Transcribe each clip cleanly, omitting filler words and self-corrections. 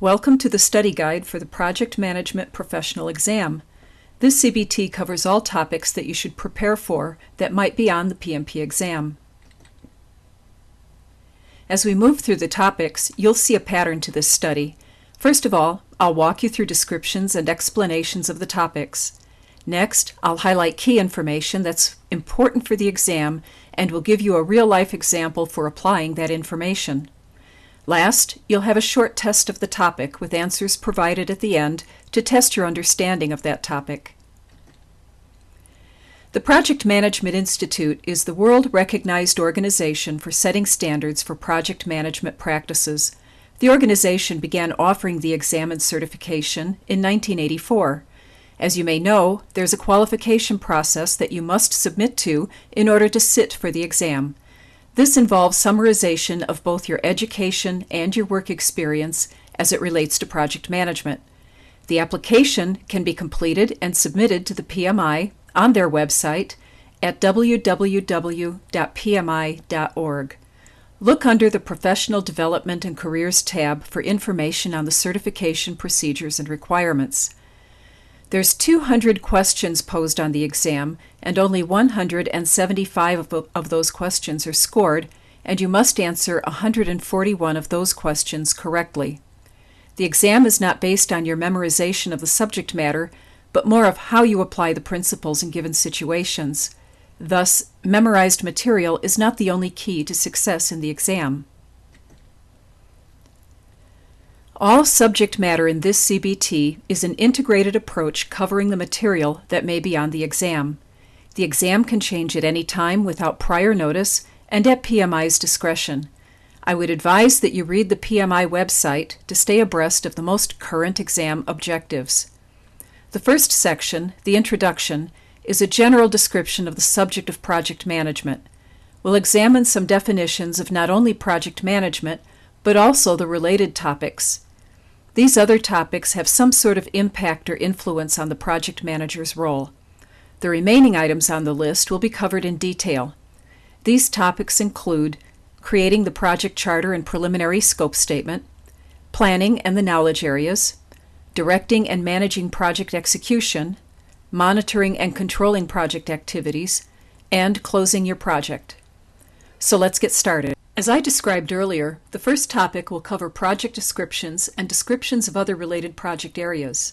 Welcome to the study guide for the Project Management Professional Exam. This CBT covers all topics that you should prepare for that might be on the PMP exam. As we move through the topics, you'll see a pattern to this study. First of all, I'll walk you through descriptions and explanations of the topics. Next, I'll highlight key information that's important for the exam and will give you a real-life example for applying that information. Last, you'll have a short test of the topic with answers provided at the end to test your understanding of that topic. The Project Management Institute is the world-recognized organization for setting standards for project management practices. The organization began offering the exam and certification in 1984. As you may know, there's a qualification process that you must submit to in order to sit for the exam. This involves summarization of both your education and your work experience as it relates to project management. The application can be completed and submitted to the PMI on their website at www.pmi.org. Look under the Professional Development and Careers tab for information on the certification procedures and requirements. There's 200 questions posed on the exam, and only 175 of those questions are scored, and you must answer 141 of those questions correctly. The exam is not based on your memorization of the subject matter, but more of how you apply the principles in given situations. Thus, memorized material is not the only key to success in the exam. All subject matter in this CBT is an integrated approach covering the material that may be on the exam. The exam can change at any time without prior notice and at PMI's discretion. I would advise that you read the PMI website to stay abreast of the most current exam objectives. The first section, the introduction, is a general description of the subject of project management. We'll examine some definitions of not only project management, but also the related topics. These other topics have some sort of impact or influence on the project manager's role. The remaining items on the list will be covered in detail. These topics include creating the project charter and preliminary scope statement, planning and the knowledge areas, directing and managing project execution, monitoring and controlling project activities, and closing your project. So let's get started. As I described earlier, the first topic will cover project descriptions and descriptions of other related project areas.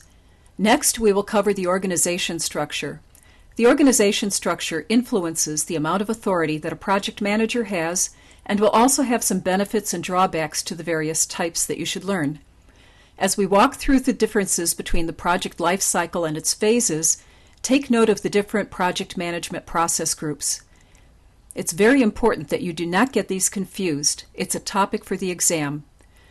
Next, we will cover the organization structure. The organization structure influences the amount of authority that a project manager has and will also have some benefits and drawbacks to the various types that you should learn. As we walk through the differences between the project life cycle and its phases, take note of the different project management process groups. It's very important that you do not get these confused. It's a topic for the exam.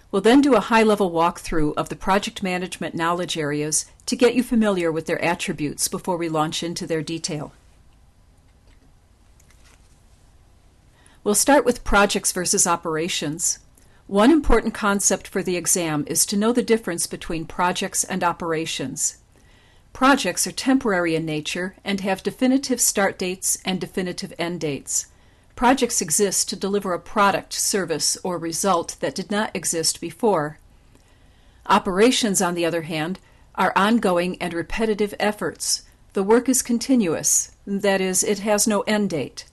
We'll then do a high-level walkthrough of the project management knowledge areas to get you familiar with their attributes before we launch into their detail. We'll start with projects versus operations. One important concept for the exam is to know the difference between projects and operations. Projects are temporary in nature and have definitive start dates and definitive end dates. Projects exist to deliver a product, service, or result that did not exist before. Operations, on the other hand, are ongoing and repetitive efforts. The work is continuous, that is, it has no end date.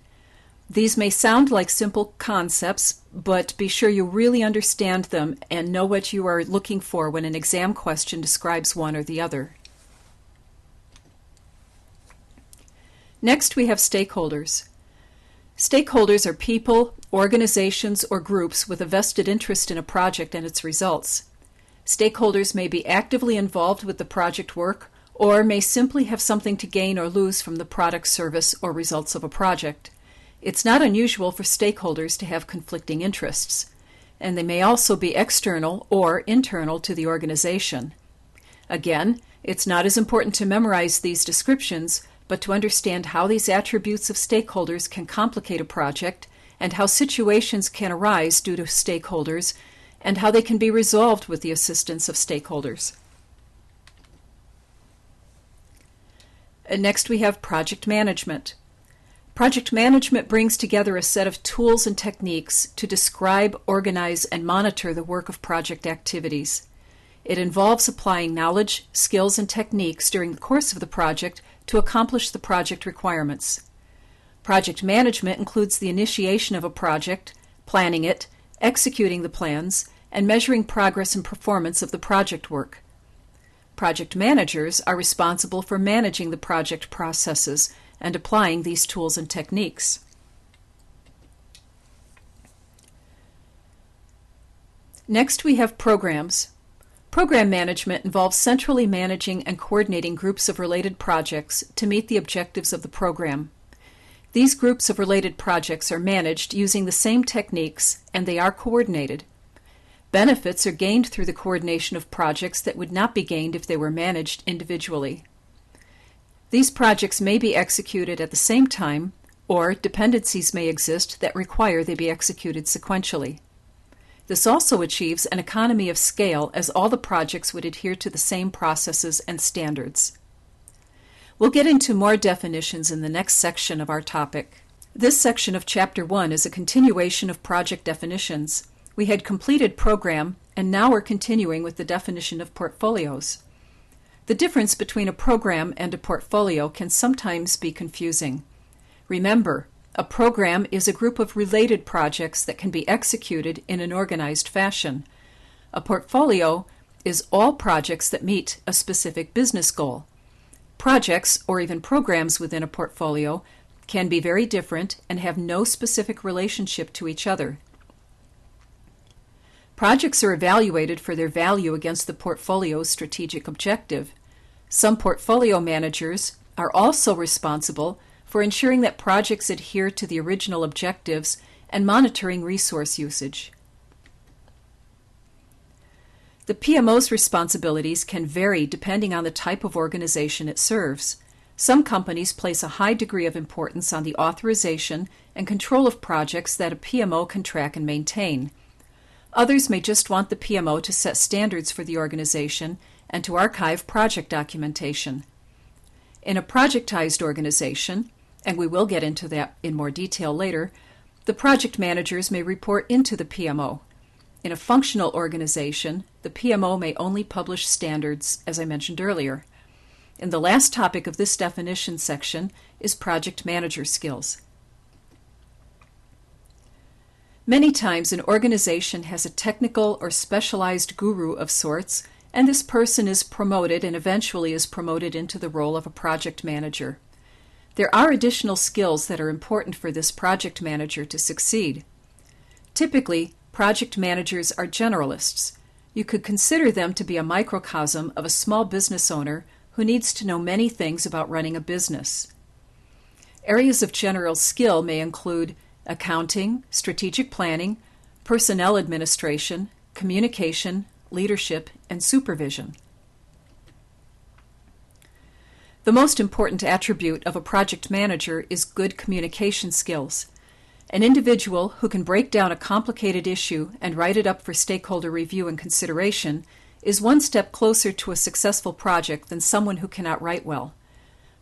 These may sound like simple concepts, but be sure you really understand them and know what you are looking for when an exam question describes one or the other. Next, we have stakeholders. Stakeholders are people, organizations, or groups with a vested interest in a project and its results. Stakeholders may be actively involved with the project work or may simply have something to gain or lose from the product, service, or results of a project. It's not unusual for stakeholders to have conflicting interests, and they may also be external or internal to the organization. Again, it's not as important to memorize these descriptions, but to understand how these attributes of stakeholders can complicate a project and how situations can arise due to stakeholders and how they can be resolved with the assistance of stakeholders. Next, we have project management. Project management brings together a set of tools and techniques to describe, organize, and monitor the work of project activities. It involves applying knowledge, skills, and techniques during the course of the project to accomplish the project requirements. Project management includes the initiation of a project, planning it, executing the plans, and measuring progress and performance of the project work. Project managers are responsible for managing the project processes and applying these tools and techniques. Next, we have programs. Program management involves centrally managing and coordinating groups of related projects to meet the objectives of the program. These groups of related projects are managed using the same techniques, and they are coordinated. Benefits are gained through the coordination of projects that would not be gained if they were managed individually. These projects may be executed at the same time, or dependencies may exist that require they be executed sequentially. This also achieves an economy of scale, as all the projects would adhere to the same processes and standards. We'll get into more definitions in the next section of our topic. This section of Chapter 1 is a continuation of project definitions. We had completed program, and now we're continuing with the definition of portfolios. The difference between a program and a portfolio can sometimes be confusing. Remember, a program is a group of related projects that can be executed in an organized fashion. A portfolio is all projects that meet a specific business goal. Projects, or even programs within a portfolio, can be very different and have no specific relationship to each other. Projects are evaluated for their value against the portfolio's strategic objective. Some portfolio managers are also responsible for ensuring that projects adhere to the original objectives and monitoring resource usage. The PMO's responsibilities can vary depending on the type of organization it serves. Some companies place a high degree of importance on the authorization and control of projects that a PMO can track and maintain. Others may just want the PMO to set standards for the organization and to archive project documentation. In a projectized organization, and we will get into that in more detail later, the project managers may report into the PMO. In a functional organization, the PMO may only publish standards, as I mentioned earlier. And the last topic of this definition section is project manager skills. Many times an organization has a technical or specialized guru of sorts, and this person is promoted and eventually is promoted into the role of a project manager. There are additional skills that are important for this project manager to succeed. Typically, project managers are generalists. You could consider them to be a microcosm of a small business owner who needs to know many things about running a business. Areas of general skill may include accounting, strategic planning, personnel administration, communication, leadership, and supervision. The most important attribute of a project manager is good communication skills. An individual who can break down a complicated issue and write it up for stakeholder review and consideration is one step closer to a successful project than someone who cannot write well.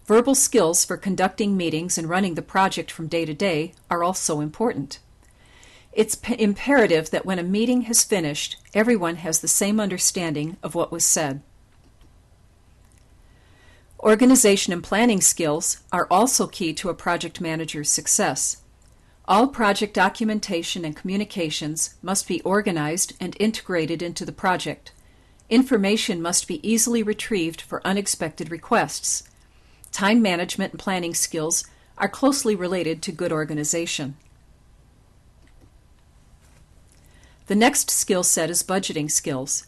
Verbal skills for conducting meetings and running the project from day to day are also important. It's imperative that when a meeting has finished, everyone has the same understanding of what was said. Organization and planning skills are also key to a project manager's success. All project documentation and communications must be organized and integrated into the project. Information must be easily retrieved for unexpected requests. Time management and planning skills are closely related to good organization. The next skill set is budgeting skills.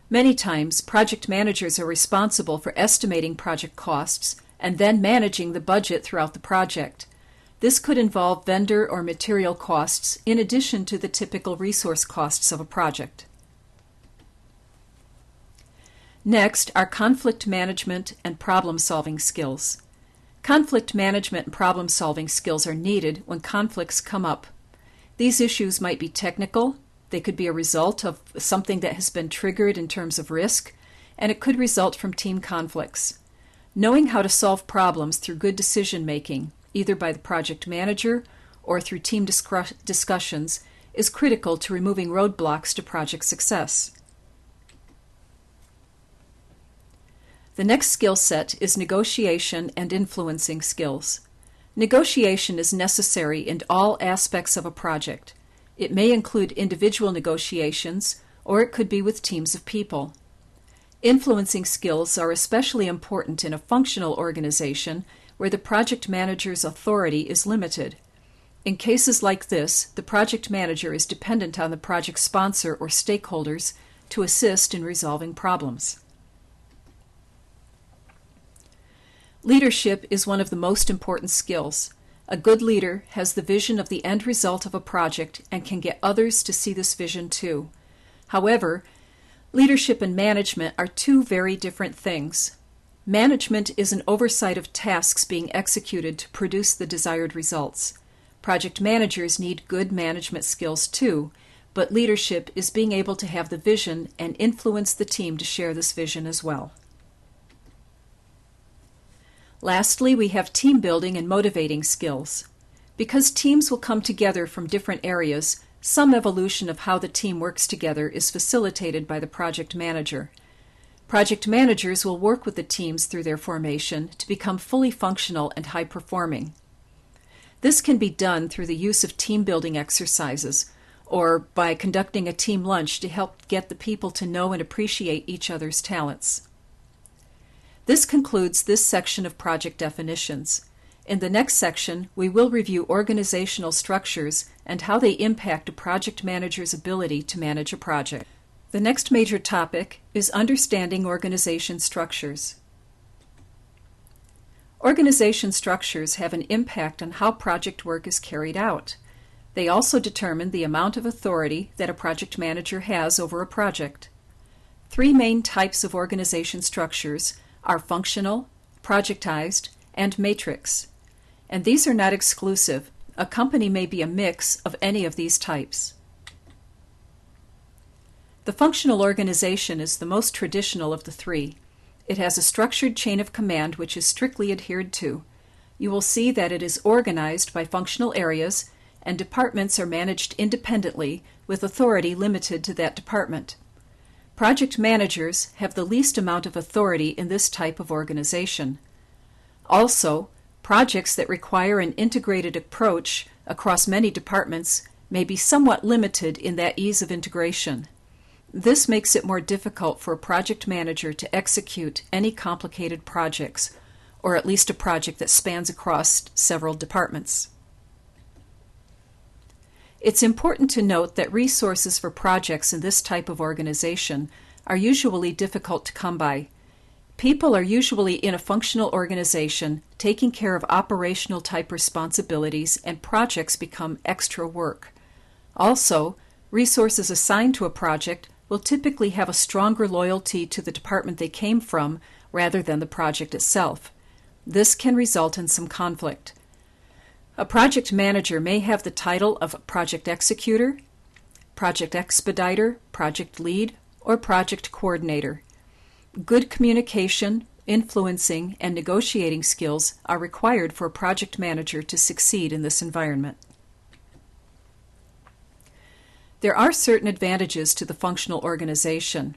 Many times, project managers are responsible for estimating project costs and then managing the budget throughout the project. This could involve vendor or material costs in addition to the typical resource costs of a project. Next are conflict management and problem-solving skills. Conflict management and problem-solving skills are needed when conflicts come up. These issues might be technical, they could be a result of something that has been triggered in terms of risk, and it could result from team conflicts. Knowing how to solve problems through good decision-making, either by the project manager or through team discussions, is critical to removing roadblocks to project success. The next skill set is negotiation and influencing skills. Negotiation is necessary in all aspects of a project. It may include individual negotiations, or it could be with teams of people. Influencing skills are especially important in a functional organization where the project manager's authority is limited. In cases like this, the project manager is dependent on the project sponsor or stakeholders to assist in resolving problems. Leadership is one of the most important skills. A good leader has the vision of the end result of a project and can get others to see this vision too. However, leadership and management are two very different things. Management is an oversight of tasks being executed to produce the desired results. Project managers need good management skills too, but leadership is being able to have the vision and influence the team to share this vision as well. Lastly, we have team building and motivating skills. Because teams will come together from different areas, some evolution of how the team works together is facilitated by the project manager. Project managers will work with the teams through their formation to become fully functional and high-performing. This can be done through the use of team building exercises or by conducting a team lunch to help get the people to know and appreciate each other's talents. This concludes this section of project definitions. In the next section, we will review organizational structures and how they impact a project manager's ability to manage a project. The next major topic is understanding organization structures. Organization structures have an impact on how project work is carried out. They also determine the amount of authority that a project manager has over a project. Three main types of organization structures are functional, projectized, and matrix. And these are not exclusive. A company may be a mix of any of these types. The functional organization is the most traditional of the three. It has a structured chain of command which is strictly adhered to. You will see that it is organized by functional areas, and departments are managed independently with authority limited to that department. Project managers have the least amount of authority in this type of organization. Also, projects that require an integrated approach across many departments may be somewhat limited in that ease of integration. This makes it more difficult for a project manager to execute any complicated projects, or at least a project that spans across several departments. It's important to note that resources for projects in this type of organization are usually difficult to come by. People are usually in a functional organization taking care of operational type responsibilities, and projects become extra work. Also, resources assigned to a project will typically have a stronger loyalty to the department they came from rather than the project itself. This can result in some conflict. A project manager may have the title of project executor, project expediter, project lead, or project coordinator. Good communication, influencing, and negotiating skills are required for a project manager to succeed in this environment. There are certain advantages to the functional organization.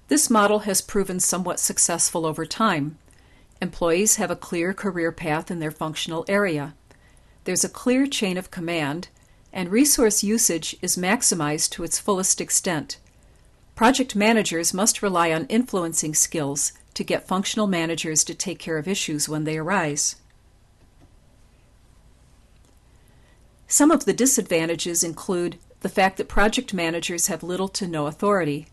This model has proven somewhat successful over time. Employees have a clear career path in their functional area. There's a clear chain of command, and resource usage is maximized to its fullest extent. Project managers must rely on influencing skills to get functional managers to take care of issues when they arise. Some of the disadvantages include the fact that project managers have little to no authority.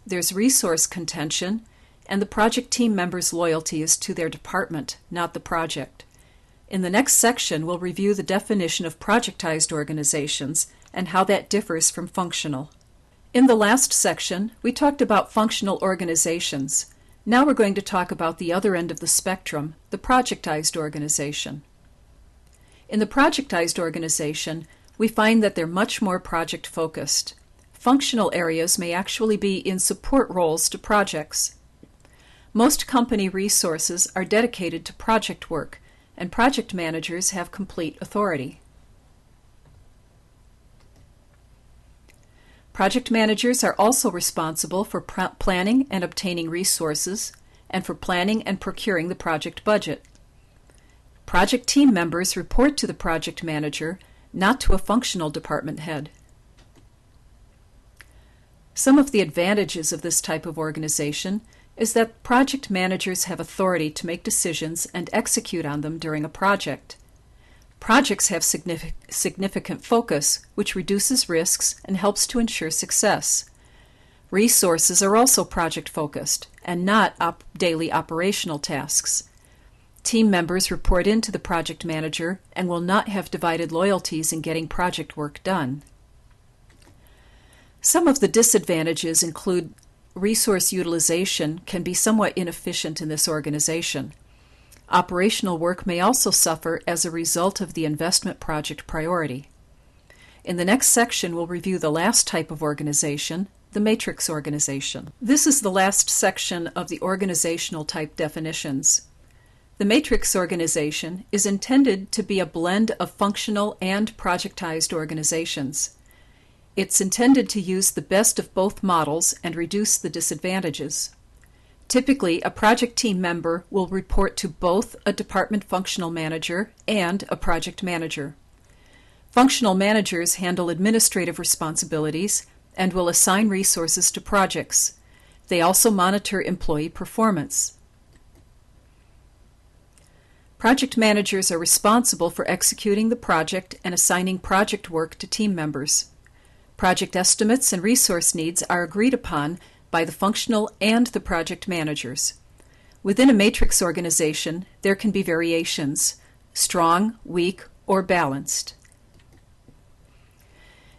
There's resource contention, and the project team members' loyalty is to their department, not the project. In the next section, we'll review the definition of projectized organizations and how that differs from functional. In the last section, we talked about functional organizations. Now we're going to talk about the other end of the spectrum, the projectized organization. In the projectized organization, we find that they're much more project-focused. Functional areas may actually be in support roles to projects. Most company resources are dedicated to project work, and project managers have complete authority. Project managers are also responsible for planning and obtaining resources, and for planning and procuring the project budget. Project team members report to the project manager, not to a functional department head. Some of the advantages of this type of organization is that project managers have authority to make decisions and execute on them during a project. Projects have significant focus, which reduces risks and helps to ensure success. Resources are also project-focused and not daily operational tasks. Team members report into the project manager and will not have divided loyalties in getting project work done. Some of the disadvantages include resource utilization can be somewhat inefficient in this organization. Operational work may also suffer as a result of the investment project priority. In the next section, we'll review the last type of organization, the matrix organization. This is the last section of the organizational type definitions. The matrix organization is intended to be a blend of functional and projectized organizations. It's intended to use the best of both models and reduce the disadvantages. Typically, a project team member will report to both a department functional manager and a project manager. Functional managers handle administrative responsibilities and will assign resources to projects. They also monitor employee performance. Project managers are responsible for executing the project and assigning project work to team members. Project estimates and resource needs are agreed upon by the functional and the project managers. Within a matrix organization, there can be variations, strong, weak, or balanced.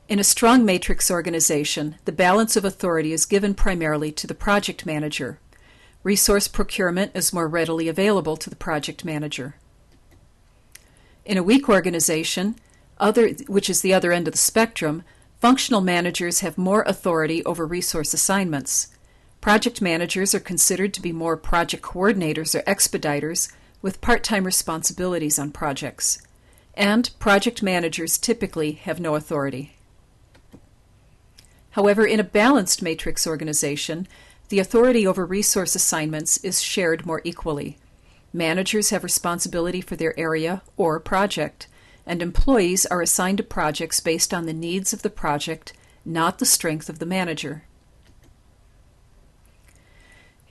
In a strong matrix organization, the balance of authority is given primarily to the project manager. Resource procurement is more readily available to the project manager. In a weak organization, which is the other end of the spectrum, functional managers have more authority over resource assignments. Project managers are considered to be more project coordinators or expediters with part-time responsibilities on projects. And project managers typically have no authority. However, in a balanced matrix organization, the authority over resource assignments is shared more equally. Managers have responsibility for their area or project, and employees are assigned to projects based on the needs of the project, not the strength of the manager.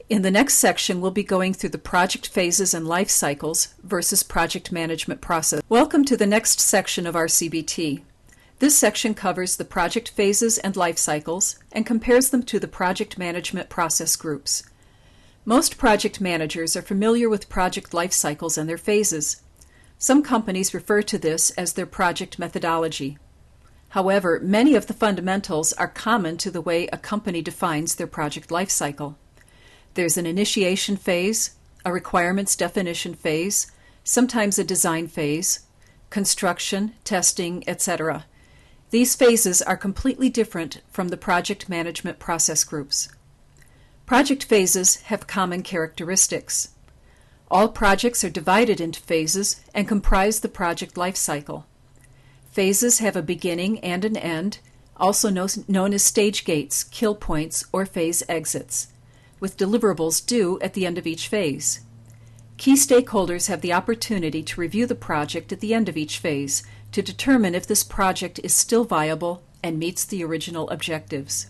In the next section, we'll be going through the project phases and life cycles versus project management process. Welcome to the next section of our CBT. This section covers the project phases and life cycles and compares them to the project management process groups. Most project managers are familiar with project life cycles and their phases. Some companies refer to this as their project methodology. However, many of the fundamentals are common to the way a company defines their project life cycle. There's an initiation phase, a requirements definition phase, sometimes a design phase, construction, testing, etc. These phases are completely different from the project management process groups. Project phases have common characteristics. All projects are divided into phases and comprise the project life cycle. Phases have a beginning and an end, also known as stage gates, kill points, or phase exits, with deliverables due at the end of each phase. Key stakeholders have the opportunity to review the project at the end of each phase to determine if this project is still viable and meets the original objectives.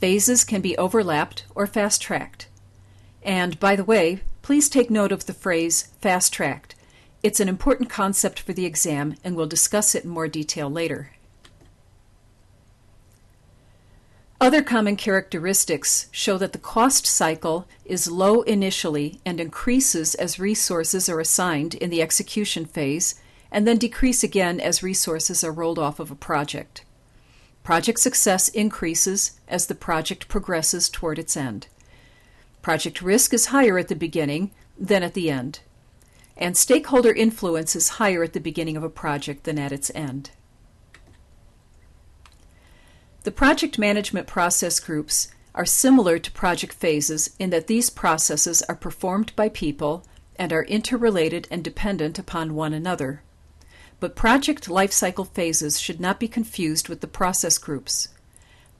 Phases can be overlapped or fast-tracked. And, by the way, please take note of the phrase fast-tracked. It's an important concept for the exam, and we'll discuss it in more detail later. Other common characteristics show that the cost cycle is low initially and increases as resources are assigned in the execution phase, and then decrease again as resources are rolled off of a project. Project success increases as the project progresses toward its end. Project risk is higher at the beginning than at the end, and stakeholder influence is higher at the beginning of a project than at its end. The project management process groups are similar to project phases in that these processes are performed by people and are interrelated and dependent upon one another. But project life cycle phases should not be confused with the process groups.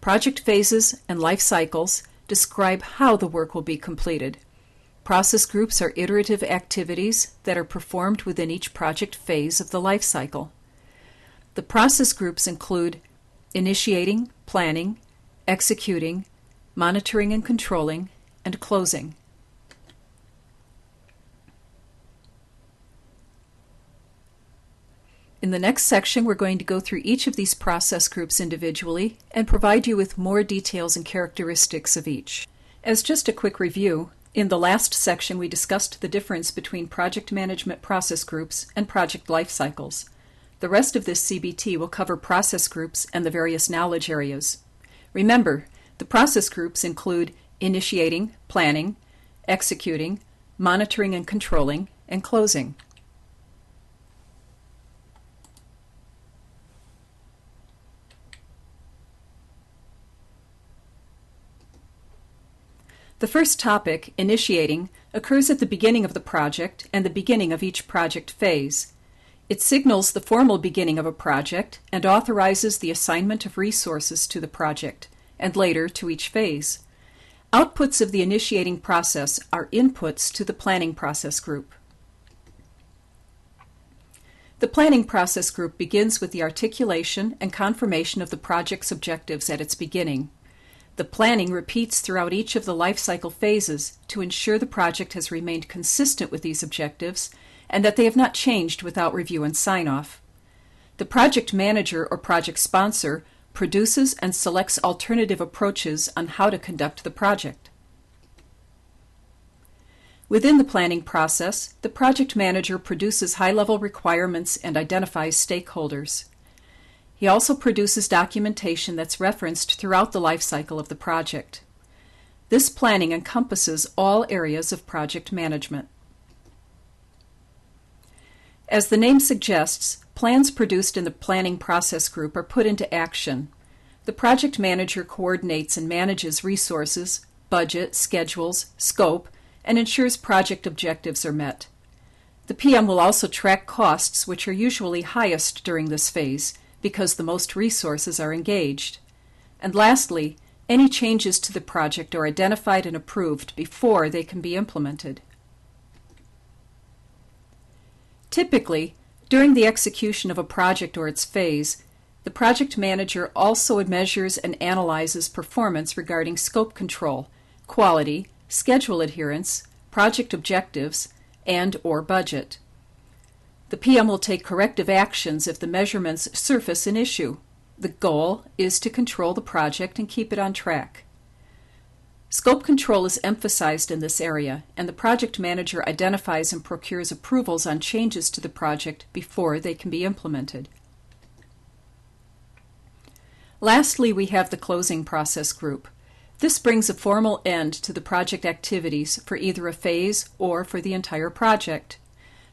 Project phases and life cycles describe how the work will be completed. Process groups are iterative activities that are performed within each project phase of the life cycle. The process groups include initiating, planning, executing, monitoring and controlling, and closing. In the next section, we're going to go through each of these process groups individually and provide you with more details and characteristics of each. As just a quick review, in the last section we discussed the difference between project management process groups and project life cycles. The rest of this CBT will cover process groups and the various knowledge areas. Remember, the process groups include initiating, planning, executing, monitoring and controlling, and closing. The first topic, initiating, occurs at the beginning of the project and the beginning of each project phase. It signals the formal beginning of a project and authorizes the assignment of resources to the project, and later to each phase. Outputs of the initiating process are inputs to the planning process group. The planning process group begins with the articulation and confirmation of the project's objectives at its beginning. The planning repeats throughout each of the life cycle phases to ensure the project has remained consistent with these objectives and that they have not changed without review and sign-off. The project manager or project sponsor produces and selects alternative approaches on how to conduct the project. Within the planning process, the project manager produces high-level requirements and identifies stakeholders. He also produces documentation that's referenced throughout the life cycle of the project. This planning encompasses all areas of project management. As the name suggests, plans produced in the planning process group are put into action. The project manager coordinates and manages resources, budget, schedules, scope, and ensures project objectives are met. The PM will also track costs, which are usually highest during this phase, because the most resources are engaged. And lastly, any changes to the project are identified and approved before they can be implemented. Typically, during the execution of a project or its phase, the project manager also measures and analyzes performance regarding scope control, quality, schedule adherence, project objectives, and/or budget. The PM will take corrective actions if the measurements surface an issue. The goal is to control the project and keep it on track. Scope control is emphasized in this area, and the project manager identifies and procures approvals on changes to the project before they can be implemented. Lastly, we have the closing process group. This brings a formal end to the project activities for either a phase or for the entire project.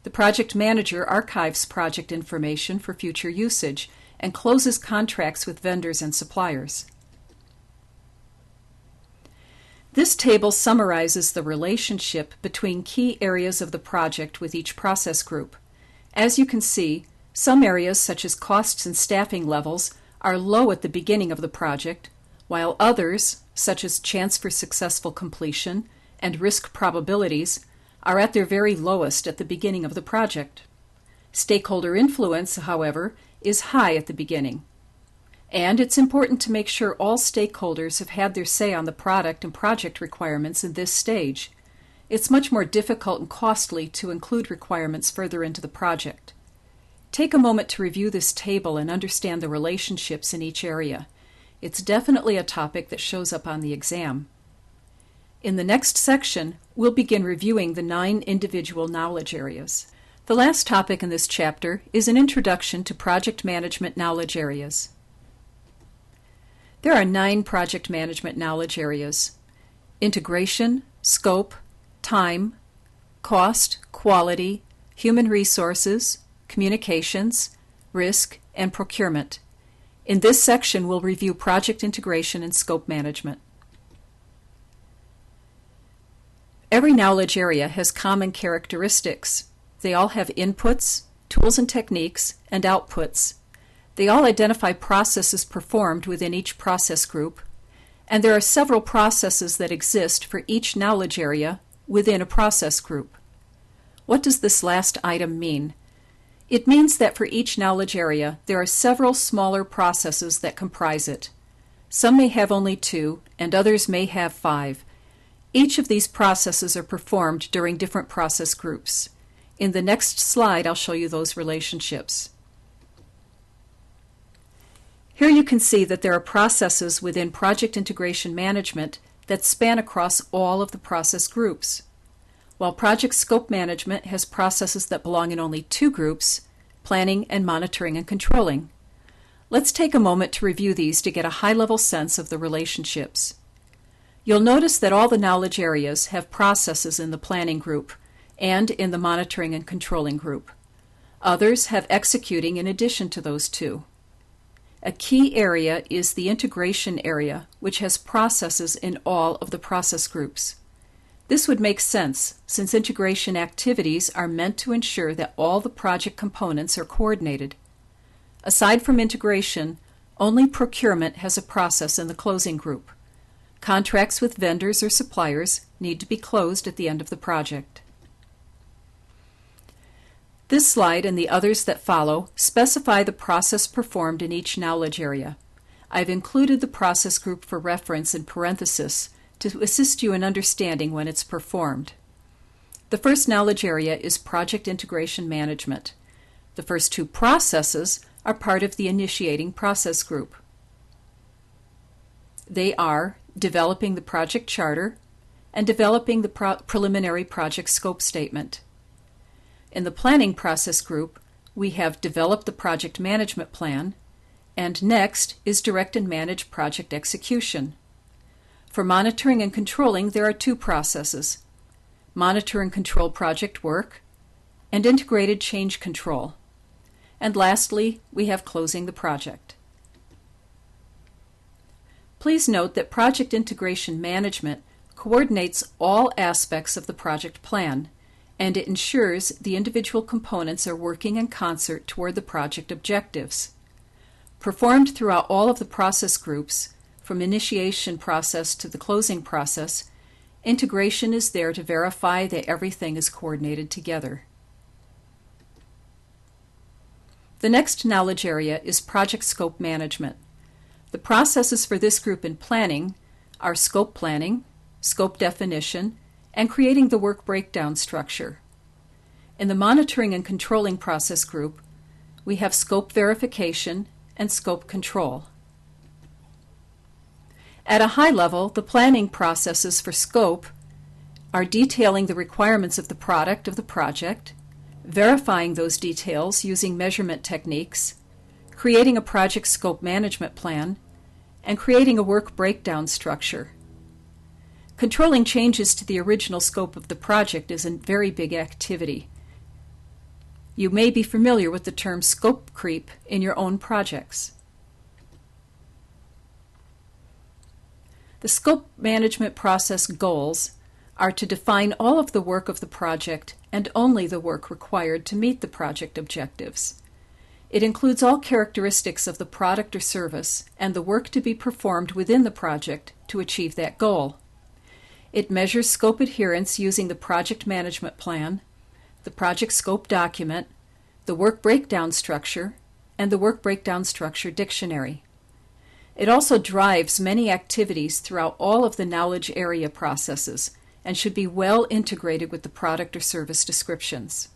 The project manager archives project information for future usage and closes contracts with vendors and suppliers. This table summarizes the relationship between key areas of the project with each process group. As you can see, some areas such as costs and staffing levels are low at the beginning of the project, while others, such as chance for successful completion and risk probabilities, are at their very lowest at the beginning of the project. Stakeholder influence, however, is high at the beginning. And it's important to make sure all stakeholders have had their say on the product and project requirements in this stage. It's much more difficult and costly to include requirements further into the project. Take a moment to review this table and understand the relationships in each area. It's definitely a topic that shows up on the exam. In the next section, we'll begin reviewing the 9 individual knowledge areas. The last topic in this chapter is an introduction to project management knowledge areas. There are 9 project management knowledge areas: integration, scope, time, cost, quality, human resources, communications, risk, and procurement. In this section, we'll review project integration and scope management. Every knowledge area has common characteristics. They all have inputs, tools and techniques, and outputs. They all identify processes performed within each process group, and there are several processes that exist for each knowledge area within a process group. What does this last item mean? It means that for each knowledge area, there are several smaller processes that comprise it. Some may have only 2, and others may have 5. Each of these processes are performed during different process groups. In the next slide, I'll show you those relationships. Here you can see that there are processes within Project Integration Management that span across all of the process groups. While Project Scope Management has processes that belong in only 2 groups, planning and monitoring and controlling. Let's take a moment to review these to get a high-level sense of the relationships. You'll notice that all the knowledge areas have processes in the planning group and in the monitoring and controlling group. Others have executing in addition to those 2. A key area is the integration area, which has processes in all of the process groups. This would make sense, since integration activities are meant to ensure that all the project components are coordinated. Aside from integration, only procurement has a process in the closing group. Contracts with vendors or suppliers need to be closed at the end of the project. This slide and the others that follow specify the process performed in each knowledge area. I've included the process group for reference in parentheses to assist you in understanding when it's performed. The first knowledge area is Project Integration Management. The first 2 processes are part of the initiating process group. They are developing the project charter and developing the preliminary project scope statement. In the planning process group, we have developed the project management plan, and next is direct and manage project execution. For monitoring and controlling, there are 2 processes: monitor and control project work, and integrated change control. And lastly, we have closing the project. Please note that Project Integration Management coordinates all aspects of the project plan, and it ensures the individual components are working in concert toward the project objectives. Performed throughout all of the process groups, from initiation process to the closing process, integration is there to verify that everything is coordinated together. The next knowledge area is Project Scope Management. The processes for this group in planning are scope planning, scope definition, and creating the work breakdown structure. In the monitoring and controlling process group, we have scope verification and scope control. At a high level, the planning processes for scope are detailing the requirements of the product of the project, verifying those details using measurement techniques, creating a project scope management plan, and creating a work breakdown structure. Controlling changes to the original scope of the project is a very big activity. You may be familiar with the term scope creep in your own projects. The scope management process goals are to define all of the work of the project and only the work required to meet the project objectives. It includes all characteristics of the product or service and the work to be performed within the project to achieve that goal. It measures scope adherence using the project management plan, the project scope document, the work breakdown structure, and the work breakdown structure dictionary. It also drives many activities throughout all of the knowledge area processes and should be well integrated with the product or service descriptions.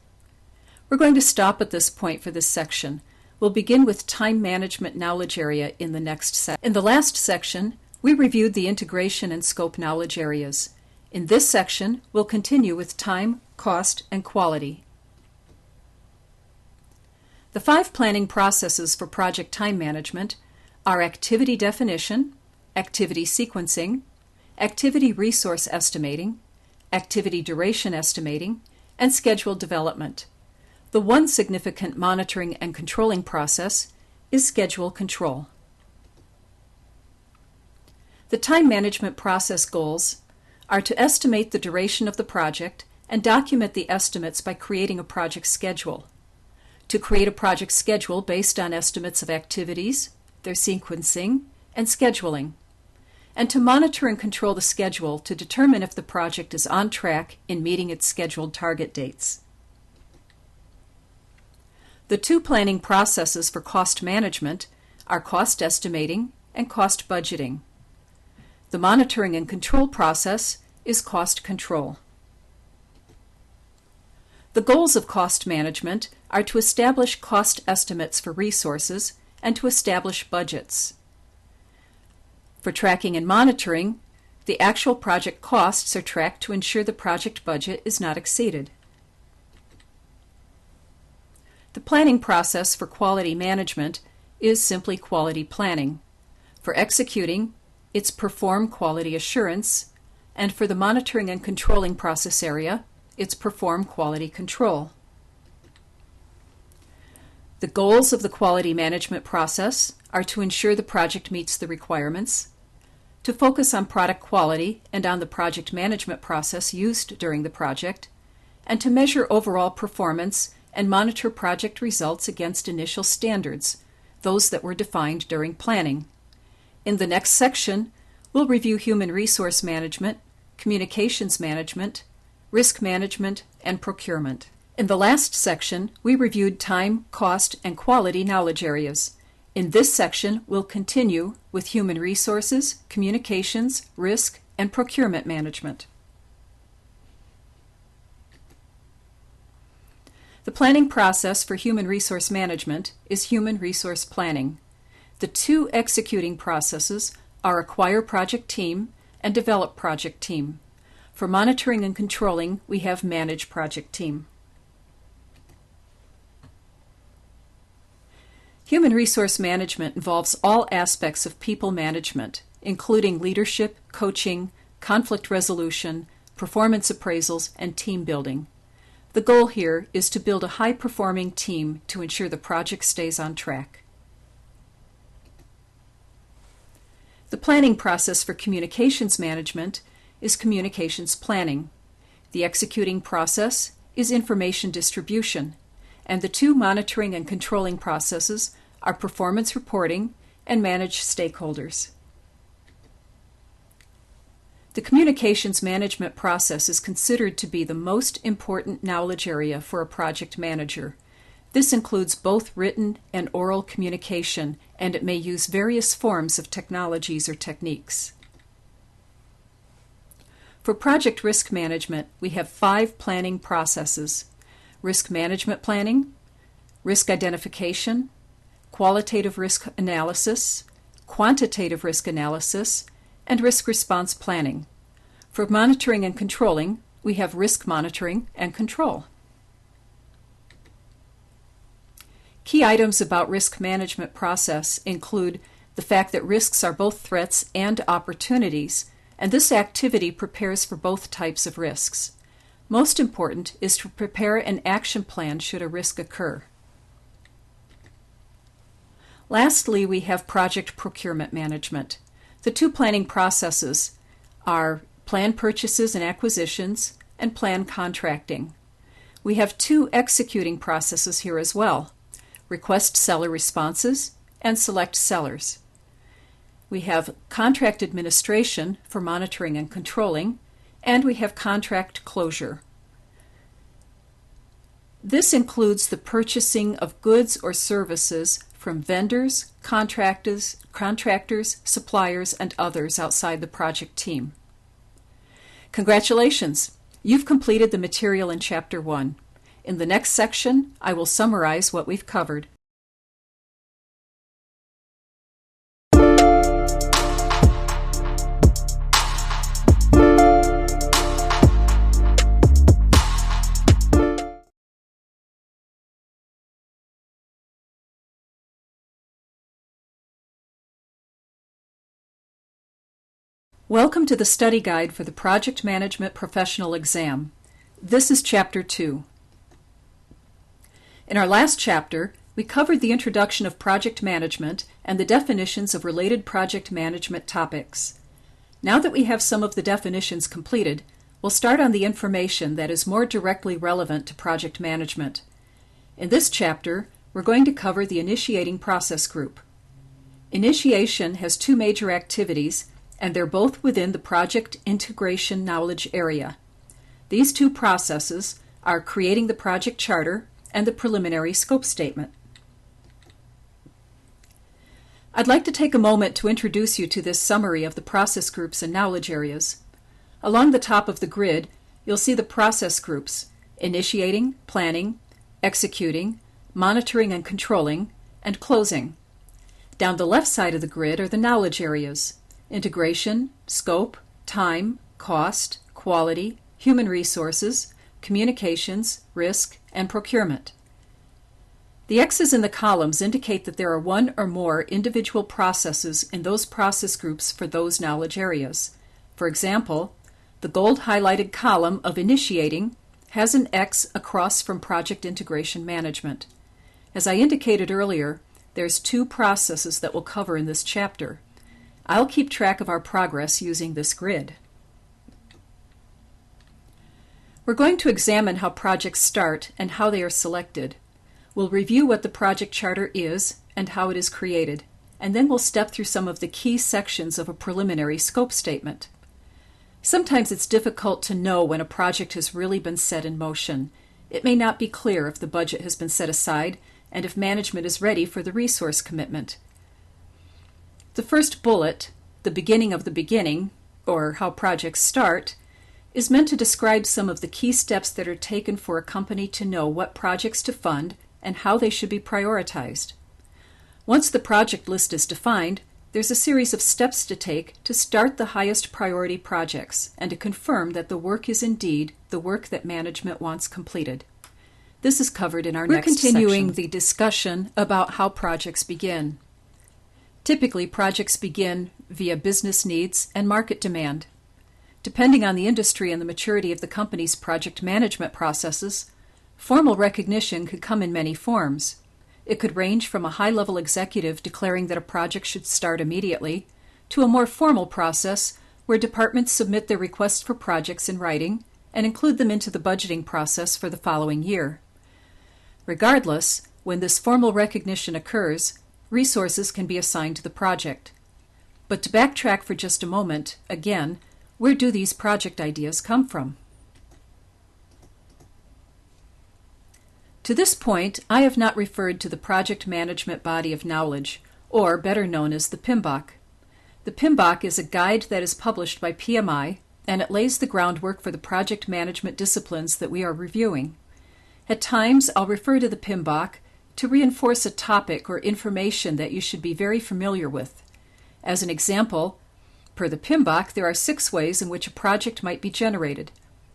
We're going to stop at this point for this section. We'll begin with time management knowledge area in the next section. In the last section, we reviewed the integration and scope knowledge areas. In this section, we'll continue with time, cost, and quality. The 5 planning processes for project time management are activity definition, activity sequencing, activity resource estimating, activity duration estimating, and schedule development. The one significant monitoring and controlling process is schedule control. The time management process goals are to estimate the duration of the project and document the estimates by creating a project schedule. To create a project schedule based on estimates of activities, their sequencing, and scheduling. and to monitor and control the schedule to determine if the project is on track in meeting its scheduled target dates. The two planning processes for cost management are cost estimating and cost budgeting. The monitoring and control process is cost control. The goals of cost management are to establish cost estimates for resources and to establish budgets. For tracking and monitoring, the actual project costs are tracked to ensure the project budget is not exceeded. The planning process for quality management is simply quality planning. For executing, it's perform quality assurance, and for the monitoring and controlling process area, it's perform quality control. The goals of the quality management process are to ensure the project meets the requirements, to focus on product quality and on the project management process used during the project, and to measure overall performance and monitor project results against initial standards, those that were defined during planning. In the next section, we'll review human resource management, communications management, risk management, and procurement. In the last section, we reviewed time, cost, and quality knowledge areas. In this section, we'll continue with human resources, communications, risk, and procurement management. The planning process for human resource management is human resource planning. The two executing processes are acquire project team and develop project team. For monitoring and controlling, we have manage project team. Human resource management involves all aspects of people management, including leadership, coaching, conflict resolution, performance appraisals, and team building. The goal here is to build a high-performing team to ensure the project stays on track. The planning process for communications management is communications planning. The executing process is information distribution, and the two monitoring and controlling processes are performance reporting and manage stakeholders. The communications management process is considered to be the most important knowledge area for a project manager. This includes both written and oral communication, and it may use various forms of technologies or techniques. For project risk management, we have 5 planning processes: risk management planning, risk identification, qualitative risk analysis, quantitative risk analysis, and risk response planning. For monitoring and controlling, we have risk monitoring and control. Key items about risk management process include the fact that risks are both threats and opportunities, and this activity prepares for both types of risks. Most important is to prepare an action plan should a risk occur. Lastly, we have project procurement management. The two planning processes are plan purchases and acquisitions and plan contracting. We have 2 executing processes here as well: request seller responses and select sellers. We have contract administration for monitoring and controlling, and we have contract closure. This includes the purchasing of goods or services from vendors, contractors, suppliers, and others outside the project team. Congratulations! You've completed the material in Chapter 1. In the next section, I will summarize what we've covered. Welcome to the study guide for the Project Management Professional Exam. This is Chapter 2. In our last chapter, we covered the introduction of project management and the definitions of related project management topics. Now that we have some of the definitions completed, we'll start on the information that is more directly relevant to project management. In this chapter, we're going to cover the initiating process group. Initiation has 2 major activities and they're both within the project integration knowledge area. These two processes are creating the project charter and the preliminary scope statement. I'd like to take a moment to introduce you to this summary of the process groups and knowledge areas. Along the top of the grid, you'll see the process groups: initiating, planning, executing, monitoring and controlling, and closing. Down the left side of the grid are the knowledge areas: integration, scope, time, cost, quality, human resources, communications, risk, and procurement. The X's in the columns indicate that there are one or more individual processes in those process groups for those knowledge areas. For example, the gold highlighted column of initiating has an X across from project integration management. As I indicated earlier, there's two processes that we'll cover in this chapter. I'll keep track of our progress using this grid. We're going to examine how projects start and how they are selected. We'll review what the project charter is and how it is created, and then we'll step through some of the key sections of a preliminary scope statement. Sometimes it's difficult to know when a project has really been set in motion. It may not be clear if the budget has been set aside and if management is ready for the resource commitment. The first bullet, the beginning of the beginning, or how projects start, is meant to describe some of the key steps that are taken for a company to know what projects to fund and how they should be prioritized. Once the project list is defined, there's a series of steps to take to start the highest priority projects and to confirm that the work is indeed the work that management wants completed. This is covered in our next section. We're continuing the discussion about how projects begin. Typically, projects begin via business needs and market demand. Depending on the industry and the maturity of the company's project management processes, formal recognition could come in many forms. It could range from a high-level executive declaring that a project should start immediately to a more formal process where departments submit their requests for projects in writing and include them into the budgeting process for the following year. Regardless, when this formal recognition occurs, resources can be assigned to the project. But to backtrack for just a moment, again, where do these project ideas come from? To this point, I have not referred to the project management body of knowledge, or better known as the PMBOK. The PMBOK is a guide that is published by PMI, and it lays the groundwork for the project management disciplines that we are reviewing. At times, I'll refer to the PMBOK to reinforce a topic or information that you should be very familiar with. As an example, per the PMBOK, there are 6 ways in which a project might be generated.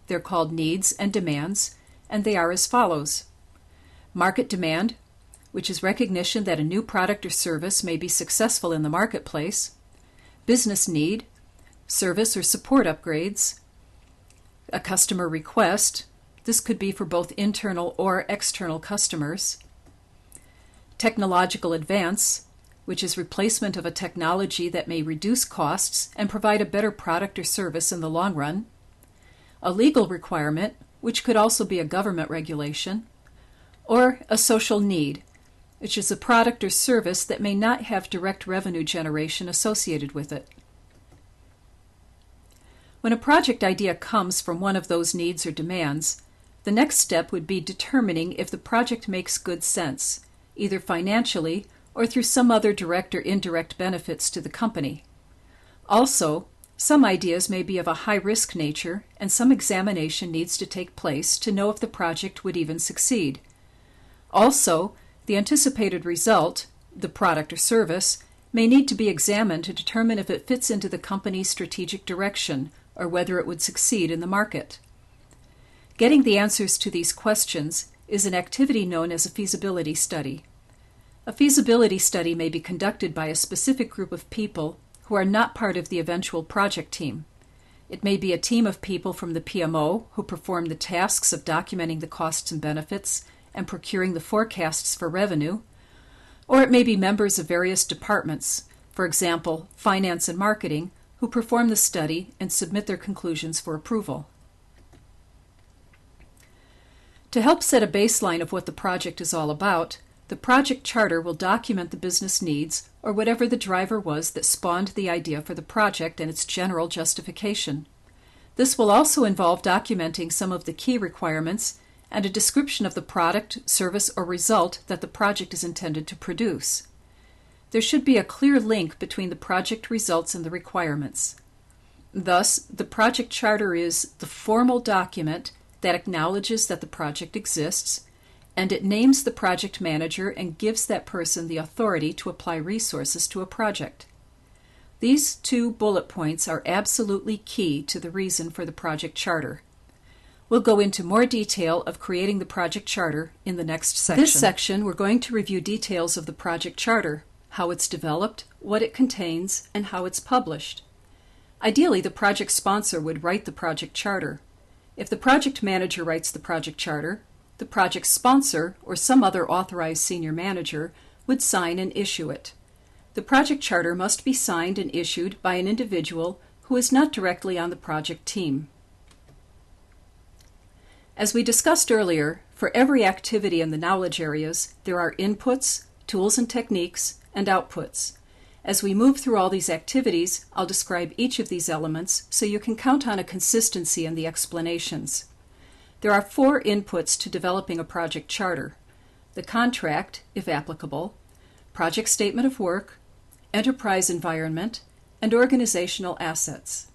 They're called needs and demands, and they are as follows. Market demand, which is recognition that a new product or service may be successful in the marketplace. Business need, service or support upgrades. A customer request, this could be for both internal or external customers. Technological advance, which is replacement of a technology that may reduce costs and provide a better product or service in the long run. A legal requirement, which could also be a government regulation. Or a social need, which is a product or service that may not have direct revenue generation associated with it. When a project idea comes from one of those needs or demands, the next step would be determining if the project makes good sense, either financially or through some other direct or indirect benefits to the company. Also, some ideas may be of a high-risk nature, and some examination needs to take place to know if the project would even succeed. Also, the anticipated result, the product or service, may need to be examined to determine if it fits into the company's strategic direction or whether it would succeed in the market. Getting the answers to these questions is an activity known as a feasibility study. A feasibility study may be conducted by a specific group of people who are not part of the eventual project team. It may be a team of people from the PMO who perform the tasks of documenting the costs and benefits and procuring the forecasts for revenue, or it may be members of various departments, for example, finance and marketing, who perform the study and submit their conclusions for approval. To help set a baseline of what the project is all about, The project charter will document the business needs or whatever the driver was that spawned the idea for the project and its general justification. This will also involve documenting some of the key requirements and a description of the product, service, or result that the project is intended to produce. There should be a clear link between the project results and the requirements. Thus, the project charter is the formal document that acknowledges that the project exists, and it names the project manager and gives that person the authority to apply resources to a project. These two bullet points are absolutely key to the reason for the project charter. We'll go into more detail of creating the project charter in the next section. This section, we're going to review details of the project charter, how it's developed, what it contains, and how it's published. Ideally, the project sponsor would write the project charter. If the project manager writes the project charter, the project sponsor or some other authorized senior manager would sign and issue it. The project charter must be signed and issued by an individual who is not directly on the project team. As we discussed earlier, for every activity in the knowledge areas, there are inputs, tools and techniques, and outputs. As we move through all these activities, I'll describe each of these elements so you can count on a consistency in the explanations. There are 4 inputs to developing a project charter: the contract, if applicable, project statement of work, enterprise environment, and organizational assets.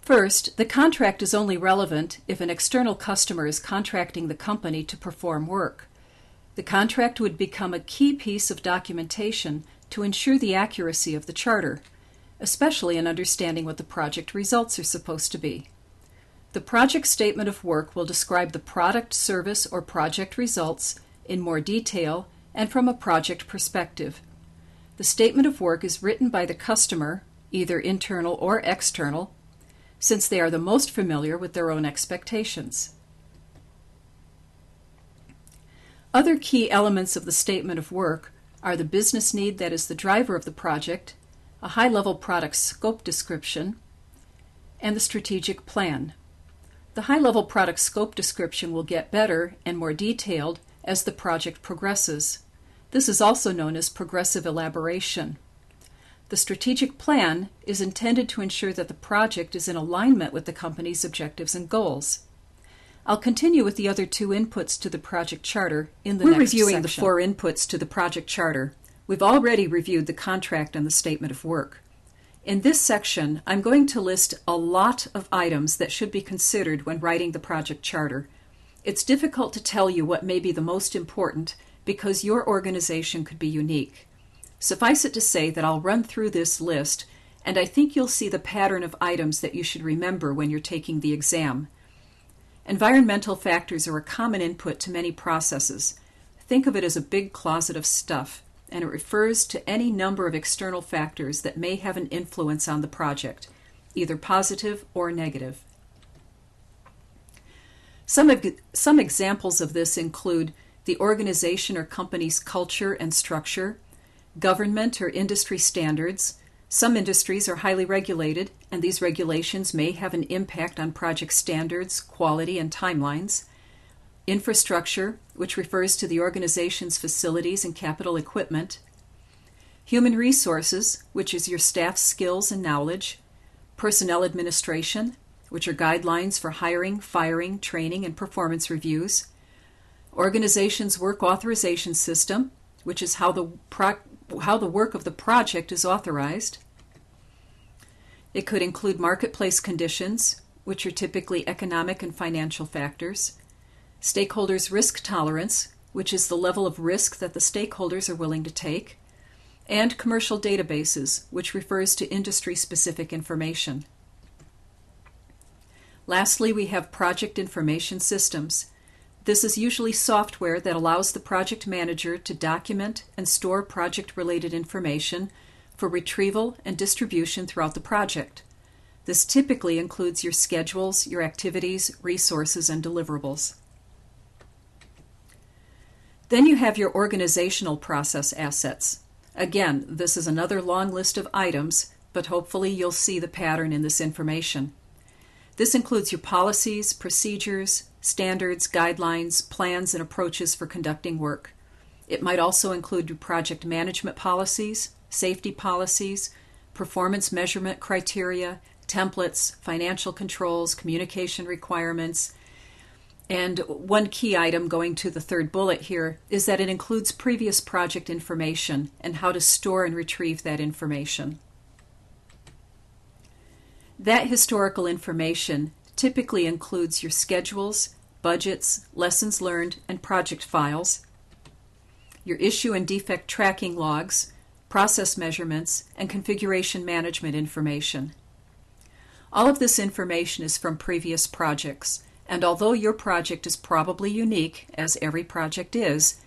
First, the contract is only relevant if an external customer is contracting the company to perform work. The contract would become a key piece of documentation to ensure the accuracy of the charter, especially in understanding what the project results are supposed to be. The project statement of work will describe the product, service, or project results in more detail and from a project perspective. The statement of work is written by the customer, either internal or external, since they are the most familiar with their own expectations. Other key elements of the statement of work are the business need that is the driver of the project, a high-level product scope description, and the strategic plan. The high-level product scope description will get better and more detailed as the project progresses. This is also known as progressive elaboration. The strategic plan is intended to ensure that the project is in alignment with the company's objectives and goals. I'll continue with the other 2 inputs to the project charter in the next section. We're reviewing the 4 inputs to the project charter. We've already reviewed the contract and the statement of work. In this section, I'm going to list a lot of items that should be considered when writing the project charter. It's difficult to tell you what may be the most important because your organization could be unique. Suffice it to say that I'll run through this list, and I think you'll see the pattern of items that you should remember when you're taking the exam. Environmental factors are a common input to many processes. Think of it as a big closet of stuff, and it refers to any number of external factors that may have an influence on the project, either positive or negative. Some examples of this include the organization or company's culture and structure, government or industry standards. Some industries are highly regulated, and these regulations may have an impact on project standards, quality, and timelines. Infrastructure, which refers to the organization's facilities and capital equipment. Human resources, which is your staff's skills and knowledge. Personnel administration, which are guidelines for hiring, firing, training, and performance reviews. Organization's work authorization system, which is how the work of the project is authorized. It could include marketplace conditions, which are typically economic and financial factors. Stakeholders' risk tolerance, which is the level of risk that the stakeholders are willing to take. And commercial databases, which refers to industry-specific information. Lastly, we have project information systems. This is usually software that allows the project manager to document and store project-related information for retrieval and distribution throughout the project. This typically includes your schedules, your activities, resources, and deliverables. Then you have your organizational process assets. Again, this is another long list of items, but hopefully you'll see the pattern in this information. This includes your policies, procedures, standards, guidelines, plans, and approaches for conducting work. It might also include your project management policies, safety policies, performance measurement criteria, templates, financial controls, communication requirements. And one key item going to the third bullet here is that it includes previous project information and how to store and retrieve that information. That historical information typically includes your schedules, budgets, lessons learned, and project files, your issue and defect tracking logs, process measurements, and configuration management information. All of this information is from previous projects, and although your project is probably unique, as every project is,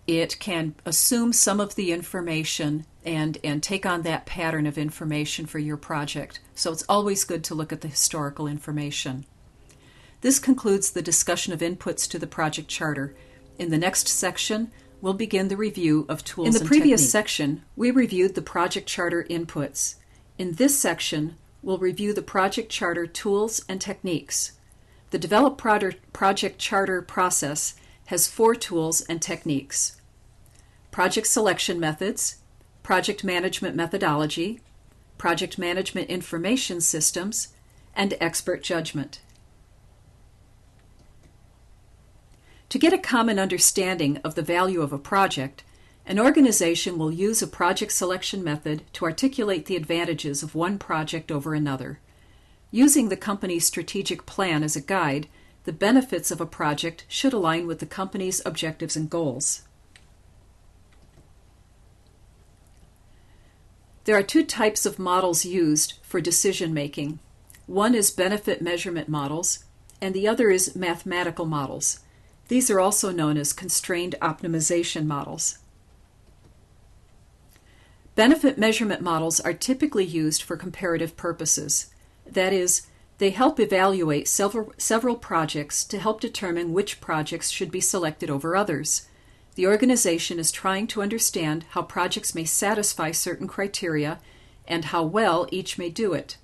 it can assume some of the information and take on that pattern of information for your project. So it's always good to look at the historical information. This concludes the discussion of inputs to the project charter. In the next section, we'll begin the review of tools and techniques. In the previous section, we reviewed the project charter inputs. In this section, we'll review the project charter tools and techniques. The Develop Project Charter process has 4 tools and techniques: project selection methods, project management methodology, project management information systems, and expert judgment. To get a common understanding of the value of a project, an organization will use a project selection method to articulate the advantages of one project over another. Using the company's strategic plan as a guide, the benefits of a project should align with the company's objectives and goals. There are 2 types of models used for decision making. One is benefit measurement models, and the other is mathematical models. These are also known as constrained optimization models. Benefit measurement models are typically used for comparative purposes. That is, they help evaluate several projects to help determine which projects should be selected over others. The organization is trying to understand how projects may satisfy certain criteria and how well each may do it.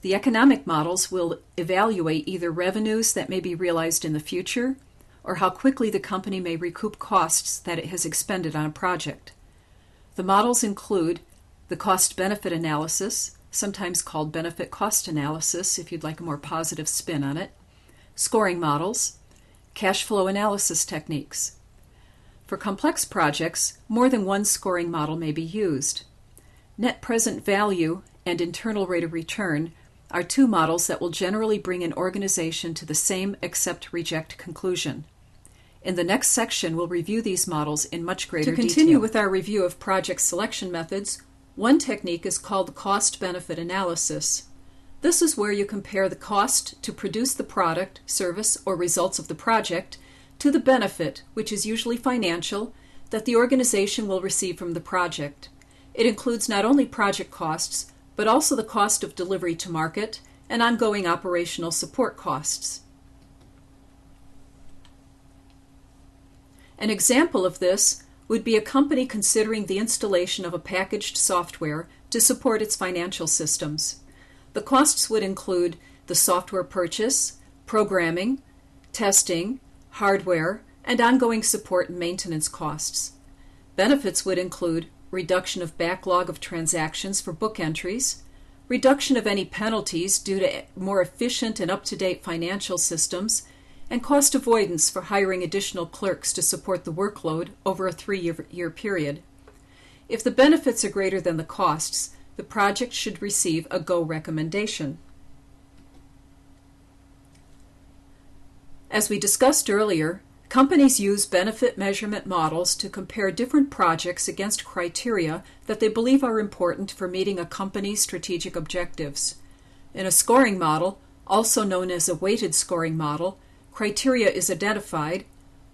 The economic models will evaluate either revenues that may be realized in the future or how quickly the company may recoup costs that it has expended on a project. The models include the cost-benefit analysis, sometimes called benefit-cost analysis if you'd like a more positive spin on it, scoring models, cash flow analysis techniques. For complex projects, more than one scoring model may be used. Net present value and internal rate of return are 2 models that will generally bring an organization to the same accept-reject conclusion. In the next section, we'll review these models in much greater detail. To continue with our review of project selection methods, one technique is called the cost-benefit analysis. This is where you compare the cost to produce the product, service, or results of the project to the benefit, which is usually financial, that the organization will receive from the project. It includes not only project costs, but also the cost of delivery to market and ongoing operational support costs. An example of this would be a company considering the installation of a packaged software to support its financial systems. The costs would include the software purchase, programming, testing, hardware, and ongoing support and maintenance costs. Benefits would include reduction of backlog of transactions for book entries, reduction of any penalties due to more efficient and up-to-date financial systems, and cost avoidance for hiring additional clerks to support the workload over a 3-year period. If the benefits are greater than the costs, the project should receive a go recommendation. As we discussed earlier, companies use benefit measurement models to compare different projects against criteria that they believe are important for meeting a company's strategic objectives. In a scoring model, also known as a weighted scoring model, criteria is identified,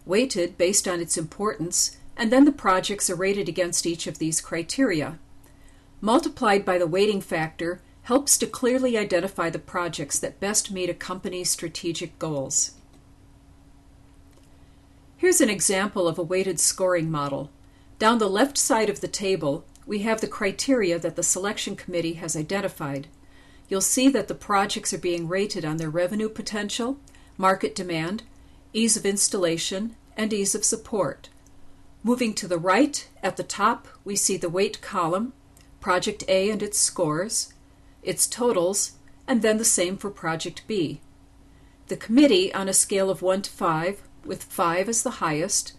weighted based on its importance, and then the projects are rated against each of these criteria. Multiplied by the weighting factor helps to clearly identify the projects that best meet a company's strategic goals. Here's an example of a weighted scoring model. Down the left side of the table, we have the criteria that the selection committee has identified. you'll see that the projects are being rated on their revenue potential, market demand, ease of installation, and ease of support. Moving to the right, at the top, we see the weight column, Project A and its scores, its totals, and then the same for Project B. The committee, on a scale of 1 to 5, with 5 as the highest,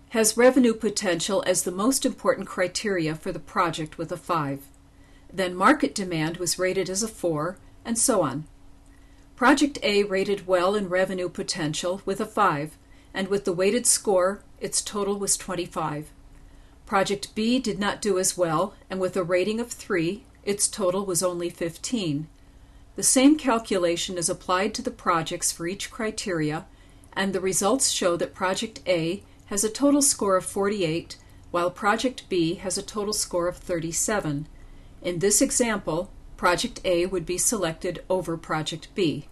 has revenue potential as the most important criteria for the project with a 5. Then market demand was rated as a 4, and so on. Project A rated well in revenue potential with a 5, and with the weighted score, its total was 25. Project B did not do as well, and with a rating of 3, its total was only 15. The same calculation is applied to the projects for each criteria, and the results show that Project A has a total score of 48, while Project B has a total score of 37. In this example, Project A would be selected over Project B.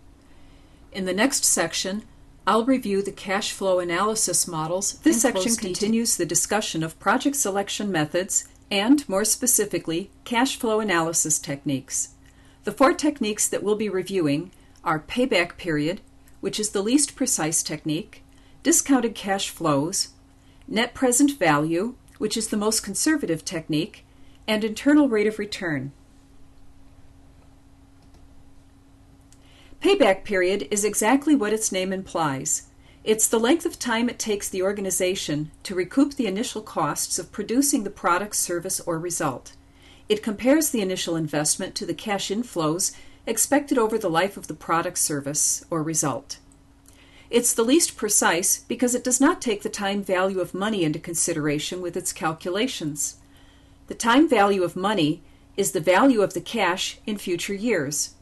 In the next section, I'll review the cash flow analysis models. This section continues the discussion of project selection methods and, more specifically, cash flow analysis techniques. The 4 techniques that we'll be reviewing are payback period, which is the least precise technique, discounted cash flows, net present value, which is the most conservative technique, and internal rate of return. Payback period is exactly what its name implies. It's the length of time it takes the organization to recoup the initial costs of producing the product, service, or result. It compares the initial investment to the cash inflows expected over the life of the product, service, or result. It's the least precise because it does not take the time value of money into consideration with its calculations. The time value of money is the value of the cash in future years.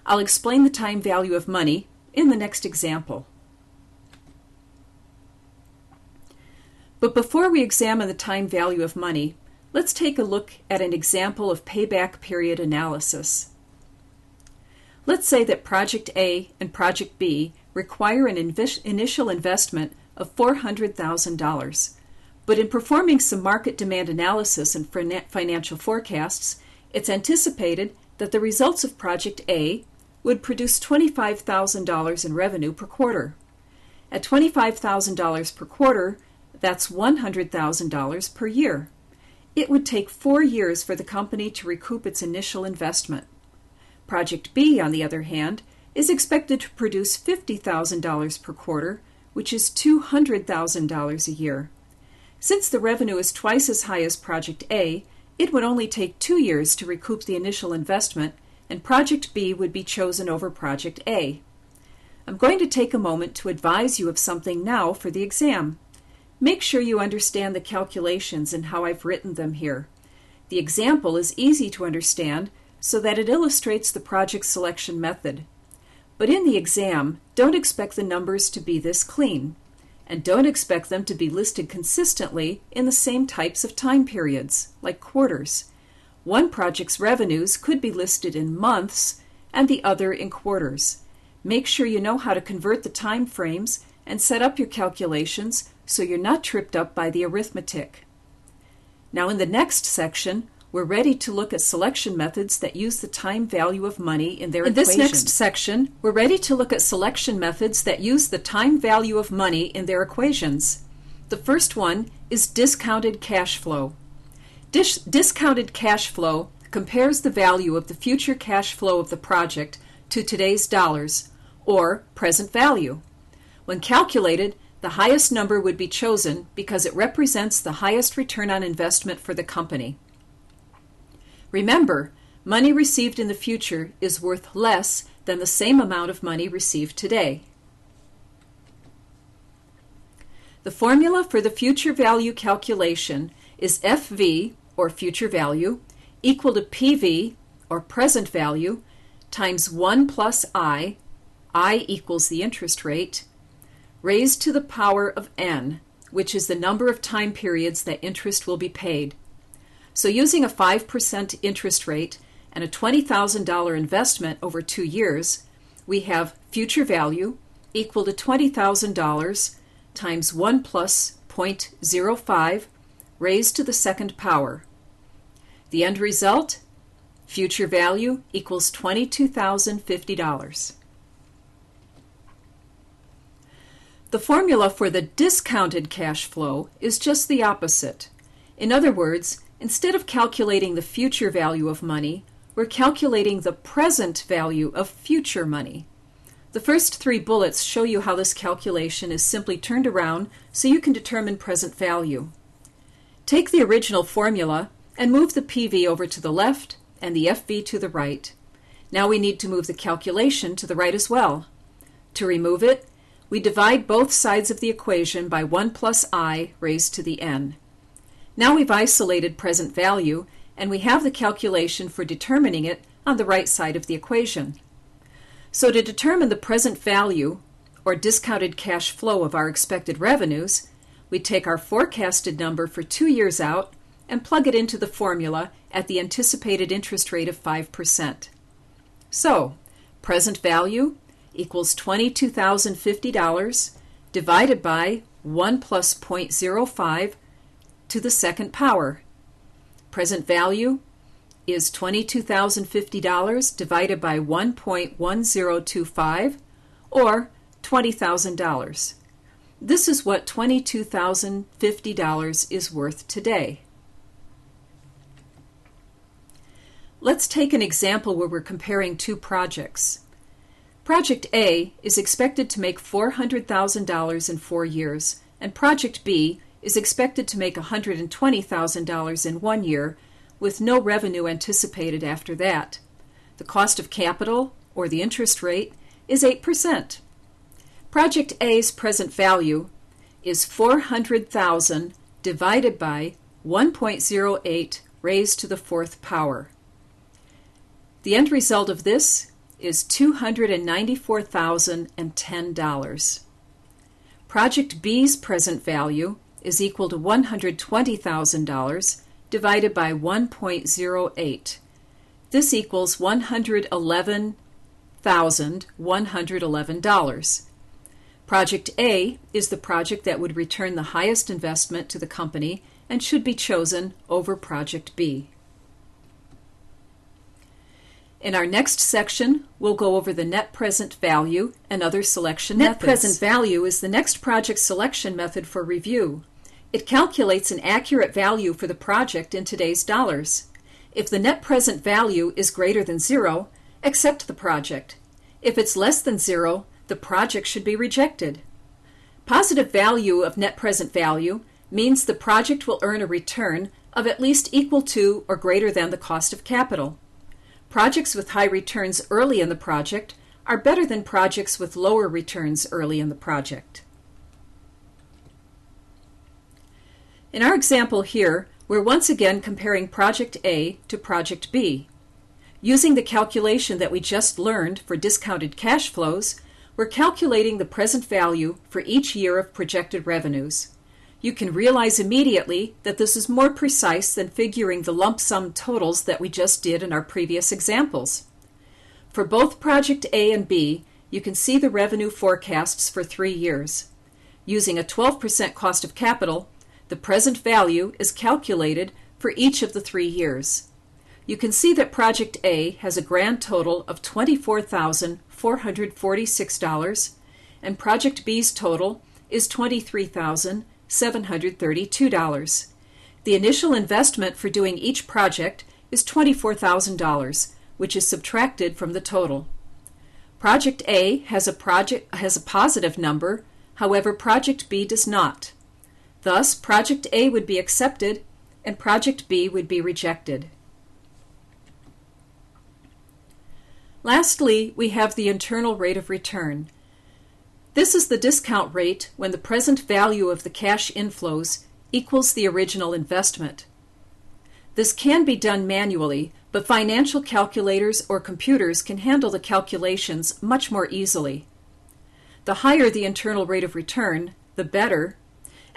I'll explain the time value of money in the next example. But before we examine the time value of money, let's take a look at an example of payback period analysis. Let's say that Project A and Project B require an initial investment of $400,000. But in performing some market demand analysis and financial forecasts, it's anticipated that the results of Project A would produce $25,000 in revenue per quarter. At $25,000 per quarter, that's $100,000 per year. It would take 4 years for the company to recoup its initial investment. Project B, on the other hand, is expected to produce $50,000 per quarter, which is $200,000 a year. Since the revenue is twice as high as Project A, it would only take 2 years to recoup the initial investment, and Project B would be chosen over Project A. I'm going to take a moment to advise you of something now for the exam. Make sure you understand the calculations and how I've written them here. The example is easy to understand so that it illustrates the project selection method. But in the exam, don't expect the numbers to be this clean, and don't expect them to be listed consistently in the same types of time periods, like quarters. One project's revenues could be listed in months and the other in quarters. Make sure you know how to convert the time frames and set up your calculations so you're not tripped up by the arithmetic. Now in the next section, we're ready to look at selection methods that use the time value of money in their equation. In this next section, we're ready to look at selection methods that use the time value of money in their equations. The first one is discounted cash flow. Discounted cash flow compares the value of the future cash flow of the project to today's dollars, or present value. When calculated, the highest number would be chosen because it represents the highest return on investment for the company. Remember, money received in the future is worth less than the same amount of money received today. The formula for the future value calculation is FV, or future value, equal to PV, or present value, times 1 plus I equals the interest rate, raised to the power of n, which is the number of time periods that interest will be paid. So using a 5% interest rate and a $20,000 investment over 2 years, we have future value equal to $20,000 times 1 plus 0.05 raised to the second power. The end result Future value equals $22,050. The formula for the discounted cash flow is just the opposite. In other words, instead of calculating the future value of money, we're calculating the present value of future money. The first three bullets show you how this calculation is simply turned around so you can determine present value. Take the original formula and move the PV over to the left and the FV to the right. Now we need to move the calculation to the right as well. To remove it, we divide both sides of the equation by 1 plus I raised to the n. Now we've isolated present value, and we have the calculation for determining it on the right side of the equation. So to determine the present value, or discounted cash flow of our expected revenues, we take our forecasted number for 2 years out and plug it into the formula at the anticipated interest rate of 5%. So, present value equals $22,050 divided by 1 plus 0.05 to the second power. Present value is $22,050 divided by 1.1025, or $20,000. This is what $22,050 is worth today. Let's take an example where we're comparing two projects. Project A is expected to make $400,000 in 4 years, and Project B is expected to make $120,000 in 1 year, with no revenue anticipated after that. The cost of capital, or the interest rate, is 8%. Project A's present value is $400,000 divided by 1.08 raised to the fourth power. The end result of this is $294,010. Project B's present value is equal to $120,000 divided by 1.08. This equals $111,111. Project A is the project that would return the highest investment to the company and should be chosen over Project B. In our next section, we'll go over the net present value and other selection methods. Net present value is the next project selection method for review. It calculates an accurate value for the project in today's dollars. If the net present value is greater than 0, accept the project. If it's less than 0, the project should be rejected. Positive value of net present value means the project will earn a return of at least equal to or greater than the cost of capital. Projects with high returns early in the project are better than projects with lower returns early in the project. In our example here, we're once again comparing Project A to Project B. Using the calculation that we just learned for discounted cash flows, we're calculating the present value for each year of projected revenues. You can realize immediately that this is more precise than figuring the lump sum totals that we just did in our previous examples. For both Project A and B, you can see the revenue forecasts for 3 years. Using a 12% cost of capital, the present value is calculated for each of the 3 years. You can see that Project A has a grand total of $24,446, and Project B's total is $23,732. The initial investment for doing each project is $24,000, which is subtracted from the total. Project A has a positive number, however Project B does not. Thus, Project A would be accepted and Project B would be rejected. Lastly, we have the internal rate of return. This is the discount rate when the present value of the cash inflows equals the original investment. This can be done manually, but financial calculators or computers can handle the calculations much more easily. The higher the internal rate of return, the better,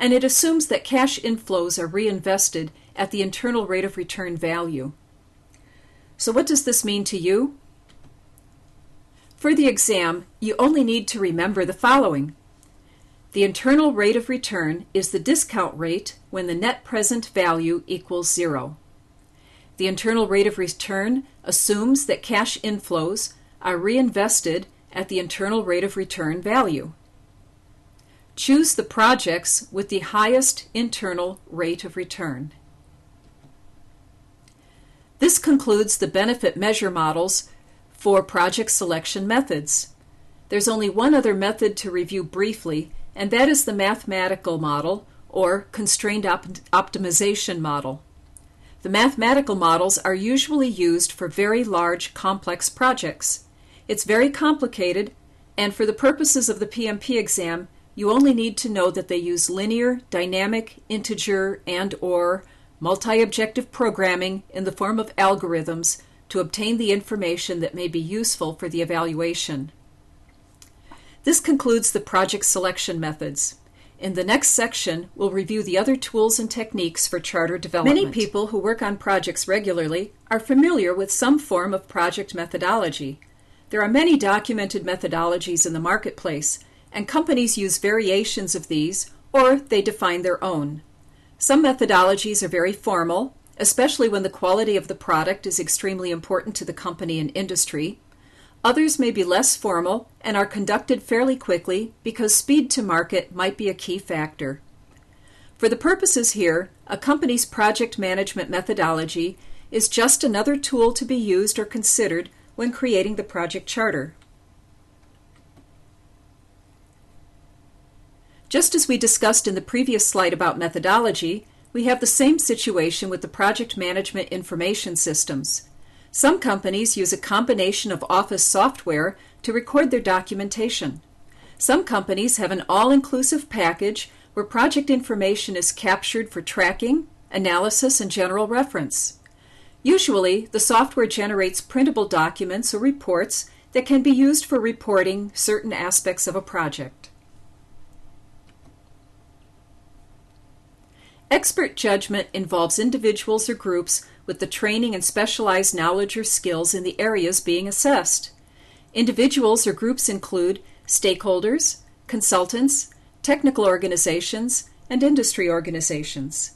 and it assumes that cash inflows are reinvested at the internal rate of return value. So what does this mean to you? For the exam, you only need to remember the following. The internal rate of return is the discount rate when the net present value equals 0. The internal rate of return assumes that cash inflows are reinvested at the internal rate of return value. Choose the projects with the highest internal rate of return. This concludes the benefit measure models for project selection methods. There's only one other method to review briefly, and that is the mathematical model or constrained optimization model. The mathematical models are usually used for very large, complex projects. It's very complicated, and for the purposes of the PMP exam, you only need to know that they use linear, dynamic, integer, and/or multi-objective programming in the form of algorithms to obtain the information that may be useful for the evaluation. This concludes the project selection methods. In the next section, we'll review the other tools and techniques for charter development. Many people who work on projects regularly are familiar with some form of project methodology. There are many documented methodologies in the marketplace, and companies use variations of these, or they define their own. Some methodologies are very formal, especially when the quality of the product is extremely important to the company and industry. Others may be less formal and are conducted fairly quickly because speed to market might be a key factor. For the purposes here, a company's project management methodology is just another tool to be used or considered when creating the project charter. Just as we discussed in the previous slide about methodology, we have the same situation with the project management information systems. Some companies use a combination of office software to record their documentation. Some companies have an all-inclusive package where project information is captured for tracking, analysis, and general reference. Usually, the software generates printable documents or reports that can be used for reporting certain aspects of a project. Expert judgment involves individuals or groups with the training and specialized knowledge or skills in the areas being assessed. Individuals or groups include stakeholders, consultants, technical organizations, and industry organizations.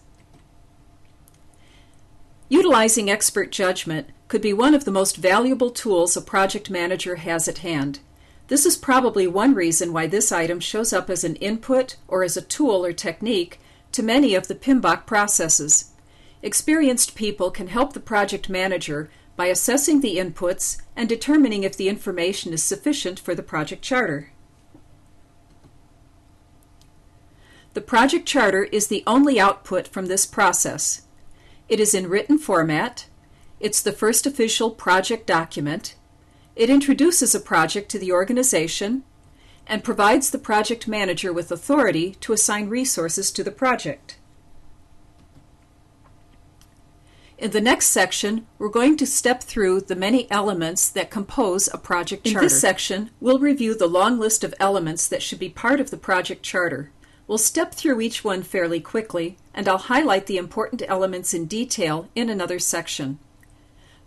Utilizing expert judgment could be one of the most valuable tools a project manager has at hand. This is probably one reason why this item shows up as an input or as a tool or technique to many of the PMBOK processes. Experienced people can help the project manager by assessing the inputs and determining if the information is sufficient for the project charter. The project charter is the only output from this process. It is in written format. It's the first official project document. It introduces a project to the organization and provides the project manager with authority to assign resources to the project. In the next section, we're going to step through the many elements that compose a project charter. In this section, we'll review the long list of elements that should be part of the project charter. We'll step through each one fairly quickly, and I'll highlight the important elements in detail in another section.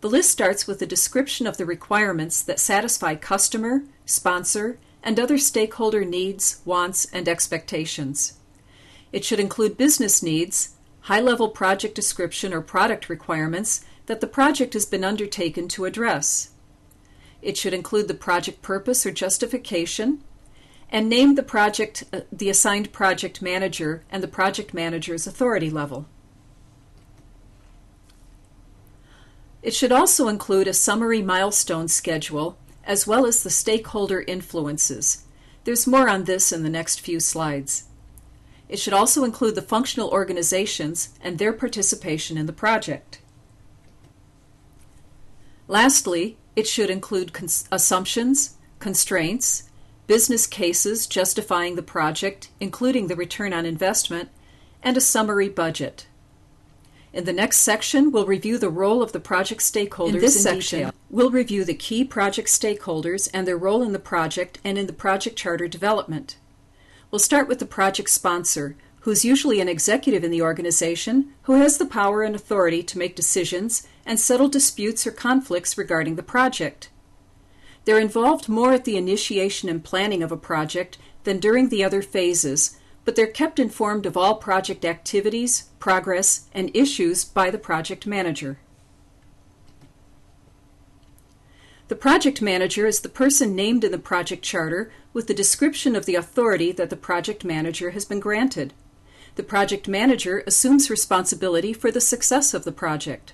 The list starts with a description of the requirements that satisfy customer, sponsor, and other stakeholder needs, wants, and expectations. It should include business needs, high-level project description or product requirements that the project has been undertaken to address. It should include the project purpose or justification, and name the assigned project manager and the project manager's authority level. It should also include a summary milestone schedule as well as the stakeholder influences. There's more on this in the next few slides. It should also include the functional organizations and their participation in the project. Lastly, it should include assumptions, constraints, business cases justifying the project, including the return on investment, and a summary budget. In the next section, we'll review the role of the project stakeholders in this section. Detail. We'll review the key project stakeholders and their role in the project and in the project charter development. We'll start with the project sponsor, who's usually an executive in the organization who has the power and authority to make decisions and settle disputes or conflicts regarding the project. They're involved more at the initiation and planning of a project than during the other phases, but they're kept informed of all project activities, progress, and issues by the project manager. The project manager is the person named in the project charter with the description of the authority that the project manager has been granted. The project manager assumes responsibility for the success of the project.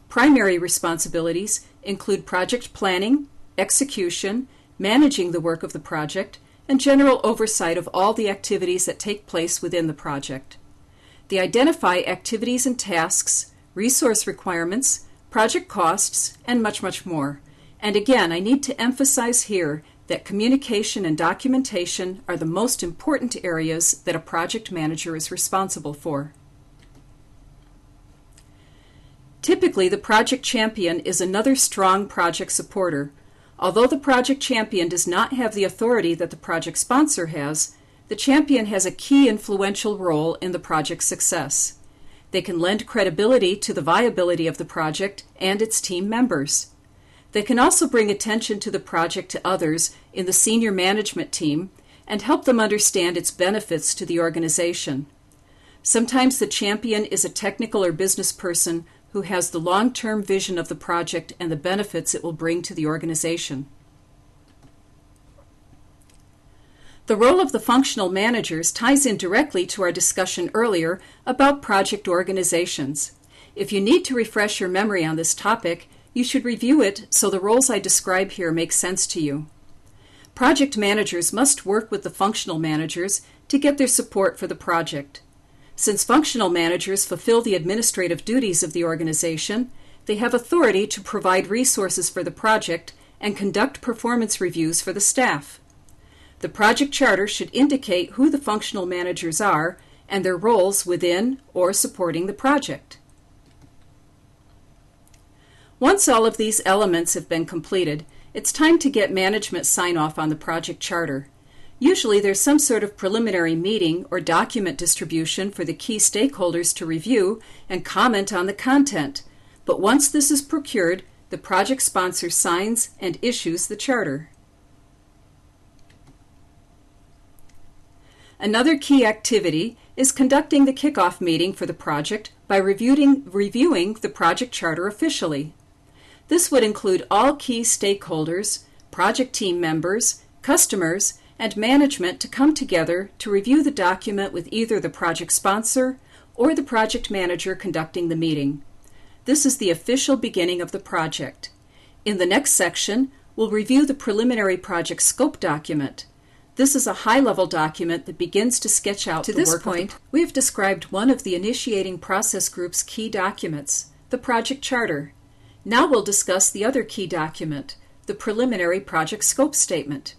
Primary responsibilities include project planning, execution, managing the work of the project, and general oversight of all the activities that take place within the project. They identify activities and tasks, resource requirements, project costs, and much, much more. And again, I need to emphasize here that communication and documentation are the most important areas that a project manager is responsible for. Typically, the project champion is another strong project supporter. Although the project champion does not have the authority that the project sponsor has, the champion has a key influential role in the project's success. They can lend credibility to the viability of the project and its team members. They can also bring attention to the project to others in the senior management team and help them understand its benefits to the organization. Sometimes the champion is a technical or business person who has the long-term vision of the project and the benefits it will bring to the organization. The role of the functional managers ties in directly to our discussion earlier about project organizations. If you need to refresh your memory on this topic, you should review it so the roles I describe here make sense to you. Project managers must work with the functional managers to get their support for the project. Since functional managers fulfill the administrative duties of the organization, they have authority to provide resources for the project and conduct performance reviews for the staff. The project charter should indicate who the functional managers are and their roles within or supporting the project. Once all of these elements have been completed, it's time to get management sign-off on the project charter. Usually there's some sort of preliminary meeting or document distribution for the key stakeholders to review and comment on the content. But once this is procured, the project sponsor signs and issues the charter. Another key activity is conducting the kickoff meeting for the project by reviewing the project charter officially. This would include all key stakeholders, project team members, customers, and management to come together to review the document with either the project sponsor or the project manager conducting the meeting. This is the official beginning of the project. In the next section, we'll review the preliminary project scope document. This is a high-level document that begins to sketch out the work. To this point, we have described one of the initiating process group's key documents, the project charter. Now we'll discuss the other key document, the preliminary project scope statement.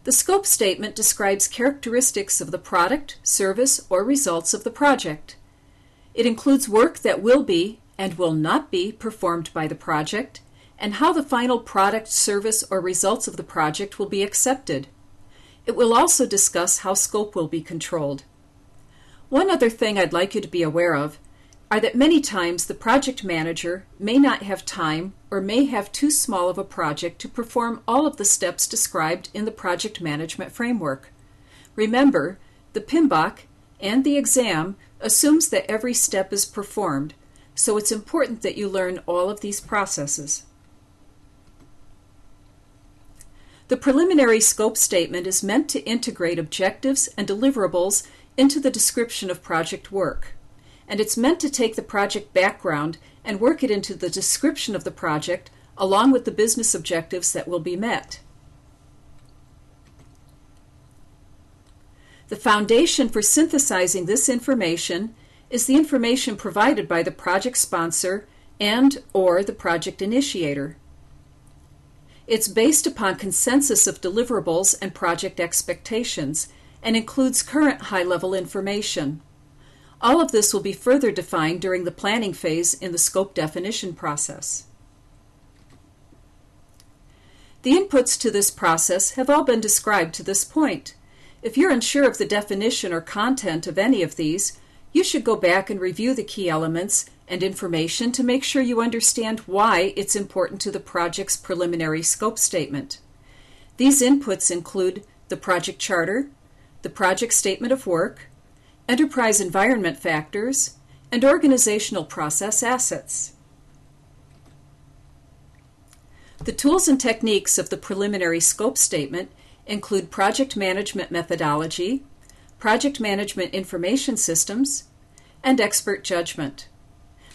The scope statement describes characteristics of the product, service, or results of the project. It includes work that will be and will not be performed by the project, and how the final product, service, or results of the project will be accepted. It will also discuss how scope will be controlled. One other thing I'd like you to be aware of are that many times the project manager may not have time or may have too small of a project to perform all of the steps described in the project management framework. Remember, the PMBOK and the exam assumes that every step is performed, so it's important that you learn all of these processes. The preliminary scope statement is meant to integrate objectives and deliverables into the description of project work, and it's meant to take the project background and work it into the description of the project along with the business objectives that will be met. The foundation for synthesizing this information is the information provided by the project sponsor and/or the project initiator. It's based upon consensus of deliverables and project expectations and includes current high-level information. All of this will be further defined during the planning phase in the scope definition process. The inputs to this process have all been described to this point. If you're unsure of the definition or content of any of these, you should go back and review the key elements and information to make sure you understand why it's important to the project's preliminary scope statement. These inputs include the project charter, the project statement of work, enterprise environment factors, and organizational process assets. The tools and techniques of the preliminary scope statement include project management methodology, project management information systems, and expert judgment.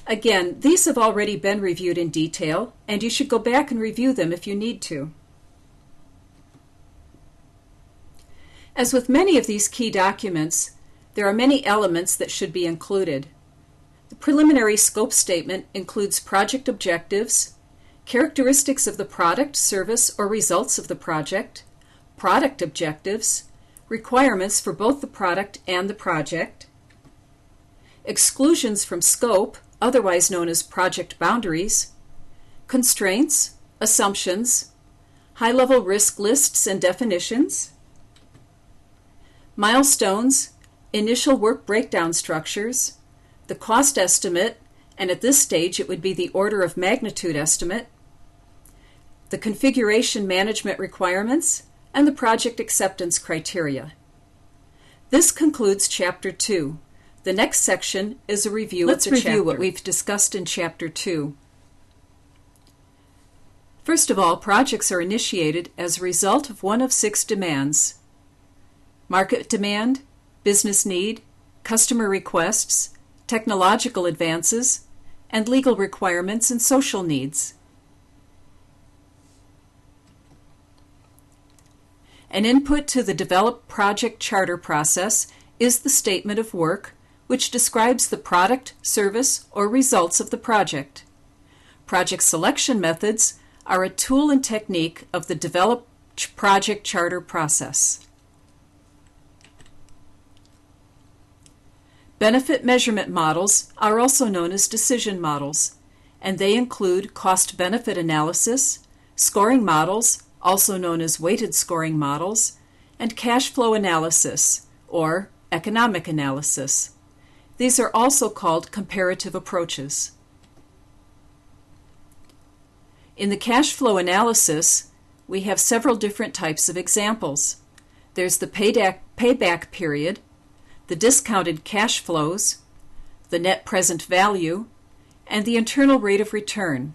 Again, these have already been reviewed in detail, and you should go back and review them if you need to. As with many of these key documents, there are many elements that should be included. The preliminary scope statement includes project objectives, characteristics of the product, service, or results of the project, product objectives, requirements for both the product and the project, exclusions from scope, otherwise known as project boundaries, constraints, assumptions, high-level risk lists and definitions, milestones, initial work breakdown structures, the cost estimate, and at this stage it would be the order of magnitude estimate, the configuration management requirements, and the project acceptance criteria. This concludes Chapter 2. The next section is a review of the chapter. Let's review what we've discussed in Chapter 2. First of all, projects are initiated as a result of one of 6 demands: market demand, business need, customer requests, technological advances, and legal requirements and social needs. An input to the developed project charter process is the statement of work, which describes the product, service, or results of the project. Project selection methods are a tool and technique of the developed project charter process. Benefit measurement models are also known as decision models, and they include cost-benefit analysis, scoring models, also known as weighted scoring models, and cash flow analysis, or economic analysis. These are also called comparative approaches. In the cash flow analysis, we have several different types of examples. There's the payback period, the discounted cash flows, the net present value, and the internal rate of return.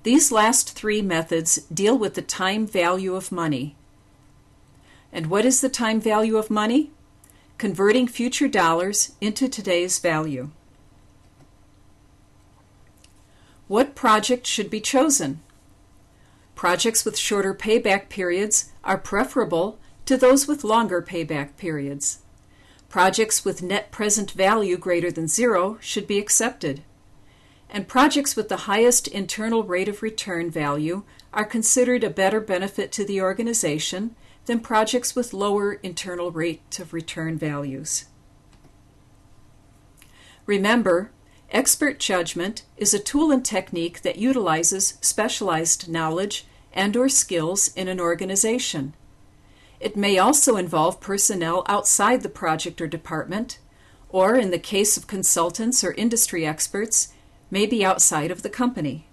These last 3 methods deal with the time value of money. And what is the time value of money? Converting future dollars into today's value. What project should be chosen? Projects with shorter payback periods are preferable to those with longer payback periods. Projects with net present value greater than 0 should be accepted. And projects with the highest internal rate of return value are considered a better benefit to the organization than projects with lower internal rate of return values. Remember, expert judgment is a tool and technique that utilizes specialized knowledge and/or skills in an organization. It may also involve personnel outside the project or department, or in the case of consultants or industry experts, may be outside of the company.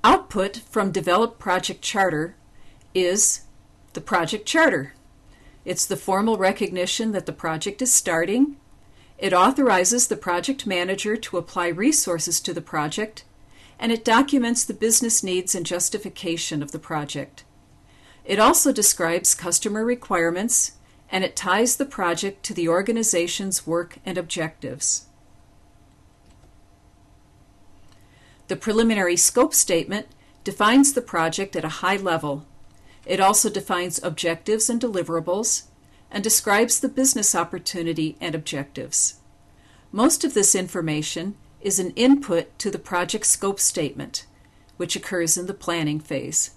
Output from developed project charter is the project charter. It's the formal recognition that the project is starting. It authorizes the project manager to apply resources to the project, and it documents the business needs and justification of the project. It also describes customer requirements, and it ties the project to the organization's work and objectives. The preliminary scope statement defines the project at a high level. It also defines objectives and deliverables, and describes the business opportunity and objectives. Most of this information is an input to the project scope statement, which occurs in the planning phase.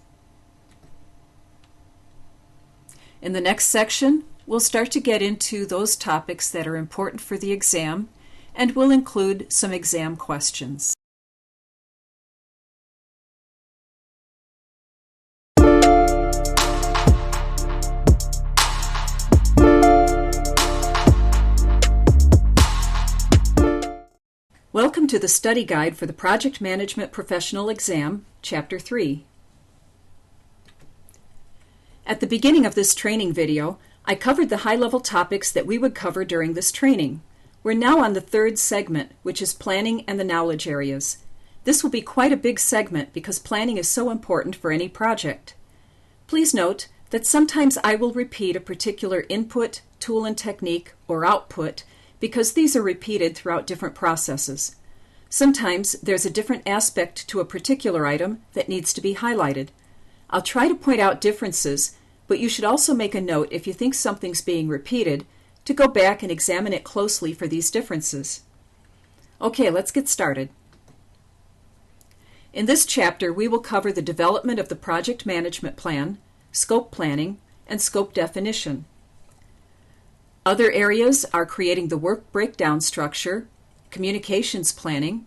In the next section, we'll start to get into those topics that are important for the exam, and we'll include some exam questions. Welcome to the study guide for the Project Management Professional Exam, Chapter 3. At the beginning of this training video, I covered the high-level topics that we would cover during this training. We're now on the 3rd segment, which is planning and the knowledge areas. This will be quite a big segment because planning is so important for any project. Please note that sometimes I will repeat a particular input, tool and technique, or output because these are repeated throughout different processes. Sometimes there's a different aspect to a particular item that needs to be highlighted. I'll try to point out differences, but you should also make a note if you think something's being repeated to go back and examine it closely for these differences. Okay, let's get started. In this chapter, we will cover the development of the project management plan, scope planning, and scope definition. Other areas are creating the work breakdown structure, communications planning,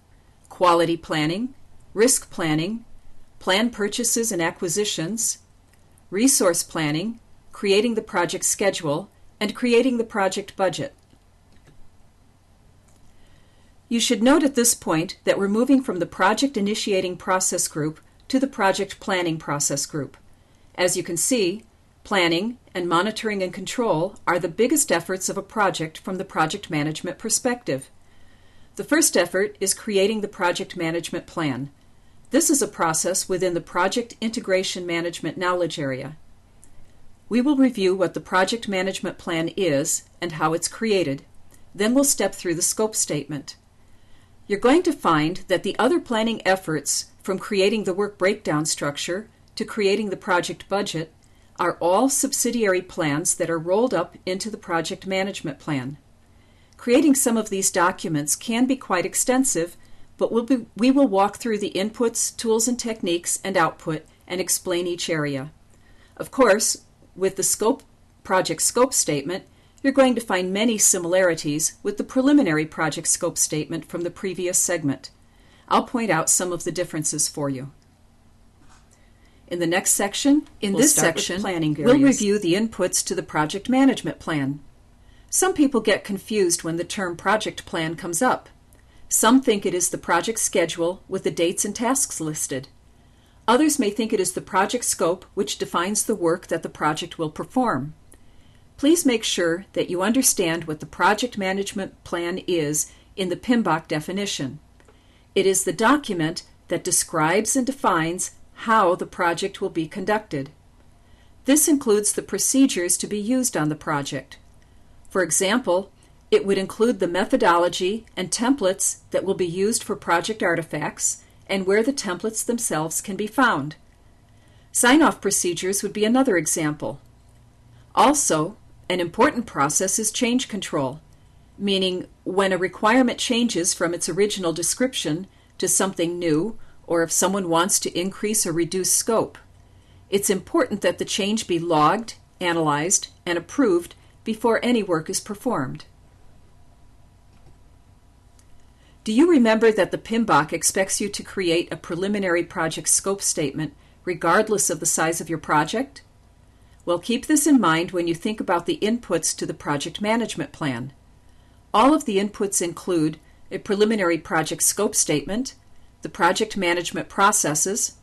quality planning, risk planning, plan purchases and acquisitions, resource planning, creating the project schedule, and creating the project budget. You should note at this point that we're moving from the project initiating process group to the project planning process group. As you can see, planning and monitoring and control are the biggest efforts of a project from the project management perspective. The first effort is creating the project management plan. This is a process within the project integration management knowledge area. We will review what the project management plan is and how it's created. Then we'll step through the scope statement. You're going to find that the other planning efforts, from creating the work breakdown structure to creating the project budget, are all subsidiary plans that are rolled up into the project management plan. Creating some of these documents can be quite extensive, but we will walk through the inputs, tools and techniques, and output and explain each area. Of course, with the project scope statement, you're going to find many similarities with the preliminary project scope statement from the previous segment. I'll point out some of the differences for you. In the next section, we'll review the inputs to the project management plan. Some people get confused when the term project plan comes up. Some think it is the project schedule with the dates and tasks listed. Others may think it is the project scope, which defines the work that the project will perform. Please make sure that you understand what the project management plan is in the PMBOK definition. It is the document that describes and defines how the project will be conducted. This includes the procedures to be used on the project. For example, it would include the methodology and templates that will be used for project artifacts and where the templates themselves can be found. Sign-off procedures would be another example. Also, an important process is change control, meaning when a requirement changes from its original description to something new, or if someone wants to increase or reduce scope. It's important that the change be logged, analyzed, and approved before any work is performed. Do you remember that the PMBOK expects you to create a preliminary project scope statement regardless of the size of your project? Well, keep this in mind when you think about the inputs to the project management plan. All of the inputs include a preliminary project scope statement, the project management processes,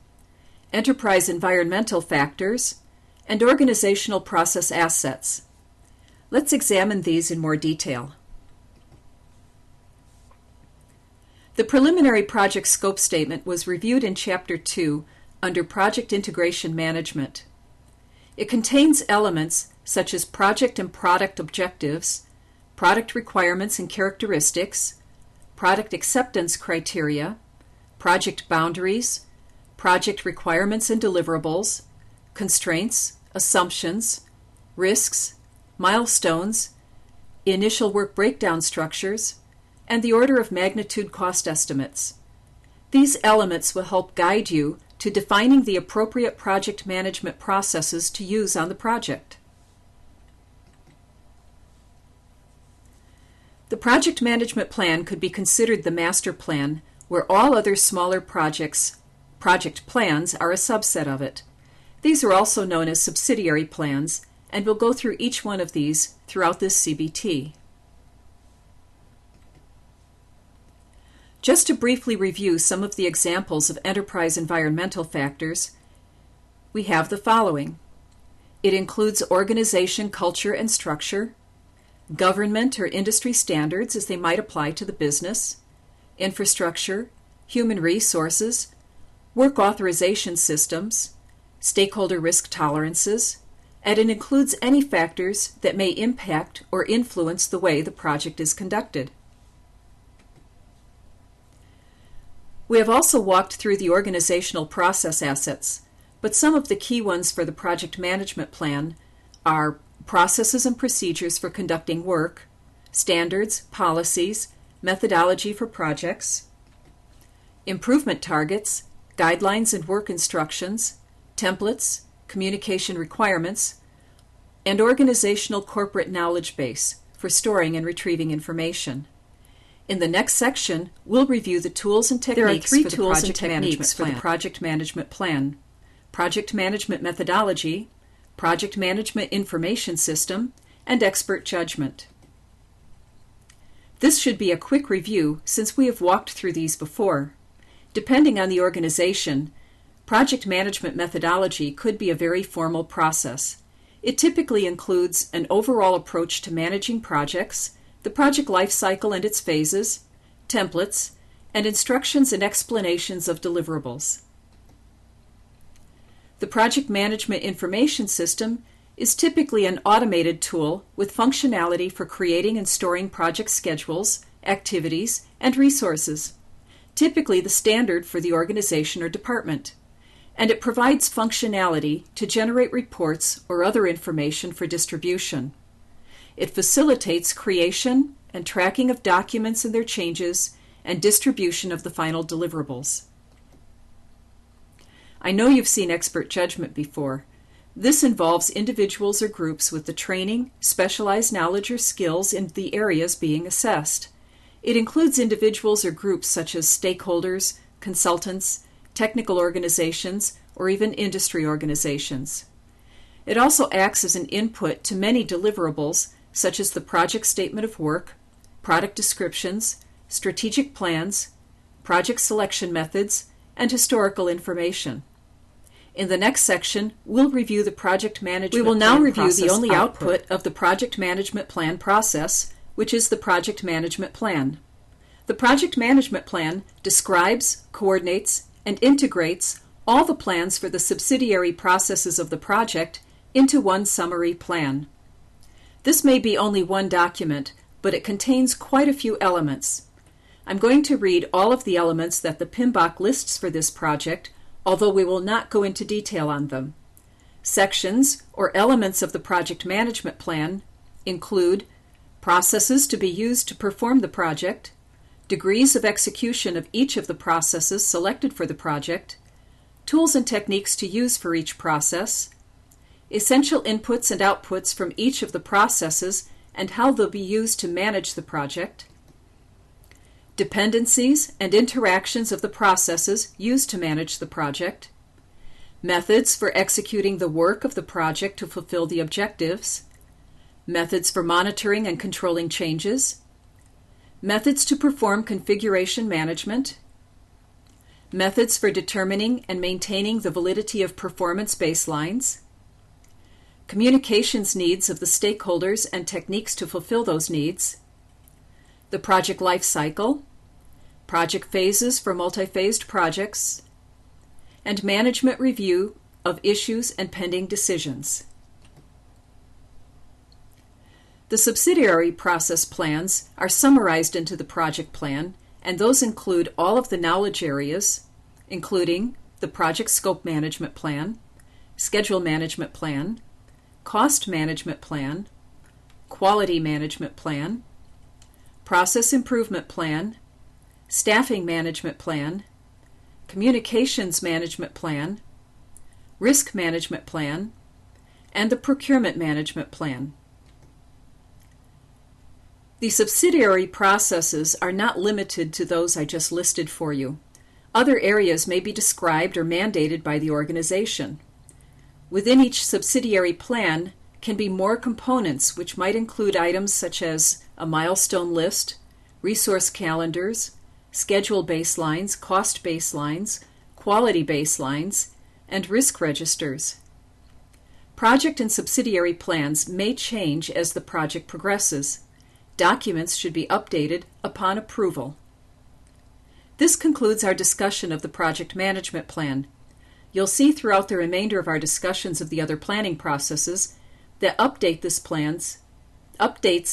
enterprise environmental factors, and organizational process assets. Let's examine these in more detail. The preliminary project scope statement was reviewed in Chapter 2 under Project Integration Management. It contains elements such as project and product objectives, product requirements and characteristics, product acceptance criteria, project boundaries, project requirements and deliverables, constraints, assumptions, risks, milestones, initial work breakdown structures, and the order of magnitude cost estimates. These elements will help guide you to defining the appropriate project management processes to use on the project. The project management plan could be considered the master plan, where all other smaller project plans are a subset of it. These are also known as subsidiary plans, and we'll go through each one of these throughout this CBT. Just to briefly review some of the examples of enterprise environmental factors, we have the following. It includes organization, culture, and structure, government or industry standards as they might apply to the business, infrastructure, human resources, work authorization systems, stakeholder risk tolerances, and it includes any factors that may impact or influence the way the project is conducted. We have also walked through the organizational process assets, but some of the key ones for the project management plan are processes and procedures for conducting work, standards, policies, methodology for projects, improvement targets, guidelines and work instructions, templates, communication requirements, and organizational corporate knowledge base for storing and retrieving information. In the next section, we'll review the tools and techniques for the project management plan: project management methodology, project management information system, and expert judgment. This should be a quick review since we have walked through these before. Depending on the organization, project management methodology could be a very formal process. It typically includes an overall approach to managing projects, the project life cycle and its phases, templates, and instructions and explanations of deliverables. The project management information system is typically an automated tool with functionality for creating and storing project schedules, activities, and resources, typically the standard for the organization or department, and it provides functionality to generate reports or other information for distribution. It facilitates creation and tracking of documents and their changes and distribution of the final deliverables. I know you've seen expert judgment before. This involves individuals or groups with the training, specialized knowledge, or skills in the areas being assessed. It includes individuals or groups such as stakeholders, consultants, technical organizations, or even industry organizations. It also acts as an input to many deliverables such as the project statement of work, product descriptions, strategic plans, project selection methods, and historical information. In the next section, we'll review the project management plan. We will now review the only output of the project management plan process, which is the project management plan. The project management plan describes, coordinates, and integrates all the plans for the subsidiary processes of the project into one summary plan. This may be only one document, but it contains quite a few elements. I'm going to read all of the elements that the PMBOK lists for this project, although we will not go into detail on them. Sections, or elements of the project management plan, include processes to be used to perform the project, degrees of execution of each of the processes selected for the project, tools and techniques to use for each process, essential inputs and outputs from each of the processes and how they'll be used to manage the project, dependencies and interactions of the processes used to manage the project, methods for executing the work of the project to fulfill the objectives, methods for monitoring and controlling changes, methods to perform configuration management, methods for determining and maintaining the validity of performance baselines, communications needs of the stakeholders and techniques to fulfill those needs, the project life cycle, project phases for multi-phased projects, and management review of issues and pending decisions. The subsidiary process plans are summarized into the project plan, and those include all of the knowledge areas, including the project scope management plan, schedule management plan, cost management plan, quality management plan, process improvement plan, staffing management plan, communications management plan, risk management plan, and the procurement management plan. The subsidiary processes are not limited to those I just listed for you. Other areas may be described or mandated by the organization. Within each subsidiary plan can be more components, which might include items such as a milestone list, resource calendars, schedule baselines, cost baselines, quality baselines, and risk registers. Project and subsidiary plans may change as the project progresses. Documents should be updated upon approval. This concludes our discussion of the project management plan. You'll see throughout the remainder of our discussions of the other planning processes that updates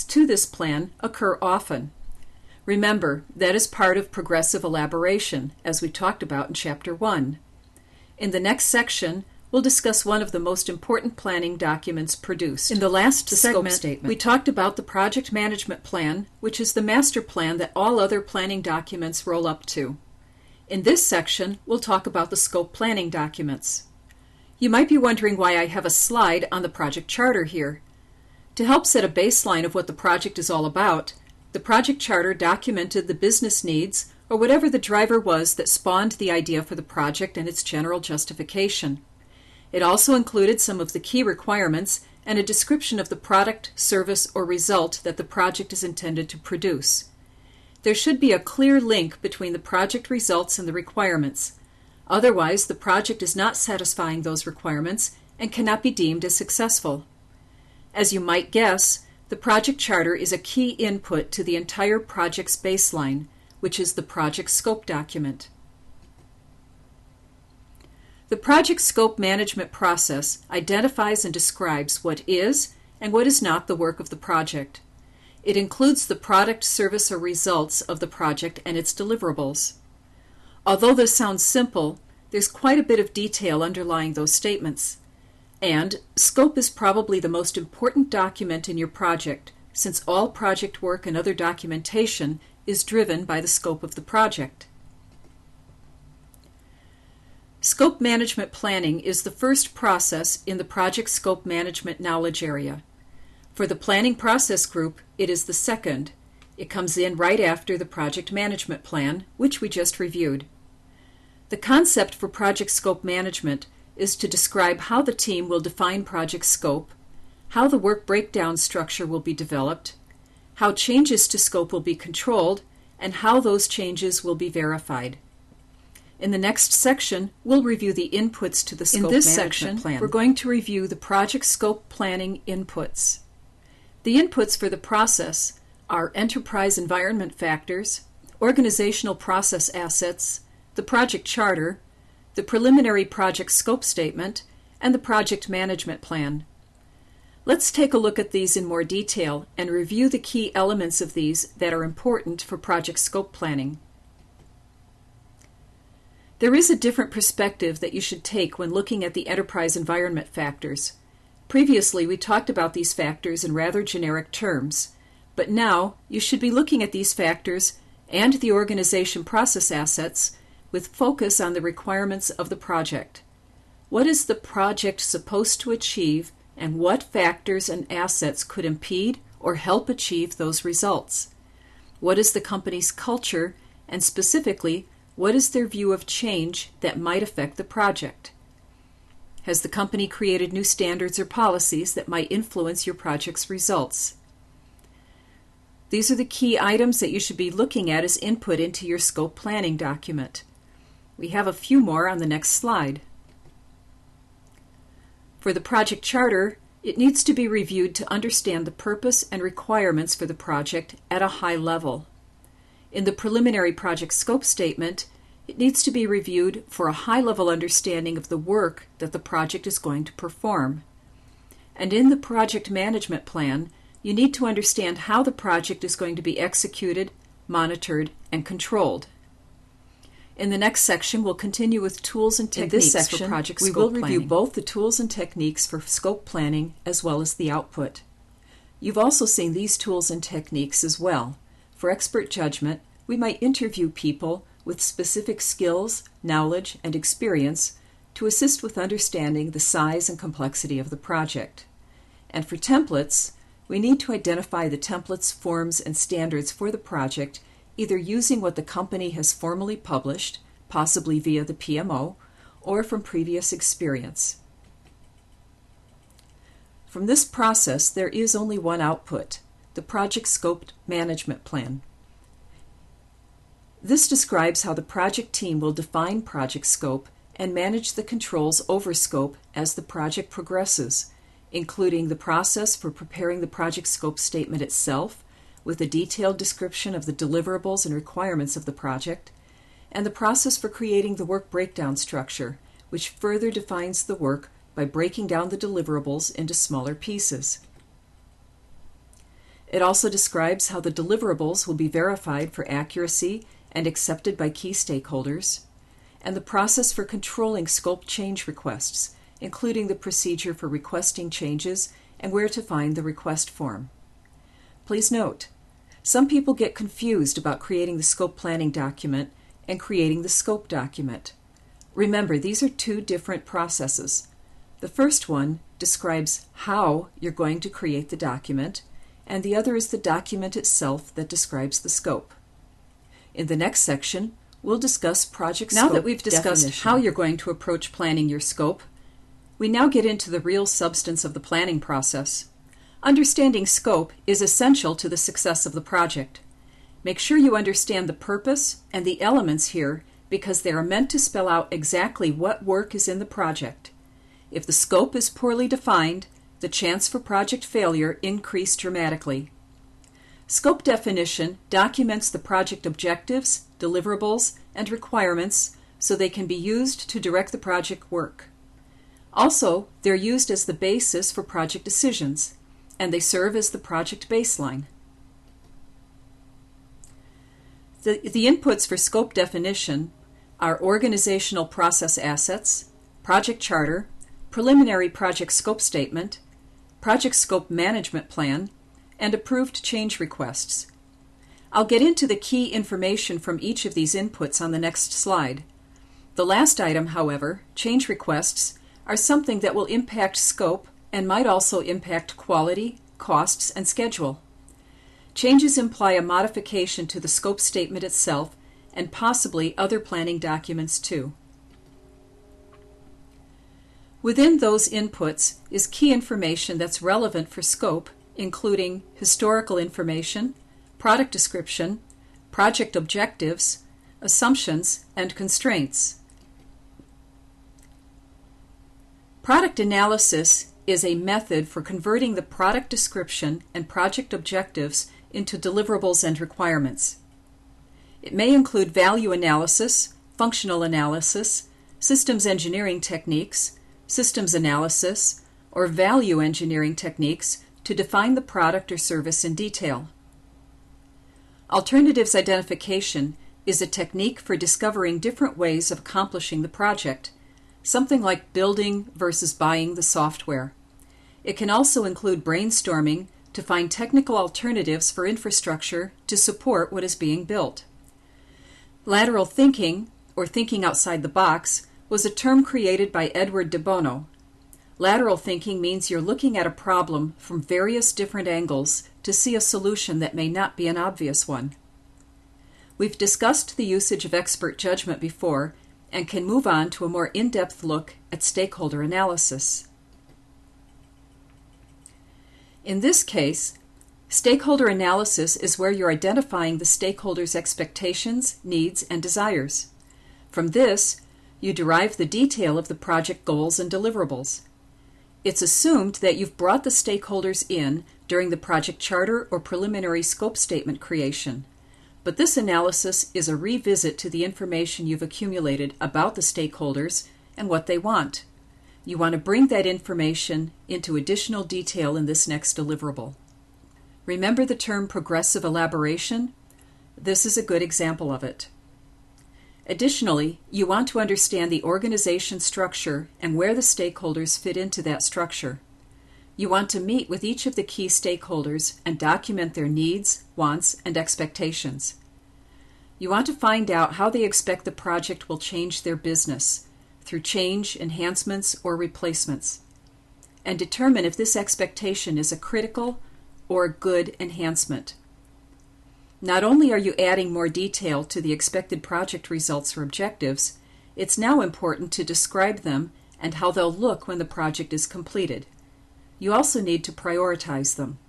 to this plan occur often. Remember, that is part of progressive elaboration, as we talked about in Chapter 1. In the next section, we'll discuss one of the most important planning documents produced. In the last segment, we talked about the project management plan, which is the master plan that all other planning documents roll up to. In this section, we'll talk about the scope planning documents. You might be wondering why I have a slide on the project charter here. To help set a baseline of what the project is all about, the project charter documented the business needs, or whatever the driver was that spawned the idea for the project and its general justification. It also included some of the key requirements and a description of the product, service, or result that the project is intended to produce. There should be a clear link between the project results and the requirements. Otherwise, the project is not satisfying those requirements and cannot be deemed as successful. As you might guess, the project charter is a key input to the entire project's baseline, which is the project scope document. The project scope management process identifies and describes what is and what is not the work of the project. It includes the product, service, or results of the project and its deliverables. Although this sounds simple, there's quite a bit of detail underlying those statements. And scope is probably the most important document in your project, since all project work and other documentation is driven by the scope of the project. Scope management planning is the first process in the project scope management knowledge area. For the planning process group, it is the second. It comes in right after the project management plan, which we just reviewed. The concept for project scope management is to describe how the team will define project scope, how the work breakdown structure will be developed, how changes to scope will be controlled, and how those changes will be verified. In the next section, we'll review the inputs to the scope management plan. We're going to review the project scope planning inputs. The inputs for the process are enterprise environment factors, organizational process assets, the project charter, the preliminary project scope statement, and the project management plan. Let's take a look at these in more detail and review the key elements of these that are important for project scope planning. There is a different perspective that you should take when looking at the enterprise environment factors. Previously, we talked about these factors in rather generic terms, but now you should be looking at these factors and the organization process assets with focus on the requirements of the project. What is the project supposed to achieve, and what factors and assets could impede or help achieve those results? What is the company's culture, and specifically, what is their view of change that might affect the project? Has the company created new standards or policies that might influence your project's results? These are the key items that you should be looking at as input into your scope planning document. We have a few more on the next slide. For the project charter, it needs to be reviewed to understand the purpose and requirements for the project at a high level. In the preliminary project scope statement, it needs to be reviewed for a high-level understanding of the work that the project is going to perform. And in the project management plan, you need to understand how the project is going to be executed, monitored, and controlled. In the next section, we'll continue with tools and techniques for project scope planning. We will review both the tools and techniques for scope planning as well as the output. You've also seen these tools and techniques as well. For expert judgment, we might interview people with specific skills, knowledge, and experience to assist with understanding the size and complexity of the project. And for templates, we need to identify the templates, forms, and standards for the project, either using what the company has formally published, possibly via the PMO, or from previous experience. From this process, there is only one output, the project scope management plan. This describes how the project team will define project scope and manage the controls over scope as the project progresses, including the process for preparing the project scope statement itself, with a detailed description of the deliverables and requirements of the project, and the process for creating the work breakdown structure, which further defines the work by breaking down the deliverables into smaller pieces. It also describes how the deliverables will be verified for accuracy and accepted by key stakeholders, and the process for controlling scope change requests, including the procedure for requesting changes and where to find the request form. Please note, some people get confused about creating the scope planning document and creating the scope document. Remember, these are two different processes. The first one describes how you're going to create the document, and the other is the document itself that describes the scope. In the next section, we'll discuss project scope. Now that we've discussed how you're going to approach planning your scope, we now get into the real substance of the planning process. Understanding scope is essential to the success of the project. Make sure you understand the purpose and the elements here because they are meant to spell out exactly what work is in the project. If the scope is poorly defined, the chance for project failure increases dramatically. Scope definition documents the project objectives, deliverables, and requirements so they can be used to direct the project work. Also, they're used as the basis for project decisions, and they serve as the project baseline. The inputs for scope definition are organizational process assets, project charter, preliminary project scope statement, project scope management plan, and approved change requests. I'll get into the key information from each of these inputs on the next slide. The last item, however, change requests, are something that will impact scope and might also impact quality, costs, and schedule. Changes imply a modification to the scope statement itself and possibly other planning documents too. Within those inputs is key information that's relevant for scope, including historical information, product description, project objectives, assumptions, and constraints. Product analysis is a method for converting the product description and project objectives into deliverables and requirements. It may include value analysis, functional analysis, systems engineering techniques, systems analysis, or value engineering techniques to define the product or service in detail. Alternatives identification is a technique for discovering different ways of accomplishing the project, something like building versus buying the software. It can also include brainstorming to find technical alternatives for infrastructure to support what is being built. Lateral thinking, or thinking outside the box, was a term created by Edward de Bono. Lateral thinking means you're looking at a problem from various different angles to see a solution that may not be an obvious one. We've discussed the usage of expert judgment before and can move on to a more in-depth look at stakeholder analysis. In this case, stakeholder analysis is where you're identifying the stakeholders' expectations, needs, and desires. From this, you derive the detail of the project goals and deliverables. It's assumed that you've brought the stakeholders in during the project charter or preliminary scope statement creation, but this analysis is a revisit to the information you've accumulated about the stakeholders and what they want. You want to bring that information into additional detail in this next deliverable. Remember the term progressive elaboration? This is a good example of it. Additionally, you want to understand the organization structure and where the stakeholders fit into that structure. You want to meet with each of the key stakeholders and document their needs, wants, and expectations. You want to find out how they expect the project will change their business through change, enhancements, or replacements, and determine if this expectation is a critical or a good enhancement. Not only are you adding more detail to the expected project results or objectives, it's now important to describe them and how they'll look when the project is completed. You also need to prioritize them.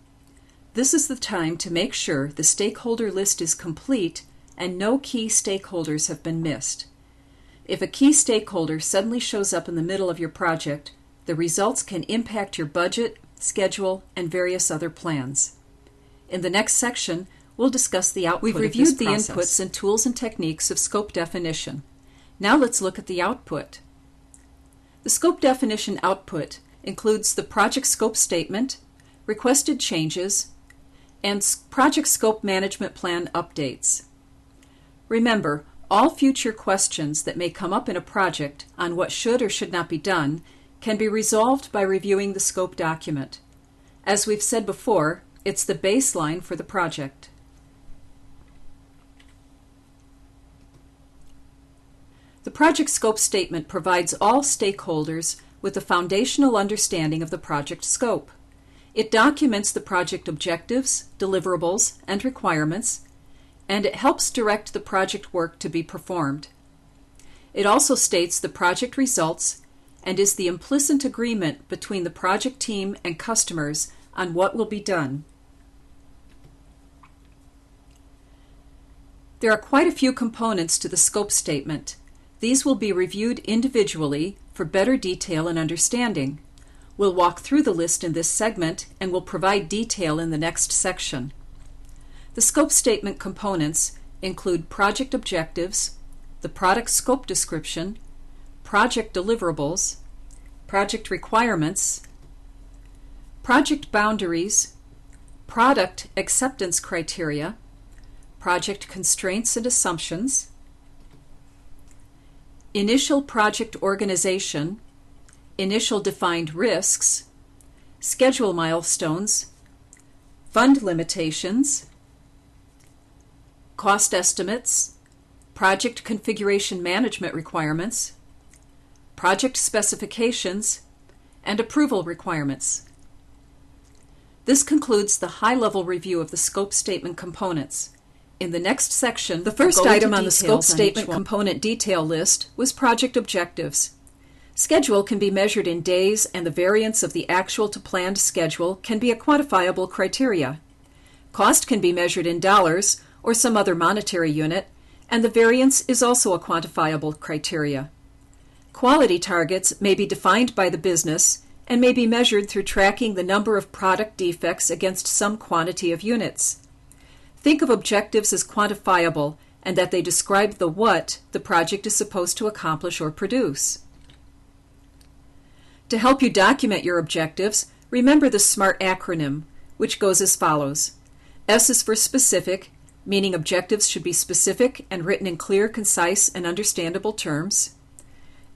This is the time to make sure the stakeholder list is complete and no key stakeholders have been missed. If a key stakeholder suddenly shows up in the middle of your project, the results can impact your budget, schedule, and various other plans. In the next section, we'll discuss the output. We've reviewed the inputs and tools and techniques of scope definition. Now let's look at the output. The scope definition output includes the project scope statement, requested changes, and project scope management plan updates. Remember, all future questions that may come up in a project on what should or should not be done can be resolved by reviewing the scope document. As we've said before, it's the baseline for the project. The project scope statement provides all stakeholders with a foundational understanding of the project scope. It documents the project objectives, deliverables, and requirements, and it helps direct the project work to be performed. It also states the project results and is the implicit agreement between the project team and customers on what will be done. There are quite a few components to the scope statement. These will be reviewed individually for better detail and understanding. We'll walk through the list in this segment and will provide detail in the next section. The scope statement components include project objectives, the product scope description, project deliverables, project requirements, project boundaries, product acceptance criteria, project constraints and assumptions, initial project organization, initial defined risks, schedule milestones, fund limitations, cost estimates, project configuration management requirements, project specifications, and approval requirements. This concludes the high-level review of the scope statement components. In the next section, the first item on the scope statement component detail list was project objectives. Schedule can be measured in days, and the variance of the actual to planned schedule can be a quantifiable criteria. Cost can be measured in dollars or some other monetary unit, and the variance is also a quantifiable criteria. Quality targets may be defined by the business and may be measured through tracking the number of product defects against some quantity of units. Think of objectives as quantifiable and that they describe the what the project is supposed to accomplish or produce. To help you document your objectives, remember the SMART acronym, which goes as follows. S is for specific, meaning objectives should be specific and written in clear, concise, and understandable terms.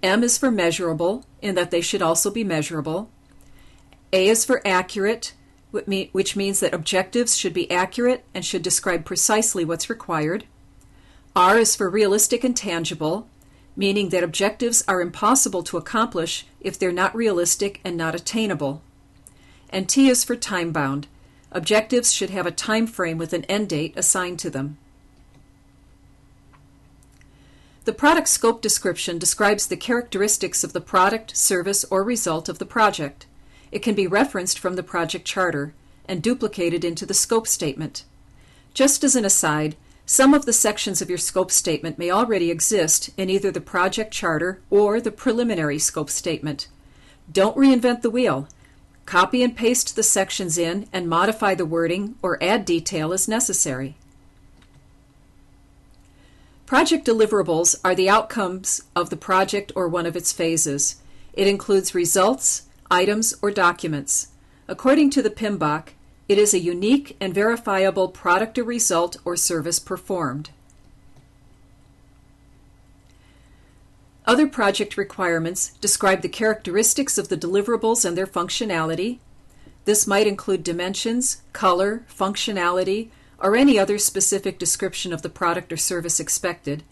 M is for measurable, in that they should also be measurable. A is for accurate, which means that objectives should be accurate and should describe precisely what's required. R is for realistic and tangible, meaning that objectives are impossible to accomplish if they're not realistic and not attainable. And T is for time-bound. Objectives should have a time frame with an end date assigned to them. The product scope description describes the characteristics of the product, service, or result of the project. It can be referenced from the project charter and duplicated into the scope statement. Just as an aside, some of the sections of your scope statement may already exist in either the project charter or the preliminary scope statement. Don't reinvent the wheel. Copy and paste the sections in and modify the wording or add detail as necessary. Project deliverables are the outcomes of the project or one of its phases. It includes results, items, or documents. According to the PMBOK, it is a unique and verifiable product or result or service performed. Other project requirements describe the characteristics of the deliverables and their functionality. This might include dimensions, color, functionality, or any other specific description of the product or service expected.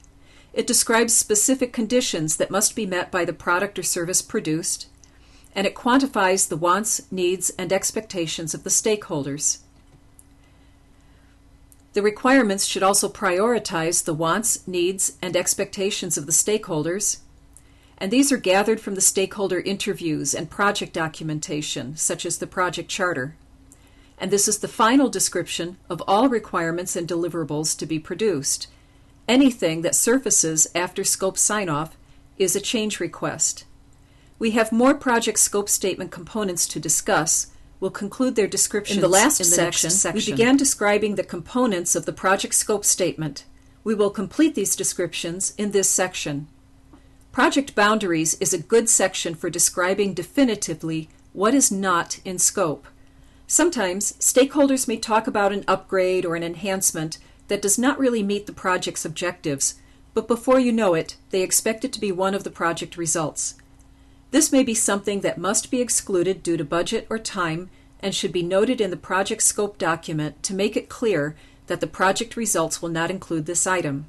It describes specific conditions that must be met by the product or service produced, and it quantifies the wants, needs, and expectations of the stakeholders. The requirements should also prioritize the wants, needs, and expectations of the stakeholders, and these are gathered from the stakeholder interviews and project documentation, such as the project charter. And this is the final description of all requirements and deliverables to be produced. Anything that surfaces after scope sign-off is a change request. We have more project scope statement components to discuss, will conclude their descriptions in the last section. We began describing the components of the project scope statement. We will complete these descriptions in this section. Project boundaries is a good section for describing definitively what is not in scope. Sometimes stakeholders may talk about an upgrade or an enhancement that does not really meet the project's objectives, but before you know it, they expect it to be one of the project results. This may be something that must be excluded due to budget or time and should be noted in the project scope document to make it clear that the project results will not include this item.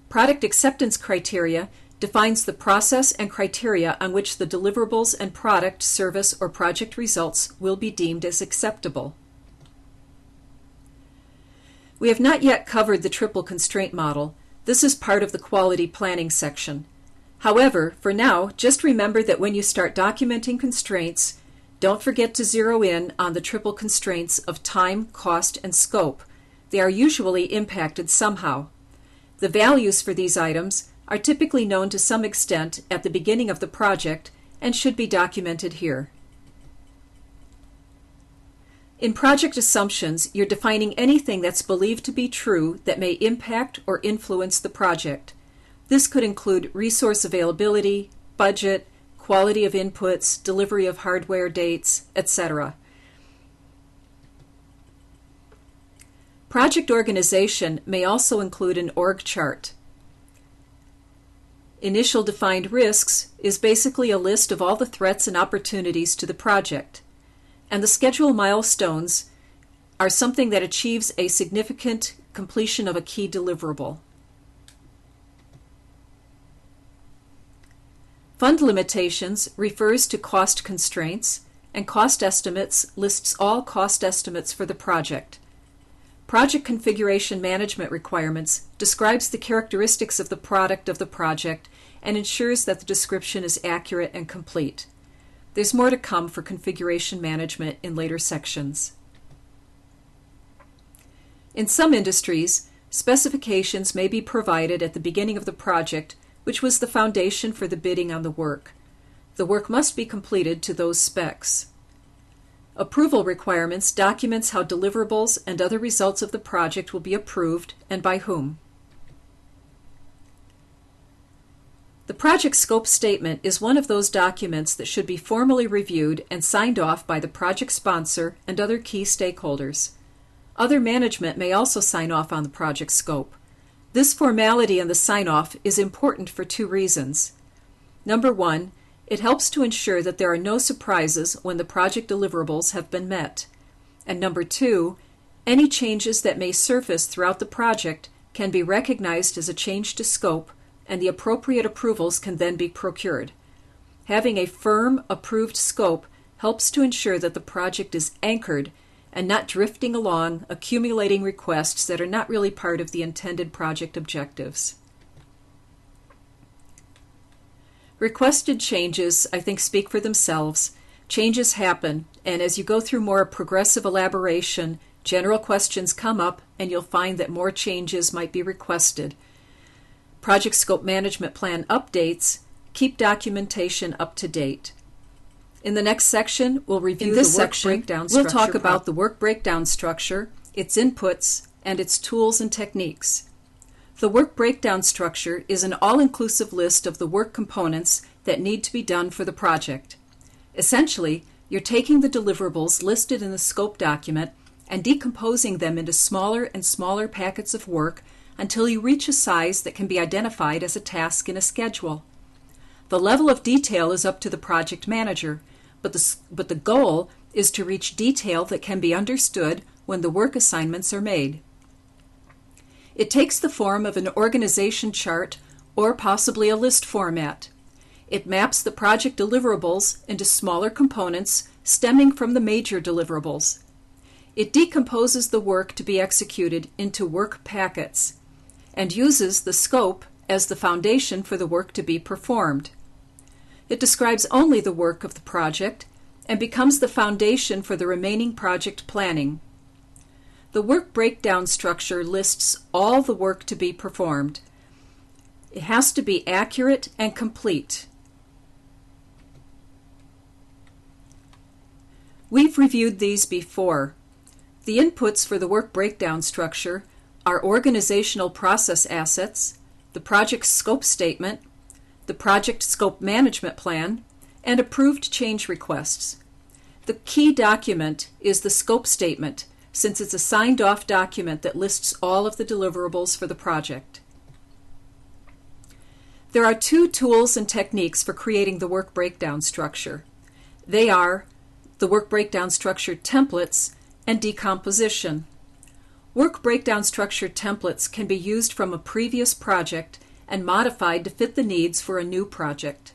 Product acceptance criteria defines the process and criteria on which the deliverables and product, service, or project results will be deemed as acceptable. We have not yet covered the triple constraint model. This is part of the quality planning section. However, for now, just remember that when you start documenting constraints, don't forget to zero in on the triple constraints of time, cost, and scope. They are usually impacted somehow. The values for these items are typically known to some extent at the beginning of the project and should be documented here. In project assumptions, you're defining anything that's believed to be true that may impact or influence the project. This could include resource availability, budget, quality of inputs, delivery of hardware dates, etc. Project organization may also include an org chart. Initial defined risks is basically a list of all the threats and opportunities to the project. And the schedule milestones are something that achieves a significant completion of a key deliverable. Fund limitations refers to cost constraints, and cost estimates lists all cost estimates for the project. Project configuration management requirements describes the characteristics of the product of the project and ensures that the description is accurate and complete. There's more to come for configuration management in later sections. In some industries, specifications may be provided at the beginning of the project, which was the foundation for the bidding on the work. The work must be completed to those specs. Approval requirements documents how deliverables and other results of the project will be approved and by whom. The project scope statement is one of those documents that should be formally reviewed and signed off by the project sponsor and other key stakeholders. Other management may also sign off on the project scope. This formality in the sign-off is important for two reasons. Number one, it helps to ensure that there are no surprises when the project deliverables have been met. And number two, any changes that may surface throughout the project can be recognized as a change to scope, and the appropriate approvals can then be procured. Having a firm, approved scope helps to ensure that the project is anchored and not drifting along, accumulating requests that are not really part of the intended project objectives. Requested changes, I think, speak for themselves. Changes happen, and as you go through more progressive elaboration, general questions come up, and you'll find that more changes might be requested. Project Scope Management Plan updates keep documentation up to date. In the next section, we'll review the work breakdown structure. We'll talk about the work breakdown structure, its inputs, and its tools and techniques. The work breakdown structure is an all-inclusive list of the work components that need to be done for the project. Essentially, you're taking the deliverables listed in the scope document and decomposing them into smaller and smaller packets of work until you reach a size that can be identified as a task in a schedule. The level of detail is up to the project manager, but the goal is to reach detail that can be understood when the work assignments are made. It takes the form of an organization chart or possibly a list format. It maps the project deliverables into smaller components stemming from the major deliverables. It decomposes the work to be executed into work packets and uses the scope as the foundation for the work to be performed. It describes only the work of the project and becomes the foundation for the remaining project planning. The work breakdown structure lists all the work to be performed. It has to be accurate and complete. We've reviewed these before. The inputs for the work breakdown structure are organizational process assets, the project scope statement, the project scope management plan, and approved change requests. The key document is the scope statement, since it's a signed-off document that lists all of the deliverables for the project. There are two tools and techniques for creating the work breakdown structure. They are the work breakdown structure templates and decomposition. Work breakdown structure templates can be used from a previous project and modified to fit the needs for a new project.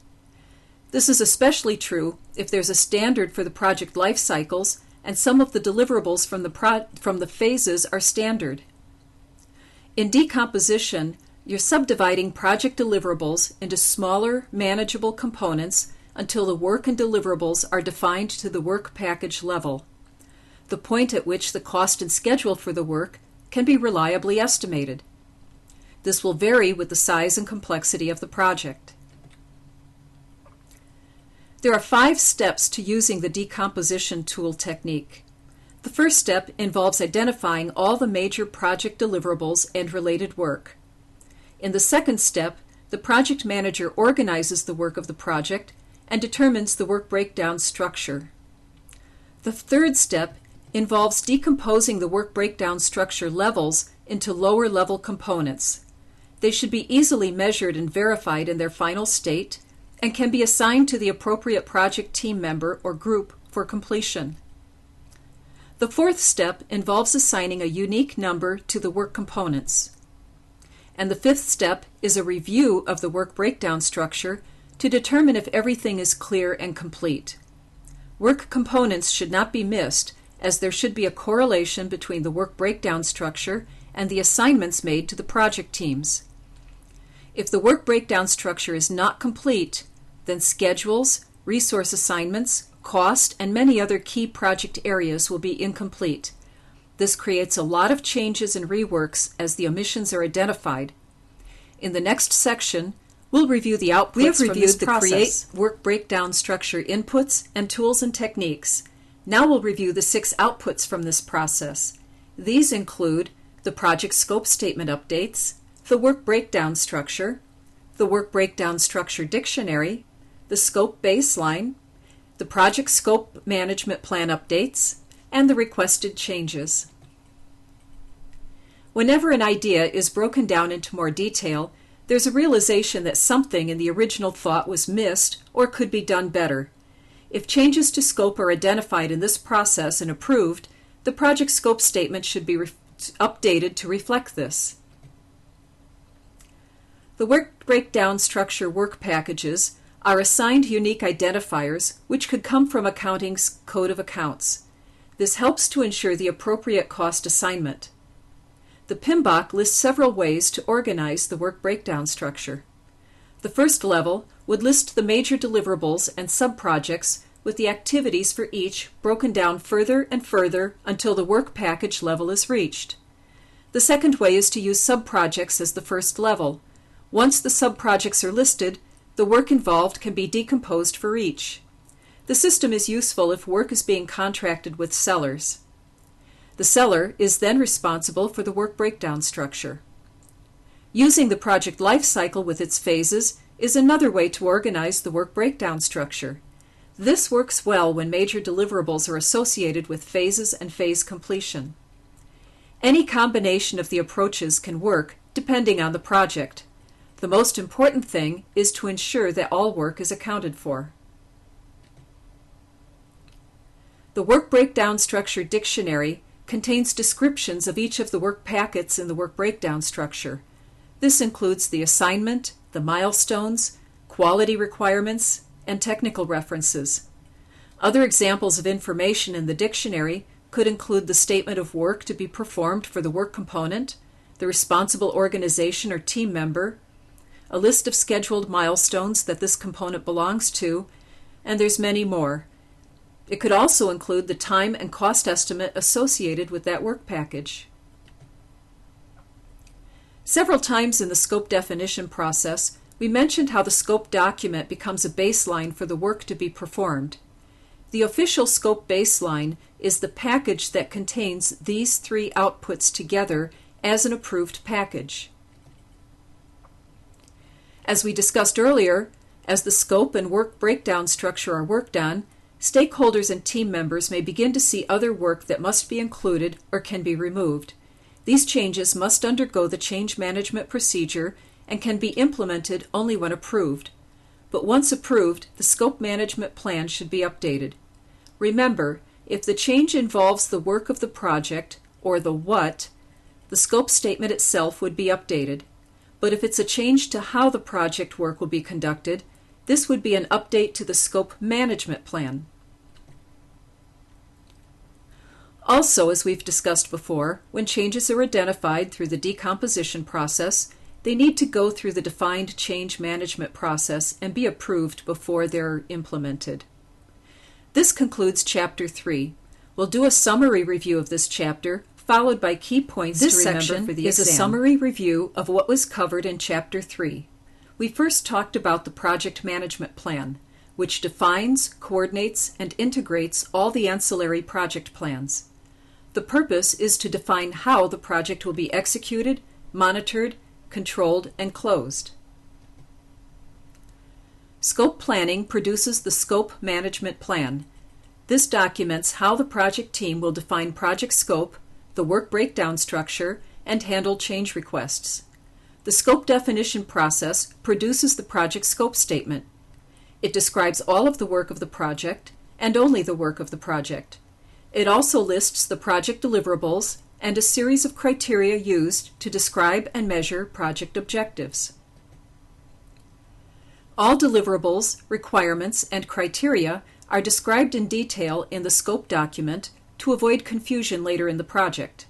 This is especially true if there's a standard for the project life cycles and some of the deliverables from the phases are standard. In decomposition, you're subdividing project deliverables into smaller, manageable components until the work and deliverables are defined to the work package level, the point at which the cost and schedule for the work can be reliably estimated. This will vary with the size and complexity of the project. There are 5 steps to using the decomposition tool technique. The first step involves identifying all the major project deliverables and related work. In the second step, the project manager organizes the work of the project and determines the work breakdown structure. The third step involves decomposing the work breakdown structure levels into lower level components. They should be easily measured and verified in their final state and can be assigned to the appropriate project team member or group for completion. The fourth step involves assigning a unique number to the work components. And the fifth step is a review of the work breakdown structure to determine if everything is clear and complete. Work components should not be missed, as there should be a correlation between the work breakdown structure and the assignments made to the project teams. If the work breakdown structure is not complete, then schedules, resource assignments, cost, and many other key project areas will be incomplete. This creates a lot of changes and reworks as the omissions are identified. In the next section, we'll review the outputs from this process. Create work breakdown structure inputs and tools and techniques. Now we'll review the 6 outputs from this process. These include the project scope statement updates, the work breakdown structure, the work breakdown structure dictionary, the scope baseline, the project scope management plan updates, and the requested changes. Whenever an idea is broken down into more detail, there's a realization that something in the original thought was missed or could be done better. If changes to scope are identified in this process and approved, the project scope statement should be updated to reflect this. The work breakdown structure work packages are assigned unique identifiers which could come from accounting's code of accounts. This helps to ensure the appropriate cost assignment. The PMBOK lists several ways to organize the work breakdown structure. The first level would list the major deliverables and subprojects with the activities for each broken down further and further until the work package level is reached. The second way is to use subprojects as the first level. Once the subprojects are listed, the work involved can be decomposed for each. The system is useful if work is being contracted with sellers. The seller is then responsible for the work breakdown structure. Using the project life cycle with its phases is another way to organize the work breakdown structure. This works well when major deliverables are associated with phases and phase completion. Any combination of the approaches can work depending on the project. The most important thing is to ensure that all work is accounted for. The Work Breakdown Structure Dictionary contains descriptions of each of the work packets in the work breakdown structure. This includes the assignment, the milestones, quality requirements, and technical references. Other examples of information in the dictionary could include the statement of work to be performed for the work component, the responsible organization or team member, a list of scheduled milestones that this component belongs to, and there's many more. It could also include the time and cost estimate associated with that work package. Several times in the scope definition process, we mentioned how the scope document becomes a baseline for the work to be performed. The official scope baseline is the package that contains these three outputs together as an approved package. As we discussed earlier, as the scope and work breakdown structure are worked on, stakeholders and team members may begin to see other work that must be included or can be removed. These changes must undergo the change management procedure and can be implemented only when approved. But once approved, the scope management plan should be updated. Remember, if the change involves the work of the project, or the what, the scope statement itself would be updated. But if it's a change to how the project work will be conducted, this would be an update to the scope management plan. Also, as we've discussed before, when changes are identified through the decomposition process, they need to go through the defined change management process and be approved before they're implemented. This concludes Chapter 3. We'll do a summary review of this chapter, followed by key points to remember for the exam. This section is a summary review of what was covered in Chapter 3. We first talked about the project management plan, which defines, coordinates, and integrates all the ancillary project plans. The purpose is to define how the project will be executed, monitored, controlled, and closed. Scope planning produces the scope management plan. This documents how the project team will define project scope, the work breakdown structure, and handle change requests. The scope definition process produces the project scope statement. It describes all of the work of the project and only the work of the project. It also lists the project deliverables and a series of criteria used to describe and measure project objectives. All deliverables, requirements, and criteria are described in detail in the scope document to avoid confusion later in the project.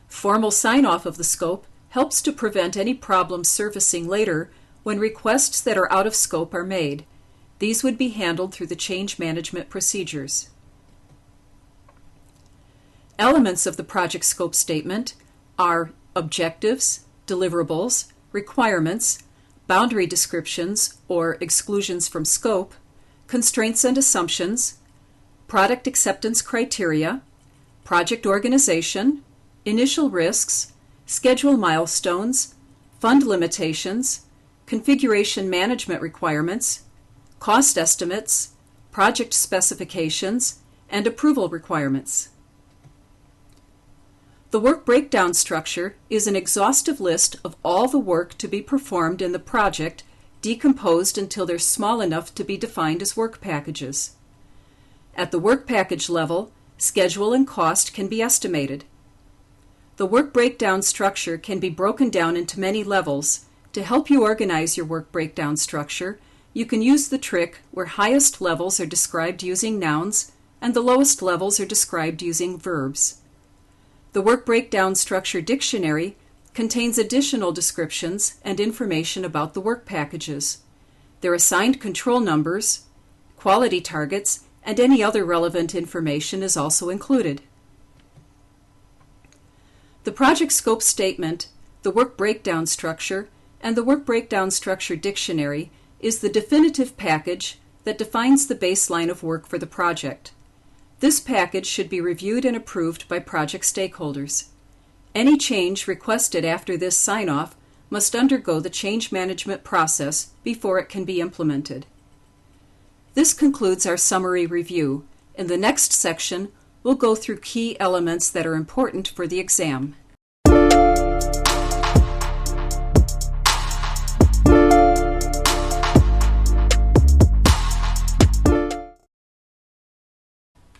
Formal sign-off of the scope helps to prevent any problems surfacing later when requests that are out of scope are made. These would be handled through the change management procedures. Elements of the project scope statement are objectives, deliverables, requirements, boundary descriptions or exclusions from scope, constraints and assumptions, product acceptance criteria, project organization, initial risks, schedule milestones, fund limitations, configuration management requirements, cost estimates, project specifications, and approval requirements. The work breakdown structure is an exhaustive list of all the work to be performed in the project, decomposed until they're small enough to be defined as work packages. At the work package level, schedule and cost can be estimated. The work breakdown structure can be broken down into many levels. To help you organize your work breakdown structure, you can use the trick where highest levels are described using nouns and the lowest levels are described using verbs. The Work Breakdown Structure Dictionary contains additional descriptions and information about the work packages. Their assigned control numbers, quality targets, and any other relevant information is also included. The project scope statement, the work breakdown structure, and the Work Breakdown Structure Dictionary is the definitive package that defines the baseline of work for the project. This package should be reviewed and approved by project stakeholders. Any change requested after this sign-off must undergo the change management process before it can be implemented. This concludes our summary review. In the next section, we'll go through key elements that are important for the exam.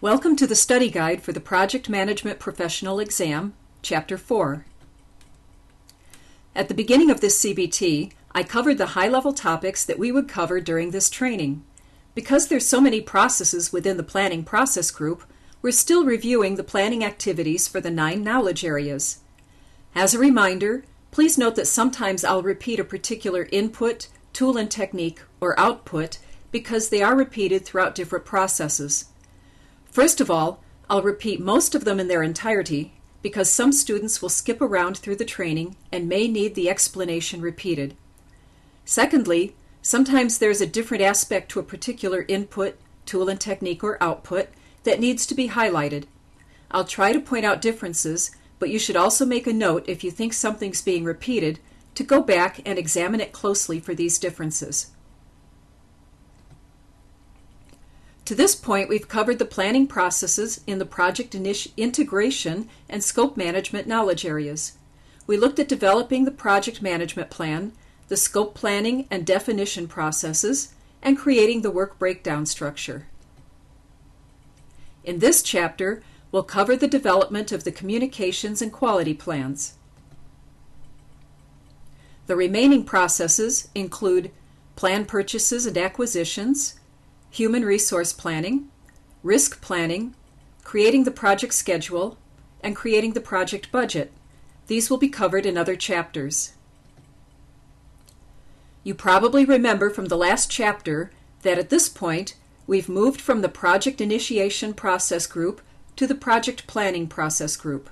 Welcome to the study guide for the Project Management Professional Exam, Chapter 4. At the beginning of this CBT, I covered the high-level topics that we would cover during this training. Because there's so many processes within the planning process group, we're still reviewing the planning activities for the 9 knowledge areas. As a reminder, please note that sometimes I'll repeat a particular input, tool and technique, or output because they are repeated throughout different processes. First of all, I'll repeat most of them in their entirety because some students will skip around through the training and may need the explanation repeated. Secondly, sometimes there's a different aspect to a particular input, tool and technique, or output that needs to be highlighted. I'll try to point out differences, but you should also make a note if you think something's being repeated to go back and examine it closely for these differences. To this point, we've covered the planning processes in the project integration and scope management knowledge areas. We looked at developing the project management plan, the scope planning and definition processes, and creating the work breakdown structure. In this chapter, we'll cover the development of the communications and quality plans. The remaining processes include plan purchases and acquisitions, human resource planning, risk planning, creating the project schedule, and creating the project budget. These will be covered in other chapters. You probably remember from the last chapter that at this point, we've moved from the project initiation process group to the project planning process group.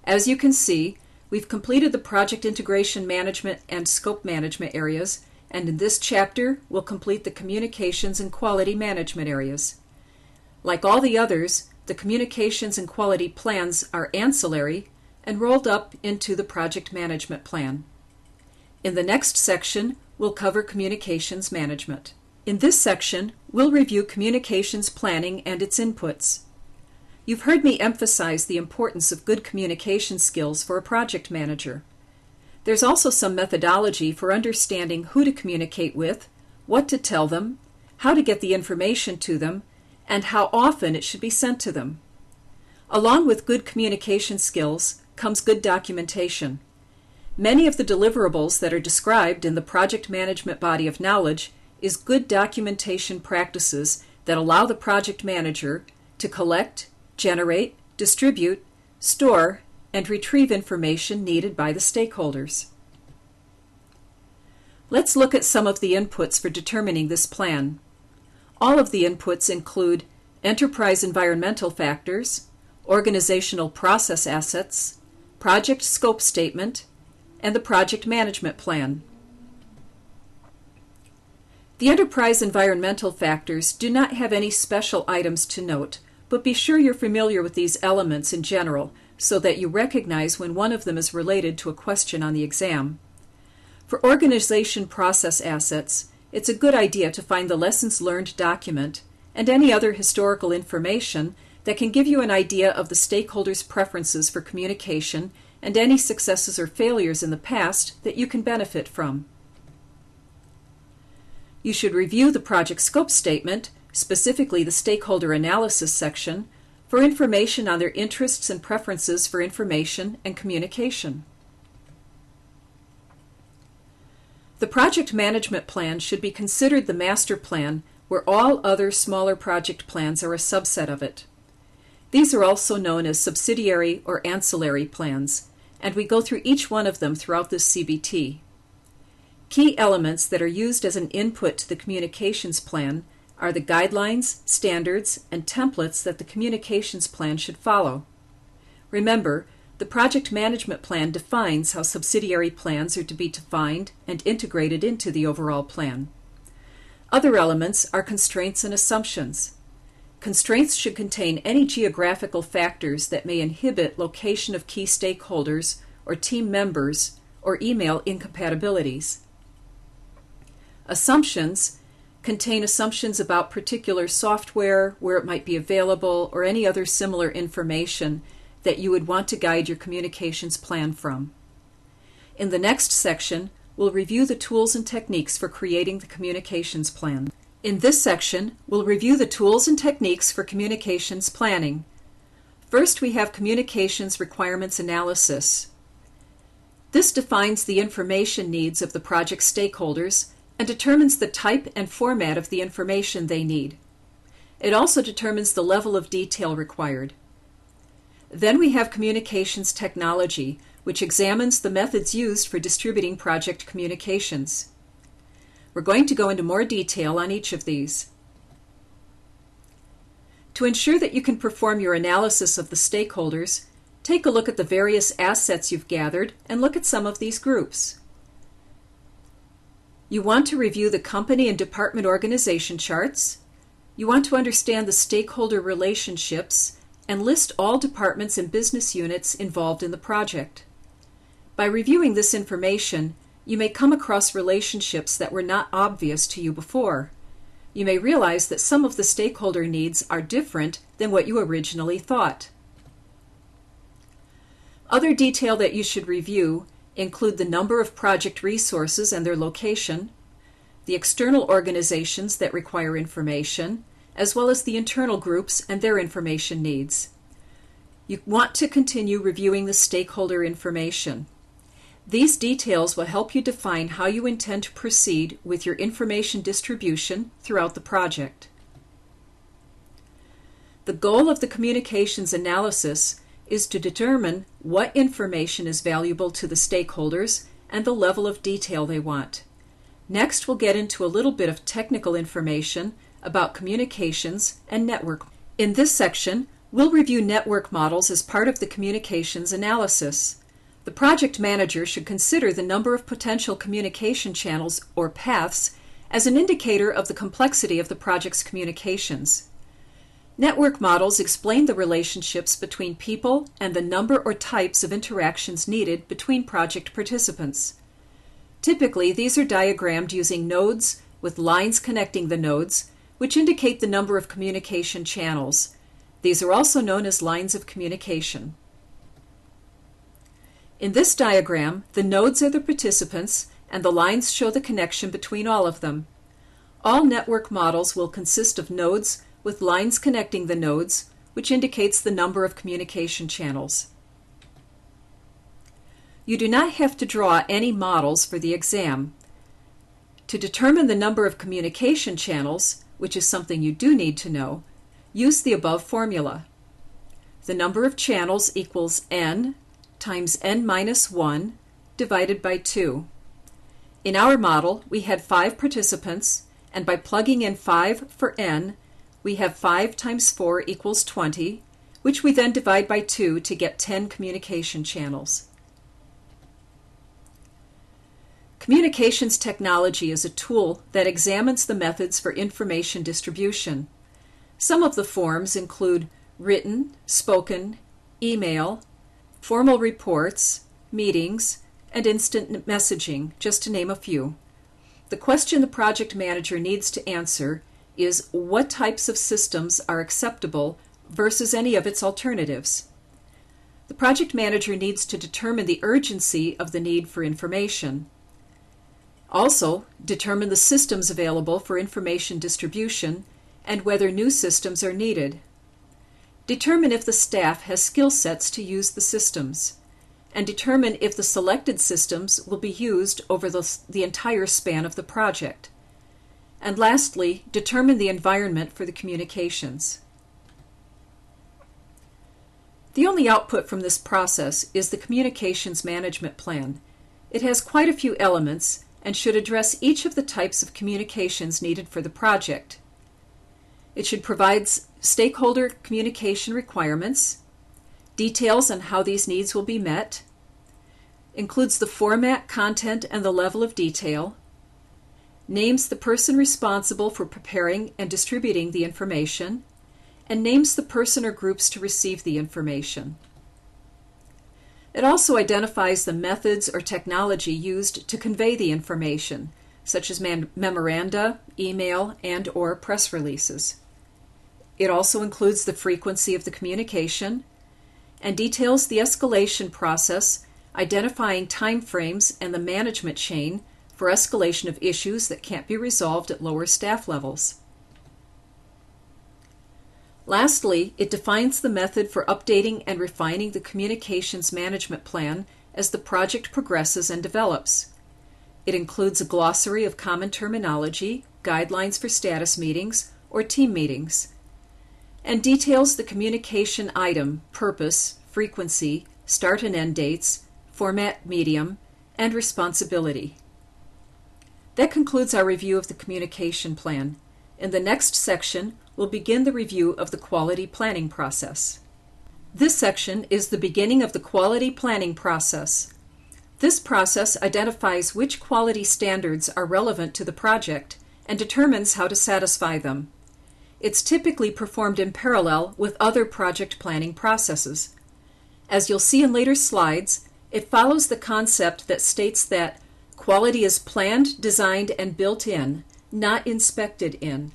As you can see, we've completed the project integration management and scope management areas, and in this chapter, we'll complete the communications and quality management areas. Like all the others, the communications and quality plans are ancillary and rolled up into the project management plan. In the next section, we'll cover communications management. In this section, we'll review communications planning and its inputs. You've heard me emphasize the importance of good communication skills for a project manager. There's also some methodology for understanding who to communicate with, what to tell them, how to get the information to them, and how often it should be sent to them. Along with good communication skills comes good documentation. Many of the deliverables that are described in the project management body of knowledge is good documentation practices that allow the project manager to collect, generate, distribute, store, and retrieve information needed by the stakeholders. Let's look at some of the inputs for determining this plan. All of the inputs include enterprise environmental factors, organizational process assets, project scope statement, and the project management plan. The enterprise environmental factors do not have any special items to note, but be sure you're familiar with these elements in general so that you recognize when one of them is related to a question on the exam. For organization process assets, it's a good idea to find the lessons learned document and any other historical information that can give you an idea of the stakeholders' preferences for communication and any successes or failures in the past that you can benefit from. You should review the project scope statement, specifically the stakeholder analysis section, for information on their interests and preferences for information and communication. The project management plan should be considered the master plan where all other smaller project plans are a subset of it. These are also known as subsidiary or ancillary plans, and we go through each one of them throughout this CBT. Key elements that are used as an input to the communications plan are the guidelines, standards, and templates that the communications plan should follow. Remember, the project management plan defines how subsidiary plans are to be defined and integrated into the overall plan. Other elements are constraints and assumptions. Constraints should contain any geographical factors that may inhibit location of key stakeholders or team members or email incompatibilities. Assumptions contain assumptions about particular software, where it might be available, or any other similar information that you would want to guide your communications plan from. In the next section, we'll review the tools and techniques for creating the communications plan. In this section, we'll review the tools and techniques for communications planning. First, we have communications requirements analysis. This defines the information needs of the project stakeholders and determines the type and format of the information they need. It also determines the level of detail required. Then we have communications technology, which examines the methods used for distributing project communications. We're going to go into more detail on each of these. To ensure that you can perform your analysis of the stakeholders, take a look at the various assets you've gathered and look at some of these groups. You want to review the company and department organization charts, You want to understand the stakeholder relationships and list all departments and business units involved in the project. By reviewing this information, you may come across relationships that were not obvious to you before. You may realize that some of the stakeholder needs are different than what you originally thought. Other detail that you should review include the number of project resources and their location, the external organizations that require information, as well as the internal groups and their information needs. You want to continue reviewing the stakeholder information. These details will help you define how you intend to proceed with your information distribution throughout the project. The goal of the communications analysis is to determine what information is valuable to the stakeholders and the level of detail they want. Next, we'll get into a little bit of technical information about communications and network. In this section, we'll review network models as part of the communications analysis. The project manager should consider the number of potential communication channels or paths as an indicator of the complexity of the project's communications. Network models explain the relationships between people and the number or types of interactions needed between project participants. Typically, these are diagrammed using nodes with lines connecting the nodes, which indicate the number of communication channels. These are also known as lines of communication. In this diagram, the nodes are the participants and the lines show the connection between all of them. All network models will consist of nodes with lines connecting the nodes, which indicates the number of communication channels. You do not have to draw any models for the exam. To determine the number of communication channels, which is something you do need to know, use the above formula. The number of channels equals n times n minus 1 divided by 2. In our model, we had 5 participants, and by plugging in 5 for n, we have 5 times 4 equals 20, which we then divide by 2 to get 10 communication channels. Communications technology is a tool that examines the methods for information distribution. Some of the forms include written, spoken, email, formal reports, meetings, and instant messaging, just to name a few. The question the project manager needs to answer is what types of systems are acceptable versus any of its alternatives. The project manager needs to determine the urgency of the need for information. Also, determine the systems available for information distribution and whether new systems are needed. Determine if the staff has skill sets to use the systems, and determine if the selected systems will be used over the entire span of the project. And lastly, determine the environment for the communications. The only output from this process is the Communications Management Plan. It has quite a few elements and should address each of the types of communications needed for the project. It should provide stakeholder communication requirements, details on how these needs will be met, includes the format, content, and the level of detail, names the person responsible for preparing and distributing the information, and names the person or groups to receive the information. It also identifies the methods or technology used to convey the information, such as memoranda, email, and/or press releases. It also includes the frequency of the communication and details the escalation process, identifying timeframes and the management chain for escalation of issues that can't be resolved at lower staff levels. Lastly, it defines the method for updating and refining the communications management plan as the project progresses and develops. It includes a glossary of common terminology, guidelines for status meetings or team meetings, and details the communication item, purpose, frequency, start and end dates, format, medium, and responsibility. That concludes our review of the communication plan. In the next section, we'll begin the review of the quality planning process. This section is the beginning of the quality planning process. This process identifies which quality standards are relevant to the project and determines how to satisfy them. It's typically performed in parallel with other project planning processes. As you'll see in later slides, it follows the concept that states that quality is planned, designed, and built in, not inspected in.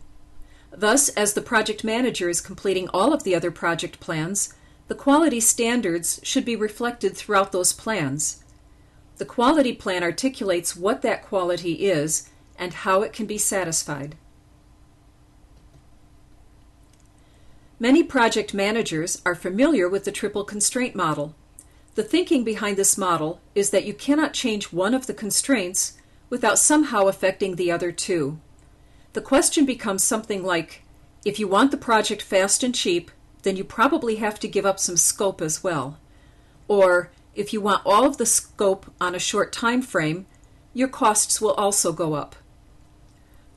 Thus, as the project manager is completing all of the other project plans, the quality standards should be reflected throughout those plans. The quality plan articulates what that quality is and how it can be satisfied. Many project managers are familiar with the triple constraint model. The thinking behind this model is that you cannot change one of the constraints without somehow affecting the other two. The question becomes something like, if you want the project fast and cheap, then you probably have to give up some scope as well. Or, if you want all of the scope on a short time frame, your costs will also go up.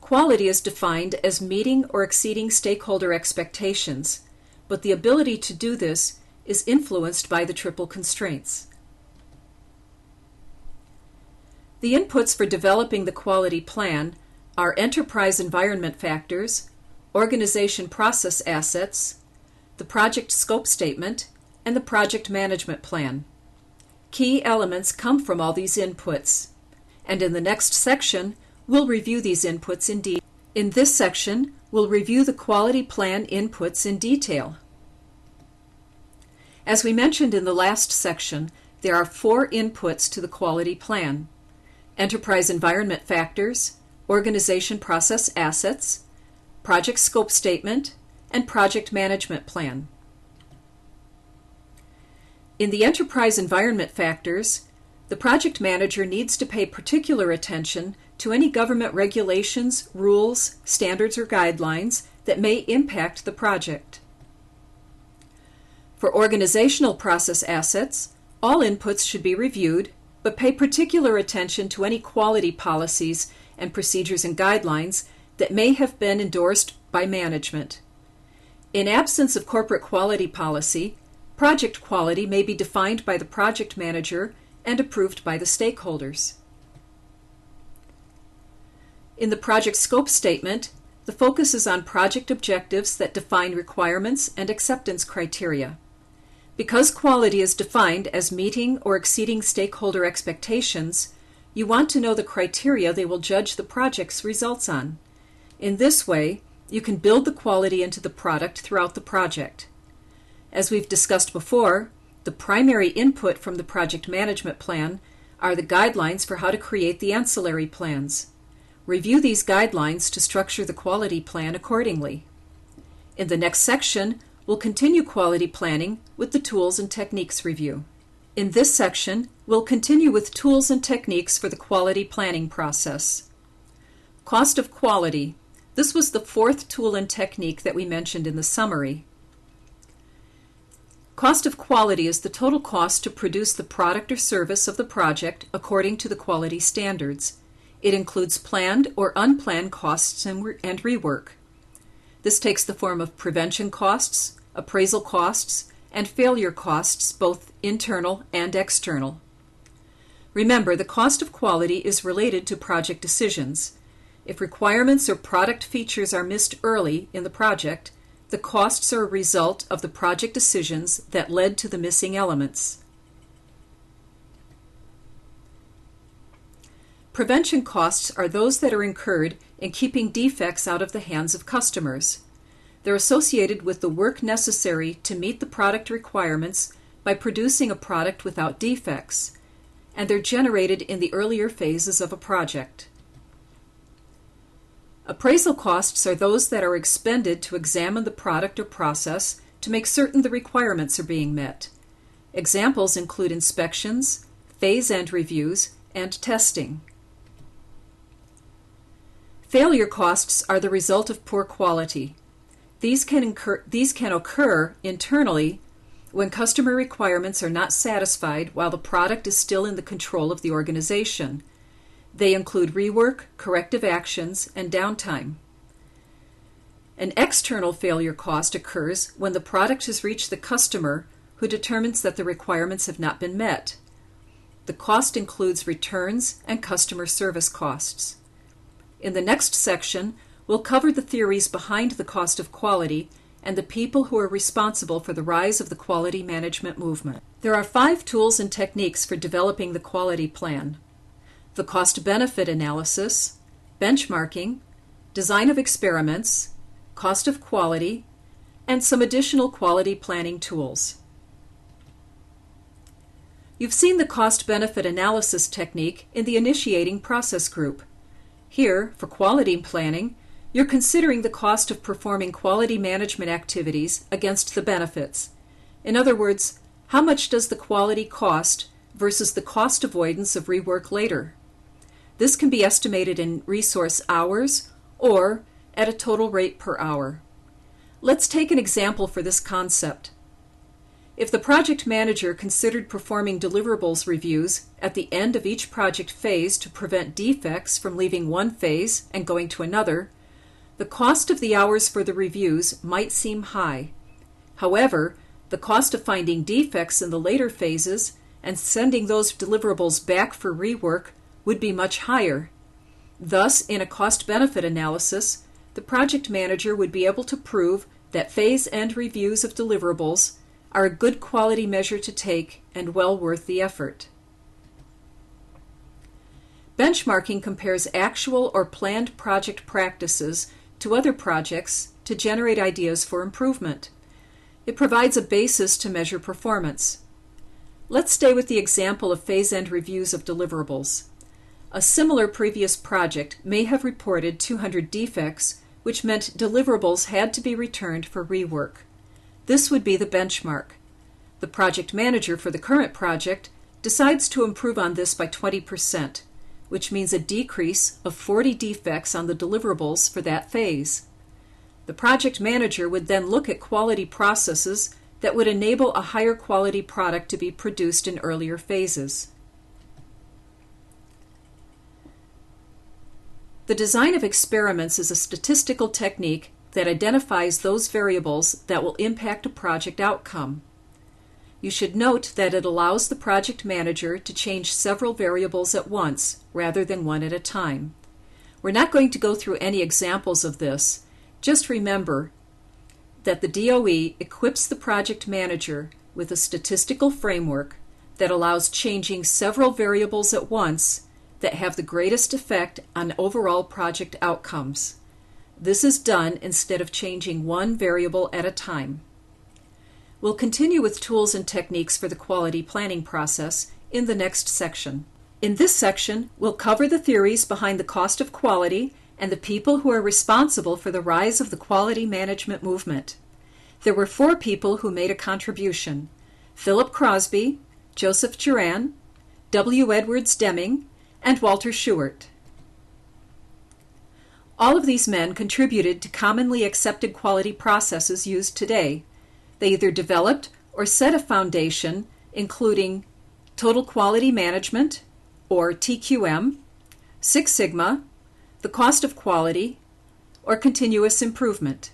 Quality is defined as meeting or exceeding stakeholder expectations, but the ability to do this is influenced by the triple constraints. The inputs for developing the quality plan are enterprise environment factors, organization process assets, the project scope statement, and the project management plan. Key elements come from all these inputs, and in the next section, we'll review these inputs in detail. In this section, we'll review the quality plan inputs in detail. As we mentioned in the last section, there are 4 inputs to the quality plan: enterprise environment factors, organization process assets, project scope statement, and project management plan. In the enterprise environment factors, the project manager needs to pay particular attention to any government regulations, rules, standards, or guidelines that may impact the project. For organizational process assets, all inputs should be reviewed, but pay particular attention to any quality policies and procedures and guidelines that may have been endorsed by management. In absence of corporate quality policy, project quality may be defined by the project manager and approved by the stakeholders. In the project scope statement, the focus is on project objectives that define requirements and acceptance criteria. Because quality is defined as meeting or exceeding stakeholder expectations, you want to know the criteria they will judge the project's results on. In this way, you can build the quality into the product throughout the project. As we've discussed before, the primary input from the project management plan are the guidelines for how to create the ancillary plans. Review these guidelines to structure the quality plan accordingly. In the next section, we'll continue quality planning with the tools and techniques review. In this section, we'll continue with tools and techniques for the quality planning process. Cost of quality. This was the 4th tool and technique that we mentioned in the summary. Cost of quality is the total cost to produce the product or service of the project according to the quality standards. It includes planned or unplanned costs and rework. This takes the form of prevention costs, appraisal costs, and failure costs, both internal and external. Remember, the cost of quality is related to project decisions. If requirements or product features are missed early in the project, the costs are a result of the project decisions that led to the missing elements. Prevention costs are those that are incurred in keeping defects out of the hands of customers. They're associated with the work necessary to meet the product requirements by producing a product without defects, and they're generated in the earlier phases of a project. Appraisal costs are those that are expended to examine the product or process to make certain the requirements are being met. Examples include inspections, phase-end reviews, and testing. Failure costs are the result of poor quality. These can occur internally when customer requirements are not satisfied while the product is still in the control of the organization. They include rework, corrective actions, and downtime. An external failure cost occurs when the product has reached the customer who determines that the requirements have not been met. The cost includes returns and customer service costs. In the next section, We'll cover the theories behind the cost of quality and the people who are responsible for the rise of the quality management movement. There are 5 tools and techniques for developing the quality plan: the cost-benefit analysis, benchmarking, design of experiments, cost of quality, and some additional quality planning tools. You've seen the cost-benefit analysis technique in the initiating process group. Here, for quality planning, you're considering the cost of performing quality management activities against the benefits. In other words, how much does the quality cost versus the cost avoidance of rework later? This can be estimated in resource hours or at a total rate per hour. Let's take an example for this concept. If the project manager considered performing deliverables reviews at the end of each project phase to prevent defects from leaving one phase and going to another, the cost of the hours for the reviews might seem high. However, the cost of finding defects in the later phases and sending those deliverables back for rework would be much higher. Thus, in a cost-benefit analysis, the project manager would be able to prove that phase-end reviews of deliverables are a good quality measure to take and well worth the effort. Benchmarking compares actual or planned project practices to other projects to generate ideas for improvement. It provides a basis to measure performance. Let's stay with the example of phase-end reviews of deliverables. A similar previous project may have reported 200 defects, which meant deliverables had to be returned for rework. This would be the benchmark. The project manager for the current project decides to improve on this by 20%, which means a decrease of 40 defects on the deliverables for that phase. The project manager would then look at quality processes that would enable a higher quality product to be produced in earlier phases. The design of experiments is a statistical technique that identifies those variables that will impact a project outcome. You should note that it allows the project manager to change several variables at once rather than one at a time. We're not going to go through any examples of this. Just remember that the DOE equips the project manager with a statistical framework that allows changing several variables at once that have the greatest effect on overall project outcomes. This is done instead of changing one variable at a time. We'll continue with tools and techniques for the quality planning process in the next section. In this section, we'll cover the theories behind the cost of quality and the people who are responsible for the rise of the quality management movement. There were 4 people who made a contribution: Philip Crosby, Joseph Juran, W. Edwards Deming, and Walter Schubert. All of these men contributed to commonly accepted quality processes used today. They either developed or set a foundation, including Total Quality Management, or TQM, Six Sigma, the cost of quality, or continuous improvement.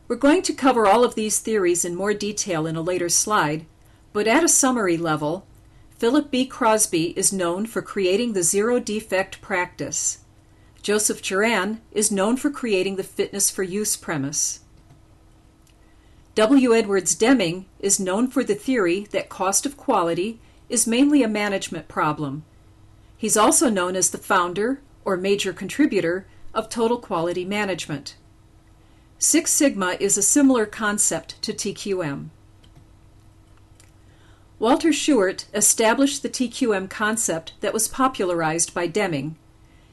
We're going to cover all of these theories in more detail in a later slide, but at a summary level, Philip B. Crosby is known for creating the zero-defect practice. Joseph Juran is known for creating the fitness for use premise. W. Edwards Deming is known for the theory that cost of quality is mainly a management problem. He's also known as the founder or major contributor of total quality management. Six Sigma is a similar concept to TQM. Walter Schubert established the TQM concept that was popularized by Deming.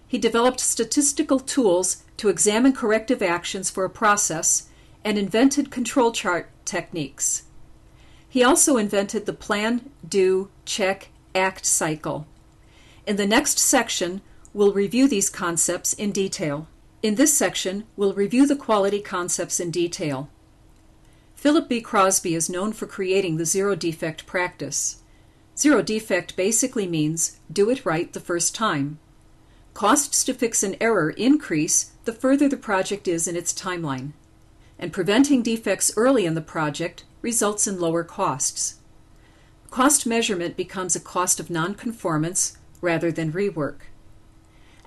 He developed statistical tools to examine corrective actions for a process and invented control chart techniques. He also invented the plan, do, check, act cycle. In the next section, we'll review these concepts in detail. In this section, we'll review the quality concepts in detail. Philip B. Crosby is known for creating the zero-defect practice. Zero defect basically means do it right the first time. Costs to fix an error increase the further the project is in its timeline, and preventing defects early in the project results in lower costs. Cost measurement becomes a cost of nonconformance rather than rework.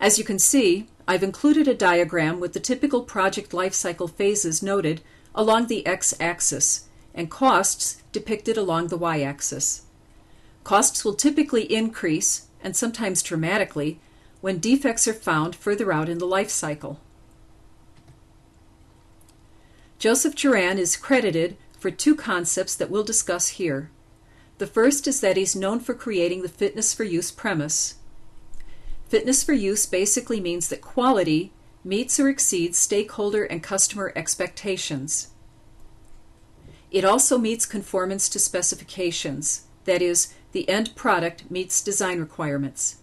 As you can see, I've included a diagram with the typical project lifecycle phases noted along the x-axis and costs depicted along the y-axis. Costs will typically increase, and sometimes dramatically, when defects are found further out in the life cycle. Joseph Juran is credited for two concepts that we'll discuss here. The first is that he's known for creating the fitness for use premise. Fitness for use basically means that quality meets or exceeds stakeholder and customer expectations. It also meets conformance to specifications, that is, the end product meets design requirements.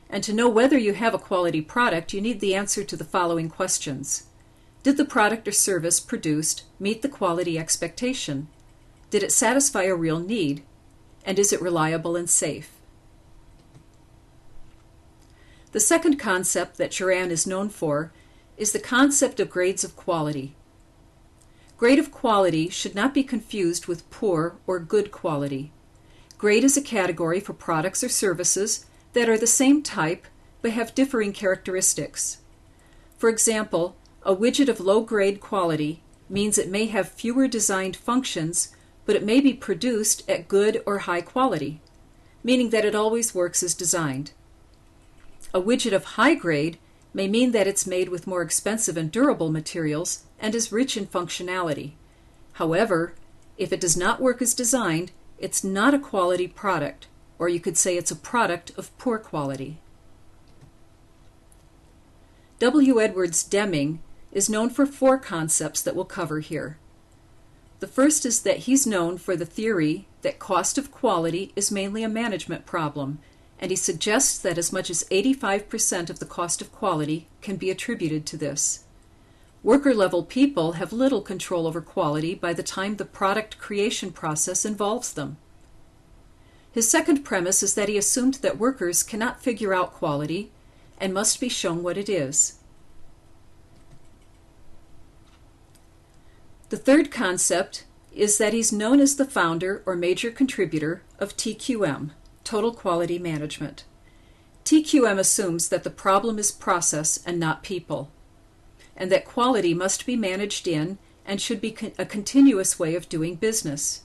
And to know whether you have a quality product, you need the answer to the following questions. Did the product or service produced meet the quality expectation? Did it satisfy a real need? And is it reliable and safe? The second concept that Juran is known for is the concept of grades of quality. Grade of quality should not be confused with poor or good quality. Grade is a category for products or services that are the same type but have differing characteristics. For example, a widget of low-grade quality means it may have fewer designed functions, but it may be produced at good or high quality, meaning that it always works as designed. A widget of high grade may mean that it's made with more expensive and durable materials and is rich in functionality. However, if it does not work as designed, it's not a quality product, or you could say it's a product of poor quality. W. Edwards Deming is known for four concepts that we'll cover here. The first is that he's known for the theory that cost of quality is mainly a management problem, and he suggests that as much as 85% of the cost of quality can be attributed to this. Worker-level people have little control over quality by the time the product creation process involves them. His second premise is that he assumed that workers cannot figure out quality and must be shown what it is. The third concept is that he's known as the founder or major contributor of TQM, Total Quality Management. TQM assumes that the problem is process and not people, and that quality must be managed in and should be a continuous way of doing business.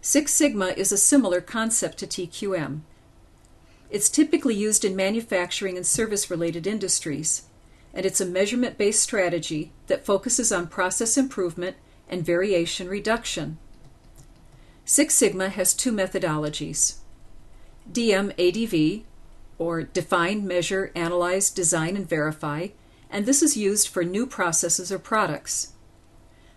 Six Sigma is a similar concept to TQM. It's typically used in manufacturing and service-related industries, and it's a measurement-based strategy that focuses on process improvement and variation reduction. Six Sigma has two methodologies. DMADV, or Define, Measure, Analyze, Design, and Verify, and this is used for new processes or products.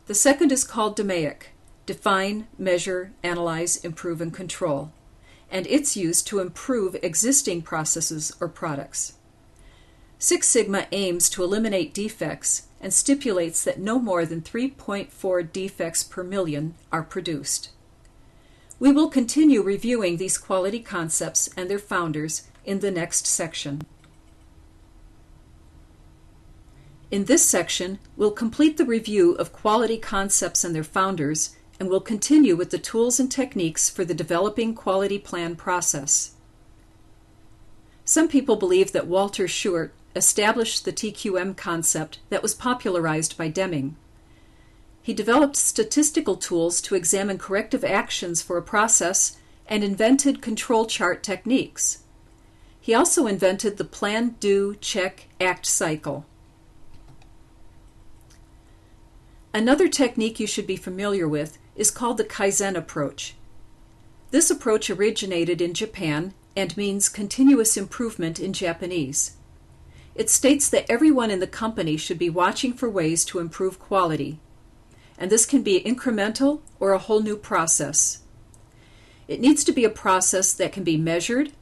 The second is called DMAIC, Define, Measure, Analyze, Improve, and Control, and it's used to improve existing processes or products. Six Sigma aims to eliminate defects and stipulates that no more than 3.4 defects per million are produced. We will continue reviewing these quality concepts and their founders in the next section. In this section, we'll complete the review of quality concepts and their founders, and we'll continue with the tools and techniques for the developing quality plan process. Some people believe that Walter Schubert established the TQM concept that was popularized by Deming. He developed statistical tools to examine corrective actions for a process and invented control chart techniques. He also invented the plan, do, check, act cycle. Another technique you should be familiar with is called the Kaizen approach. This approach originated in Japan and means continuous improvement in Japanese. It states that everyone in the company should be watching for ways to improve quality, and this can be incremental or a whole new process. It needs to be a process that can be measured,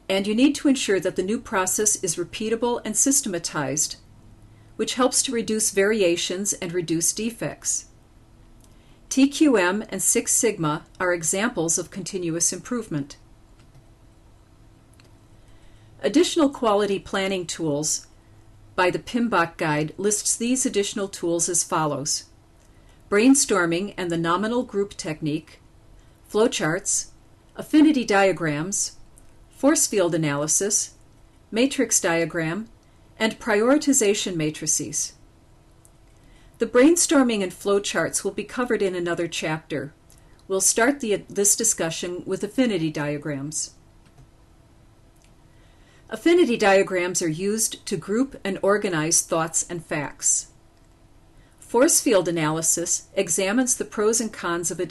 and you need to ensure that the new process is repeatable and systematized, which helps to reduce variations and reduce defects. TQM and Six Sigma are examples of continuous improvement. Additional quality planning tools by the PMBOK Guide lists these additional tools as follows: brainstorming and the nominal group technique, flowcharts, affinity diagrams, force field analysis, matrix diagram, and prioritization matrices. The brainstorming and flowcharts will be covered in another chapter. We'll start this discussion with affinity diagrams. Affinity diagrams are used to group and organize thoughts and facts. Force field analysis examines the pros and cons of a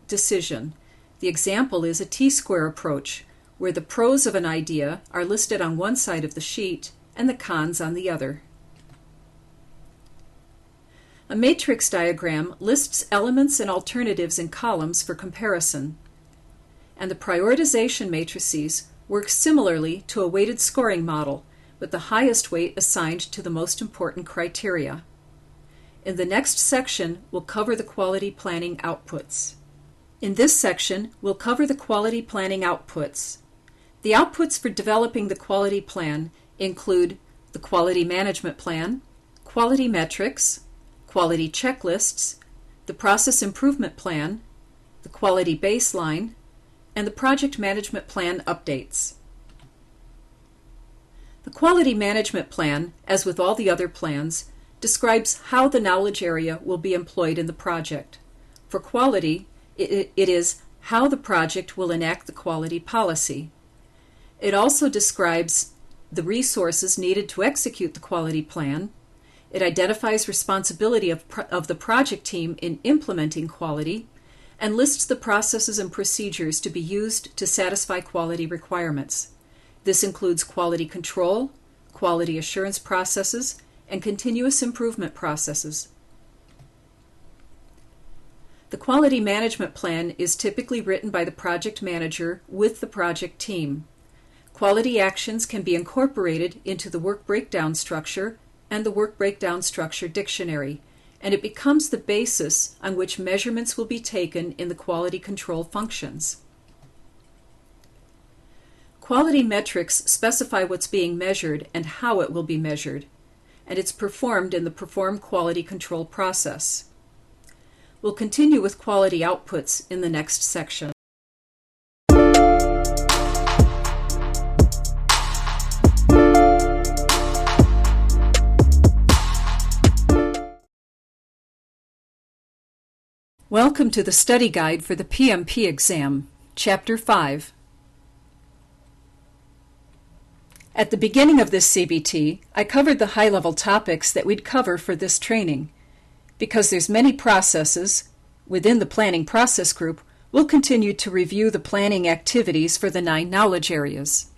decision. The example is a T-square approach, where the pros of an idea are listed on one side of the sheet and the cons on the other. A matrix diagram lists elements and alternatives in columns for comparison. And the prioritization matrices work similarly to a weighted scoring model, with the highest weight assigned to the most important criteria. In the next section, we'll cover the quality planning outputs. In this section, we'll cover the quality planning outputs. The outputs for developing the quality plan include the quality management plan, quality metrics, quality checklists, the process improvement plan, the quality baseline, and the project management plan updates. The quality management plan, as with all the other plans, describes how the knowledge area will be employed in the project. For quality, it is how the project will enact the quality policy. It also describes the resources needed to execute the quality plan. It identifies responsibility of the project team in implementing quality, and lists the processes and procedures to be used to satisfy quality requirements. This includes quality control, quality assurance processes, and continuous improvement processes. The quality management plan is typically written by the project manager with the project team. Quality actions can be incorporated into the work breakdown structure and the work breakdown structure dictionary, and it becomes the basis on which measurements will be taken in the quality control functions. Quality metrics specify what's being measured and how it will be measured, and it's performed in the Perform Quality Control process. We'll continue with quality outputs in the next section. Welcome to the study guide for the PMP exam, Chapter 5. At the beginning of this CBT, I covered the high-level topics that we'd cover for this training. Because there's many processes within the planning process group, we'll continue to review the planning activities for the 9 knowledge areas.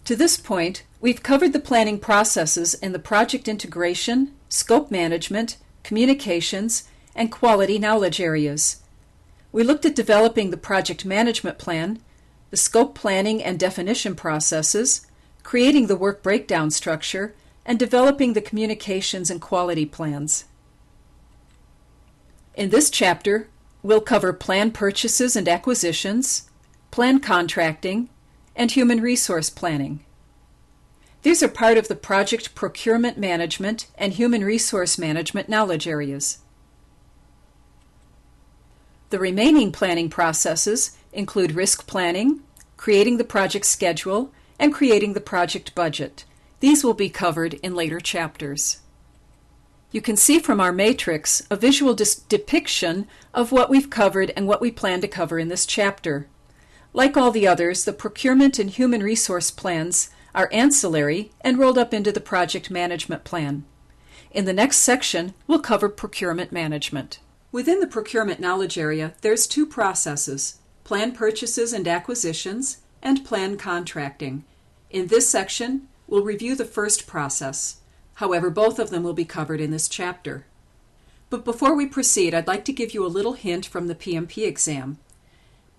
To this point, we've covered the planning processes in the project integration, scope management, communications, and quality knowledge areas. We looked at developing the project management plan, the scope planning and definition processes, creating the work breakdown structure, and developing the communications and quality plans. In this chapter, we'll cover plan purchases and acquisitions, plan contracting, and human resource planning. These are part of the project procurement management and human resource management knowledge areas. The remaining planning processes include risk planning, creating the project schedule, and creating the project budget. These will be covered in later chapters. You can see from our matrix a visual depiction of what we've covered and what we plan to cover in this chapter. Like all the others, the procurement and human resource plans are ancillary and rolled up into the project management plan. In the next section, we'll cover procurement management. Within the procurement knowledge area, there's 2 processes: plan purchases and acquisitions, and plan contracting. In this section, we'll review the first process. However, both of them will be covered in this chapter. But before we proceed, I'd like to give you a little hint from the PMP exam.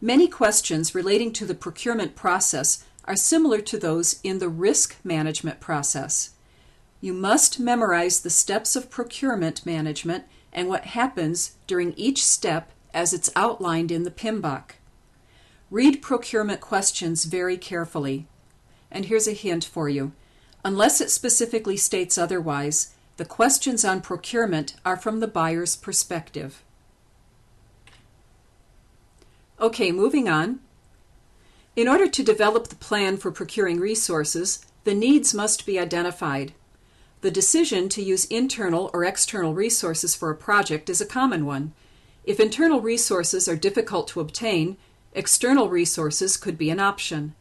Many questions relating to the procurement process are similar to those in the risk management process. You must memorize the steps of procurement management and what happens during each step as it's outlined in the PMBOK. Read procurement questions very carefully. And here's a hint for you. Unless it specifically states otherwise, the questions on procurement are from the buyer's perspective. Okay, moving on. In order to develop the plan for procuring resources, the needs must be identified. The decision to use internal or external resources for a project is a common one. If internal resources are difficult to obtain, external resources could be an option.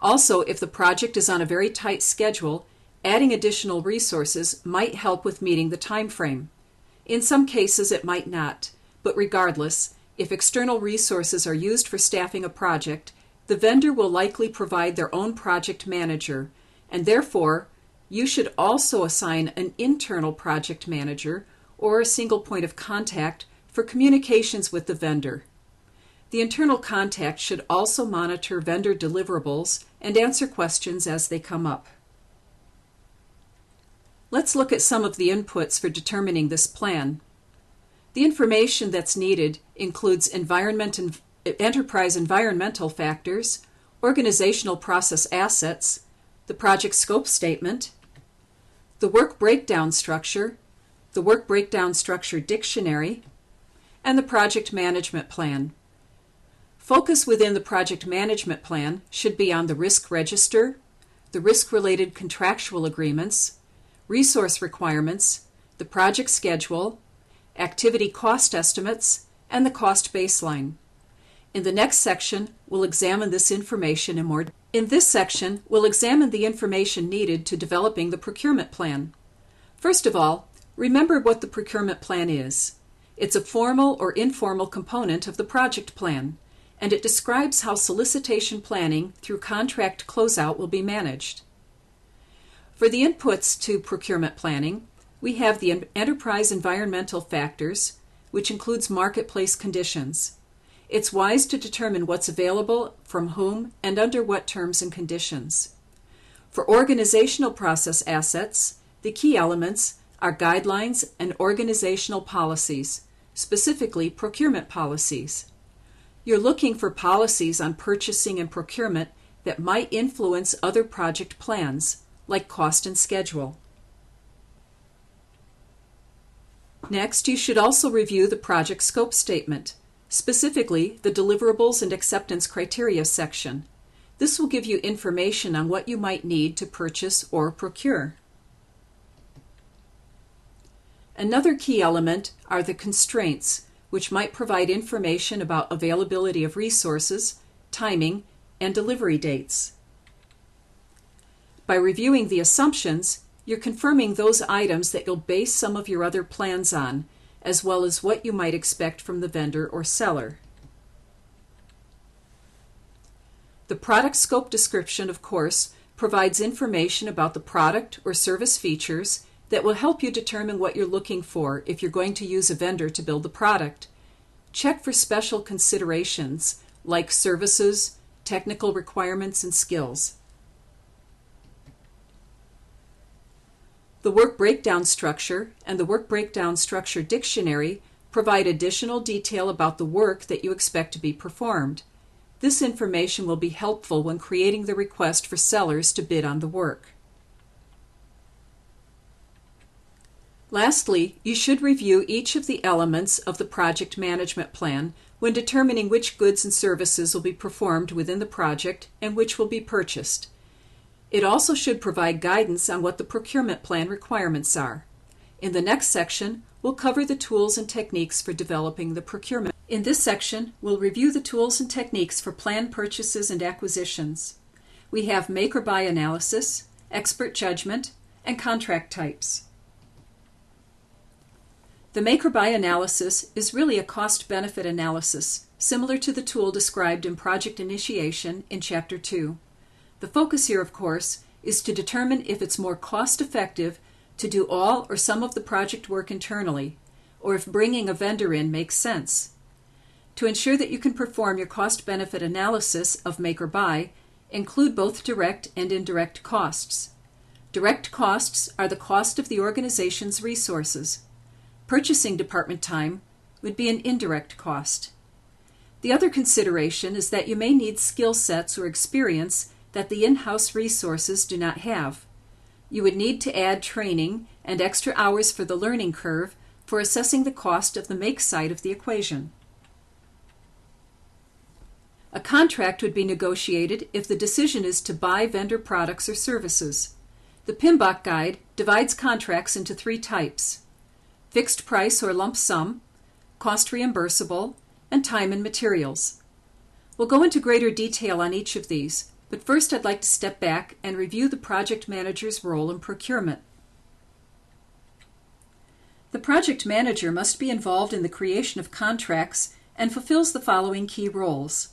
Also, if the project is on a very tight schedule, adding additional resources might help with meeting the time frame. In some cases it might not, but regardless, if external resources are used for staffing a project, the vendor will likely provide their own project manager, and therefore, you should also assign an internal project manager or a single point of contact for communications with the vendor. The internal contact should also monitor vendor deliverables and answer questions as they come up. Let's look at some of the inputs for determining this plan. The information that's needed includes enterprise environmental factors, organizational process assets, the project scope statement, the work breakdown structure, the work breakdown structure dictionary, and the project management plan. Focus within the project management plan should be on the risk register, the risk-related contractual agreements, resource requirements, the project schedule, activity cost estimates, and the cost baseline. In the next section, we'll examine this information in more detail. In this section, we'll examine the information needed to developing the procurement plan. First of all, remember what the procurement plan is. It's a formal or informal component of the project plan, and it describes how solicitation planning through contract closeout will be managed. For the inputs to procurement planning, we have the enterprise environmental factors, which includes marketplace conditions. It's wise to determine what's available, from whom, and under what terms and conditions. For organizational process assets, the key elements are guidelines and organizational policies, specifically procurement policies. You're looking for policies on purchasing and procurement that might influence other project plans, like cost and schedule. Next, you should also review the project scope statement, specifically the deliverables and acceptance criteria section. This will give you information on what you might need to purchase or procure. Another key element are the constraints, which might provide information about availability of resources, timing, and delivery dates. By reviewing the assumptions, you're confirming those items that you'll base some of your other plans on, as well as what you might expect from the vendor or seller. The product scope description, of course, provides information about the product or service features that will help you determine what you're looking for if you're going to use a vendor to build the product. Check for special considerations like services, technical requirements, and skills. The work breakdown structure and the work breakdown structure dictionary provide additional detail about the work that you expect to be performed. This information will be helpful when creating the request for sellers to bid on the work. Lastly, you should review each of the elements of the project management plan when determining which goods and services will be performed within the project and which will be purchased. It also should provide guidance on what the procurement plan requirements are. In the next section, we'll cover the tools and techniques for developing the procurement. In this section, we'll review the tools and techniques for planned purchases and acquisitions. We have make or buy analysis, expert judgment, and contract types. The make or buy analysis is really a cost-benefit analysis, similar to the tool described in Project Initiation in Chapter 2. The focus here, of course, is to determine if it's more cost-effective to do all or some of the project work internally, or if bringing a vendor in makes sense. To ensure that you can perform your cost-benefit analysis of make or buy, include both direct and indirect costs. Direct costs are the cost of the organization's resources. Purchasing department time would be an indirect cost. The other consideration is that you may need skill sets or experience that the in-house resources do not have. You would need to add training and extra hours for the learning curve for assessing the cost of the make side of the equation. A contract would be negotiated if the decision is to buy vendor products or services. The PMBOK guide divides contracts into 3 types: fixed price or lump sum, cost reimbursable, and time and materials. We'll go into greater detail on each of these, but first I'd like to step back and review the project manager's role in procurement. The project manager must be involved in the creation of contracts and fulfills the following key roles: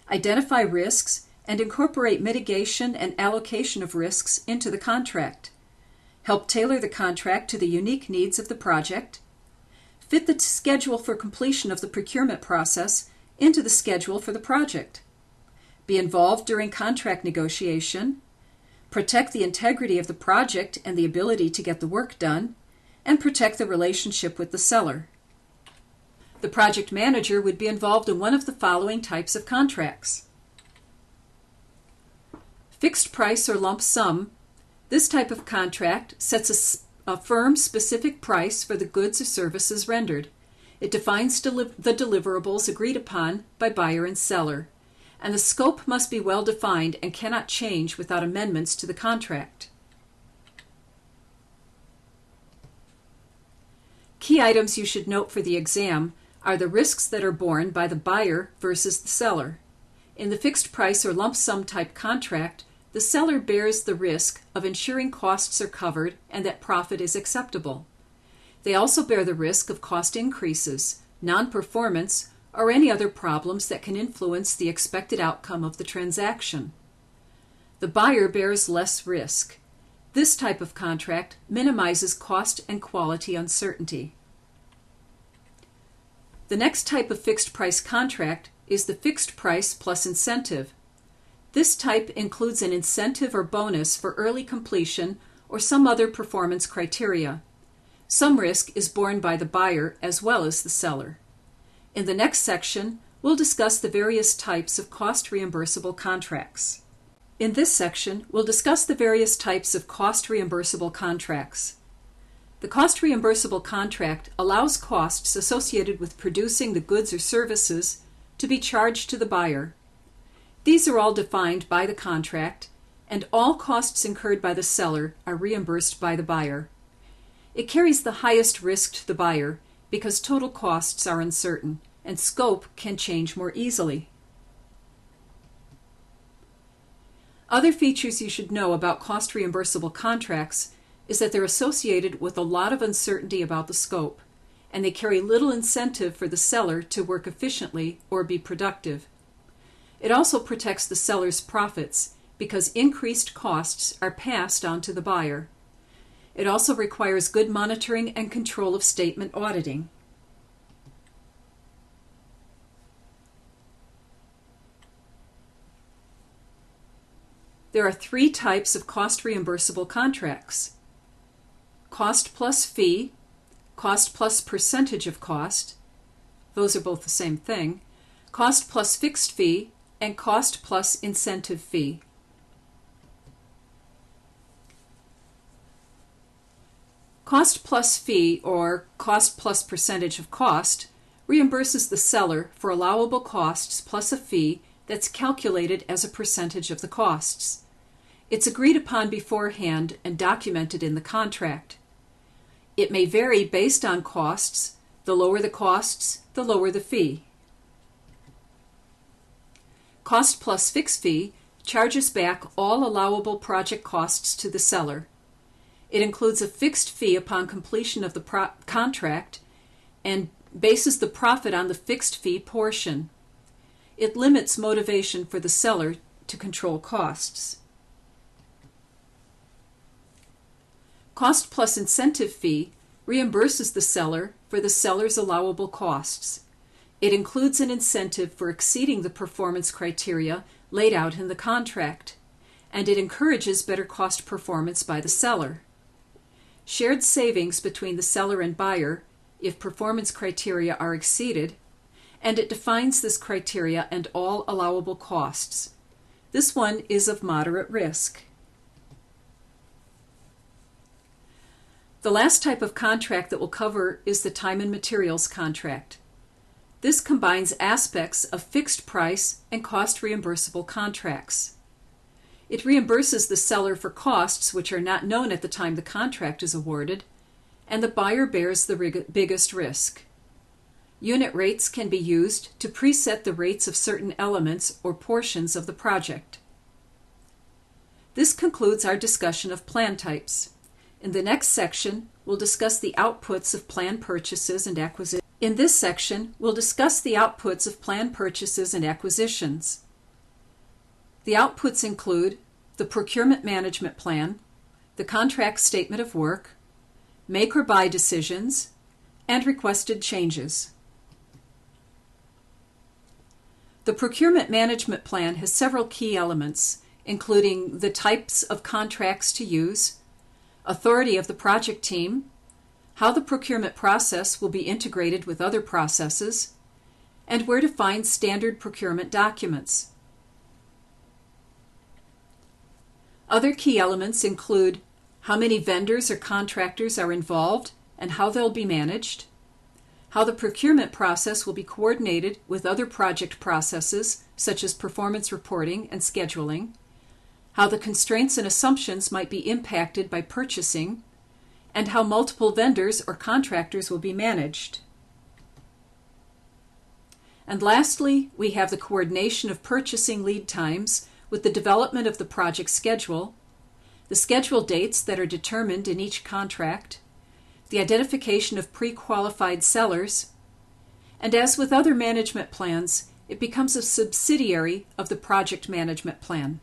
identify risks and incorporate mitigation and allocation of risks into the contract, help tailor the contract to the unique needs of the project, fit the schedule for completion of the procurement process into the schedule for the project, be involved during contract negotiation, protect the integrity of the project and the ability to get the work done, and protect the relationship with the seller. The project manager would be involved in one of the following types of contracts: fixed price or lump sum. This type of contract sets a firm specific price for the goods or services rendered. It defines the deliverables agreed upon by buyer and seller, and the scope must be well defined and cannot change without amendments to the contract. Key items you should note for the exam are the risks that are borne by the buyer versus the seller. In the fixed price or lump sum type contract, the seller bears the risk of ensuring costs are covered and that profit is acceptable. They also bear the risk of cost increases, non-performance, or any other problems that can influence the expected outcome of the transaction. The buyer bears less risk. This type of contract minimizes cost and quality uncertainty. The next type of fixed price contract is the fixed price plus incentive. This type includes an incentive or bonus for early completion or some other performance criteria. Some risk is borne by the buyer as well as the seller. In the next section, we'll discuss the various types of cost reimbursable contracts. In this section, we'll discuss the various types of cost reimbursable contracts. The cost reimbursable contract allows costs associated with producing the goods or services to be charged to the buyer. These are all defined by the contract, and all costs incurred by the seller are reimbursed by the buyer. It carries the highest risk to the buyer because total costs are uncertain and scope can change more easily. Other features you should know about cost reimbursable contracts is that they're associated with a lot of uncertainty about the scope, and they carry little incentive for the seller to work efficiently or be productive. It also protects the seller's profits because increased costs are passed on to the buyer. It also requires good monitoring and control of statement auditing. There are 3 types of cost reimbursable contracts: cost plus fee, cost plus percentage of cost, those are both the same thing, cost plus fixed fee, and cost plus incentive fee. Cost plus fee, or cost plus percentage of cost, reimburses the seller for allowable costs plus a fee that's calculated as a percentage of the costs. It's agreed upon beforehand and documented in the contract. It may vary based on costs. The lower the costs, the lower the fee. Cost plus fixed fee charges back all allowable project costs to the seller. It includes a fixed fee upon completion of the contract and bases the profit on the fixed fee portion. It limits motivation for the seller to control costs. Cost plus incentive fee reimburses the seller for the seller's allowable costs. It includes an incentive for exceeding the performance criteria laid out in the contract, and it encourages better cost performance by the seller. Shared savings between the seller and buyer if performance criteria are exceeded, and it defines this criteria and all allowable costs. This one is of moderate risk. The last type of contract that we'll cover is the time and materials contract. This combines aspects of fixed price and cost reimbursable contracts. It reimburses the seller for costs which are not known at the time the contract is awarded, and the buyer bears the biggest risk. Unit rates can be used to preset the rates of certain elements or portions of the project. This concludes our discussion of plan types. In the next section, we'll discuss the outputs of plan purchases and acquisitions. In this section, we'll discuss the outputs of plan purchases and acquisitions. The outputs include the procurement management plan, the contract statement of work, make or buy decisions, and requested changes. The procurement management plan has several key elements, including the types of contracts to use, authority of the project team, how the procurement process will be integrated with other processes, and where to find standard procurement documents. Other key elements include how many vendors or contractors are involved and how they'll be managed, how the procurement process will be coordinated with other project processes such as performance reporting and scheduling, how the constraints and assumptions might be impacted by purchasing, and how multiple vendors or contractors will be managed. And lastly, we have the coordination of purchasing lead times with the development of the project schedule, the schedule dates that are determined in each contract, the identification of pre-qualified sellers, and as with other management plans, it becomes a subsidiary of the project management plan.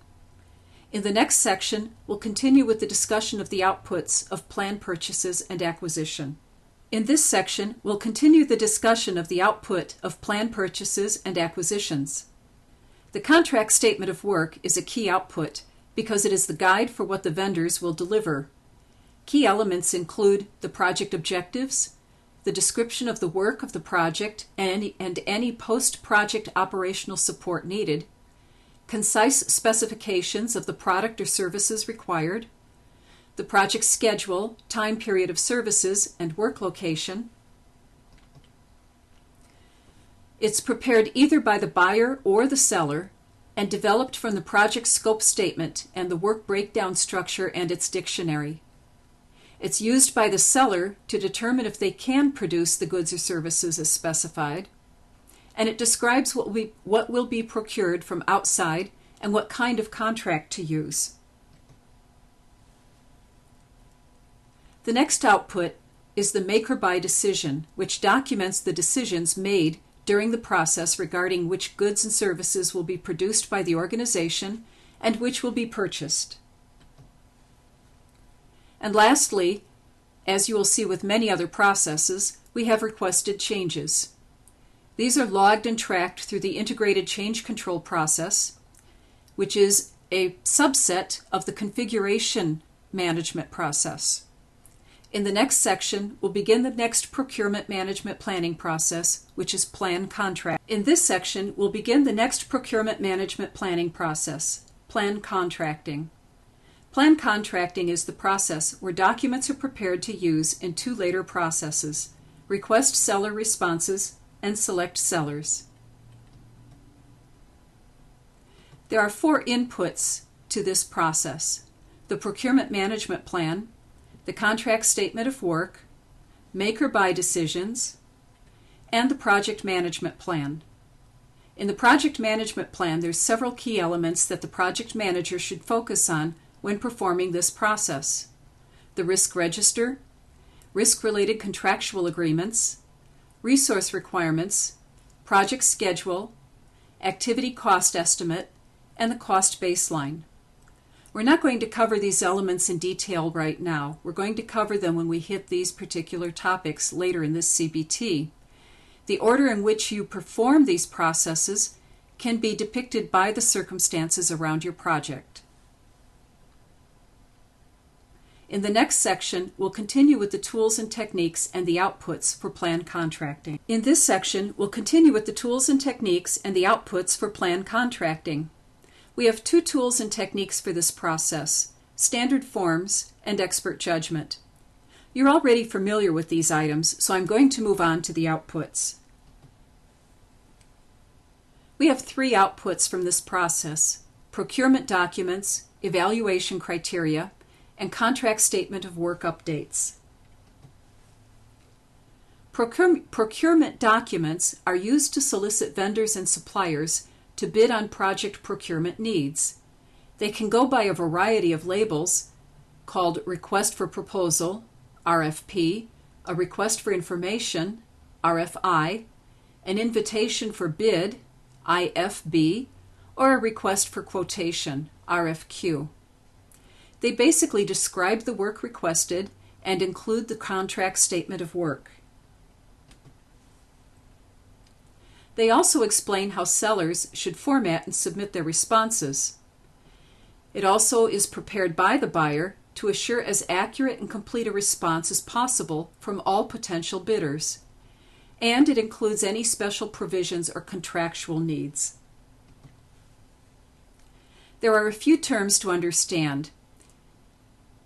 In the next section, we'll continue with the discussion of the outputs of plan purchases and acquisition. In this section, we'll continue the discussion of the output of plan purchases and acquisitions. The contract statement of work is a key output because it is the guide for what the vendors will deliver. Key elements include the project objectives, the description of the work of the project and any post-project operational support needed, concise specifications of the product or services required, the project schedule, time period of services, and work location. It's prepared either by the buyer or the seller and developed from the project scope statement and the work breakdown structure and its dictionary. It's used by the seller to determine if they can produce the goods or services as specified, and it describes what will be procured from outside and what kind of contract to use. The next output is the make or buy decision, which documents the decisions made during the process regarding which goods and services will be produced by the organization and which will be purchased. And lastly, as you will see with many other processes, we have requested changes. These are logged and tracked through the integrated change control process, which is a subset of the configuration management process. In the next section, we'll begin the next procurement management planning process, which is plan contract. In this section, we'll begin the next procurement management planning process, plan contracting. Plan contracting is the process where documents are prepared to use in two later processes, request seller responses and select sellers. There are 4 inputs to this process: the procurement management plan, the contract statement of work, make or buy decisions, and the project management plan. In the project management plan, there's several key elements that the project manager should focus on when performing this process: the risk register, risk-related contractual agreements, resource requirements, project schedule, activity cost estimate, and the cost baseline. We're not going to cover these elements in detail right now. We're going to cover them when we hit these particular topics later in this CBT. The order in which you perform these processes can be depicted by the circumstances around your project. In the next section, we'll continue with the tools and techniques and the outputs for plan contracting. In this section, we'll continue with the tools and techniques and the outputs for plan contracting. We have 2 tools and techniques for this process: standard forms and expert judgment. You're already familiar with these items, so I'm going to move on to the outputs. We have three outputs from this process: procurement documents, evaluation criteria, and contract statement of work updates. Procurement documents are used to solicit vendors and suppliers to bid on project procurement needs. They can go by a variety of labels called Request for Proposal, RFP, a Request for Information, RFI, an Invitation for Bid, IFB, or a Request for Quotation, RFQ. They basically describe the work requested and include the contract statement of work. They also explain how sellers should format and submit their responses. It also is prepared by the buyer to assure as accurate and complete a response as possible from all potential bidders. And it includes any special provisions or contractual needs. There are a few terms to understand.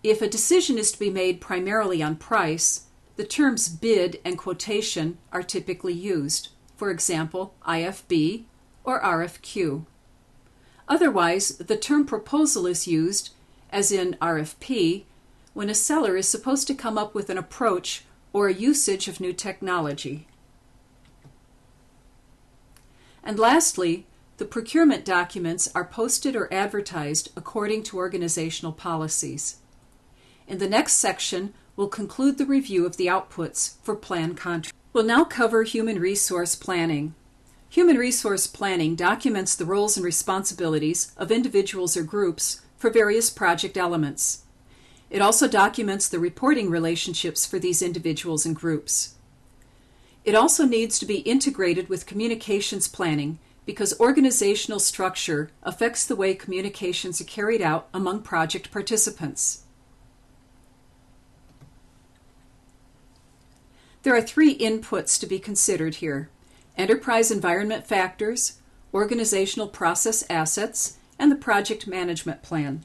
If a decision is to be made primarily on price, the terms bid and quotation are typically used. For example, IFB or RFQ. Otherwise, the term proposal is used, as in RFP, when a seller is supposed to come up with an approach or a usage of new technology. And lastly, the procurement documents are posted or advertised according to organizational policies. In the next section, we'll conclude the review of the outputs for plan contracts. We'll now cover human resource planning. Human resource planning documents the roles and responsibilities of individuals or groups for various project elements. It also documents the reporting relationships for these individuals and groups. It also needs to be integrated with communications planning because organizational structure affects the way communications are carried out among project participants. There are three inputs to be considered here: enterprise environment factors, organizational process assets, and the project management plan.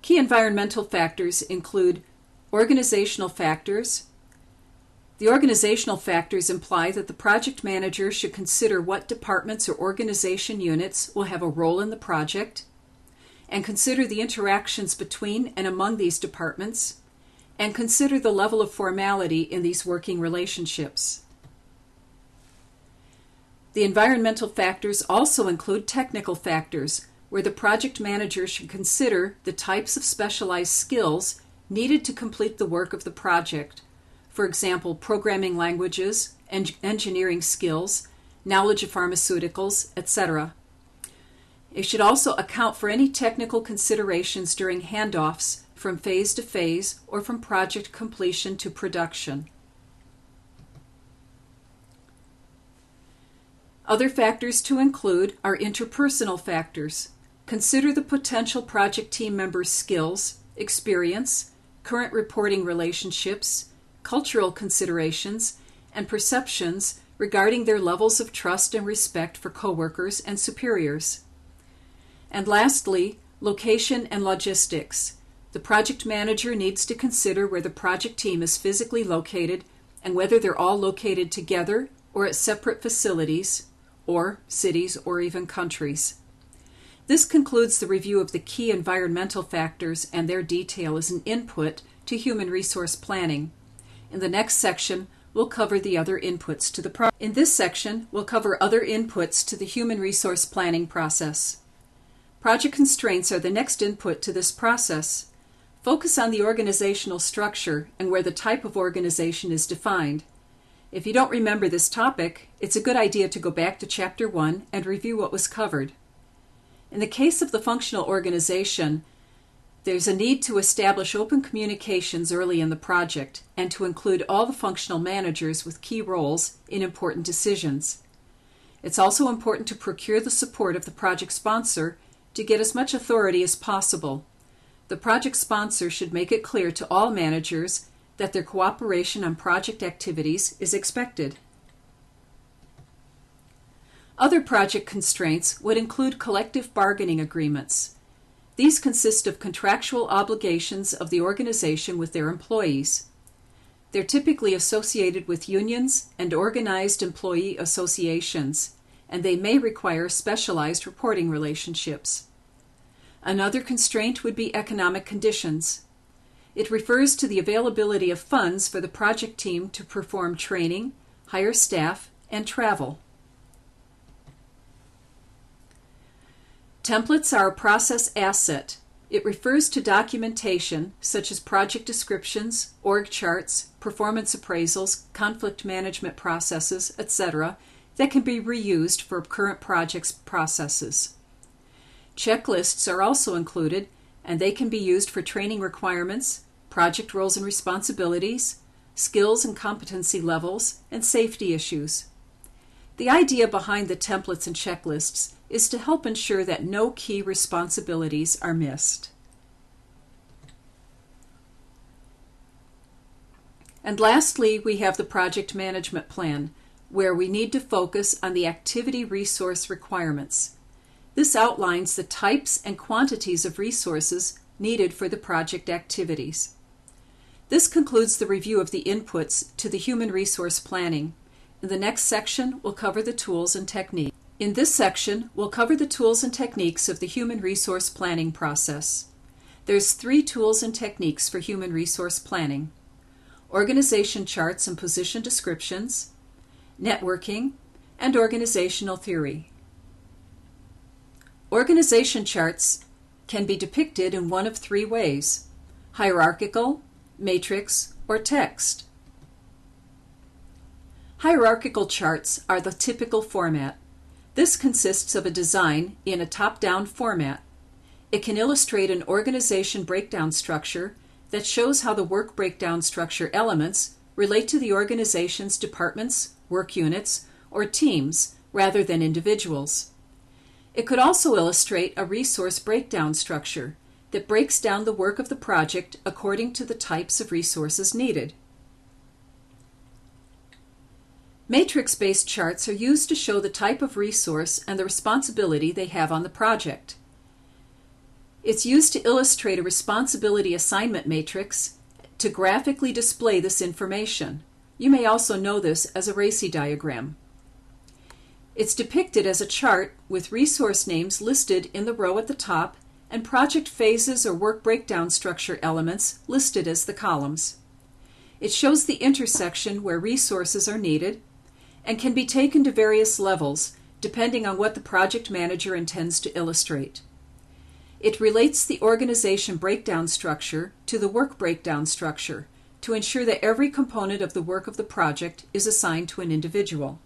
Key environmental factors include organizational factors. The organizational factors imply that the project manager should consider what departments or organization units will have a role in the project, and consider the interactions between and among these departments, and consider the level of formality in these working relationships. The environmental factors also include technical factors, where the project manager should consider the types of specialized skills needed to complete the work of the project. For example, programming languages, engineering skills, knowledge of pharmaceuticals, etc. It should also account for any technical considerations during handoffs from phase to phase or from project completion to production. Other factors to include are interpersonal factors. Consider the potential project team members' skills, experience, current reporting relationships, cultural considerations, and perceptions regarding their levels of trust and respect for coworkers and superiors. And lastly, location and logistics. The project manager needs to consider where the project team is physically located and whether they're all located together or at separate facilities, or cities, or even countries. This concludes the review of the key environmental factors and their detail as an input to human resource planning. In the next section, we'll cover the other inputs to the process. In this section, we'll cover other inputs to the human resource planning process. Project constraints are the next input to this process. Focus on the organizational structure and where the type of organization is defined. If you don't remember this topic, it's a good idea to go back to Chapter 1 and review what was covered. In the case of the functional organization, there's a need to establish open communications early in the project and to include all the functional managers with key roles in important decisions. It's also important to procure the support of the project sponsor to get as much authority as possible. The project sponsor should make it clear to all managers that their cooperation on project activities is expected. Other project constraints would include collective bargaining agreements. These consist of contractual obligations of the organization with their employees. They're typically associated with unions and organized employee associations, and they may require specialized reporting relationships. Another constraint would be economic conditions. It refers to the availability of funds for the project team to perform training, hire staff, and travel. Templates are a process asset. It refers to documentation such as project descriptions, org charts, performance appraisals, conflict management processes, etc., that can be reused for current projects' processes. Checklists are also included, and they can be used for training requirements, project roles and responsibilities, skills and competency levels, and safety issues. The idea behind the templates and checklists is to help ensure that no key responsibilities are missed. And lastly, we have the project management plan, where we need to focus on the activity resource requirements. This outlines the types and quantities of resources needed for the project activities. This concludes the review of the inputs to the human resource planning. In the next section, we'll cover the tools and techniques. In this section, we'll cover the tools and techniques of the human resource planning process. There's 3 tools and techniques for human resource planning: organization charts and position descriptions, networking, and organizational theory. Organization charts can be depicted in one of 3 ways: hierarchical, matrix, or text. Hierarchical charts are the typical format. This consists of a design in a top-down format. It can illustrate an organization breakdown structure that shows how the work breakdown structure elements relate to the organization's departments, work units, or teams rather than individuals. It could also illustrate a resource breakdown structure that breaks down the work of the project according to the types of resources needed. Matrix-based charts are used to show the type of resource and the responsibility they have on the project. It's used to illustrate a responsibility assignment matrix to graphically display this information. You may also know this as a RACI diagram. It's depicted as a chart with resource names listed in the row at the top and project phases or work breakdown structure elements listed as the columns. It shows the intersection where resources are needed and can be taken to various levels depending on what the project manager intends to illustrate. It relates the organization breakdown structure to the work breakdown structure to ensure that every component of the work of the project is assigned to an individual.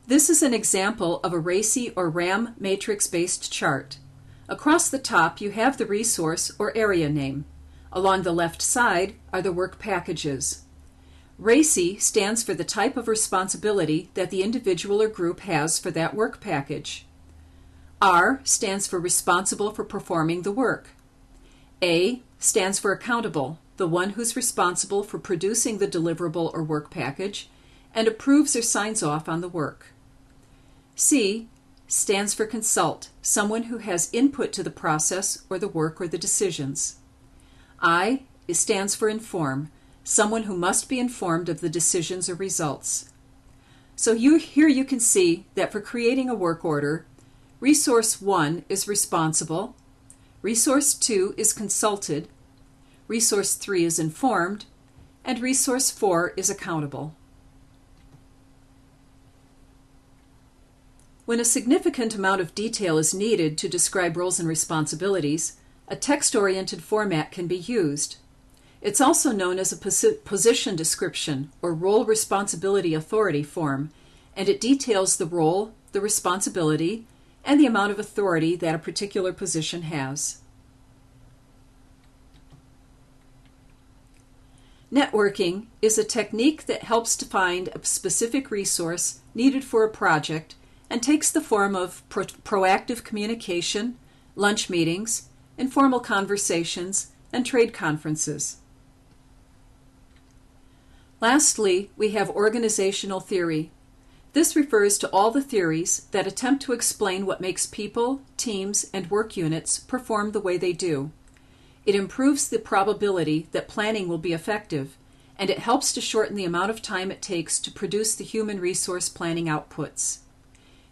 This is an example of a RACI or RAM matrix-based chart. Across the top, you have the resource or area name. Along the left side are the work packages. RACI stands for the type of responsibility that the individual or group has for that work package. R stands for responsible for performing the work. A stands for accountable, the one who's responsible for producing the deliverable or work package and approves or signs off on the work. C stands for consult, someone who has input to the process or the work or the decisions. I stands for inform, someone who must be informed of the decisions or results. So here you can see that for creating a work order, Resource 1 is responsible, Resource 2 is consulted, Resource 3 is informed, and Resource 4 is accountable. When a significant amount of detail is needed to describe roles and responsibilities, a text-oriented format can be used. It's also known as a position description or role responsibility authority form, and it details the role, the responsibility, and the amount of authority that a particular position has. Networking is a technique that helps to find a specific resource needed for a project and takes the form of proactive communication, lunch meetings, informal conversations, and trade conferences. Lastly, we have organizational theory. This refers to all the theories that attempt to explain what makes people, teams, and work units perform the way they do. It improves the probability that planning will be effective, and it helps to shorten the amount of time it takes to produce the human resource planning outputs.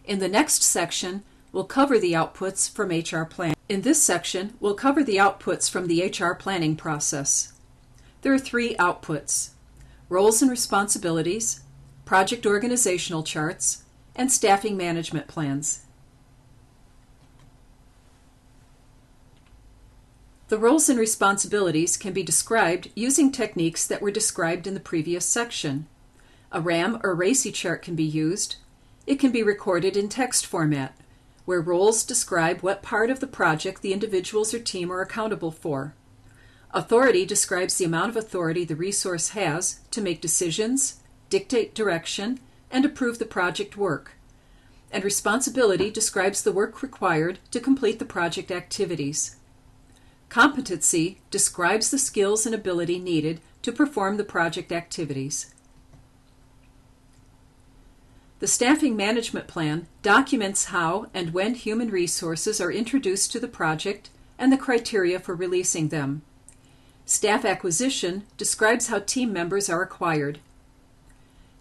In the next section, we'll cover the outputs from HR planning. In this section, we'll cover the outputs from the HR planning process. There are three outputs: roles and responsibilities, project organizational charts, and staffing management plans. The roles and responsibilities can be described using techniques that were described in the previous section. A RAM or RACI chart can be used. It can be recorded in text format, where roles describe what part of the project the individuals or team are accountable for. Authority describes the amount of authority the resource has to make decisions, dictate direction, and approve the project work. And responsibility describes the work required to complete the project activities. Competency describes the skills and ability needed to perform the project activities. The staffing management plan documents how and when human resources are introduced to the project and the criteria for releasing them. Staff acquisition describes how team members are acquired.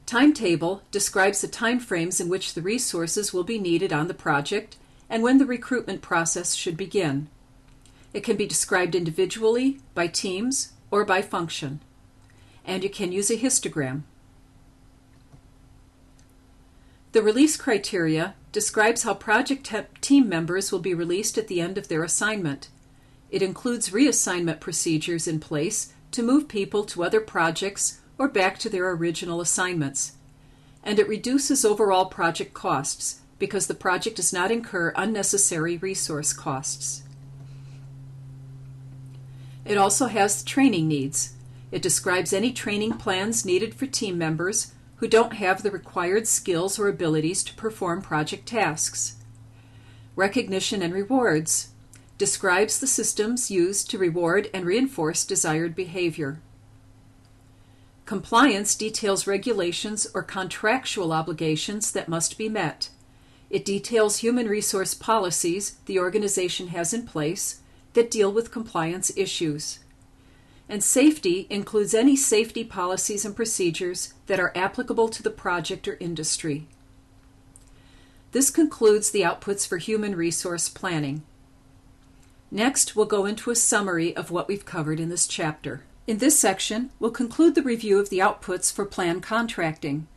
Timetable describes the time frames in which the resources will be needed on the project and when the recruitment process should begin. It can be described individually, by teams, or by function. And you can use a histogram. The release criteria describes how project team members will be released at the end of their assignment. It includes reassignment procedures in place to move people to other projects or back to their original assignments. And it reduces overall project costs because the project does not incur unnecessary resource costs. It also has training needs. It describes any training plans needed for team members who don't have the required skills or abilities to perform project tasks. Recognition and rewards describes the systems used to reward and reinforce desired behavior. Compliance details regulations or contractual obligations that must be met. It details human resource policies the organization has in place that deal with compliance issues. And safety includes any safety policies and procedures that are applicable to the project or industry. This concludes the outputs for human resource planning. Next, we'll go into a summary of what we've covered in this chapter. In this section, we'll conclude the review of the outputs for plan contracting.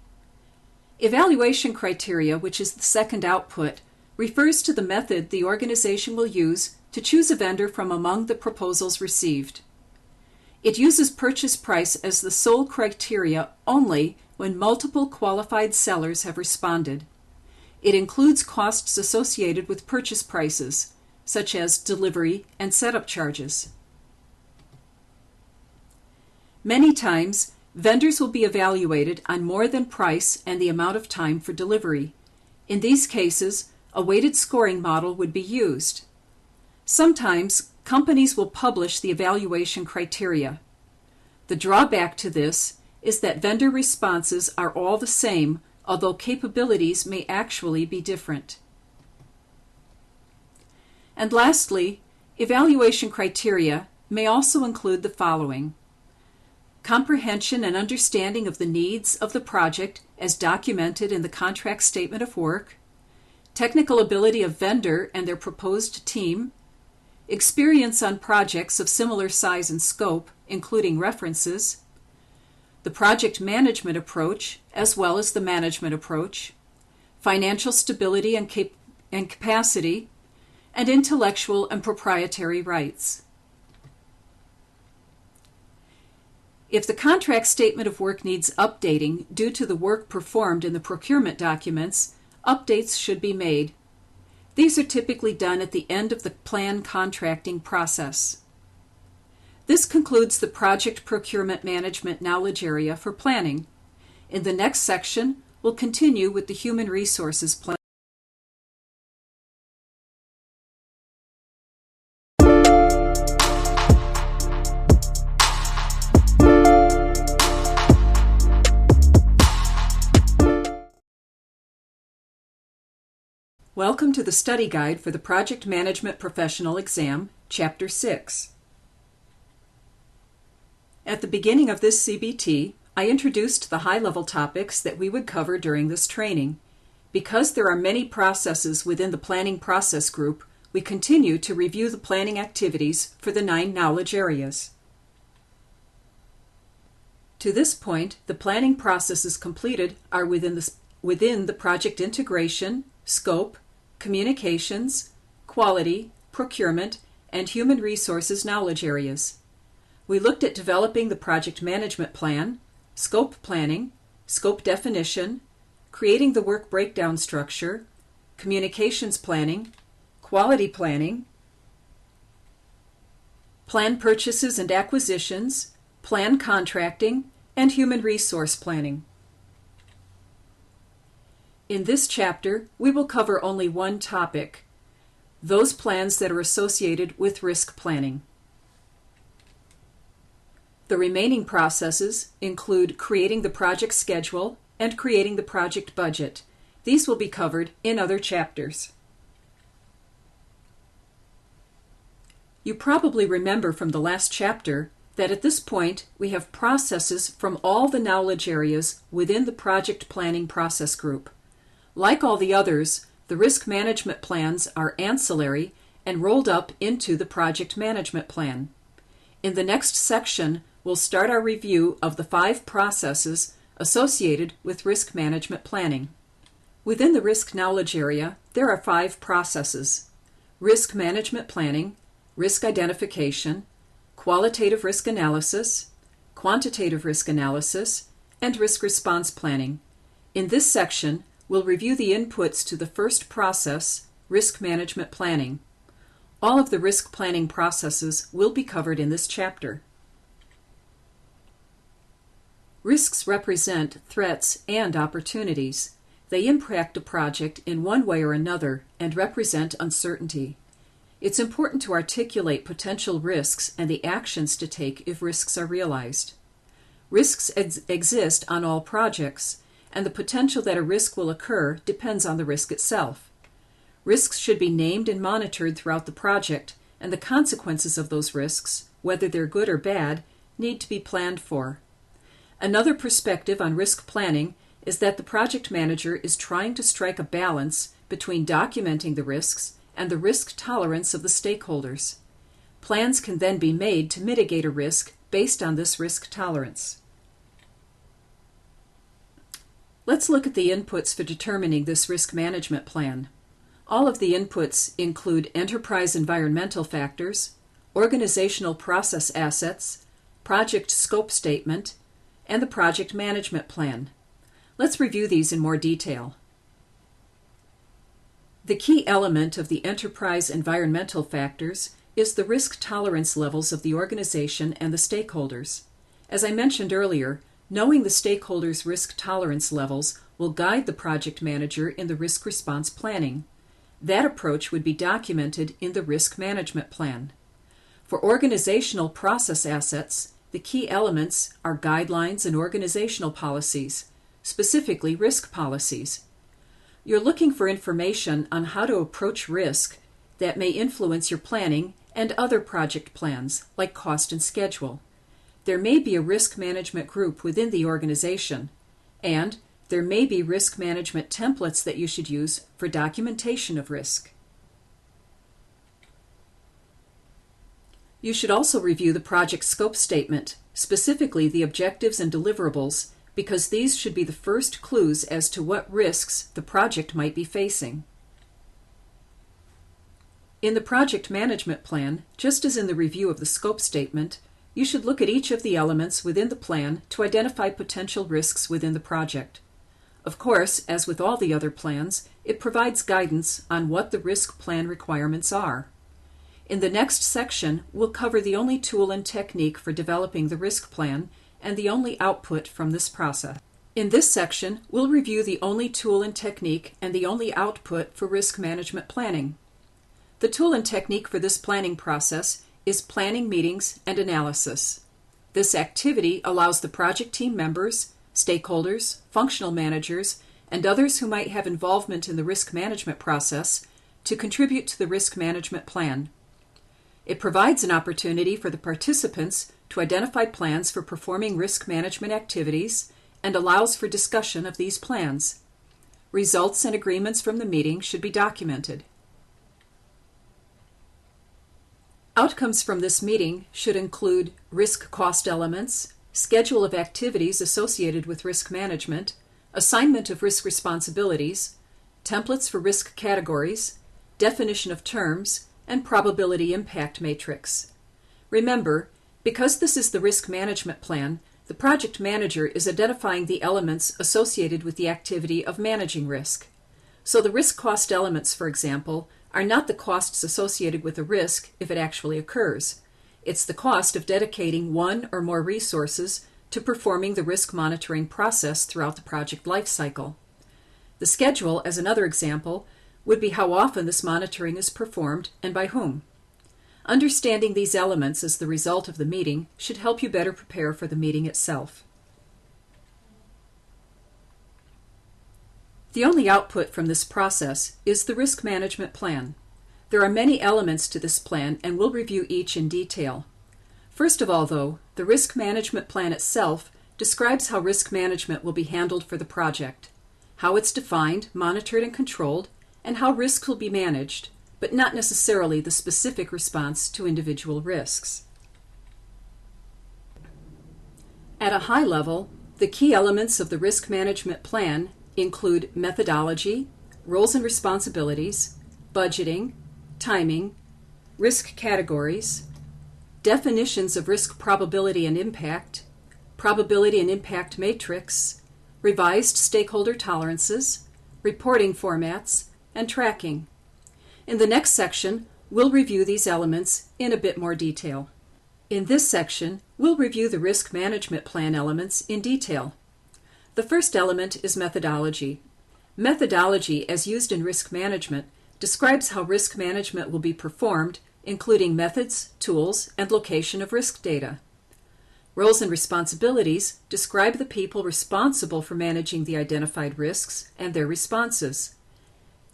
Evaluation criteria, which is the second output, refers to the method the organization will use to choose a vendor from among the proposals received. It uses purchase price as the sole criteria only when multiple qualified sellers have responded. It includes costs associated with purchase prices, such as delivery and setup charges. Many times, vendors will be evaluated on more than price and the amount of time for delivery. In these cases, a weighted scoring model would be used. Sometimes, companies will publish the evaluation criteria. The drawback to this is that vendor responses are all the same, although capabilities may actually be different. And lastly, evaluation criteria may also include the following: comprehension and understanding of the needs of the project as documented in the contract statement of work, technical ability of vendor and their proposed team, experience on projects of similar size and scope, including references, the project management approach as well as the management approach, financial stability and capacity, and intellectual and proprietary rights. If the contract statement of work needs updating due to the work performed in the procurement documents, updates should be made. These are typically done at the end of the plan contracting process. This concludes the project procurement management knowledge area for planning. In the next section, we'll continue with the human resources plan. Welcome to the study guide for the Project Management Professional Exam, Chapter 6. At the beginning of this CBT, I introduced the high-level topics that we would cover during this training. Because there are many processes within the planning process group, we continue to review the planning activities for the 9 knowledge areas. To this point, the planning processes completed are within the project integration, scope, communications, quality, procurement, and human resources knowledge areas. We looked at developing the project management plan, scope planning, scope definition, creating the work breakdown structure, communications planning, quality planning, plan purchases and acquisitions, plan contracting, and human resource planning. In this chapter, we will cover only one topic, those plans that are associated with risk planning. The remaining processes include creating the project schedule and creating the project budget. These will be covered in other chapters. You probably remember from the last chapter that at this point we have processes from all the knowledge areas within the project planning process group. Like all the others, the risk management plans are ancillary and rolled up into the project management plan. In the next section, we'll start our review of the 5 processes associated with risk management planning. Within the risk knowledge area, there are 5 processes: risk management planning, risk identification, qualitative risk analysis, quantitative risk analysis, and risk response planning. In this section, we'll review the inputs to the first process, risk management planning. All of the risk planning processes will be covered in this chapter. Risks represent threats and opportunities. They impact a project in one way or another and represent uncertainty. It's important to articulate potential risks and the actions to take if risks are realized. Risks exist on all projects, and the potential that a risk will occur depends on the risk itself. Risks should be named and monitored throughout the project, and the consequences of those risks, whether they're good or bad, need to be planned for. Another perspective on risk planning is that the project manager is trying to strike a balance between documenting the risks and the risk tolerance of the stakeholders. Plans can then be made to mitigate a risk based on this risk tolerance. Let's look at the inputs for determining this risk management plan. All of the inputs include enterprise environmental factors, organizational process assets, project scope statement, and the project management plan. Let's review these in more detail. The key element of the enterprise environmental factors is the risk tolerance levels of the organization and the stakeholders. As I mentioned earlier, knowing the stakeholders' risk tolerance levels will guide the project manager in the risk response planning. That approach would be documented in the risk management plan. For organizational process assets, the key elements are guidelines and organizational policies, specifically risk policies. You're looking for information on how to approach risk that may influence your planning and other project plans, like cost and schedule. There may be a risk management group within the organization, and there may be risk management templates that you should use for documentation of risk. You should also review the project scope statement, specifically the objectives and deliverables, because these should be the first clues as to what risks the project might be facing. In the project management plan, just as in the review of the scope statement, you should look at each of the elements within the plan to identify potential risks within the project. Of course, as with all the other plans, it provides guidance on what the risk plan requirements are. In the next section, we'll cover the only tool and technique for developing the risk plan and the only output from this process. In this section, we'll review the only tool and technique and the only output for risk management planning. The tool and technique for this planning process is planning meetings and analysis. This activity allows the project team members, stakeholders, functional managers, and others who might have involvement in the risk management process to contribute to the risk management plan. It provides an opportunity for the participants to identify plans for performing risk management activities and allows for discussion of these plans. Results and agreements from the meeting should be documented. Outcomes from this meeting should include risk cost elements, schedule of activities associated with risk management, assignment of risk responsibilities, templates for risk categories, definition of terms, and probability impact matrix. Remember, because this is the risk management plan, the project manager is identifying the elements associated with the activity of managing risk. So the risk cost elements, for example, are not the costs associated with a risk if it actually occurs. It's the cost of dedicating one or more resources to performing the risk monitoring process throughout the project life cycle. The schedule, as another example, would be how often this monitoring is performed and by whom. Understanding these elements as the result of the meeting should help you better prepare for the meeting itself. The only output from this process is the risk management plan. There are many elements to this plan, and we'll review each in detail. First of all, though, the risk management plan itself describes how risk management will be handled for the project, how it's defined, monitored, and controlled, and how risks will be managed, but not necessarily the specific response to individual risks. At a high level, the key elements of the risk management plan include methodology, roles and responsibilities, budgeting, timing, risk categories, definitions of risk probability and impact matrix, revised stakeholder tolerances, reporting formats, and tracking. In the next section, we'll review these elements in a bit more detail. In this section, we'll review the risk management plan elements in detail. The first element is methodology. Methodology, as used in risk management, describes how risk management will be performed, including methods, tools, and location of risk data. Roles and responsibilities describe the people responsible for managing the identified risks and their responses.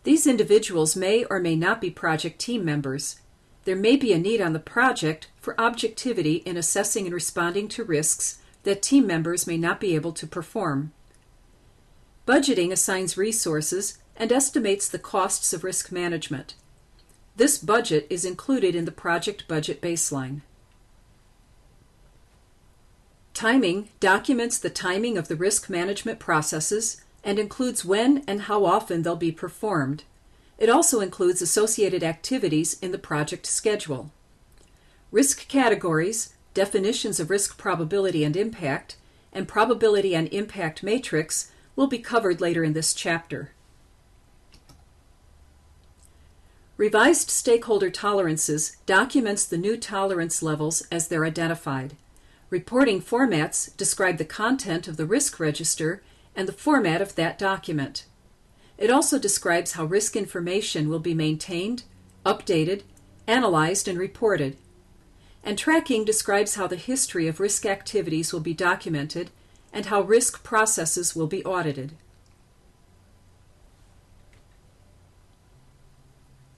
These individuals may or may not be project team members. There may be a need on the project for objectivity in assessing and responding to risks that team members may not be able to perform. Budgeting assigns resources and estimates the costs of risk management. This budget is included in the project budget baseline. Timing documents the timing of the risk management processes and includes when and how often they'll be performed. It also includes associated activities in the project schedule. Risk categories, definitions of risk probability and impact, and probability and impact matrix will be covered later in this chapter. Revised stakeholder tolerances documents the new tolerance levels as they're identified. Reporting formats describe the content of the risk register and the format of that document. It also describes how risk information will be maintained, updated, analyzed, and reported. And tracking describes how the history of risk activities will be documented and how risk processes will be audited.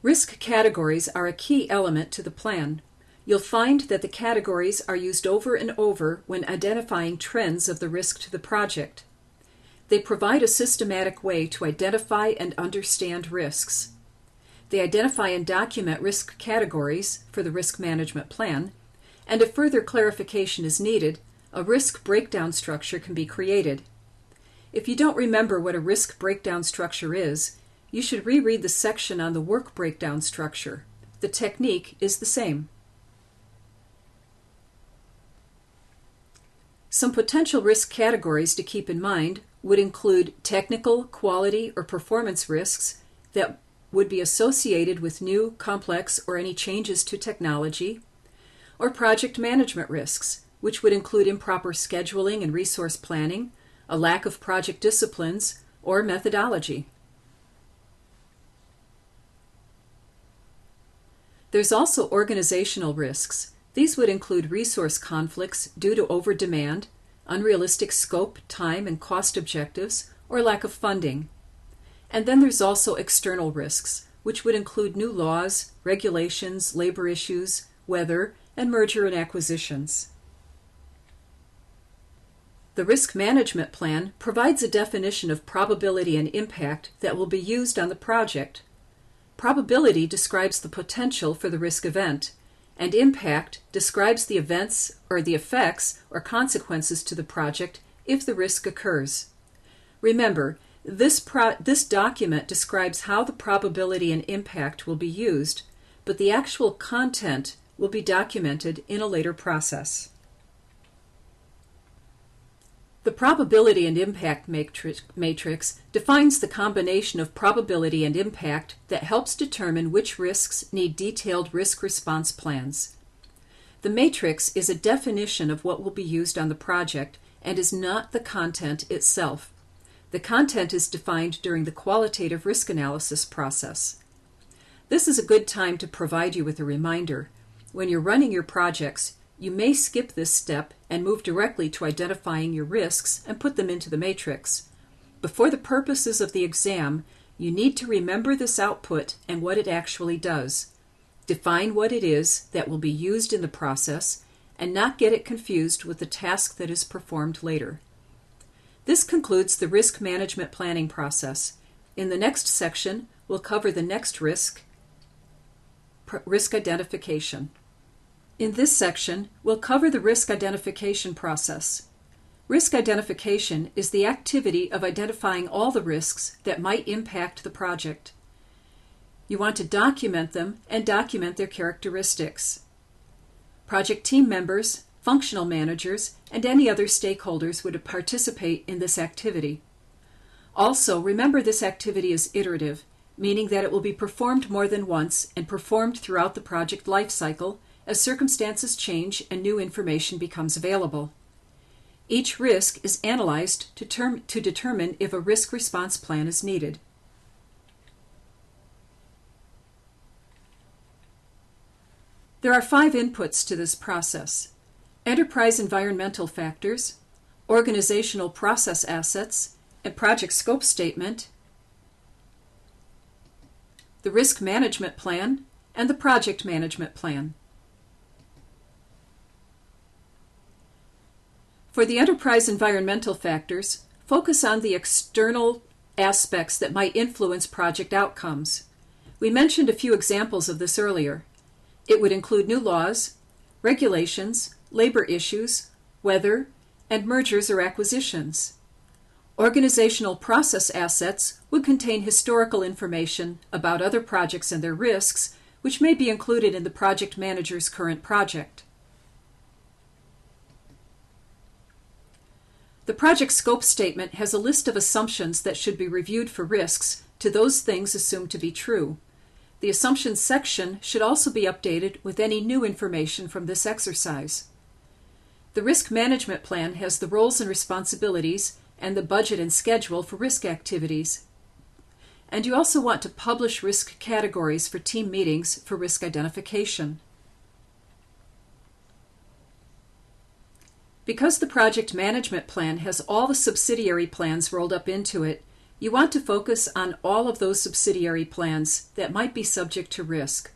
Risk categories are a key element to the plan. You'll find that the categories are used over and over when identifying trends of the risk to the project. They provide a systematic way to identify and understand risks. They identify and document risk categories for the risk management plan, and if further clarification is needed, a risk breakdown structure can be created. If you don't remember what a risk breakdown structure is, you should reread the section on the work breakdown structure. The technique is the same. Some potential risk categories to keep in mind would include technical, quality, or performance risks that would be associated with new, complex, or any changes to technology, or project management risks, which would include improper scheduling and resource planning, a lack of project disciplines, or methodology. There's also organizational risks. These would include resource conflicts due to overdemand, unrealistic scope, time, and cost objectives, or lack of funding. And then there's also external risks, which would include new laws, regulations, labor issues, weather, and merger and acquisitions. The risk management plan provides a definition of probability and impact that will be used on the project. Probability describes the potential for the risk event, and impact describes the events or the effects or consequences to the project if the risk occurs. Remember, this document describes how the probability and impact will be used, but the actual content will be documented in a later process. The probability and impact matrix defines the combination of probability and impact that helps determine which risks need detailed risk response plans. The matrix is a definition of what will be used on the project and is not the content itself. The content is defined during the qualitative risk analysis process. This is a good time to provide you with a reminder. When you're running your projects, you may skip this step and move directly to identifying your risks and put them into the matrix. But for the purposes of the exam, you need to remember this output and what it actually does. Define what it is that will be used in the process and not get it confused with the task that is performed later. This concludes the risk management planning process. In the next section, we'll cover the next risk identification. In this section, we'll cover the risk identification process. Risk identification is the activity of identifying all the risks that might impact the project. You want to document them and document their characteristics. Project team members, functional managers, and any other stakeholders would participate in this activity. Also, remember this activity is iterative, meaning that it will be performed more than once and performed throughout the project life cycle as circumstances change and new information becomes available. Each risk is analyzed to determine if a risk response plan is needed. There are 5 inputs to this process: enterprise environmental factors, organizational process assets, and project scope statement, the risk management plan, and the project management plan. For the enterprise environmental factors, focus on the external aspects that might influence project outcomes. We mentioned a few examples of this earlier. It would include new laws, regulations, labor issues, weather, and mergers or acquisitions. Organizational process assets would contain historical information about other projects and their risks, which may be included in the project manager's current project. The project scope statement has a list of assumptions that should be reviewed for risks to those things assumed to be true. The assumptions section should also be updated with any new information from this exercise. The risk management plan has the roles and responsibilities and the budget and schedule for risk activities. And you also want to publish risk categories for team meetings for risk identification. Because the project management plan has all the subsidiary plans rolled up into it, you want to focus on all of those subsidiary plans that might be subject to risk.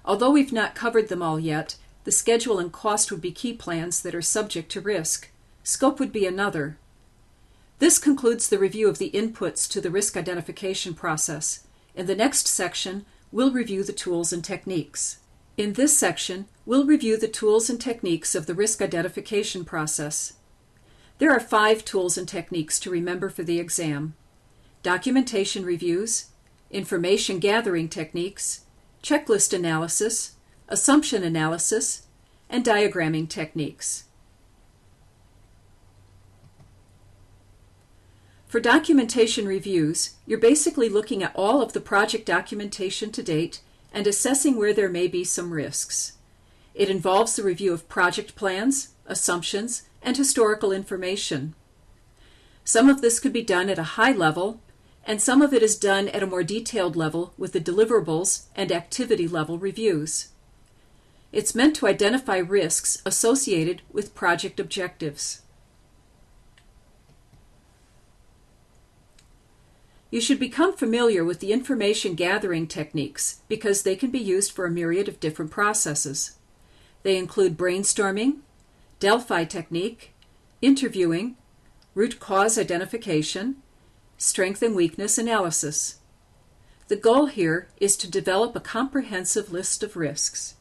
Although we've not covered them all yet, the schedule and cost would be key plans that are subject to risk. Scope would be another. This concludes the review of the inputs to the risk identification process. In the next section, we'll review the tools and techniques. In this section, we'll review the tools and techniques of the risk identification process. There are 5 tools and techniques to remember for the exam: documentation reviews, information gathering techniques, checklist analysis, assumption analysis, and diagramming techniques. For documentation reviews, you're basically looking at all of the project documentation to date and assessing where there may be some risks. It involves the review of project plans, assumptions, and historical information. Some of this could be done at a high level, and some of it is done at a more detailed level with the deliverables and activity level reviews. It's meant to identify risks associated with project objectives. You should become familiar with the information gathering techniques because they can be used for a myriad of different processes. They include brainstorming, Delphi technique, interviewing, root cause identification, strength and weakness analysis. The goal here is to develop a comprehensive list of risks.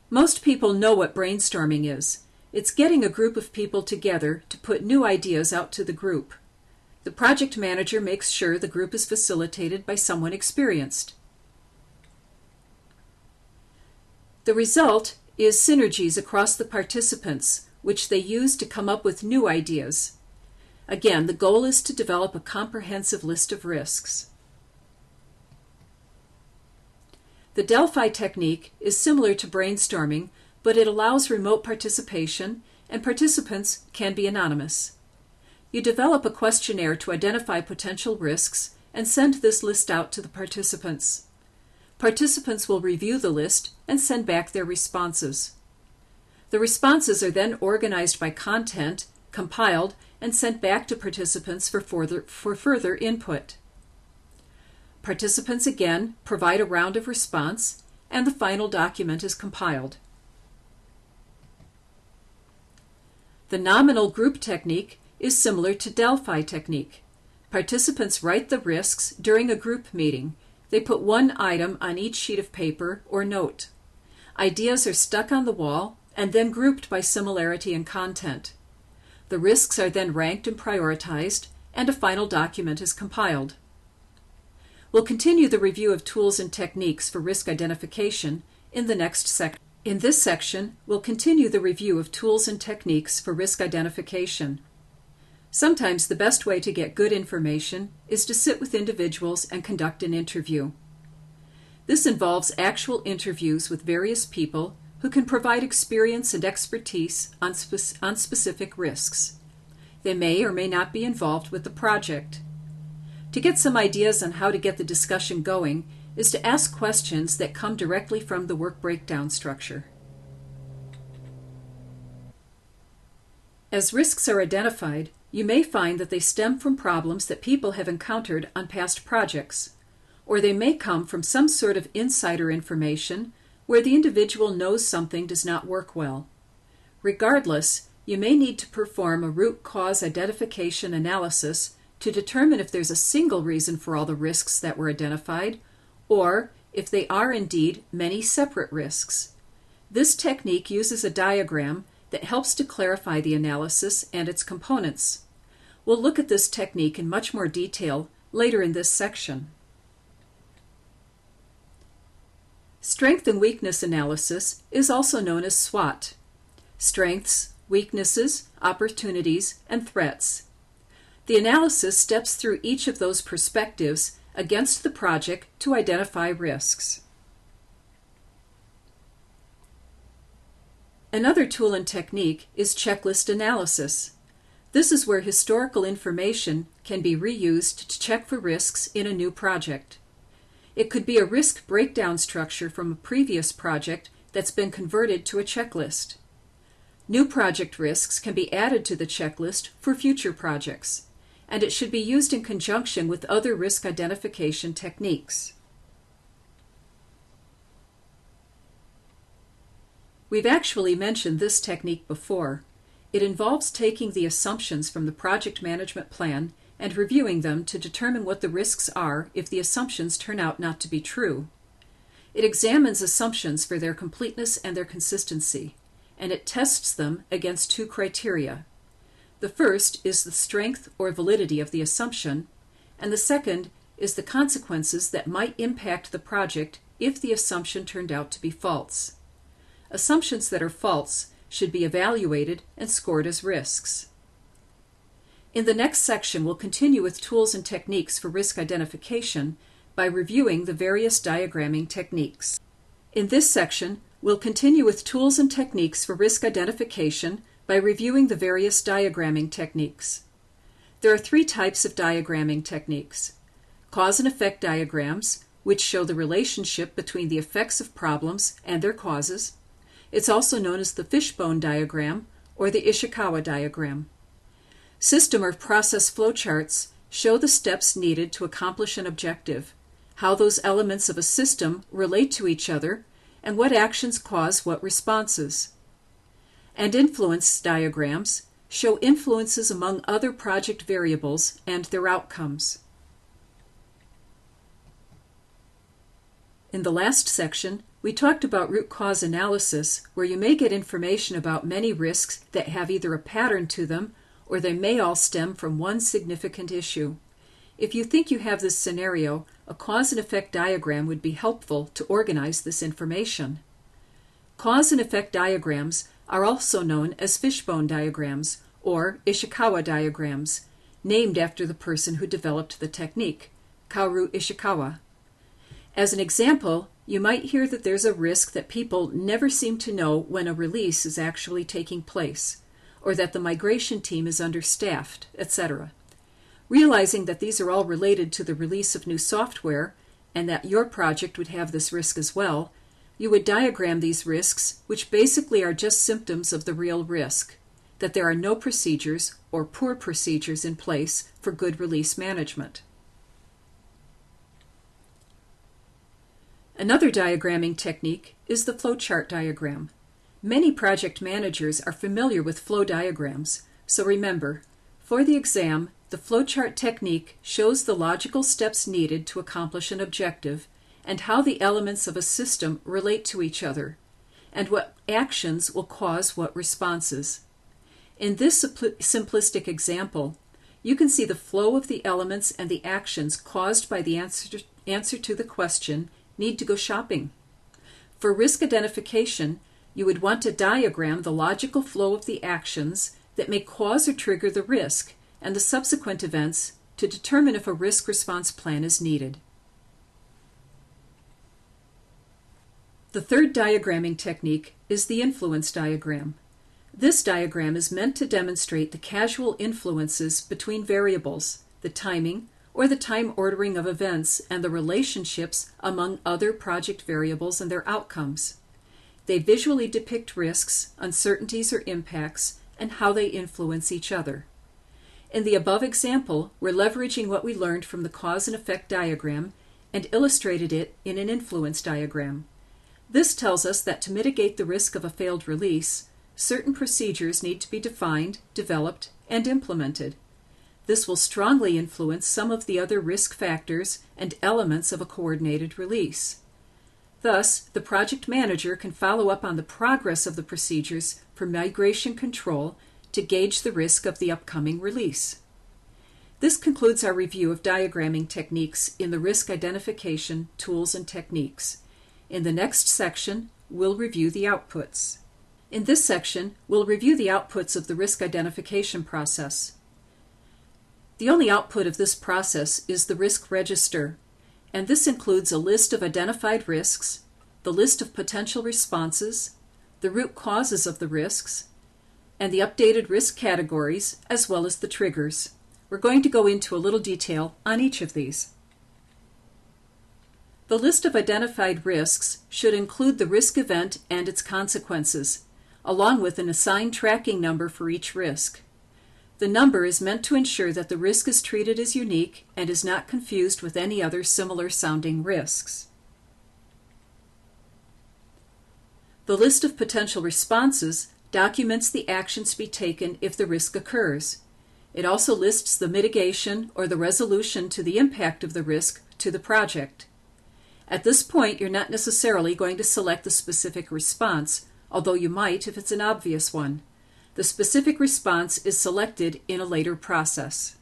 Most people know what brainstorming is. It's getting a group of people together to put new ideas out to the group. The project manager makes sure the group is facilitated by someone experienced. The result is synergies across the participants, which they use to come up with new ideas. Again, the goal is to develop a comprehensive list of risks. The Delphi technique is similar to brainstorming, but it allows remote participation, and participants can be anonymous. You develop a questionnaire to identify potential risks and send this list out to the participants. Participants will review the list and send back their responses. The responses are then organized by content, compiled, and sent back to participants for further input. Participants again provide a round of response, and the final document is compiled. The nominal group technique is similar to Delphi technique. Participants write the risks during a group meeting. They put one item on each sheet of paper or note. Ideas are stuck on the wall and then grouped by similarity in content. The risks are then ranked and prioritized, and a final document is compiled. We'll continue the review of tools and techniques for risk identification in the next section. In this section, we'll continue the review of tools and techniques for risk identification. Sometimes the best way to get good information is to sit with individuals and conduct an interview. This involves actual interviews with various people who can provide experience and expertise on specific risks. They may or may not be involved with the project. To get some ideas on how to get the discussion going is to ask questions that come directly from the work breakdown structure. As risks are identified, you may find that they stem from problems that people have encountered on past projects, or they may come from some sort of insider information where the individual knows something does not work well. Regardless, you may need to perform a root cause identification analysis to determine if there's a single reason for all the risks that were identified, or if they are indeed many separate risks. This technique uses a diagram that helps to clarify the analysis and its components. We'll look at this technique in much more detail later in this section. Strength and weakness analysis is also known as SWOT. Strengths, weaknesses, opportunities, and threats. The analysis steps through each of those perspectives against the project to identify risks. Another tool and technique is checklist analysis. This is where historical information can be reused to check for risks in a new project. It could be a risk breakdown structure from a previous project that's been converted to a checklist. New project risks can be added to the checklist for future projects, and it should be used in conjunction with other risk identification techniques. We've actually mentioned this technique before. It involves taking the assumptions from the project management plan and reviewing them to determine what the risks are if the assumptions turn out not to be true. It examines assumptions for their completeness and their consistency, and it tests them against two criteria. The first is the strength or validity of the assumption, and the second is the consequences that might impact the project if the assumption turned out to be false. Assumptions that are false should be evaluated and scored as risks. In the next section, we'll continue with tools and techniques for risk identification by reviewing the various diagramming techniques. In this section, we'll continue with tools and techniques for risk identification by reviewing the various diagramming techniques. There are three types of diagramming techniques: cause and effect diagrams, which show the relationship between the effects of problems and their causes. It's also known as the fishbone diagram or the Ishikawa diagram. System or process flowcharts show the steps needed to accomplish an objective, how those elements of a system relate to each other, and what actions cause what responses. And influence diagrams show influences among other project variables and their outcomes. In the last section, we talked about root cause analysis, where you may get information about many risks that have either a pattern to them or they may all stem from one significant issue. If you think you have this scenario, a cause and effect diagram would be helpful to organize this information. Cause and effect diagrams are also known as fishbone diagrams or Ishikawa diagrams, named after the person who developed the technique, Kaoru Ishikawa. As an example, you might hear that there's a risk that people never seem to know when a release is actually taking place, or that the migration team is understaffed, etc. Realizing that these are all related to the release of new software, and that your project would have this risk as well, you would diagram these risks, which basically are just symptoms of the real risk, that there are no procedures or poor procedures in place for good release management. Another diagramming technique is the flowchart diagram. Many project managers are familiar with flow diagrams, so remember, for the exam, the flowchart technique shows the logical steps needed to accomplish an objective and how the elements of a system relate to each other, and what actions will cause what responses. In this simplistic example, you can see the flow of the elements and the actions caused by the answer to the question, need to go shopping. For risk identification, you would want to diagram the logical flow of the actions that may cause or trigger the risk and the subsequent events to determine if a risk response plan is needed. The third diagramming technique is the influence diagram. This diagram is meant to demonstrate the causal influences between variables, the timing, or the time ordering of events, and the relationships among other project variables and their outcomes. They visually depict risks, uncertainties, or impacts, and how they influence each other. In the above example, we're leveraging what we learned from the cause and effect diagram and illustrated it in an influence diagram. This tells us that to mitigate the risk of a failed release, certain procedures need to be defined, developed, and implemented. This will strongly influence some of the other risk factors and elements of a coordinated release. Thus, the project manager can follow up on the progress of the procedures for migration control to gauge the risk of the upcoming release. This concludes our review of diagramming techniques in the risk identification tools and techniques. In the next section, we'll review the outputs. In this section, we'll review the outputs of the risk identification process. The only output of this process is the risk register, and this includes a list of identified risks, the list of potential responses, the root causes of the risks, and the updated risk categories, as well as the triggers. We're going to go into a little detail on each of these. The list of identified risks should include the risk event and its consequences, along with an assigned tracking number for each risk. The number is meant to ensure that the risk is treated as unique and is not confused with any other similar sounding risks. The list of potential responses documents the actions to be taken if the risk occurs. It also lists the mitigation or the resolution to the impact of the risk to the project. At this point, you're not necessarily going to select the specific response, although you might if it's an obvious one. The specific response is selected in a later process.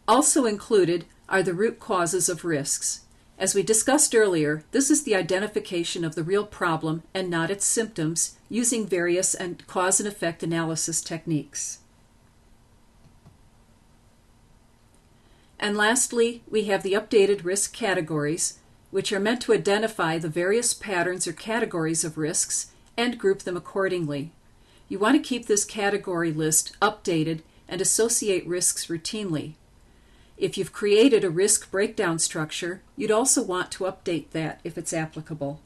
Also included are the root causes of risks. As we discussed earlier, this is the identification of the real problem and not its symptoms using various cause and effect analysis techniques. And lastly, we have the updated risk categories, which are meant to identify the various patterns or categories of risks and group them accordingly. You want to keep this category list updated and associate risks routinely. If you've created a risk breakdown structure, you'd also want to update that if it's applicable.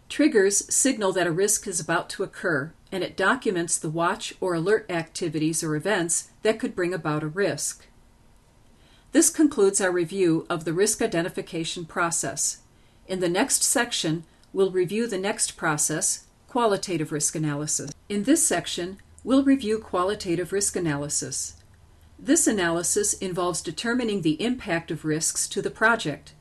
Triggers signal that a risk is about to occur, and it documents the watch or alert activities or events that could bring about a risk. This concludes our review of the risk identification process. In the next section, we'll review the next process, qualitative risk analysis. In this section, we'll review qualitative risk analysis. This analysis involves determining the impact of risks to the project.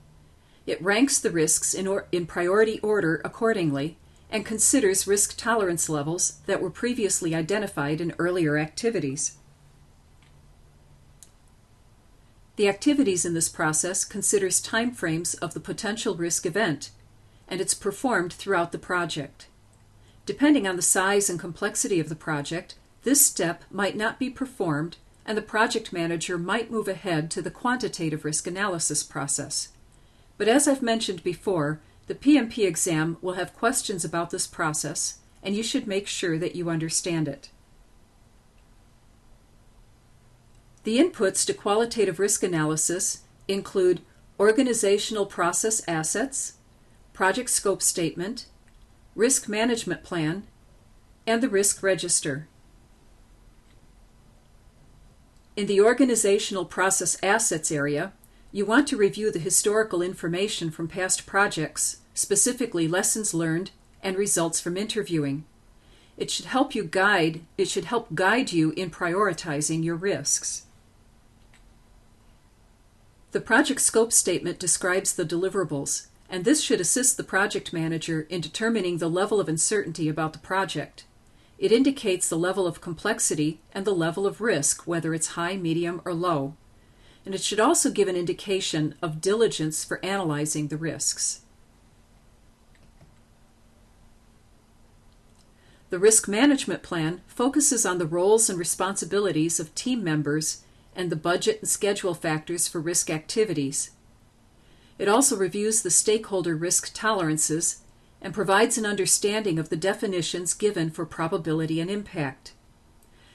It ranks the risks in priority order accordingly and considers risk tolerance levels that were previously identified in earlier activities. The activities in this process considers timeframes of the potential risk event, and it's performed throughout the project. Depending on the size and complexity of the project, this step might not be performed, and the project manager might move ahead to the quantitative risk analysis process. But as I've mentioned before, the PMP exam will have questions about this process, and you should make sure that you understand it. The inputs to qualitative risk analysis include organizational process assets, project scope statement, risk management plan, and the risk register. In the organizational process assets area, you want to review the historical information from past projects, specifically lessons learned and results from interviewing. It should help guide you in prioritizing your risks. The project scope statement describes the deliverables, and this should assist the project manager in determining the level of uncertainty about the project. It indicates the level of complexity and the level of risk, whether it's high, medium, or low. And it should also give an indication of diligence for analyzing the risks. The risk management plan focuses on the roles and responsibilities of team members and the budget and schedule factors for risk activities. It also reviews the stakeholder risk tolerances and provides an understanding of the definitions given for probability and impact.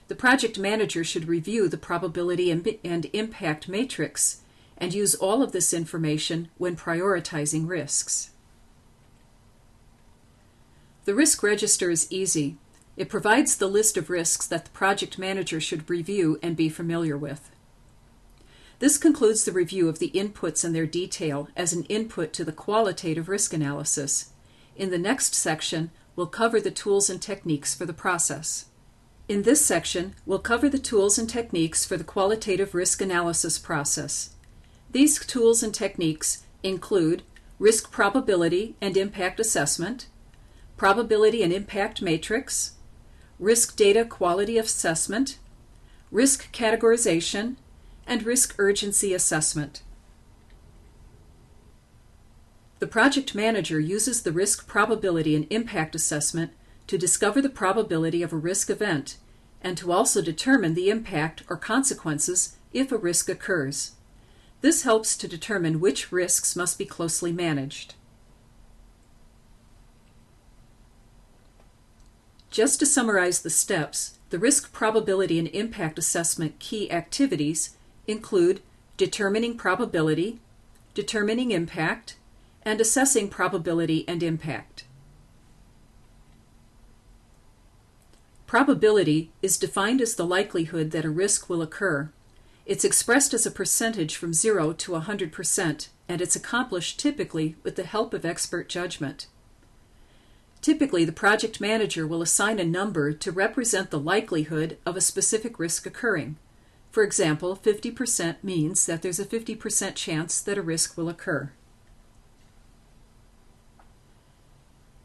The project manager should review the probability and impact matrix and use all of this information when prioritizing risks. The risk register is easy. It provides the list of risks that the project manager should review and be familiar with. This concludes the review of the inputs and their detail as an input to the qualitative risk analysis. In the next section, we'll cover the tools and techniques for the process. In this section, we'll cover the tools and techniques for the qualitative risk analysis process. These tools and techniques include risk probability and impact assessment, probability and impact matrix, risk data quality assessment, risk categorization, and risk urgency assessment. The project manager uses the risk probability and impact assessment to discover the probability of a risk event and to also determine the impact or consequences if a risk occurs. This helps to determine which risks must be closely managed. Just to summarize the steps, the risk probability and impact assessment key activities include determining probability, determining impact, and assessing probability and impact. Probability is defined as the likelihood that a risk will occur. It's expressed as a percentage from 0 to 100%, and it's accomplished typically with the help of expert judgment. Typically, the project manager will assign a number to represent the likelihood of a specific risk occurring. For example, 50% means that there's a 50% chance that a risk will occur.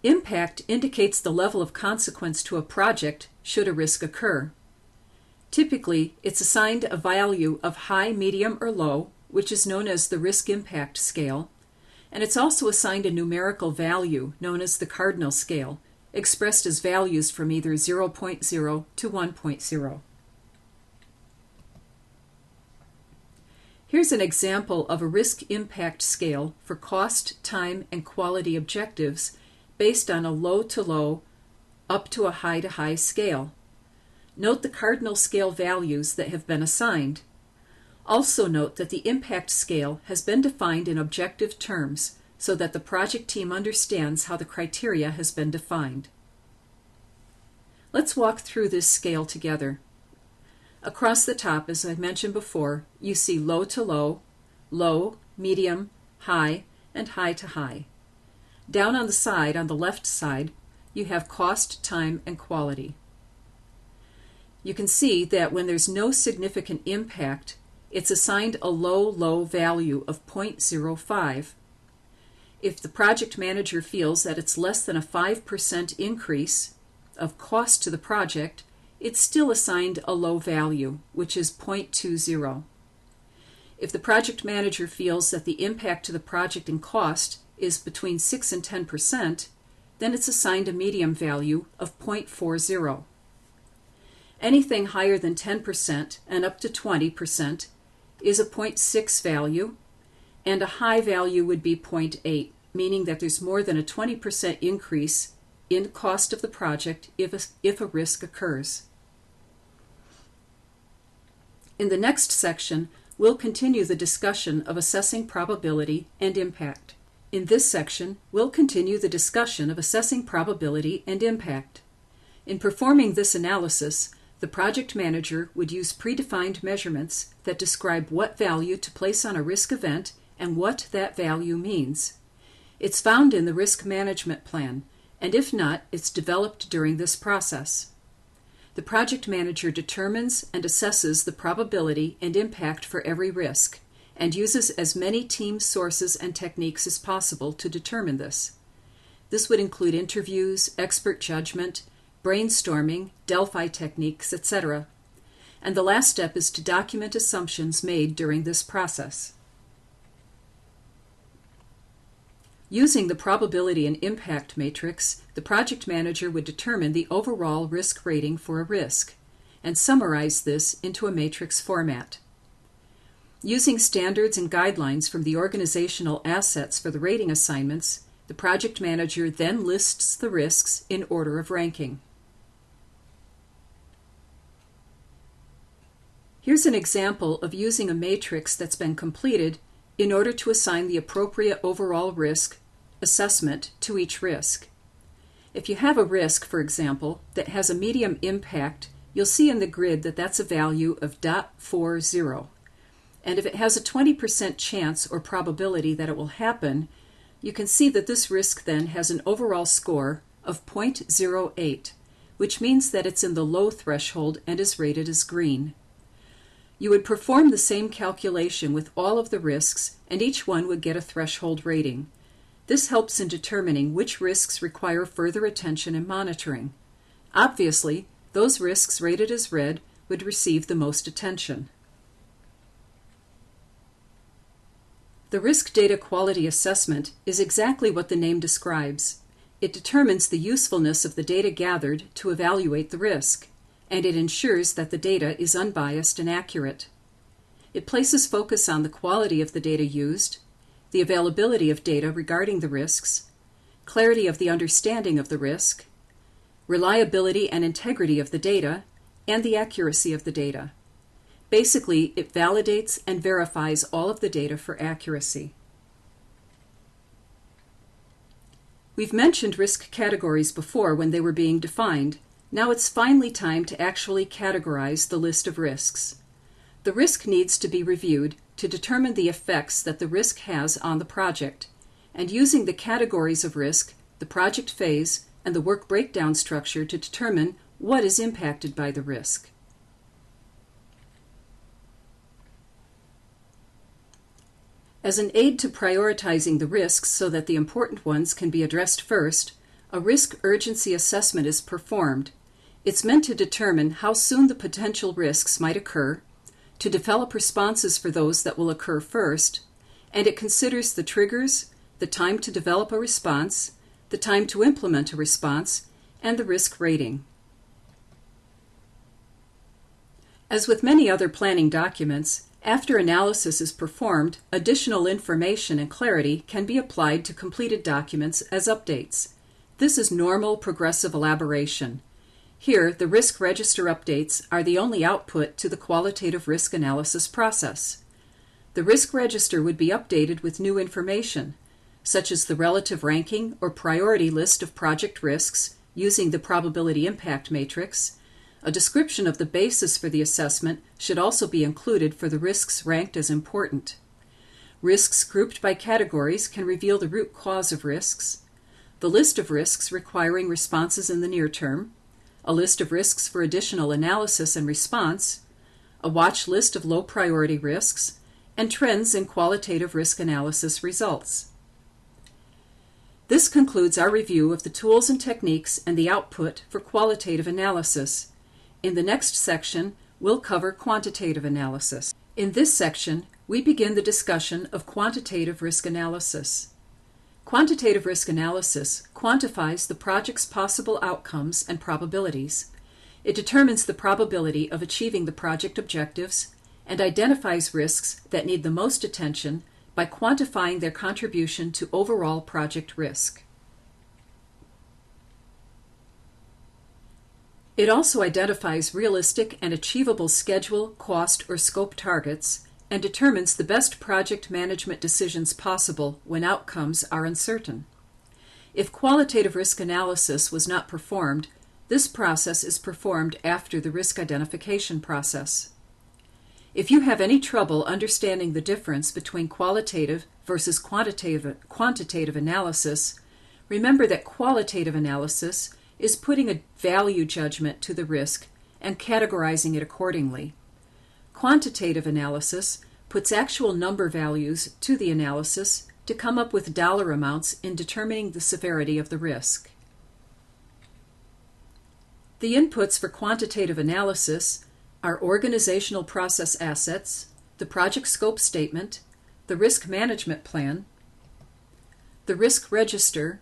Impact indicates the level of consequence to a project should a risk occur. Typically, it's assigned a value of high, medium, or low, which is known as the risk impact scale, and it's also assigned a numerical value known as the cardinal scale, expressed as values from either 0.0 to 1.0. Here's an example of a risk impact scale for cost, time, and quality objectives based on a low to low up to a high to high scale. Note the cardinal scale values that have been assigned. Also note that the impact scale has been defined in objective terms so that the project team understands how the criteria has been defined. Let's walk through this scale together. Across the top, as I mentioned before, you see low to low, low, medium, high, and high to high. Down on the side, on the left side, you have cost, time, and quality. You can see that when there's no significant impact, it's assigned a low value of 0.05. If the project manager feels that it's less than a 5% increase of cost to the project, it's still assigned a low value, which is 0.20. If the project manager feels that the impact to the project in cost is between 6 and 10%, then it's assigned a medium value of 0.40. Anything higher than 10% and up to 20% is a 0.6 value, and a high value would be 0.8, meaning that there's more than a 20% increase in the cost of the project if a risk occurs. In the next section, we'll continue the discussion of assessing probability and impact. In this section, we'll continue the discussion of assessing probability and impact. In performing this analysis, the project manager would use predefined measurements that describe what value to place on a risk event and what that value means. It's found in the risk management plan, and if not, it's developed during this process. The project manager determines and assesses the probability and impact for every risk, and uses as many team sources and techniques as possible to determine this. This would include interviews, expert judgment, brainstorming, Delphi techniques, etc. And the last step is to document assumptions made during this process. Using the probability and impact matrix, the project manager would determine the overall risk rating for a risk, and summarize this into a matrix format. Using standards and guidelines from the organizational assets for the rating assignments, the project manager then lists the risks in order of ranking. Here's an example of using a matrix that's been completed in order to assign the appropriate overall risk assessment to each risk. If you have a risk, for example, that has a medium impact, you'll see in the grid that that's a value of 0.40. And if it has a 20% chance or probability that it will happen, you can see that this risk then has an overall score of 0.08, which means that it's in the low threshold and is rated as green. You would perform the same calculation with all of the risks, and each one would get a threshold rating. This helps in determining which risks require further attention and monitoring. Obviously, those risks rated as red would receive the most attention. The Risk Data Quality Assessment is exactly what the name describes. It determines the usefulness of the data gathered to evaluate the risk, and it ensures that the data is unbiased and accurate. It places focus on the quality of the data used, the availability of data regarding the risks, clarity of the understanding of the risk, reliability and integrity of the data, and the accuracy of the data. Basically, it validates and verifies all of the data for accuracy. We've mentioned risk categories before when they were being defined. Now it's finally time to actually categorize the list of risks. The risk needs to be reviewed to determine the effects that the risk has on the project, and using the categories of risk, the project phase, and the work breakdown structure to determine what is impacted by the risk. As an aid to prioritizing the risks so that the important ones can be addressed first, a risk urgency assessment is performed. It's meant to determine how soon the potential risks might occur, to develop responses for those that will occur first, and it considers the triggers, the time to develop a response, the time to implement a response, and the risk rating. As with many other planning documents, after analysis is performed, additional information and clarity can be applied to completed documents as updates. This is normal progressive elaboration. Here, the risk register updates are the only output to the qualitative risk analysis process. The risk register would be updated with new information, such as the relative ranking or priority list of project risks using the probability impact matrix. A description of the basis for the assessment should also be included for the risks ranked as important. Risks grouped by categories can reveal the root cause of risks. the list of risks requiring responses in the near term, a list of risks for additional analysis and response, a watch list of low priority risks, and trends in qualitative risk analysis results. This concludes our review of the tools and techniques and the output for qualitative analysis. In the next section, we'll cover quantitative analysis. In this section, we begin the discussion of quantitative risk analysis. Quantitative risk analysis quantifies the project's possible outcomes and probabilities. It determines the probability of achieving the project objectives and identifies risks that need the most attention by quantifying their contribution to overall project risk. It also identifies realistic and achievable schedule, cost, or scope targets and determines the best project management decisions possible when outcomes are uncertain. If qualitative risk analysis was not performed, this process is performed after the risk identification process. If you have any trouble understanding the difference between qualitative versus quantitative analysis, remember that qualitative analysis is putting a value judgment to the risk and categorizing it accordingly. Quantitative analysis puts actual number values to the analysis to come up with dollar amounts in determining the severity of the risk. The inputs for quantitative analysis are organizational process assets, the project scope statement, the risk management plan, the risk register,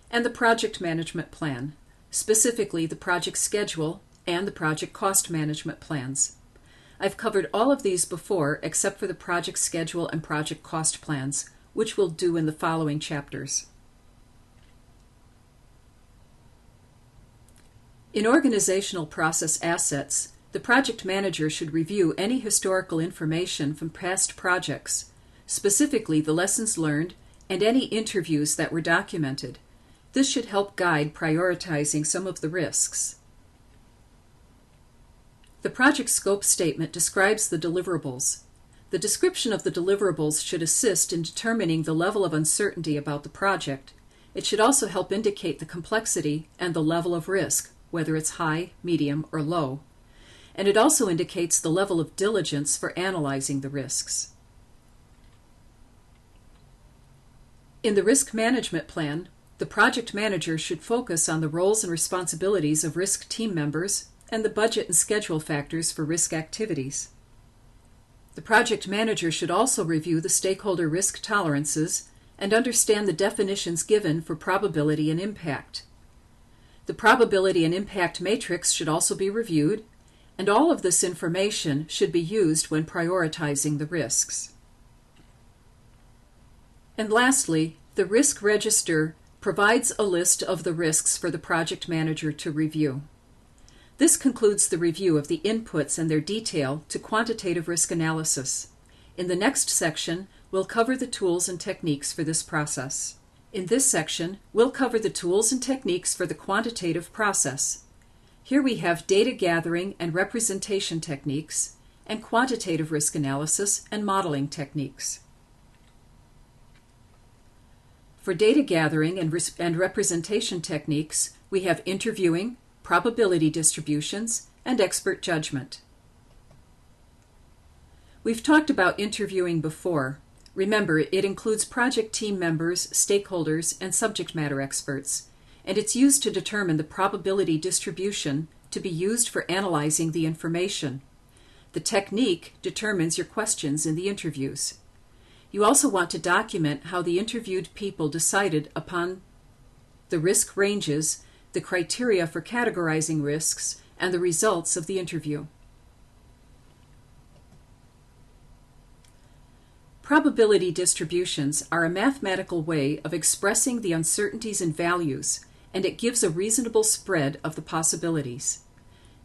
and the project management plan, specifically the project schedule and the project cost management plans. I've covered all of these before except for the project schedule and project cost plans, which we'll do in the following chapters. In organizational process assets, the project manager should review any historical information from past projects, specifically the lessons learned and any interviews that were documented. This should help guide prioritizing some of the risks. The project scope statement describes the deliverables. The description of the deliverables should assist in determining the level of uncertainty about the project. It should also help indicate the complexity and the level of risk, whether it's high, medium, or low. And it also indicates the level of diligence for analyzing the risks. In the risk management plan, the project manager should focus on the roles and responsibilities of risk team members and the budget and schedule factors for risk activities. The project manager should also review the stakeholder risk tolerances and understand the definitions given for probability and impact. The probability and impact matrix should also be reviewed, and all of this information should be used when prioritizing the risks. And lastly, the risk register provides a list of the risks for the project manager to review. This concludes the review of the inputs and their detail to quantitative risk analysis. In the next section, we'll cover the tools and techniques for this process. In this section, we'll cover the tools and techniques for the quantitative process. Here we have data gathering and representation techniques, and quantitative risk analysis and modeling techniques. For data gathering and representation techniques, we have interviewing, probability distributions, and expert judgment. We've talked about interviewing before. Remember, it includes project team members, stakeholders, and subject matter experts, and it's used to determine the probability distribution to be used for analyzing the information. The technique determines your questions in the interviews. You also want to document how the interviewed people decided upon the risk ranges, the criteria for categorizing risks, and the results of the interview. Probability distributions are a mathematical way of expressing the uncertainties in values, and it gives a reasonable spread of the possibilities.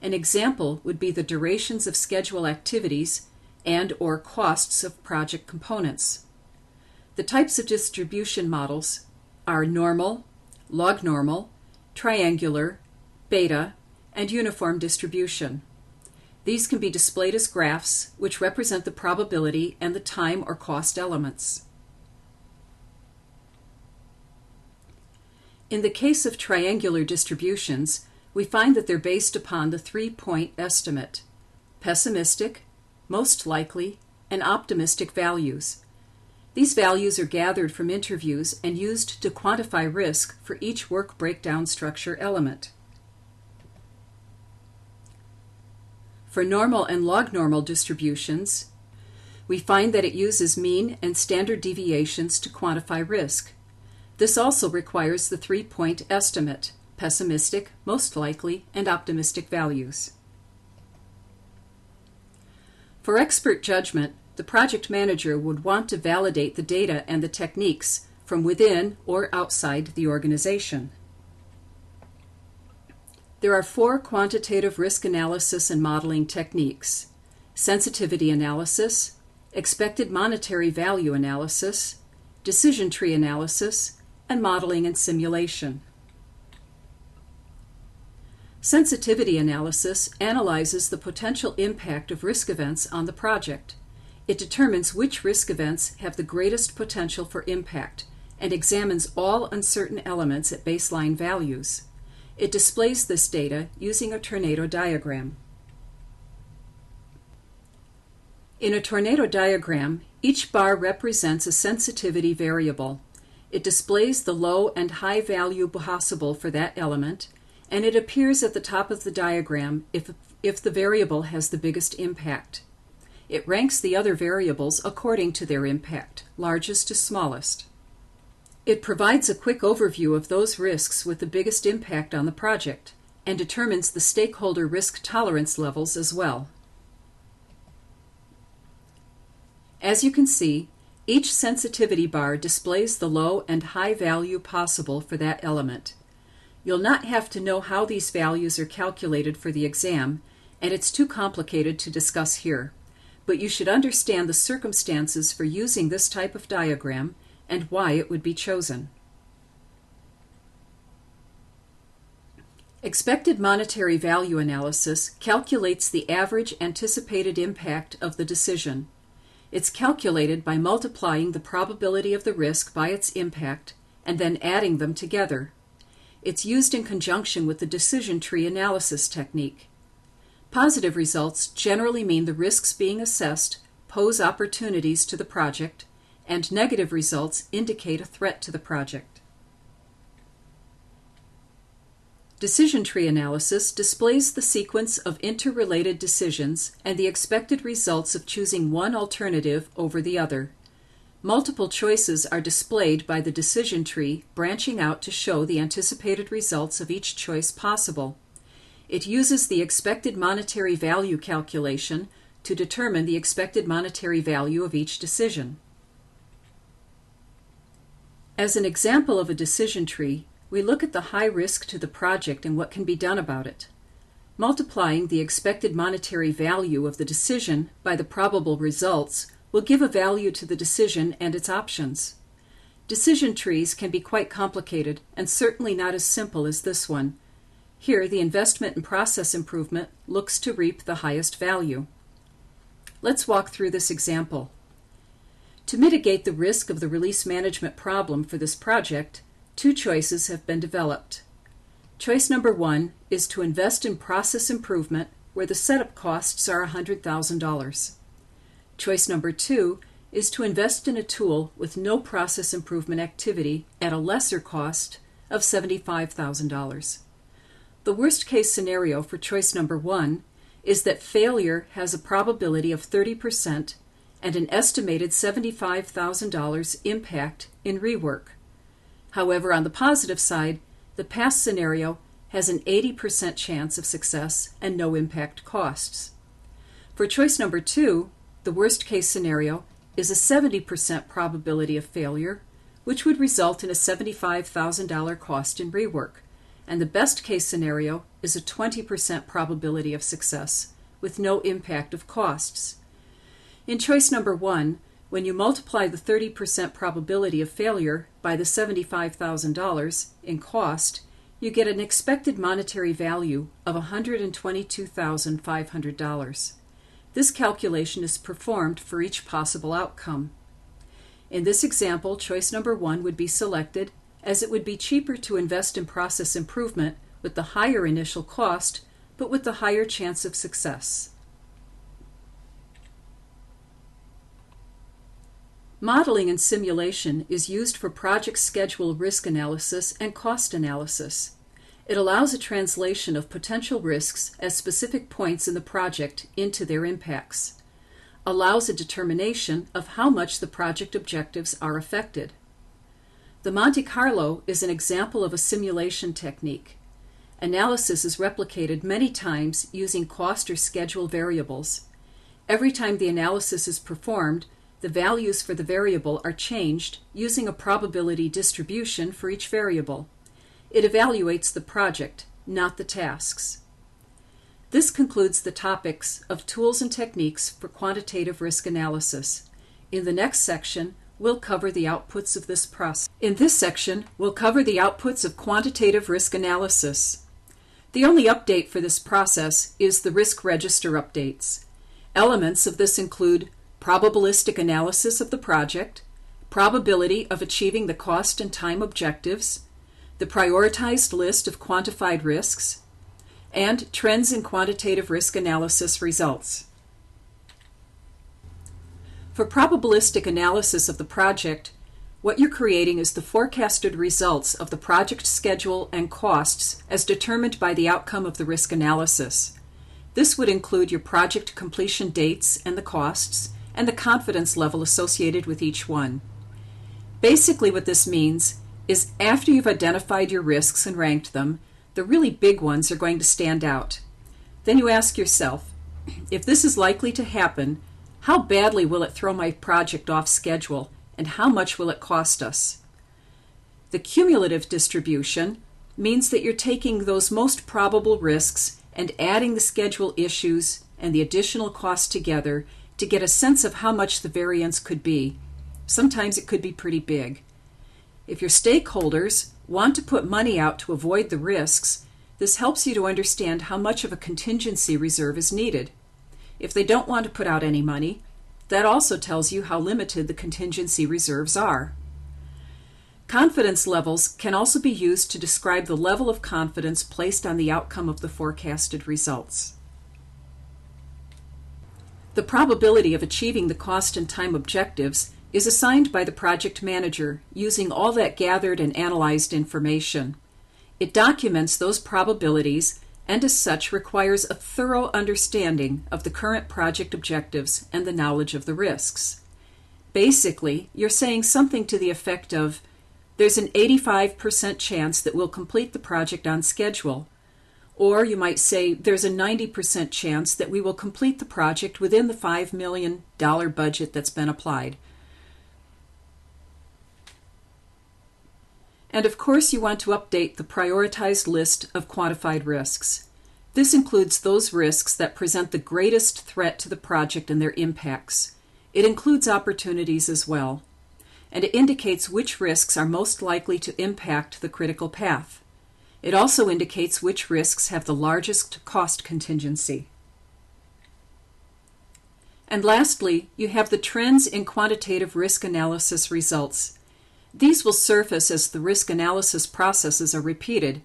An example would be the durations of schedule activities and/or costs of project components. The types of distribution models are normal, log normal, triangular, beta, and uniform distribution. These can be displayed as graphs, which represent the probability and the time or cost elements. In the case of triangular distributions, we find that they're based upon the 3-point estimate: pessimistic, most likely, and optimistic values. These values are gathered from interviews and used to quantify risk for each work breakdown structure element. For normal and log-normal distributions, we find that it uses mean and standard deviations to quantify risk. This also requires the 3-point estimate: pessimistic, most likely, and optimistic values. For expert judgment, the project manager would want to validate the data and the techniques from within or outside the organization. There are 4 quantitative risk analysis and modeling techniques: sensitivity analysis, expected monetary value analysis, decision tree analysis, and modeling and simulation. Sensitivity analysis analyzes the potential impact of risk events on the project. It determines which risk events have the greatest potential for impact and examines all uncertain elements at baseline values. It displays this data using a tornado diagram. In a tornado diagram, each bar represents a sensitivity variable. It displays the low and high value possible for that element, and it appears at the top of the diagram if the variable has the biggest impact. It ranks the other variables according to their impact, largest to smallest. It provides a quick overview of those risks with the biggest impact on the project, and determines the stakeholder risk tolerance levels as well. As you can see, each sensitivity bar displays the low and high value possible for that element. You'll not have to know how these values are calculated for the exam, and it's too complicated to discuss here. But you should understand the circumstances for using this type of diagram and why it would be chosen. Expected monetary value analysis calculates the average anticipated impact of the decision. It's calculated by multiplying the probability of the risk by its impact and then adding them together. It's used in conjunction with the decision tree analysis technique. Positive results generally mean the risks being assessed pose opportunities to the project, and negative results indicate a threat to the project. Decision tree analysis displays the sequence of interrelated decisions and the expected results of choosing one alternative over the other. Multiple choices are displayed by the decision tree, branching out to show the anticipated results of each choice possible. It uses the expected monetary value calculation to determine the expected monetary value of each decision. As an example of a decision tree, we look at the high risk to the project and what can be done about it. Multiplying the expected monetary value of the decision by the probable results will give a value to the decision and its options. Decision trees can be quite complicated and certainly not as simple as this one. Here, the investment in process improvement looks to reap the highest value. Let's walk through this example. To mitigate the risk of the release management problem for this project, 2 choices have been developed. Choice number 1 is to invest in process improvement where the setup costs are $100,000. Choice number 2 is to invest in a tool with no process improvement activity at a lesser cost of $75,000. The worst case scenario for choice number 1 is that failure has a probability of 30% and an estimated $75,000 impact in rework. However, on the positive side, the past scenario has an 80% chance of success and no impact costs. For choice number 2, the worst case scenario is a 70% probability of failure, which would result in a $75,000 cost in rework, and the best case scenario is a 20% probability of success, with no impact of costs. In choice number 1, when you multiply the 30% probability of failure by the $75,000 in cost, you get an expected monetary value of $122,500. This calculation is performed for each possible outcome. In this example, choice number 1 would be selected, as it would be cheaper to invest in process improvement with the higher initial cost, but with the higher chance of success. Modeling and simulation is used for project schedule risk analysis and cost analysis. It allows a translation of potential risks as specific points in the project into their impacts, allows a determination of how much the project objectives are affected. The Monte Carlo is an example of a simulation technique. Analysis is replicated many times using cost or schedule variables. Every time the analysis is performed, the values for the variable are changed using a probability distribution for each variable. It evaluates the project, not the tasks. This concludes the topics of tools and techniques for quantitative risk analysis. In the next section, we'll cover the outputs of this process. In this section, we'll cover the outputs of quantitative risk analysis. The only update for this process is the risk register updates. Elements of this include probabilistic analysis of the project, probability of achieving the cost and time objectives, the prioritized list of quantified risks, and trends in quantitative risk analysis results. For probabilistic analysis of the project, what you're creating is the forecasted results of the project schedule and costs as determined by the outcome of the risk analysis. This would include your project completion dates and the costs, and the confidence level associated with each one. Basically what this means is after you've identified your risks and ranked them, the really big ones are going to stand out. Then you ask yourself, if this is likely to happen, how badly will it throw my project off schedule, and how much will it cost us? The cumulative distribution means that you're taking those most probable risks and adding the schedule issues and the additional costs together to get a sense of how much the variance could be. Sometimes it could be pretty big. If your stakeholders want to put money out to avoid the risks, this helps you to understand how much of a contingency reserve is needed. If they don't want to put out any money, that also tells you how limited the contingency reserves are. Confidence levels can also be used to describe the level of confidence placed on the outcome of the forecasted results. The probability of achieving the cost and time objectives is assigned by the project manager using all that gathered and analyzed information. It documents those probabilities and as such requires a thorough understanding of the current project objectives and the knowledge of the risks. Basically, you're saying something to the effect of, there's an 85% chance that we'll complete the project on schedule. Or you might say there's a 90% chance that we will complete the project within the $5 million budget that's been applied. And of course you want to update the prioritized list of quantified risks. This includes those risks that present the greatest threat to the project and their impacts. It includes opportunities as well. And it indicates which risks are most likely to impact the critical path. It also indicates which risks have the largest cost contingency. And lastly, you have the trends in quantitative risk analysis results. These will surface as the risk analysis processes are repeated.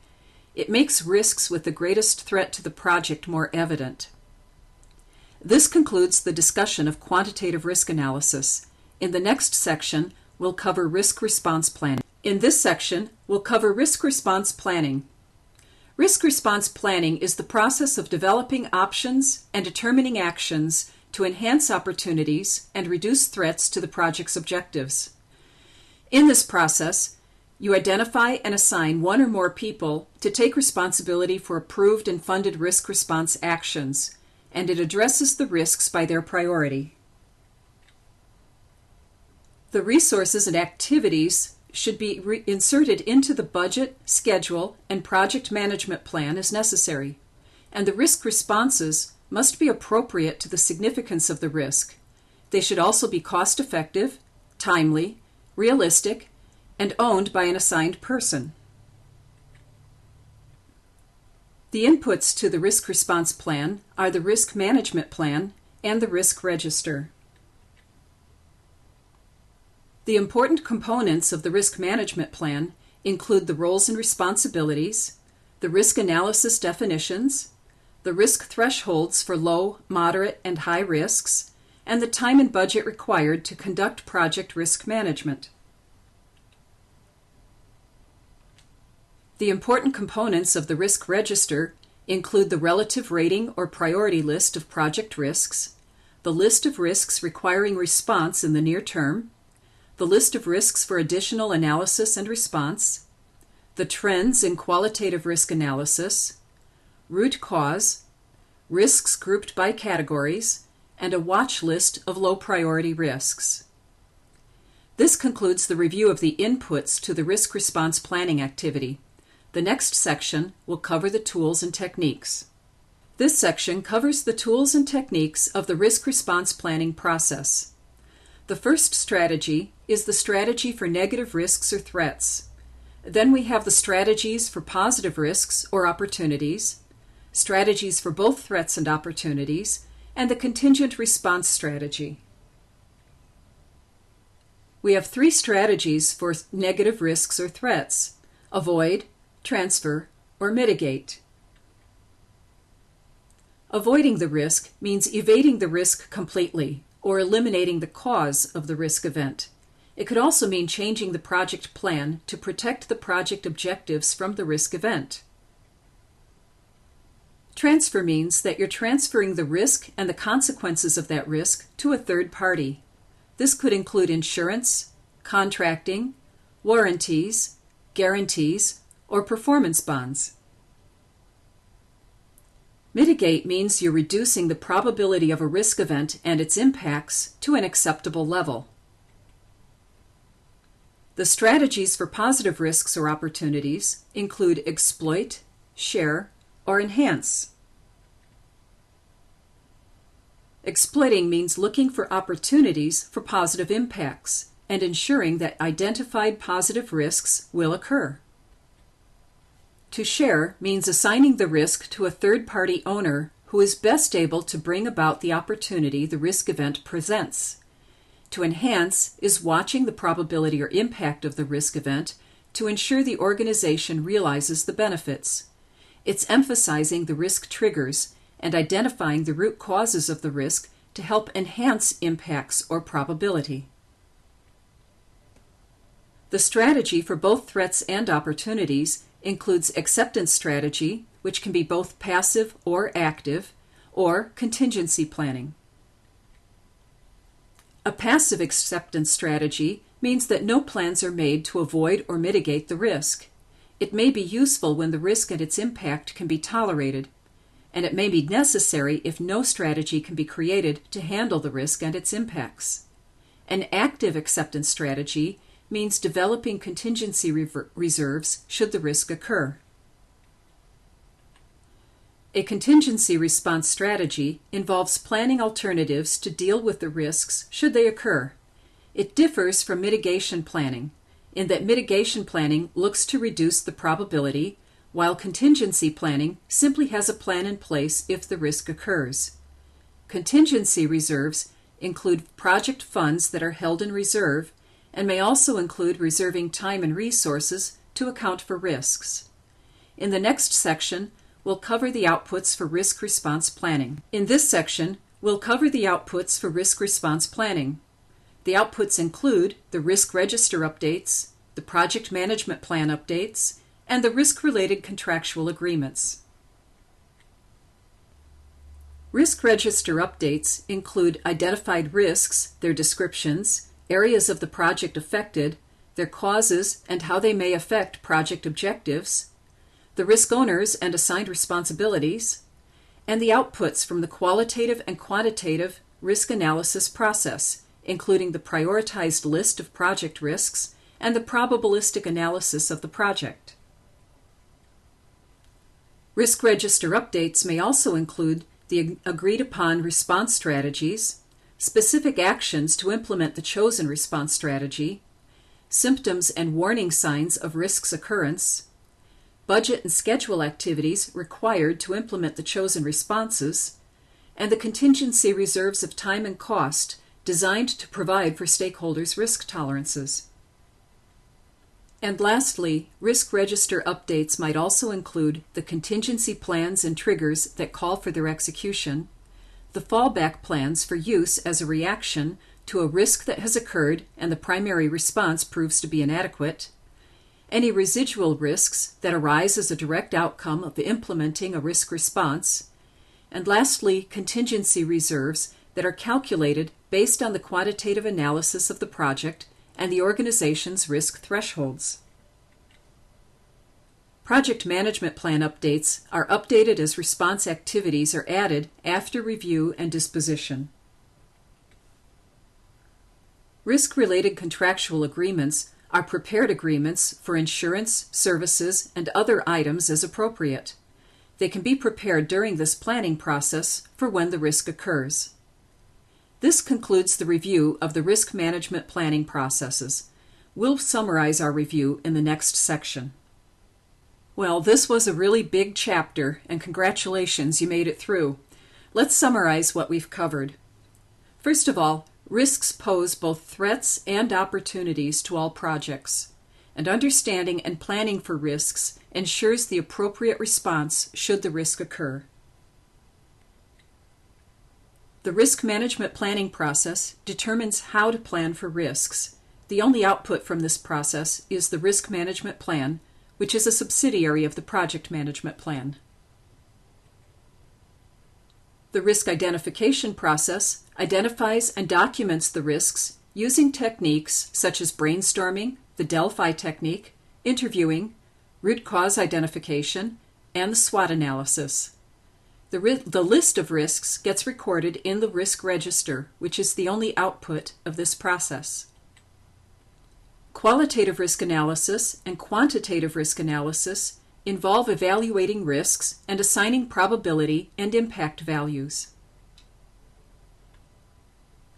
It makes risks with the greatest threat to the project more evident. This concludes the discussion of quantitative risk analysis. In the next section, we'll cover risk response planning. In this section, we'll cover risk response planning. Risk response planning is the process of developing options and determining actions to enhance opportunities and reduce threats to the project's objectives. In this process, you identify and assign one or more people to take responsibility for approved and funded risk response actions, and it addresses the risks by their priority. The resources and activities should be inserted into the budget, schedule, and project management plan as necessary, and the risk responses must be appropriate to the significance of the risk. They should also be cost-effective, timely, realistic, and owned by an assigned person. The inputs to the risk response plan are the risk management plan and the risk register. The important components of the risk management plan include the roles and responsibilities, the risk analysis definitions, the risk thresholds for low, moderate, and high risks, and the time and budget required to conduct project risk management. The important components of the risk register include the relative rating or priority list of project risks, the list of risks requiring response in the near term, the list of risks for additional analysis and response, the trends in qualitative risk analysis, root cause, risks grouped by categories, and a watch list of low priority risks. This concludes the review of the inputs to the risk response planning activity. The next section will cover the tools and techniques. This section covers the tools and techniques of the risk response planning process. The first strategy is the strategy for negative risks or threats. Then we have the strategies for positive risks or opportunities, strategies for both threats and opportunities, and the contingent response strategy. We have three strategies for negative risks or threats: avoid, transfer, or mitigate. Avoiding the risk means evading the risk completely or eliminating the cause of the risk event. It could also mean changing the project plan to protect the project objectives from the risk event. Transfer means that you're transferring the risk and the consequences of that risk to a third party. This could include insurance, contracting, warranties, guarantees, or performance bonds. Mitigate means you're reducing the probability of a risk event and its impacts to an acceptable level. The strategies for positive risks or opportunities include exploit, share, or enhance. Exploiting means looking for opportunities for positive impacts and ensuring that identified positive risks will occur. To share means assigning the risk to a third-party owner who is best able to bring about the opportunity the risk event presents. To enhance is watching the probability or impact of the risk event to ensure the organization realizes the benefits. It's emphasizing the risk triggers and identifying the root causes of the risk to help enhance impacts or probability. The strategy for both threats and opportunities includes acceptance strategy, which can be both passive or active, or contingency planning. A passive acceptance strategy means that no plans are made to avoid or mitigate the risk. It may be useful when the risk and its impact can be tolerated, and it may be necessary if no strategy can be created to handle the risk and its impacts. An active acceptance strategy means developing contingency reserves should the risk occur. A contingency response strategy involves planning alternatives to deal with the risks should they occur. It differs from mitigation planning in that mitigation planning looks to reduce the probability, while contingency planning simply has a plan in place if the risk occurs. Contingency reserves include project funds that are held in reserve and may also include reserving time and resources to account for risks. In the next section, we'll cover the outputs for risk response planning. In this section, we'll cover the outputs for risk response planning. The outputs include the risk register updates, the project management plan updates, and the risk-related contractual agreements. Risk register updates include identified risks, their descriptions, areas of the project affected, their causes and how they may affect project objectives, the risk owners and assigned responsibilities, and the outputs from the qualitative and quantitative risk analysis process, including the prioritized list of project risks and the probabilistic analysis of the project. Risk register updates may also include the agreed-upon response strategies, specific actions to implement the chosen response strategy, symptoms and warning signs of risk's occurrence, budget and schedule activities required to implement the chosen responses, and the contingency reserves of time and cost designed to provide for stakeholders' risk tolerances. And lastly, risk register updates might also include the contingency plans and triggers that call for their execution, the fallback plans for use as a reaction to a risk that has occurred and the primary response proves to be inadequate, any residual risks that arise as a direct outcome of implementing a risk response, and lastly, contingency reserves that are calculated based on the quantitative analysis of the project and the organization's risk thresholds. Project management plan updates are updated as response activities are added after review and disposition. Risk-related contractual agreements are prepared agreements for insurance, services, and other items as appropriate. They can be prepared during this planning process for when the risk occurs. This concludes the review of the risk management planning processes. We'll summarize our review in the next section. Well, this was a really big chapter, and congratulations, you made it through. Let's summarize what we've covered. First of all, risks pose both threats and opportunities to all projects, and understanding and planning for risks ensures the appropriate response should the risk occur. The risk management planning process determines how to plan for risks. The only output from this process is the risk management plan, which is a subsidiary of the project management plan. The risk identification process identifies and documents the risks using techniques such as brainstorming, the Delphi technique, interviewing, root cause identification, and the SWOT analysis. The list of risks gets recorded in the risk register, which is the only output of this process. Qualitative risk analysis and quantitative risk analysis involve evaluating risks and assigning probability and impact values.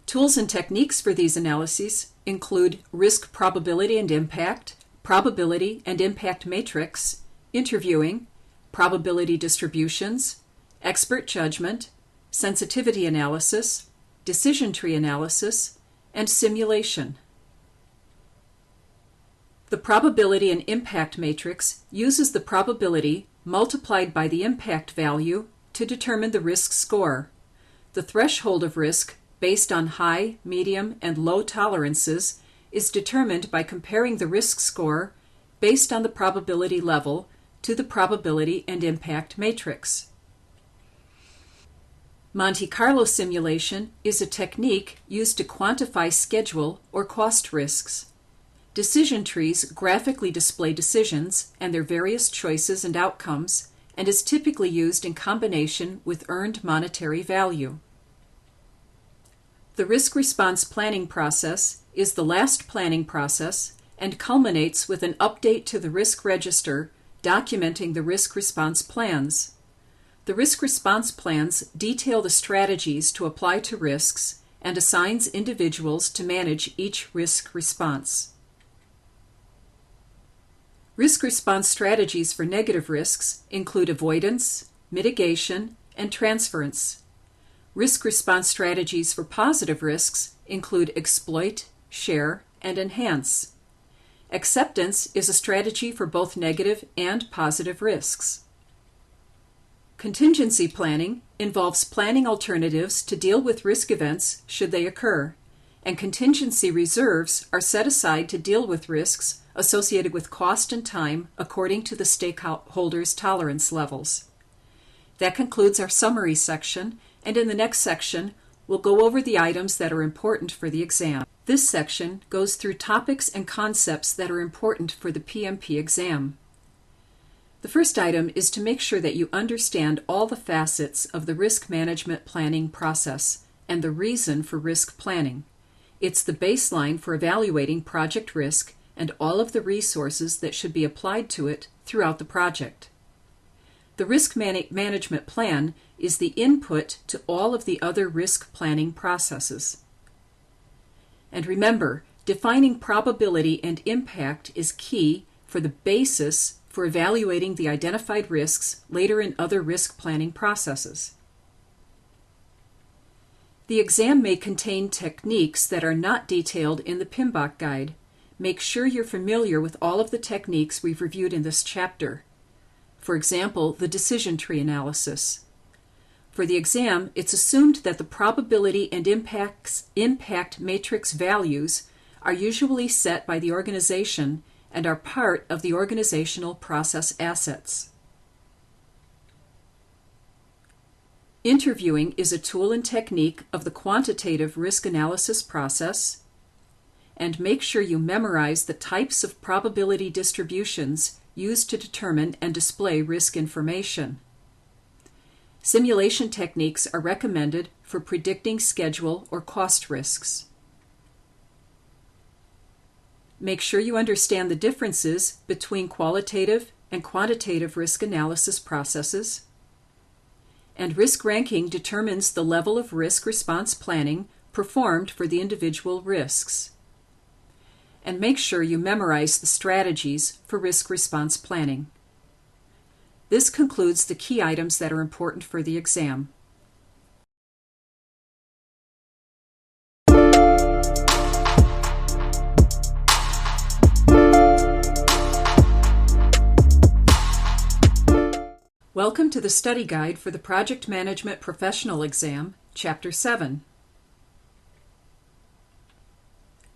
Tools and techniques for these analyses include risk probability and impact, probability and impact matrix, interviewing, probability distributions, expert judgment, sensitivity analysis, decision tree analysis, and simulation. The probability and impact matrix uses the probability multiplied by the impact value to determine the risk score. The threshold of risk based on high, medium, and low tolerances is determined by comparing the risk score based on the probability level to the probability and impact matrix. Monte Carlo simulation is a technique used to quantify schedule or cost risks. Decision trees graphically display decisions and their various choices and outcomes, and is typically used in combination with earned monetary value. The risk response planning process is the last planning process and culminates with an update to the risk register documenting the risk response plans. The risk response plans detail the strategies to apply to risks and assigns individuals to manage each risk response. Risk response strategies for negative risks include avoidance, mitigation, and transference. Risk response strategies for positive risks include exploit, share, and enhance. Acceptance is a strategy for both negative and positive risks. Contingency planning involves planning alternatives to deal with risk events should they occur, and contingency reserves are set aside to deal with risks associated with cost and time according to the stakeholders' tolerance levels. That concludes our summary section, and in the next section, we'll go over the items that are important for the exam. This section goes through topics and concepts that are important for the PMP exam. The first item is to make sure that you understand all the facets of the risk management planning process and the reason for risk planning. It's the baseline for evaluating project risk and all of the resources that should be applied to it throughout the project. The risk management plan is the input to all of the other risk planning processes. And remember, defining probability and impact is key for the basis for evaluating the identified risks later in other risk planning processes. The exam may contain techniques that are not detailed in the PMBOK guide. make sure you're familiar with all of the techniques we've reviewed in this chapter. For example, the decision tree analysis. For the exam, it's assumed that the probability and impact matrix values are usually set by the organization and are part of the organizational process assets. Interviewing is a tool and technique of the quantitative risk analysis process, and make sure you memorize the types of probability distributions used to determine and display risk information. Simulation techniques are recommended for predicting schedule or cost risks. Make sure you understand the differences between qualitative and quantitative risk analysis processes. And risk ranking determines the level of risk response planning performed for the individual risks. And make sure you memorize the strategies for risk response planning. This concludes the key items that are important for the exam. Welcome to the study guide for the Project Management Professional Exam, Chapter 7.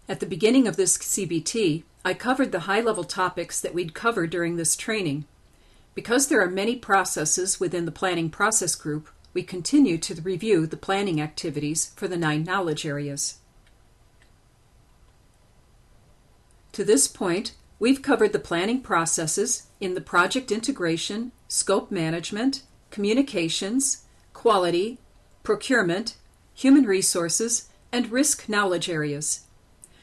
At the beginning of this CBT, I covered the high-level topics that we'd cover during this training. Because there are many processes within the planning process group, we continue to review the planning activities for the 9 knowledge areas. To this point, we've covered the planning processes in the project integration, scope management, communications, quality, procurement, human resources, and risk knowledge areas.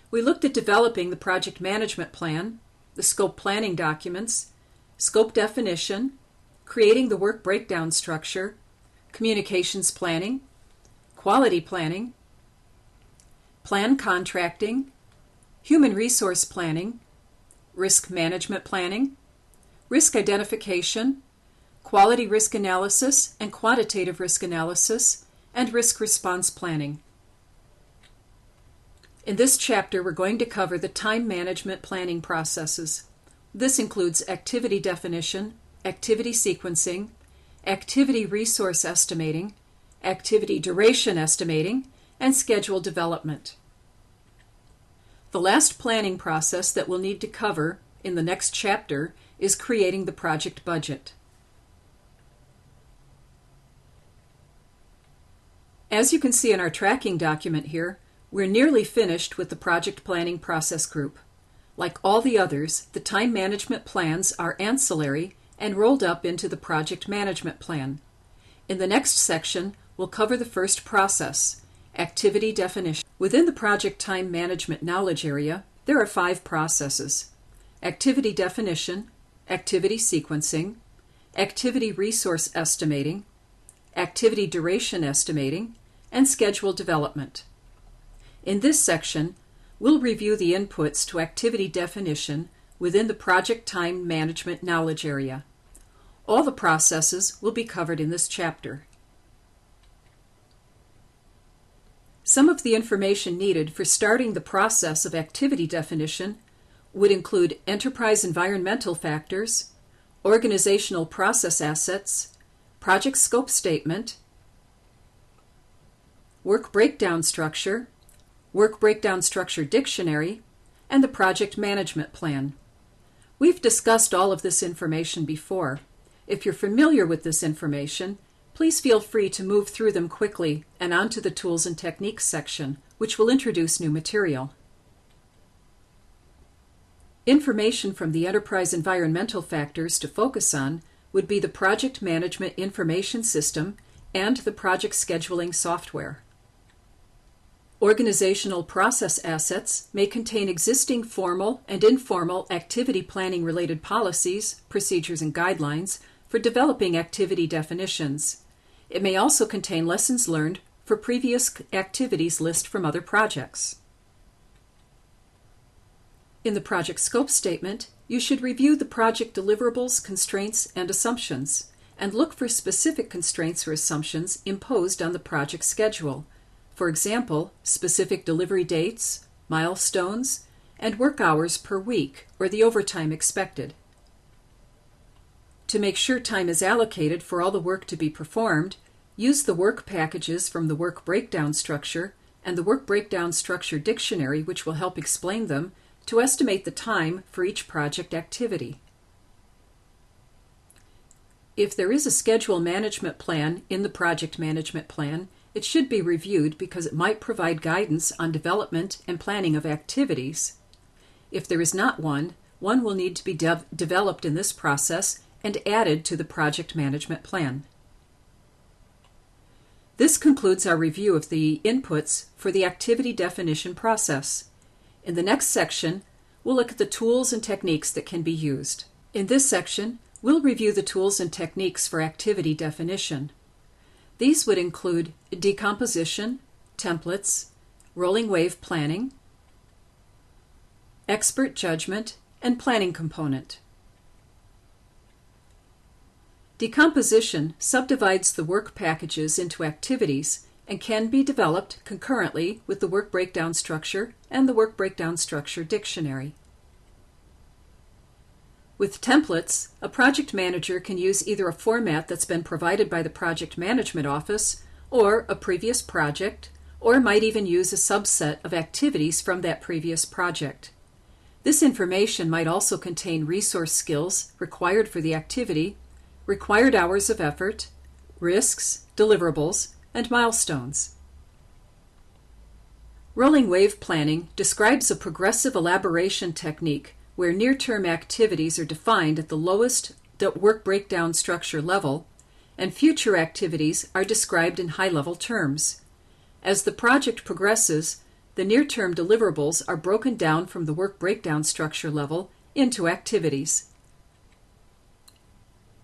We looked at developing the project management plan, the scope planning documents, scope definition, creating the work breakdown structure, communications planning, quality planning, plan contracting, human resource planning, risk management planning, risk identification, quality risk analysis and quantitative risk analysis, and risk response planning. In this chapter, we're going to cover the time management planning processes. This includes activity definition, activity sequencing, activity resource estimating, activity duration estimating, and schedule development. The last planning process that we'll need to cover in the next chapter is creating the project budget. As you can see in our tracking document here, we're nearly finished with the project planning process group. Like all the others, the time management plans are ancillary and rolled up into the project management plan. In the next section, we'll cover the first process, activity definition. Within the project time management knowledge area, there are 5 processes: activity definition, activity sequencing, activity resource estimating, activity duration estimating, and schedule development. In this section, we'll review the inputs to activity definition within the project time management knowledge area. All the processes will be covered in this chapter. Some of the information needed for starting the process of activity definition would include enterprise environmental factors, organizational process assets, project scope statement, work breakdown structure dictionary, and the project management plan. We've discussed all of this information before. If you're familiar with this information, please feel free to move through them quickly and onto the Tools and Techniques section, which will introduce new material. Information from the enterprise environmental factors to focus on would be the Project Management Information System and the project scheduling software. Organizational process assets may contain existing formal and informal activity planning related policies, procedures, and guidelines for developing activity definitions. It may also contain lessons learned for previous activities list from other projects. In the project scope statement, you should review the project deliverables, constraints, and assumptions, and look for specific constraints or assumptions imposed on the project schedule. For example, specific delivery dates, milestones, and work hours per week, or the overtime expected. To make sure time is allocated for all the work to be performed, use the work packages from the work breakdown structure and the work breakdown structure dictionary, which will help explain them, to estimate the time for each project activity. If there is a schedule management plan in the project management plan, it should be reviewed because it might provide guidance on development and planning of activities. If there is not one, one will need to be developed in this process and added to the project management plan. This concludes our review of the inputs for the activity definition process. In the next section, we'll look at the tools and techniques that can be used. In this section, we'll review the tools and techniques for activity definition. These would include decomposition, templates, rolling wave planning, expert judgment, and planning component. Decomposition subdivides the work packages into activities and can be developed concurrently with the work breakdown structure and the work breakdown structure dictionary. With templates, a project manager can use either a format that's been provided by the Project Management Office or a previous project, or might even use a subset of activities from that previous project. This information might also contain resource skills required for the activity, required hours of effort, risks, deliverables, and milestones. Rolling wave planning describes a progressive elaboration technique where near-term activities are defined at the lowest work breakdown structure level, and future activities are described in high-level terms. As the project progresses, the near-term deliverables are broken down from the work breakdown structure level into activities.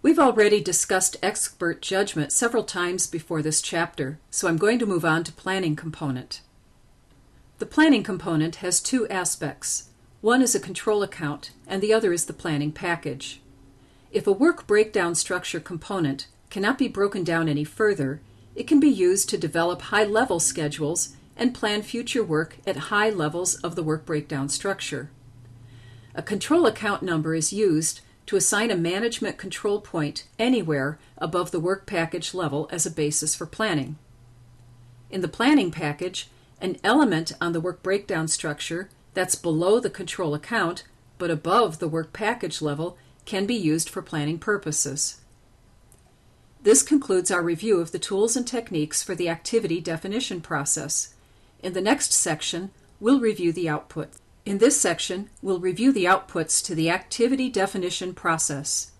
We've already discussed expert judgment several times before this chapter, so I'm going to move on to planning component. The planning component has two aspects. One is a control account, and the other is the planning package. If a work breakdown structure component cannot be broken down any further, it can be used to develop high-level schedules and plan future work at high levels of the work breakdown structure. A control account number is used to assign a management control point anywhere above the work package level as a basis for planning. In the planning package, an element on the work breakdown structure that's below the control account but above the work package level can be used for planning purposes. This concludes our review of the tools and techniques for the activity definition process. In the next section, we'll review the output. In this section, we'll review the outputs to the activity definition process.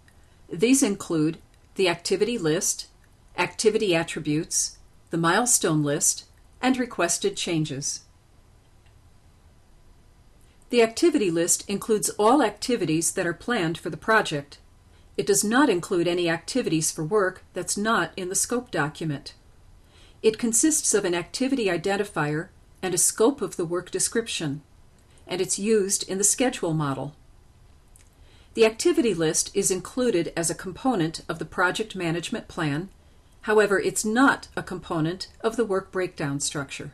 These include the activity list, activity attributes, the milestone list, and requested changes. The activity list includes all activities that are planned for the project. It does not include any activities for work that's not in the scope document. It consists of an activity identifier and a scope of the work description, and it's used in the schedule model. The activity list is included as a component of the project management plan. However, it's not a component of the work breakdown structure.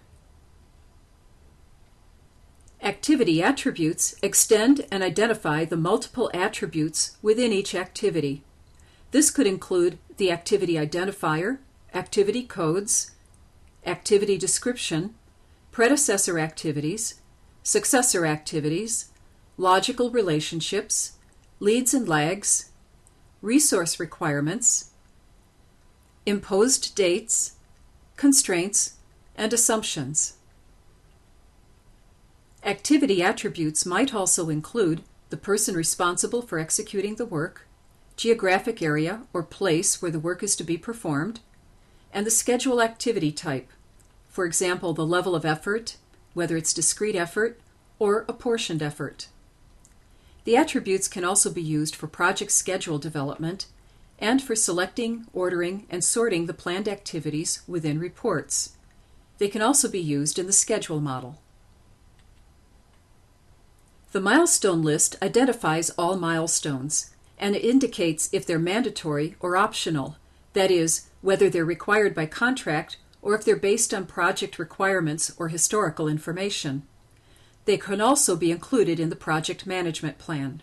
Activity attributes extend and identify the multiple attributes within each activity. This could include the activity identifier, activity codes, activity description, predecessor activities, successor activities, logical relationships, leads and lags, resource requirements, imposed dates, constraints, and assumptions. Activity attributes might also include the person responsible for executing the work, geographic area or place where the work is to be performed, and the schedule activity type, for example, the level of effort, whether it's discrete effort or apportioned effort. The attributes can also be used for project schedule development and for selecting, ordering, and sorting the planned activities within reports. They can also be used in the schedule model. The milestone list identifies all milestones, and it indicates if they're mandatory or optional, that is, whether they're required by contract or if they're based on project requirements or historical information. They can also be included in the project management plan.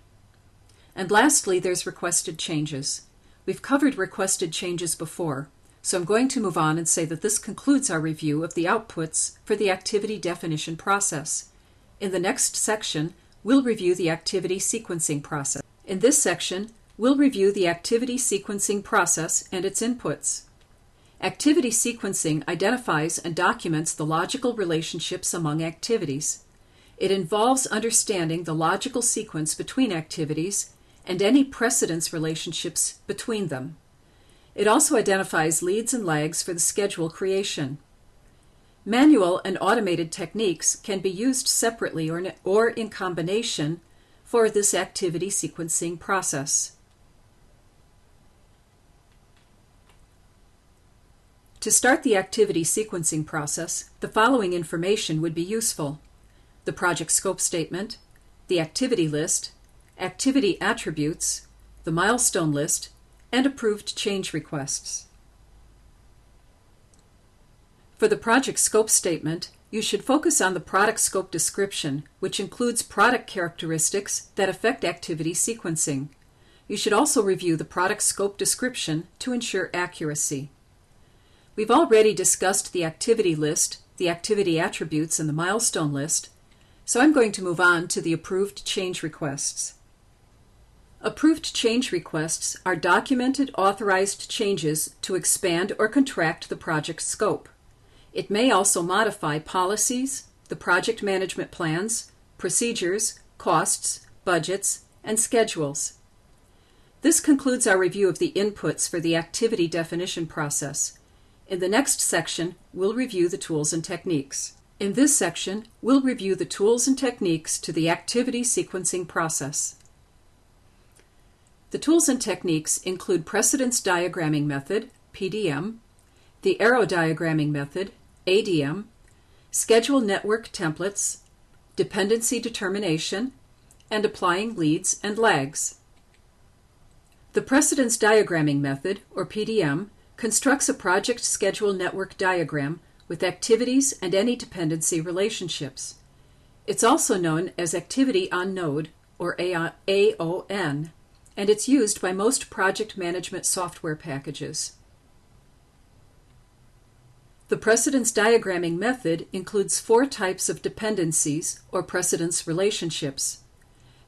And lastly, there's requested changes. We've covered requested changes before, so I'm going to move on and say that this concludes our review of the outputs for the activity definition process. In the next section, we'll review the activity sequencing process. In this section, we'll review the activity sequencing process and its inputs. Activity sequencing identifies and documents the logical relationships among activities. It involves understanding the logical sequence between activities and any precedence relationships between them. It also identifies leads and lags for the schedule creation. Manual and automated techniques can be used separately or in combination for this activity sequencing process. To start the activity sequencing process, the following information would be useful: the project scope statement, the activity list, activity attributes, the milestone list, and approved change requests. For the project scope statement, you should focus on the product scope description, which includes product characteristics that affect activity sequencing. You should also review the product scope description to ensure accuracy. We've already discussed the activity list, the activity attributes, and the milestone list, so I'm going to move on to the approved change requests. Approved change requests are documented, authorized changes to expand or contract the project scope. It may also modify policies, the project management plans, procedures, costs, budgets, and schedules. This concludes our review of the inputs for the activity definition process. In the next section, we'll review the tools and techniques. In this section, we'll review the tools and techniques to the activity sequencing process. The tools and techniques include precedence diagramming method, PDM, the arrow diagramming method, ADM, schedule network templates, dependency determination, and applying leads and lags. The precedence diagramming method, or PDM, constructs a project schedule network diagram with activities and any dependency relationships. It's also known as activity on node, or AON, and it's used by most project management software packages. The precedence diagramming method includes 4 types of dependencies or precedence relationships.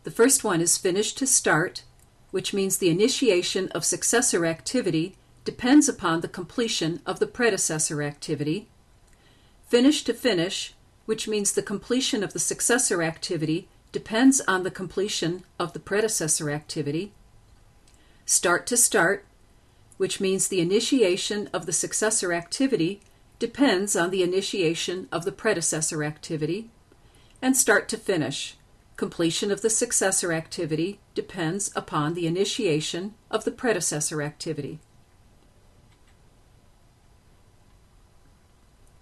The first one is finish to start, which means the initiation of successor activity depends upon the completion of the predecessor activity. Finish to finish, which means the completion of the successor activity depends on the completion of the predecessor activity. Start to start, which means the initiation of the successor activity depends on the initiation of the predecessor activity. And start to finish, completion of the successor activity depends upon the initiation of the predecessor activity.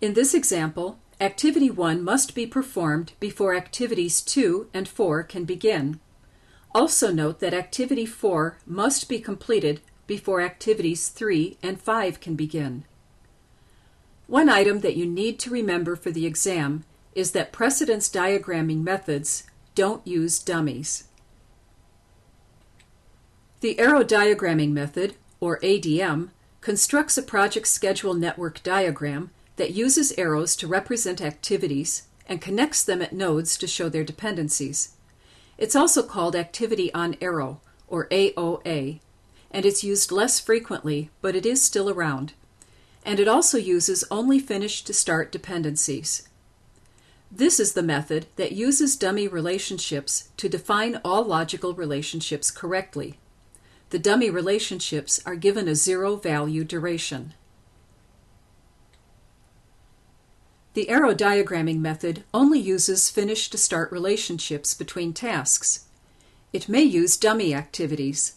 In this example, Activity 1 must be performed before Activities 2 and 4 can begin. Also note that Activity 4 must be completed before Activities 3 and 5 can begin. One item that you need to remember for the exam is that precedence diagramming methods don't use dummies. The arrow diagramming method, or ADM, constructs a project schedule network diagram that uses arrows to represent activities and connects them at nodes to show their dependencies. It's also called activity on arrow, or AOA, and it's used less frequently, but it is still around. And it also uses only finish to start dependencies. This is the method that uses dummy relationships to define all logical relationships correctly. The dummy relationships are given a 0-value duration. The arrow diagramming method only uses finish to start relationships between tasks. It may use dummy activities.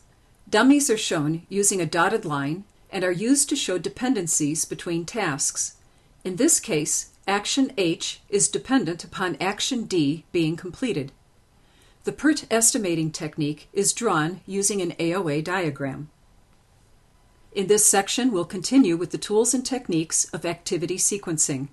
Dummies are shown using a dotted line and are used to show dependencies between tasks. In this case, action H is dependent upon action D being completed. The PERT estimating technique is drawn using an AOA diagram. In this section, we'll continue with the tools and techniques of activity sequencing.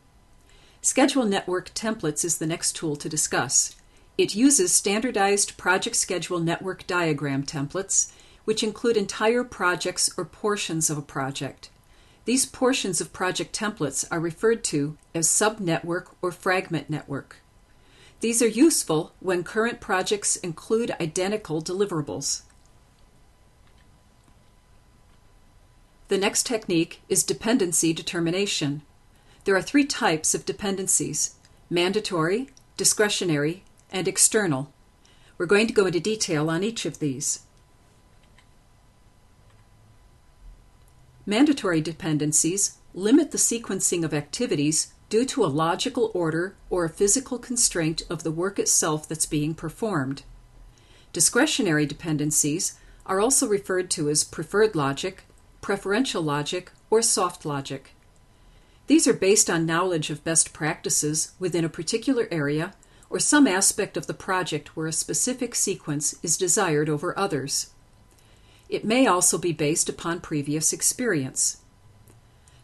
Schedule Network Templates is the next tool to discuss. It uses standardized project schedule network diagram templates, which include entire projects or portions of a project. These portions of project templates are referred to as subnetwork or fragment network. These are useful when current projects include identical deliverables. The next technique is dependency determination. There are 3 types of dependencies: mandatory, discretionary, and external. We're going to go into detail on each of these. Mandatory dependencies limit the sequencing of activities due to a logical order or a physical constraint of the work itself that's being performed. Discretionary dependencies are also referred to as preferred logic, preferential logic, or soft logic. These are based on knowledge of best practices within a particular area or some aspect of the project where a specific sequence is desired over others. It may also be based upon previous experience.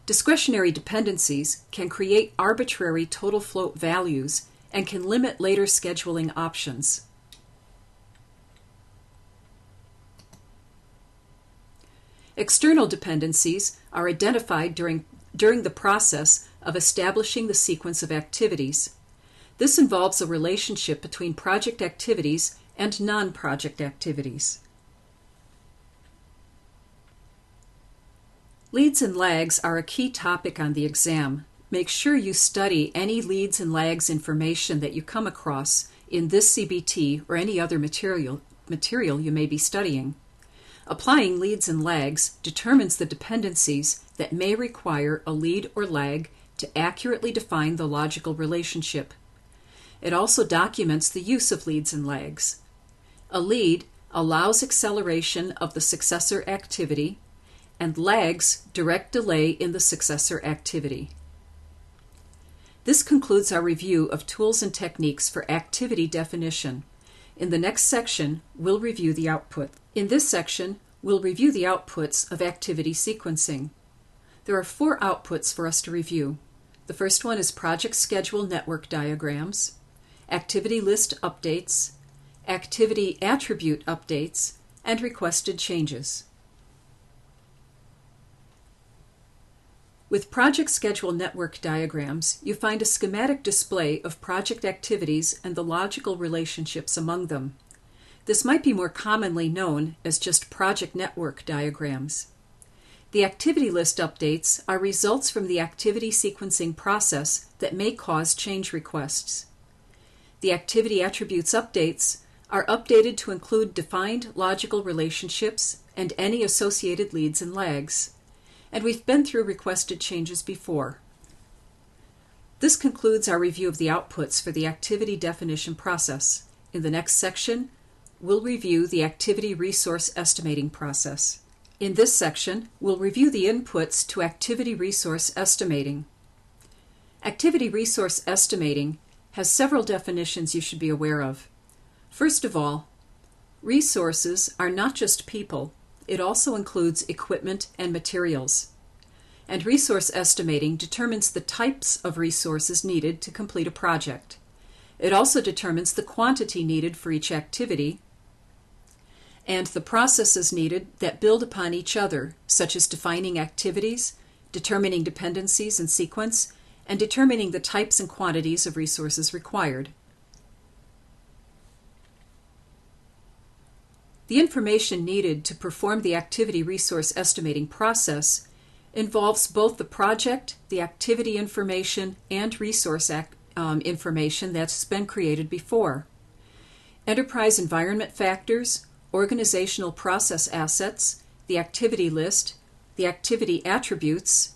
Discretionary dependencies can create arbitrary total float values and can limit later scheduling options. External dependencies are identified during the process of establishing the sequence of activities. This involves a relationship between project activities and non-project activities. Leads and lags are a key topic on the exam. Make sure you study any leads and lags information that you come across in this CBT or any other material you may be studying. Applying leads and lags determines the dependencies that may require a lead or lag to accurately define the logical relationship. It also documents the use of leads and lags. A lead allows acceleration of the successor activity, and lags direct delay in the successor activity. This concludes our review of tools and techniques for activity definition. In the next section, we'll review the output. In this section, we'll review the outputs of activity sequencing. There are 4 outputs for us to review. The first one is project schedule network diagrams, activity list updates, activity attribute updates, and requested changes. With project schedule network diagrams, you find a schematic display of project activities and the logical relationships among them. This might be more commonly known as just project network diagrams. The activity list updates are results from the activity sequencing process that may cause change requests. The activity attributes updates are updated to include defined logical relationships and any associated leads and lags. And we've been through requested changes before. This concludes our review of the outputs for the activity definition process. In the next section, we'll review the activity resource estimating process. In this section, we'll review the inputs to activity resource estimating. Activity resource estimating has several definitions you should be aware of. First of all, resources are not just people. It also includes equipment and materials. And resource estimating determines the types of resources needed to complete a project. It also determines the quantity needed for each activity and the processes needed that build upon each other, such as defining activities, determining dependencies and sequence, and determining the types and quantities of resources required. The information needed to perform the activity resource estimating process involves both the project, the activity information, and resource information that's been created before. Enterprise environment factors, organizational process assets, the activity list, the activity attributes,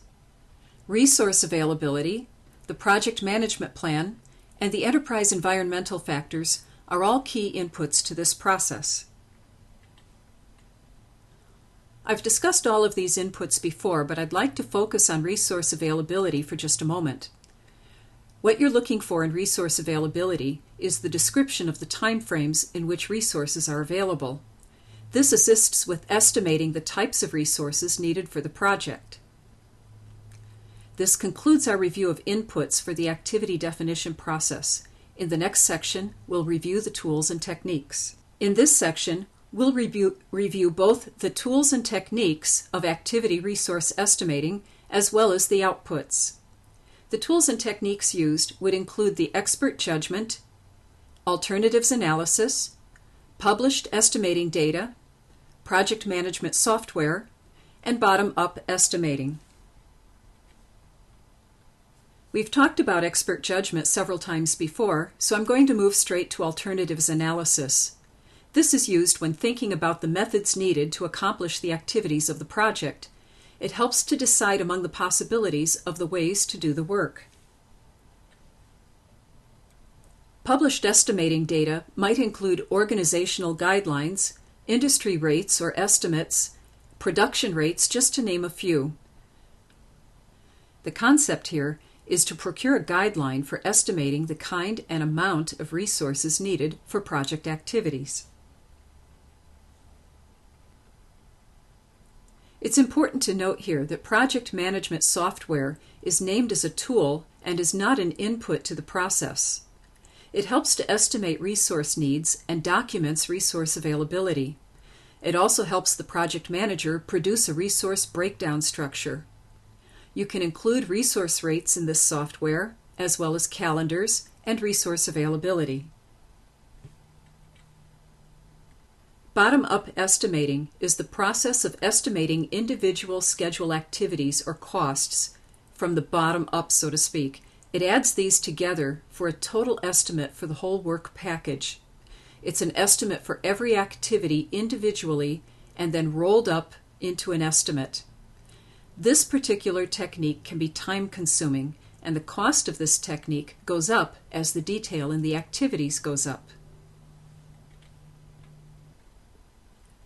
resource availability, the project management plan, and the enterprise environmental factors are all key inputs to this process. I've discussed all of these inputs before, but I'd like to focus on resource availability for just a moment. What you're looking for in resource availability is the description of the timeframes in which resources are available. This assists with estimating the types of resources needed for the project. This concludes our review of inputs for the activity definition process. In the next section, we'll review the tools and techniques. In this section, we'll review both the tools and techniques of activity resource estimating as well as the outputs. The tools and techniques used would include the expert judgment, alternatives analysis, published estimating data, project management software, and bottom-up estimating. We've talked about expert judgment several times before, so I'm going to move straight to alternatives analysis. This is used when thinking about the methods needed to accomplish the activities of the project. It helps to decide among the possibilities of the ways to do the work. Published estimating data might include organizational guidelines, industry rates or estimates, production rates, just to name a few. The concept here is to procure a guideline for estimating the kind and amount of resources needed for project activities. It's important to note here that project management software is named as a tool and is not an input to the process. It helps to estimate resource needs and documents resource availability. It also helps the project manager produce a resource breakdown structure. You can include resource rates in this software, as well as calendars and resource availability. Bottom-up estimating is the process of estimating individual schedule activities or costs from the bottom up, so to speak. It adds these together for a total estimate for the whole work package. It's an estimate for every activity individually and then rolled up into an estimate. This particular technique can be time-consuming, and the cost of this technique goes up as the detail in the activities goes up.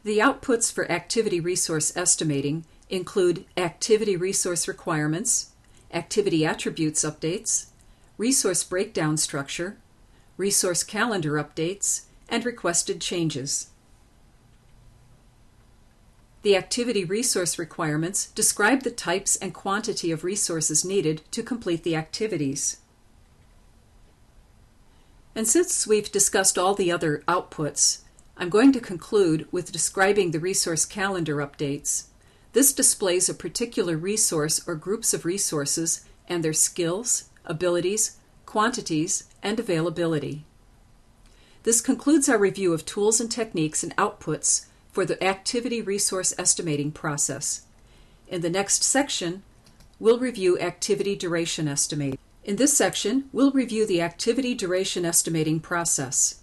The outputs for activity resource estimating include activity resource requirements, activity attributes updates, resource breakdown structure, resource calendar updates, and requested changes. The activity resource requirements describe the types and quantity of resources needed to complete the activities. And since we've discussed all the other outputs, I'm going to conclude with describing the resource calendar updates. This displays a particular resource or groups of resources and their skills, abilities, quantities, and availability. This concludes our review of tools and techniques and outputs for the activity resource estimating process. In the next section, we'll review activity duration estimating. In this section, we'll review the activity duration estimating process.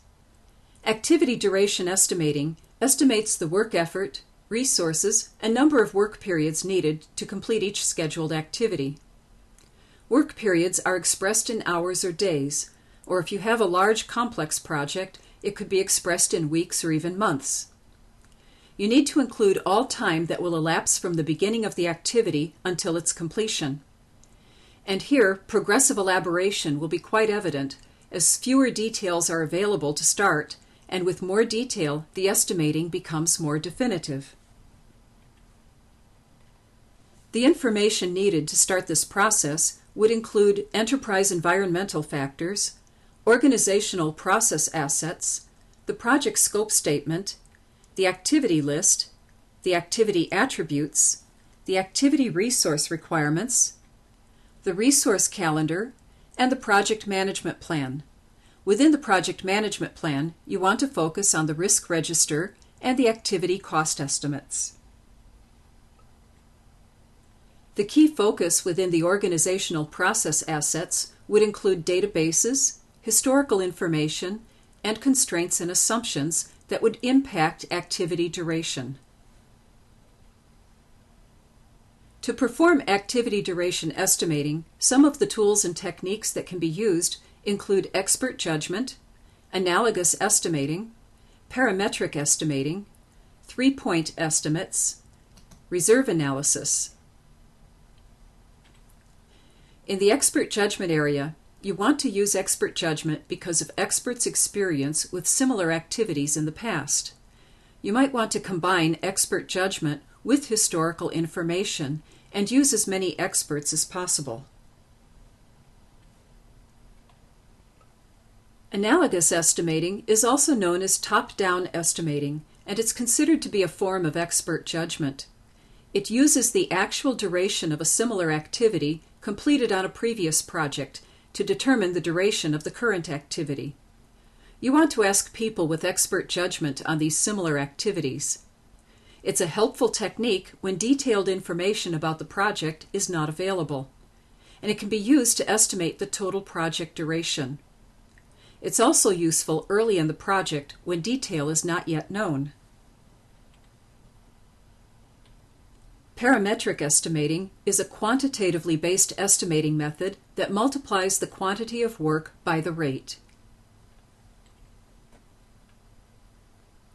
Activity duration estimating estimates the work effort, resources, and number of work periods needed to complete each scheduled activity. Work periods are expressed in hours or days, or if you have a large complex project, it could be expressed in weeks or even months. You need to include all time that will elapse from the beginning of the activity until its completion. And here, progressive elaboration will be quite evident, as fewer details are available to start, and with more detail, the estimating becomes more definitive. The information needed to start this process would include enterprise environmental factors, organizational process assets, the project scope statement, the activity list, the activity attributes, the activity resource requirements, the resource calendar, and the project management plan. Within the project management plan, you want to focus on the risk register and the activity cost estimates. The key focus within the organizational process assets would include databases, historical information, and constraints and assumptions that would impact activity duration. To perform activity duration estimating, some of the tools and techniques that can be used include expert judgment, analogous estimating, parametric estimating, three-point estimates, reserve analysis. In the expert judgment area, you want to use expert judgment because of experts' experience with similar activities in the past. You might want to combine expert judgment with historical information and use as many experts as possible. Analogous estimating is also known as top-down estimating, and it's considered to be a form of expert judgment. It uses the actual duration of a similar activity completed on a previous project to determine the duration of the current activity. You want to ask people with expert judgment on these similar activities. It's a helpful technique when detailed information about the project is not available, and it can be used to estimate the total project duration. It's also useful early in the project when detail is not yet known. Parametric estimating is a quantitatively based estimating method that multiplies the quantity of work by the rate.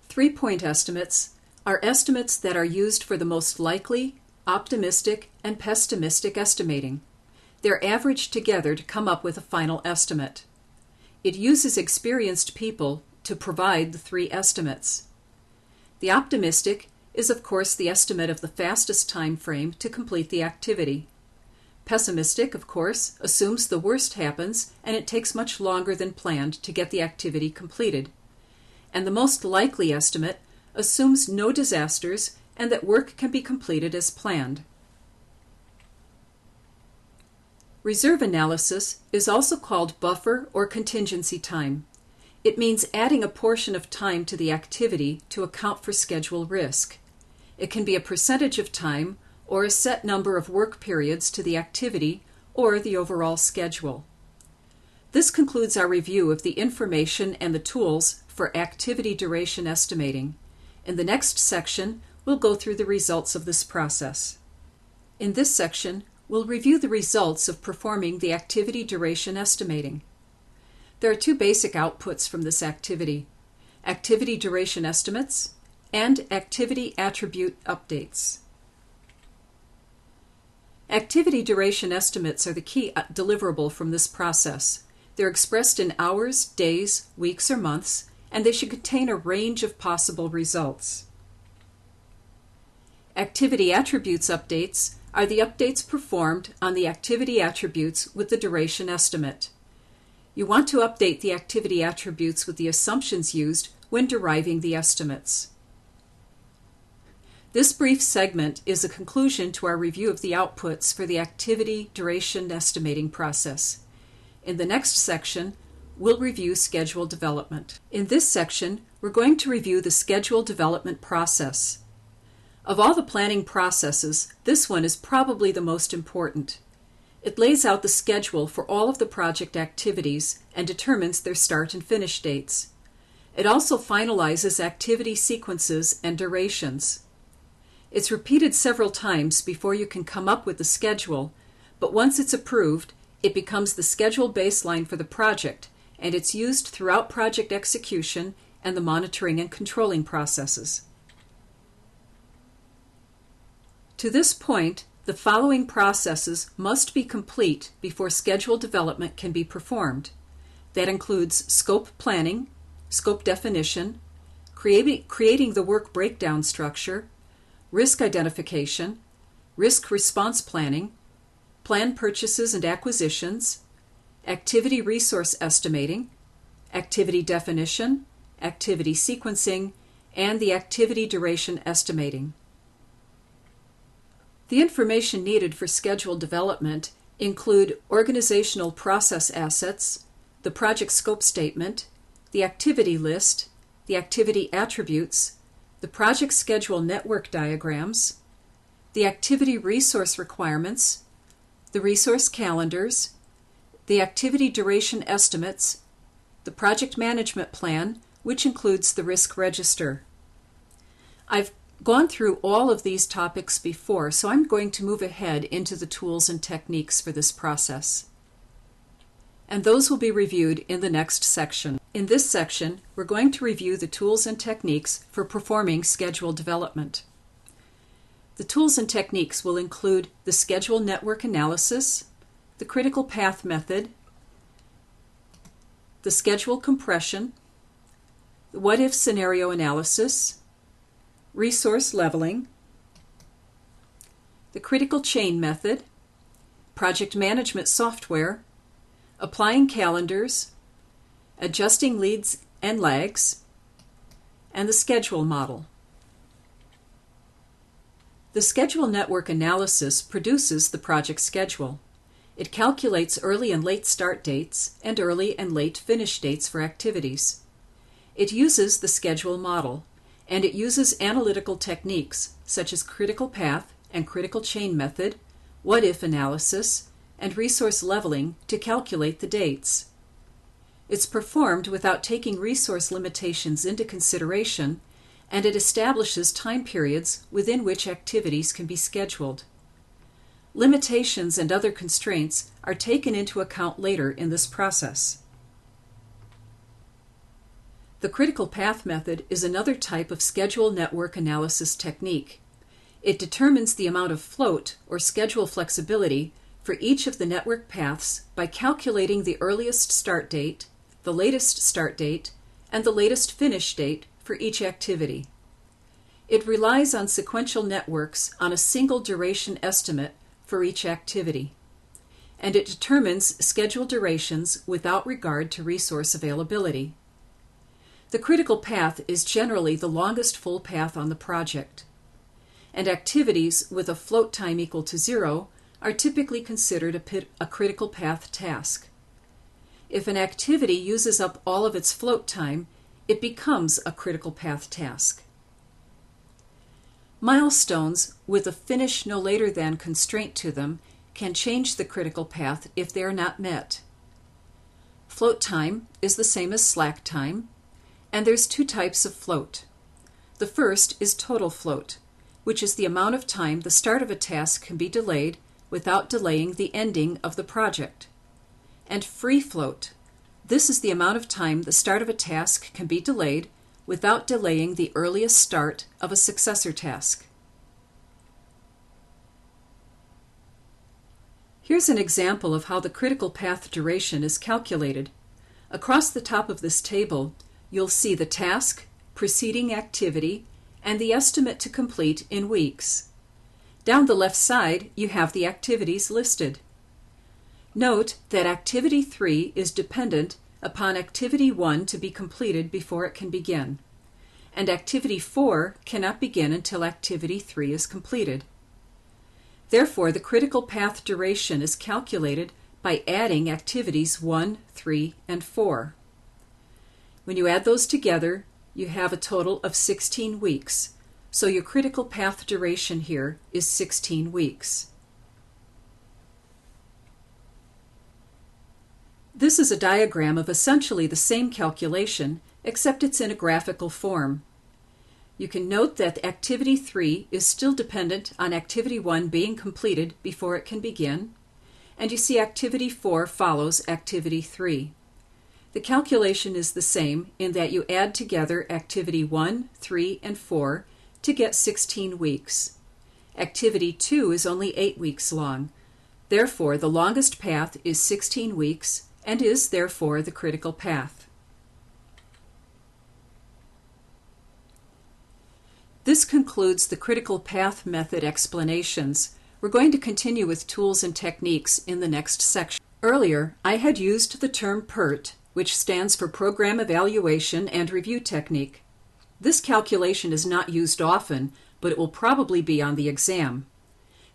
3-point estimates are estimates that are used for the most likely, optimistic, and pessimistic estimating. They're averaged together to come up with a final estimate. It uses experienced people to provide the 3 estimates. The optimistic is, of course, the estimate of the fastest time frame to complete the activity. Pessimistic, of course, assumes the worst happens and it takes much longer than planned to get the activity completed. And the most likely estimate assumes no disasters and that work can be completed as planned. Reserve analysis is also called buffer or contingency time. It means adding a portion of time to the activity to account for schedule risk. It can be a percentage of time or a set number of work periods to the activity or the overall schedule. This concludes our review of the information and the tools for activity duration estimating. In the next section, we'll go through the results of this process. In this section, we'll review the results of performing the activity duration estimating. There are 2 basic outputs from this activity: activity duration estimates and activity attribute updates. Activity duration estimates are the key deliverable from this process. They're expressed in hours, days, weeks, or months, and they should contain a range of possible results. Activity attributes updates are the updates performed on the activity attributes with the duration estimate. You want to update the activity attributes with the assumptions used when deriving the estimates. This brief segment is a conclusion to our review of the outputs for the activity duration estimating process. In the next section, we'll review schedule development. In this section, we're going to review the schedule development process. Of all the planning processes, this one is probably the most important. It lays out the schedule for all of the project activities and determines their start and finish dates. It also finalizes activity sequences and durations. It's repeated several times before you can come up with the schedule, but once it's approved, it becomes the schedule baseline for the project, and it's used throughout project execution and the monitoring and controlling processes. To this point, the following processes must be complete before schedule development can be performed. That includes scope planning, scope definition, creating the work breakdown structure, risk identification, risk response planning, plan purchases and acquisitions, activity resource estimating, activity definition, activity sequencing, and the activity duration estimating. The information needed for schedule development include organizational process assets, the project scope statement, the activity list, the activity attributes, the project schedule network diagrams, the activity resource requirements, the resource calendars, the activity duration estimates, the project management plan, which includes the risk register. I've gone through all of these topics before, so I'm going to move ahead into the tools and techniques for this process. And those will be reviewed in the next section. In this section, we're going to review the tools and techniques for performing schedule development. The tools and techniques will include the schedule network analysis, the critical path method, the schedule compression, the what-if scenario analysis, resource leveling, the critical chain method, project management software, applying calendars, adjusting leads and lags, and the schedule model. The schedule network analysis produces the project schedule. It calculates early and late start dates and early and late finish dates for activities. It uses the schedule model, and it uses analytical techniques such as critical path and critical chain method, what-if analysis, and resource leveling to calculate the dates. It's performed without taking resource limitations into consideration, and it establishes time periods within which activities can be scheduled. Limitations and other constraints are taken into account later in this process. The critical path method is another type of schedule network analysis technique. It determines the amount of float or schedule flexibility for each of the network paths by calculating the earliest start date, the latest start date, and the latest finish date for each activity. It relies on sequential networks on a single duration estimate for each activity, and it determines schedule durations without regard to resource availability. The critical path is generally the longest full path on the project, and activities with a float time equal to 0 are typically considered a critical path task. If an activity uses up all of its float time, it becomes a critical path task. Milestones with a finish no later than constraint to them can change the critical path if they are not met. Float time is the same as slack time, and there's two types of float. The first is total float, which is the amount of time the start of a task can be delayed without delaying the ending of the project. And free float. This is the amount of time the start of a task can be delayed without delaying the earliest start of a successor task. Here's an example of how the critical path duration is calculated. Across the top of this table, you'll see the task, preceding activity, and the estimate to complete in weeks. Down the left side, you have the activities listed. Note that Activity 3 is dependent upon Activity 1 to be completed before it can begin, and Activity 4 cannot begin until Activity 3 is completed. Therefore, the critical path duration is calculated by adding Activities 1, 3, and 4. When you add those together, you have a total of 16 weeks, so your critical path duration here is 16 weeks. This is a diagram of essentially the same calculation, except it's in a graphical form. You can note that Activity 3 is still dependent on Activity 1 being completed before it can begin, and you see Activity 4 follows Activity 3. The calculation is the same in that you add together Activity 1, 3, and 4 to get 16 weeks. Activity 2 is only 8 weeks long. Therefore, the longest path is 16 weeks and is therefore the critical path. This concludes the critical path method explanations. We're going to continue with tools and techniques in the next section. Earlier, I had used the term PERT, which stands for Program Evaluation and Review Technique. This calculation is not used often, but it will probably be on the exam.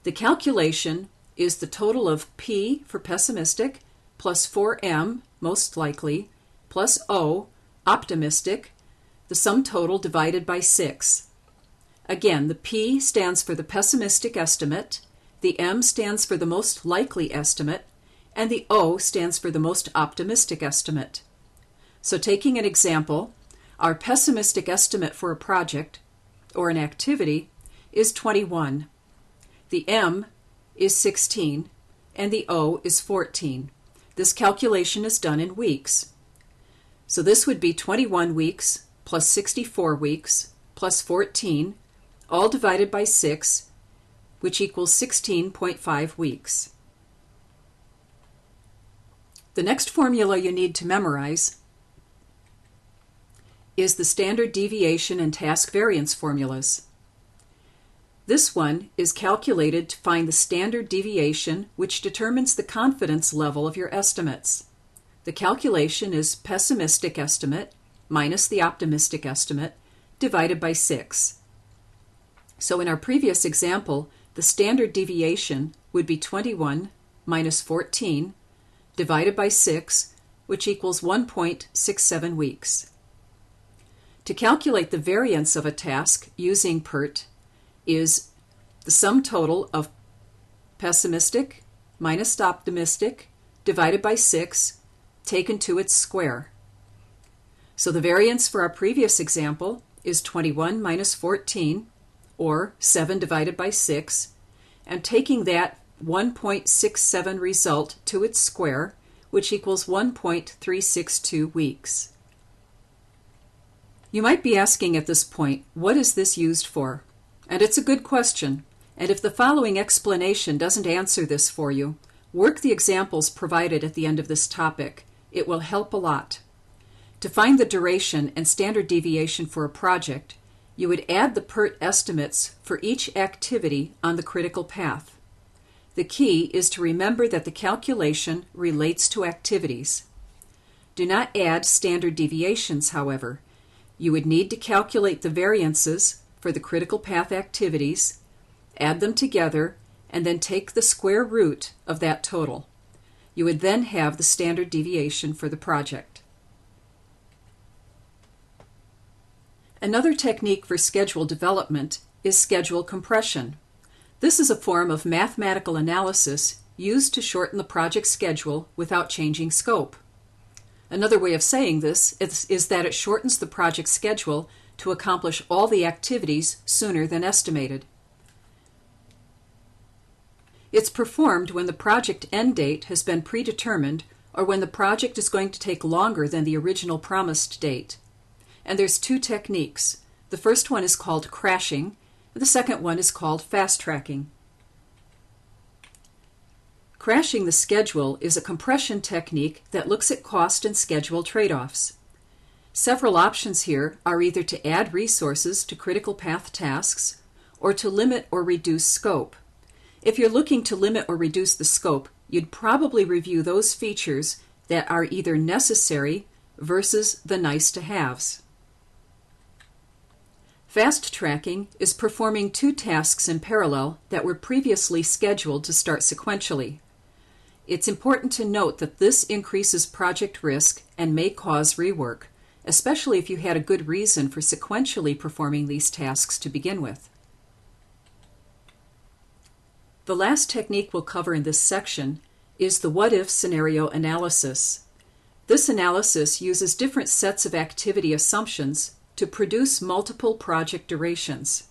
The calculation is the total of P for pessimistic, plus 4M, most likely, plus O, optimistic, the sum total divided by 6. Again, the P stands for the pessimistic estimate, the M stands for the most likely estimate, and the O stands for the most optimistic estimate. So taking an example, our pessimistic estimate for a project or an activity is 21. The M is 16 and the O is 14. This calculation is done in weeks. So this would be 21 weeks plus 64 weeks plus 14, all divided by 6, which equals 16.5 weeks. The next formula you need to memorize is the standard deviation and task variance formulas. This one is calculated to find the standard deviation, which determines the confidence level of your estimates. The calculation is pessimistic estimate minus the optimistic estimate divided by 6. So in our previous example, the standard deviation would be 21 minus 14 divided by 6, which equals 1.67 weeks. To calculate the variance of a task using PERT is the sum total of pessimistic minus optimistic divided by 6 taken to its square. So the variance for our previous example is 21 minus 14, or 7 divided by 6, and taking that 1.67 result to its square, which equals 1.362 weeks. You might be asking at this point, what is this used for? And it's a good question, and if the following explanation doesn't answer this for you, work the examples provided at the end of this topic. It will help a lot. To find the duration and standard deviation for a project, you would add the PERT estimates for each activity on the critical path. The key is to remember that the calculation relates to activities. Do not add standard deviations, however. You would need to calculate the variances for the critical path activities, add them together, and then take the square root of that total. You would then have the standard deviation for the project. Another technique for schedule development is schedule compression. This is a form of mathematical analysis used to shorten the project schedule without changing scope. Another way of saying this is that it shortens the project schedule to accomplish all the activities sooner than estimated. It's performed when the project end date has been predetermined or when the project is going to take longer than the original promised date. And there's two techniques. The first one is called crashing, and the second one is called fast tracking. Crashing the schedule is a compression technique that looks at cost and schedule trade-offs. Several options here are either to add resources to critical path tasks or to limit or reduce scope. If you're looking to limit or reduce the scope, you'd probably review those features that are either necessary versus the nice-to-haves. Fast tracking is performing two tasks in parallel that were previously scheduled to start sequentially. It's important to note that this increases project risk and may cause rework, especially if you had a good reason for sequentially performing these tasks to begin with. The last technique we'll cover in this section is the what-if scenario analysis. This analysis uses different sets of activity assumptions to produce multiple project durations.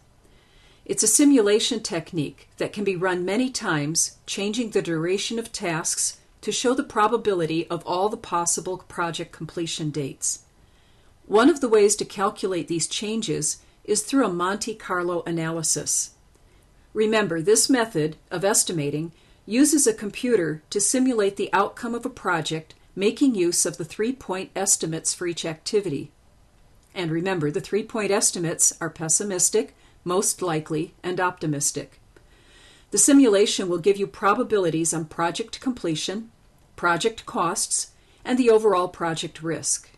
It's a simulation technique that can be run many times, changing the duration of tasks to show the probability of all the possible project completion dates. One of the ways to calculate these changes is through a Monte Carlo analysis. Remember, this method of estimating uses a computer to simulate the outcome of a project, making use of the 3-point estimates for each activity. And remember, the 3-point estimates are pessimistic, most likely, and optimistic. The simulation will give you probabilities on project completion, project costs, and the overall project risk.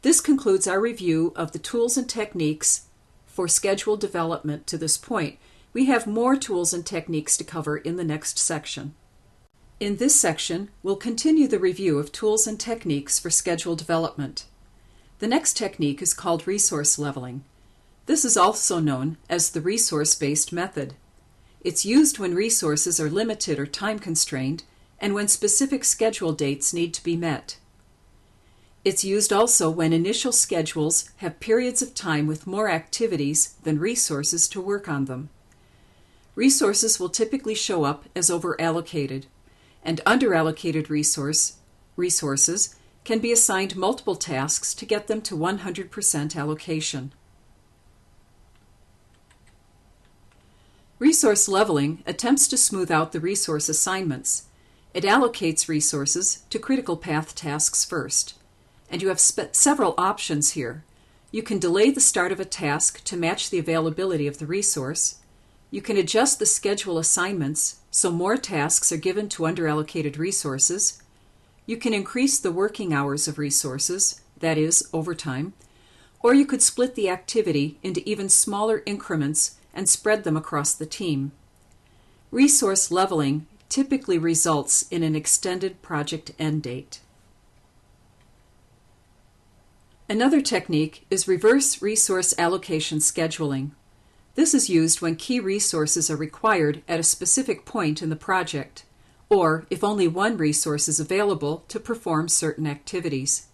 This concludes our review of the tools and techniques for schedule development to this point. We have more tools and techniques to cover in the next section. In this section, we'll continue the review of tools and techniques for schedule development. The next technique is called resource leveling. This is also known as the resource-based method. It's used when resources are limited or time-constrained and when specific schedule dates need to be met. It's used also when initial schedules have periods of time with more activities than resources to work on them. Resources will typically show up as overallocated, and underallocated resources can be assigned multiple tasks to get them to 100% allocation. Resource leveling attempts to smooth out the resource assignments. It allocates resources to critical path tasks first. And you have several options here. You can delay the start of a task to match the availability of the resource. You can adjust the schedule assignments so more tasks are given to underallocated resources. You can increase the working hours of resources, that is, overtime, or you could split the activity into even smaller increments and spread them across the team. Resource leveling typically results in an extended project end date. Another technique is reverse resource allocation scheduling. This is used when key resources are required at a specific point in the project, or if only one resource is available to perform certain activities.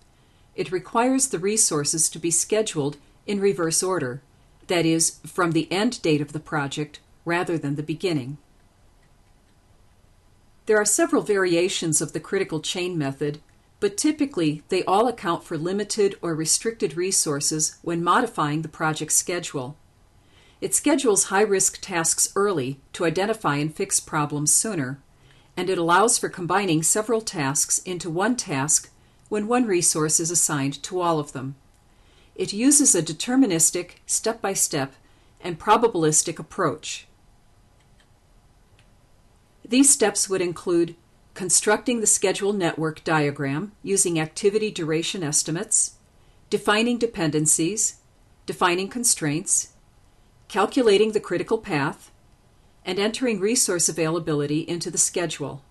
It requires the resources to be scheduled in reverse order, that is, from the end date of the project rather than the beginning. There are several variations of the critical chain method, but typically they all account for limited or restricted resources when modifying the project schedule. It schedules high-risk tasks early to identify and fix problems sooner, and it allows for combining several tasks into one task when one resource is assigned to all of them. It uses a deterministic, step-by-step, and probabilistic approach. These steps would include constructing the schedule network diagram using activity duration estimates, defining dependencies, defining constraints, calculating the critical path, and entering resource availability into the schedule.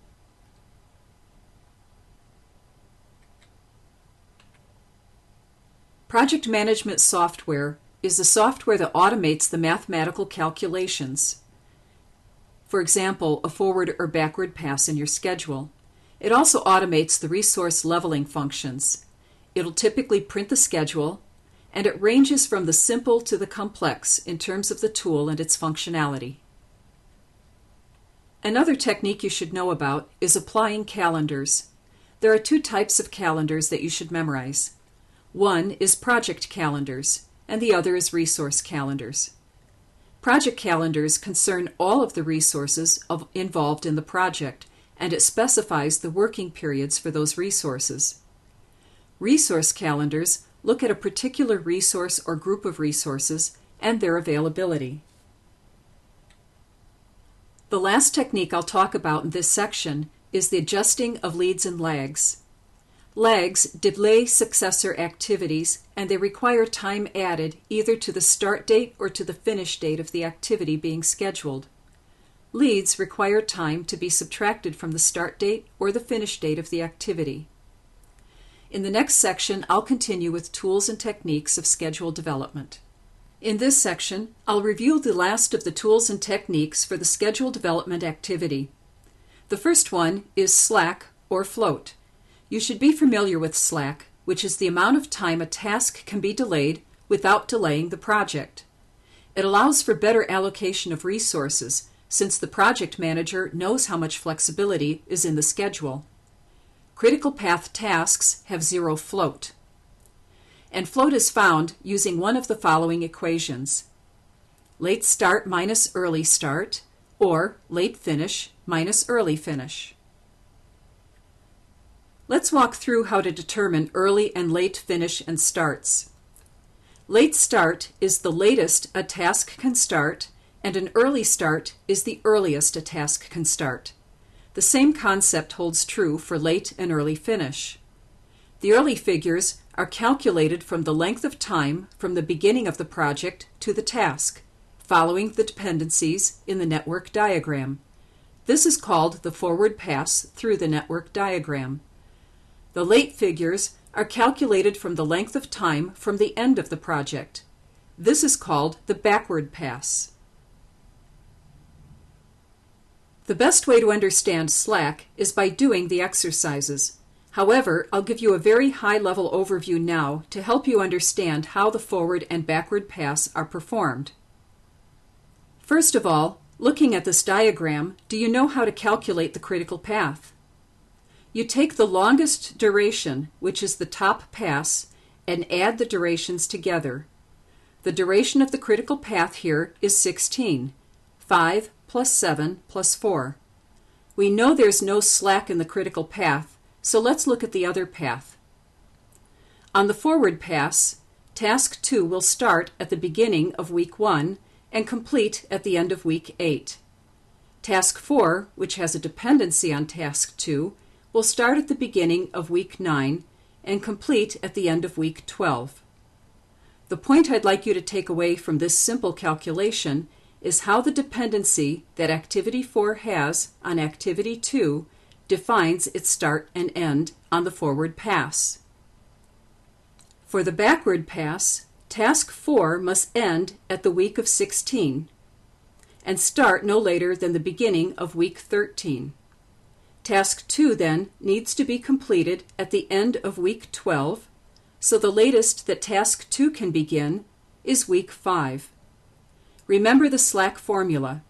Project management software is the software that automates the mathematical calculations. For example, a forward or backward pass in your schedule. It also automates the resource leveling functions. It'll typically print the schedule, and it ranges from the simple to the complex in terms of the tool and its functionality. Another technique you should know about is applying calendars. There are two types of calendars that you should memorize. One is project calendars, and the other is resource calendars. Project calendars concern all of the resources involved in the project, and it specifies the working periods for those resources. Resource calendars look at a particular resource or group of resources and their availability. The last technique I'll talk about in this section is the adjusting of leads and lags. Lags delay successor activities, and they require time added either to the start date or to the finish date of the activity being scheduled. Leads require time to be subtracted from the start date or the finish date of the activity. In the next section, I'll continue with tools and techniques of schedule development. In this section, I'll review the last of the tools and techniques for the schedule development activity. The first one is slack or float. You should be familiar with slack, which is the amount of time a task can be delayed without delaying the project. It allows for better allocation of resources, since the project manager knows how much flexibility is in the schedule. Critical path tasks have zero float. And float is found using one of the following equations: late start minus early start, or late finish minus early finish. Let's walk through how to determine early and late finish and starts. Late start is the latest a task can start, and an early start is the earliest a task can start. The same concept holds true for late and early finish. The early figures are calculated from the length of time from the beginning of the project to the task, following the dependencies in the network diagram. This is called the forward pass through the network diagram. The late figures are calculated from the length of time from the end of the project. This is called the backward pass. The best way to understand slack is by doing the exercises. However, I'll give you a very high-level overview now to help you understand how the forward and backward pass are performed. First of all, looking at this diagram, do you know how to calculate the critical path? You take the longest duration, which is the top pass, and add the durations together. The duration of the critical path here is 16, 5 plus 7 plus 4. We know there's no slack in the critical path, so let's look at the other path. On the forward pass, task 2 will start at the beginning of week 1 and complete at the end of week 8. Task 4, which has a dependency on Task 2, will start at the beginning of week 9 and complete at the end of week 12. The point I'd like you to take away from this simple calculation is how the dependency that Activity 4 has on Activity 2 defines its start and end on the forward pass. For the backward pass, Task 4 must end at the week of 16 and start no later than the beginning of week 13. Task 2 then needs to be completed at the end of week 12, so the latest that Task 2 can begin is week 5. Remember the SLAC formula.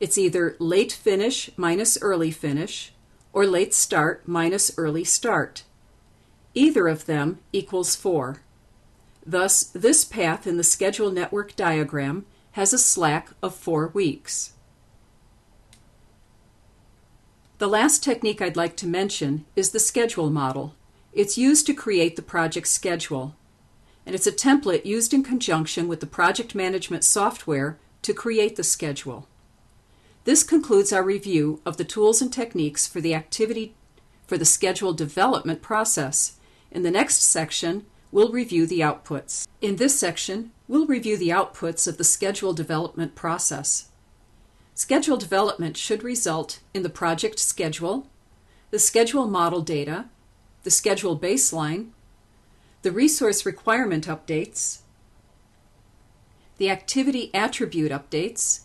It's either late finish minus early finish or late start minus early start. Either of them equals 4. Thus, this path in the schedule network diagram has a SLAC of 4 weeks. The last technique I'd like to mention is the schedule model. It's used to create the project schedule, and it's a template used in conjunction with the project management software to create the schedule. This concludes our review of the tools and techniques for the schedule development process. In the next section, we'll review the outputs. In this section, we'll review the outputs of the schedule development process. Schedule development should result in the project schedule, the schedule model data, the schedule baseline, the resource requirement updates, the activity attribute updates,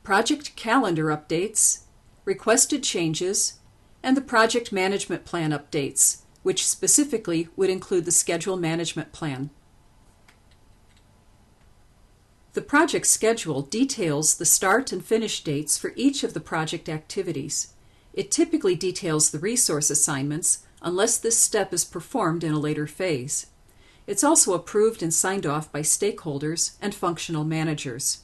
project calendar updates, requested changes, and the project management plan updates, which specifically would include the schedule management plan. The project schedule details the start and finish dates for each of the project activities. It typically details the resource assignments unless this step is performed in a later phase. It's also approved and signed off by stakeholders and functional managers.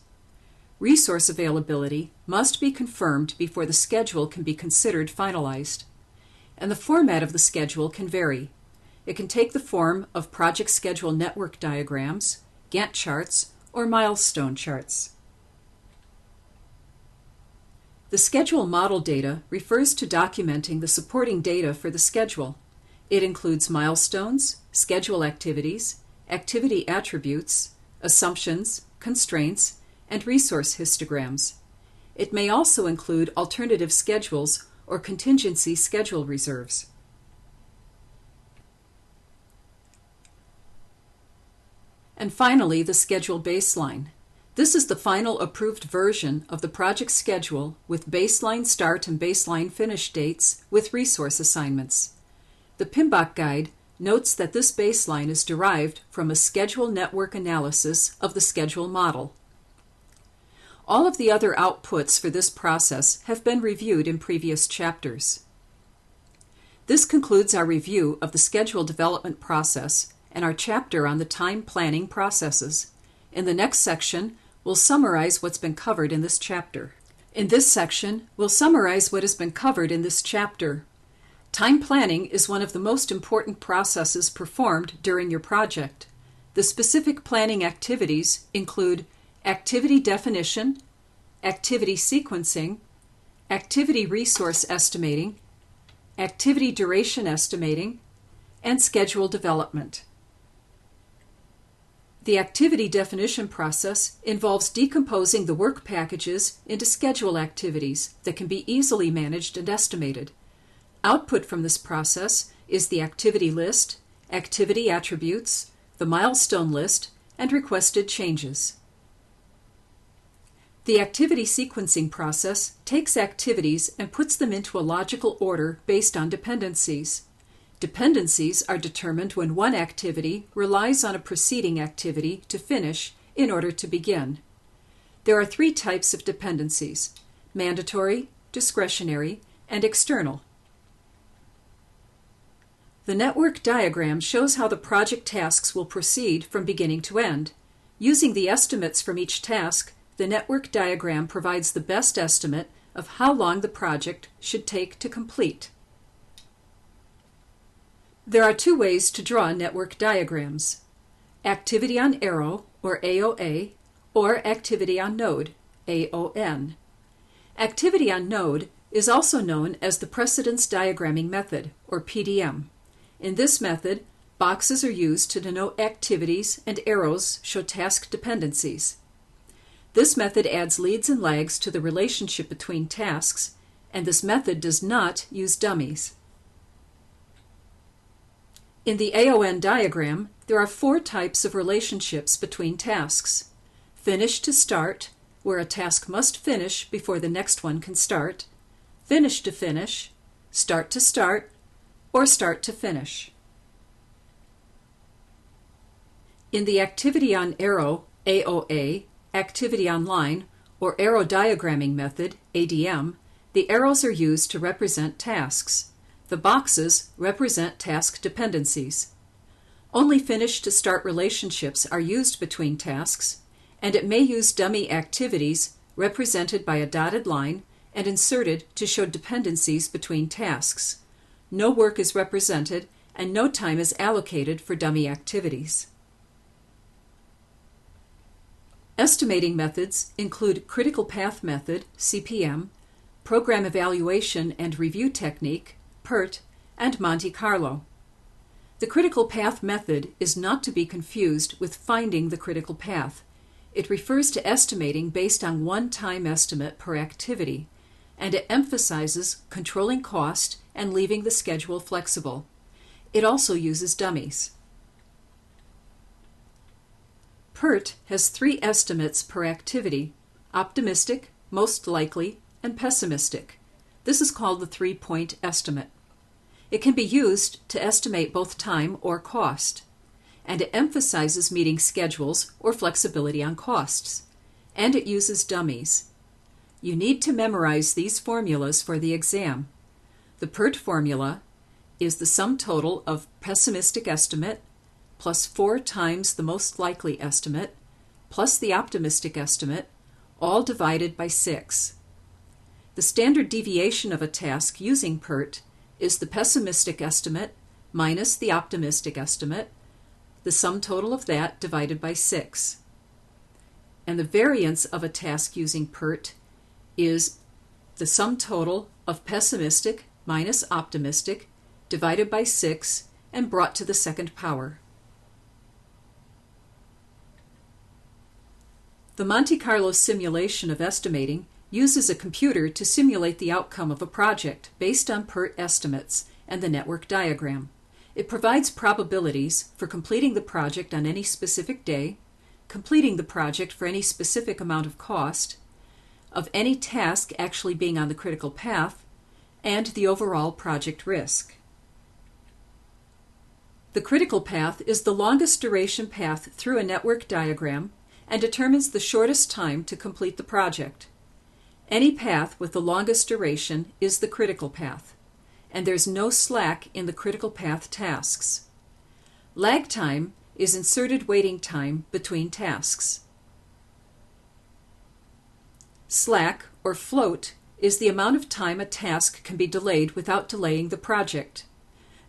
Resource availability must be confirmed before the schedule can be considered finalized. And the format of the schedule can vary. It can take the form of project schedule network diagrams, Gantt charts, or milestone charts. The schedule model data refers to documenting the supporting data for the schedule. It includes milestones, schedule activities, activity attributes, assumptions, constraints, and resource histograms. It may also include alternative schedules or contingency schedule reserves. And finally, the schedule baseline. This is the final approved version of the project schedule with baseline start and baseline finish dates with resource assignments. The PMBOK guide notes that this baseline is derived from a schedule network analysis of the schedule model. All of the other outputs for this process have been reviewed in previous chapters. This concludes our review of the schedule development process and our chapter on the time planning processes. In the next section, we'll summarize what's been covered in this chapter. In this section, we'll summarize what has been covered in this chapter. Time planning is one of the most important processes performed during your project. The specific planning activities include activity definition, activity sequencing, activity resource estimating, activity duration estimating, and schedule development. The activity definition process involves decomposing the work packages into schedule activities that can be easily managed and estimated. Output from this process is the activity list, activity attributes, the milestone list, and requested changes. The activity sequencing process takes activities and puts them into a logical order based on dependencies. Dependencies are determined when one activity relies on a preceding activity to finish in order to begin. There are 3 types of dependencies: mandatory, discretionary, and external. The network diagram shows how the project tasks will proceed from beginning to end. Using the estimates from each task, the network diagram provides the best estimate of how long the project should take to complete. There are 2 ways to draw network diagrams: activity on arrow, or AOA, or Activity on Node, AON. Activity on Node is also known as the Precedence Diagramming Method, or PDM. In this method, boxes are used to denote activities and arrows show task dependencies. This method adds leads and lags to the relationship between tasks, and this method does not use dummies. In the AON diagram, there are 4 types of relationships between tasks. Finish to start, where a task must finish before the next one can start. Finish to finish, start to start, or start to finish. In the Activity on Arrow, AOA, Activity on Line, or Arrow Diagramming Method, ADM, the arrows are used to represent tasks. The boxes represent task dependencies. Only finish to start relationships are used between tasks, and it may use dummy activities represented by a dotted line and inserted to show dependencies between tasks. No work is represented and no time is allocated for dummy activities. Estimating methods include Critical Path Method, CPM, Program Evaluation and Review Technique, PERT, and Monte Carlo. The critical path method is not to be confused with finding the critical path. It refers to estimating based on one time estimate per activity, and it emphasizes controlling cost and leaving the schedule flexible. It also uses dummies. PERT has 3 estimates per activity: optimistic, most likely, and pessimistic. This is called the 3-point estimate. It can be used to estimate both time or cost, and it emphasizes meeting schedules or flexibility on costs, and it uses dummies. You need to memorize these formulas for the exam. The PERT formula is the sum total of pessimistic estimate plus 4 times the most likely estimate plus the optimistic estimate, all divided by 6. The standard deviation of a task using PERT is the pessimistic estimate minus the optimistic estimate, the sum total of that divided by 6. And the variance of a task using PERT is the sum total of pessimistic minus optimistic divided by 6 and brought to the second power. The Monte Carlo simulation of estimating uses a computer to simulate the outcome of a project based on PERT estimates and the network diagram. It provides probabilities for completing the project on any specific day, completing the project for any specific amount of cost, of any task actually being on the critical path, and the overall project risk. The critical path is the longest duration path through a network diagram and determines the shortest time to complete the project. Any path with the longest duration is the critical path, and there's no slack in the critical path tasks. Lag time is inserted waiting time between tasks. Slack, or float, is the amount of time a task can be delayed without delaying the project.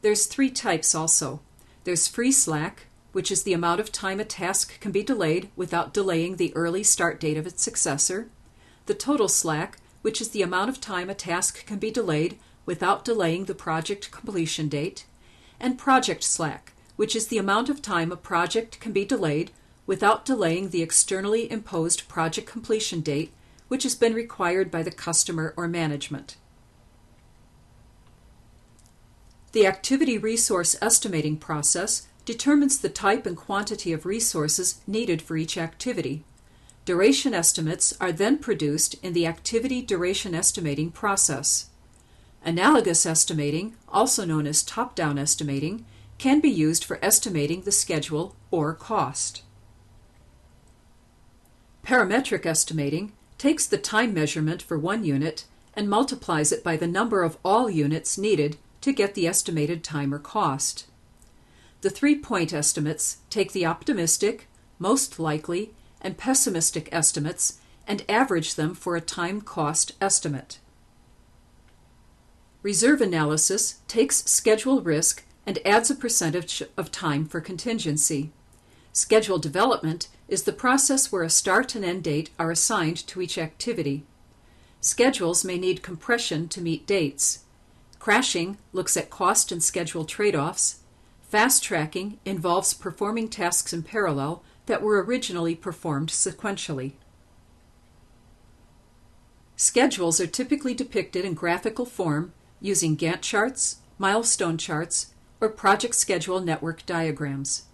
There's 3 types also. There's free slack, which is the amount of time a task can be delayed without delaying the early start date of its successor. The total slack, which is the amount of time a task can be delayed without delaying the project completion date. And project slack, which is the amount of time a project can be delayed without delaying the externally imposed project completion date, which has been required by the customer or management. The activity resource estimating process determines the type and quantity of resources needed for each activity. Duration estimates are then produced in the activity duration estimating process. Analogous estimating, also known as top-down estimating, can be used for estimating the schedule or cost. Parametric estimating takes the time measurement for one unit and multiplies it by the number of all units needed to get the estimated time or cost. The 3-point estimates take the optimistic, most likely, and pessimistic estimates and average them for a time-cost estimate. Reserve analysis takes schedule risk and adds a percentage of time for contingency. Schedule development is the process where a start and end date are assigned to each activity. Schedules may need compression to meet dates. Crashing looks at cost and schedule trade-offs. Fast tracking involves performing tasks in parallel that were originally performed sequentially. Schedules are typically depicted in graphical form using Gantt charts, milestone charts, or project schedule network diagrams.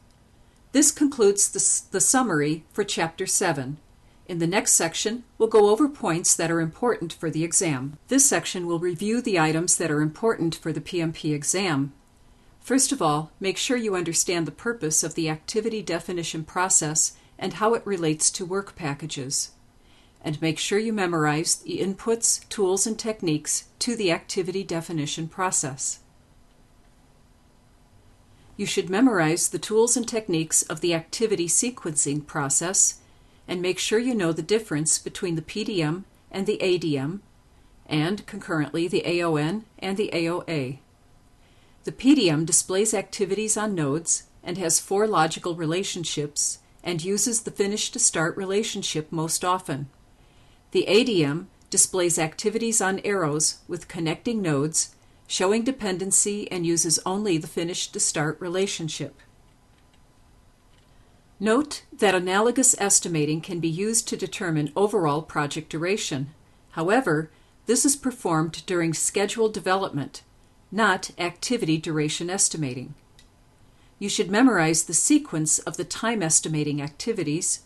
This concludes the summary for Chapter 7. In the next section, we'll go over points that are important for the exam. This section will review the items that are important for the PMP exam. First of all, make sure you understand the purpose of the activity definition process and how it relates to work packages. And make sure you memorize the inputs, tools, and techniques to the activity definition process. You should memorize the tools and techniques of the activity sequencing process and make sure you know the difference between the PDM and the ADM, and concurrently the AON and the AOA. The PDM displays activities on nodes and has 4 logical relationships and uses the finish to start relationship most often. The ADM displays activities on arrows with connecting nodes, showing dependency, and uses only the finish to start relationship. Note that analogous estimating can be used to determine overall project duration. However, this is performed during schedule development, not activity duration estimating. You should memorize the sequence of the time estimating activities,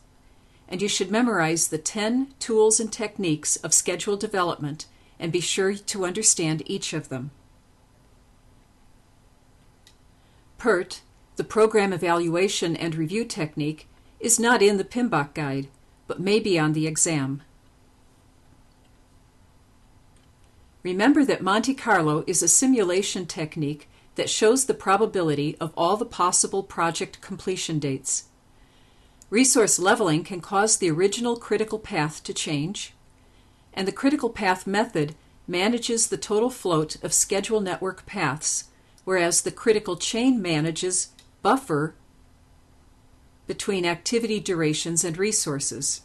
and you should memorize the 10 tools and techniques of schedule development and be sure to understand each of them. PERT, the Program Evaluation and Review Technique, is not in the PMBOK guide, but may be on the exam. Remember that Monte Carlo is a simulation technique that shows the probability of all the possible project completion dates. Resource leveling can cause the original critical path to change, and the critical path method manages the total float of schedule network paths, whereas the critical chain manages buffer between activity durations and resources.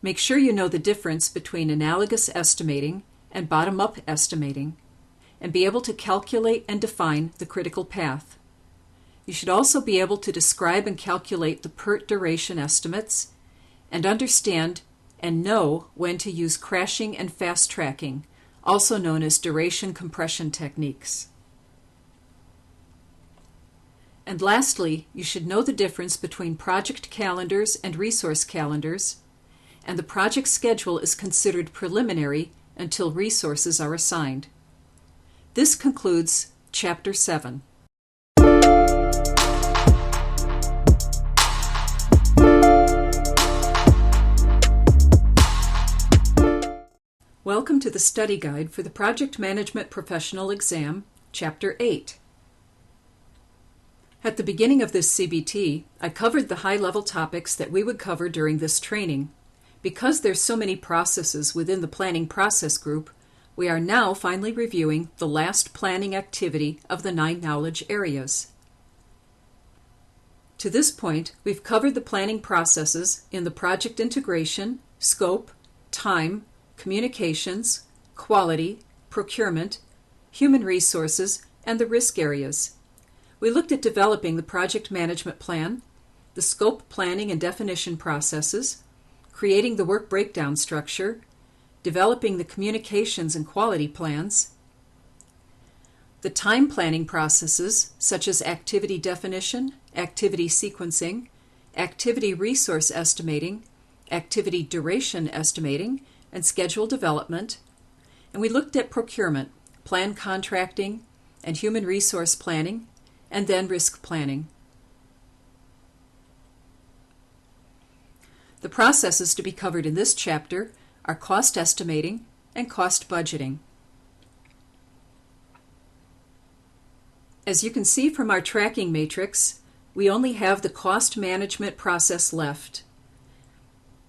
Make sure you know the difference between analogous estimating and bottom-up estimating, and be able to calculate and define the critical path. You should also be able to describe and calculate the PERT duration estimates, and understand and know when to use crashing and fast tracking, also known as duration compression techniques. And lastly, you should know the difference between project calendars and resource calendars, and the project schedule is considered preliminary until resources are assigned. This concludes Chapter 7. Welcome to the study guide for the Project Management Professional Exam, Chapter 8. At the beginning of this CBT, I covered the high-level topics that we would cover during this training. Because there's so many processes within the planning process group, we are now finally reviewing the last planning activity of the 9 knowledge areas. To this point, we've covered the planning processes in the project integration, scope, time, communications, quality, procurement, human resources, and the risk areas. We looked at developing the project management plan, the scope planning and definition processes, creating the work breakdown structure, developing the communications and quality plans, the time planning processes such as activity definition, activity sequencing, activity resource estimating, activity duration estimating, and schedule development, and we looked at procurement, plan contracting, and human resource planning, and then risk planning. The processes to be covered in this chapter are cost estimating and cost budgeting. As you can see from our tracking matrix, we only have the cost management process left.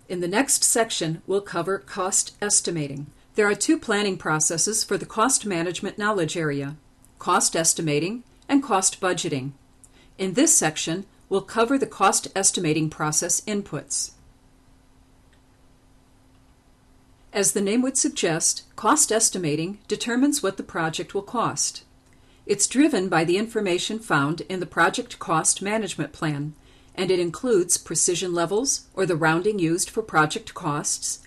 In the next section, we'll cover cost estimating. There are 2 planning processes for the cost management knowledge area: cost estimating and cost budgeting. In this section, we'll cover the cost estimating process inputs. As the name would suggest, cost estimating determines what the project will cost. It's driven by the information found in the Project Cost Management Plan, and it includes precision levels, or the rounding used for project costs,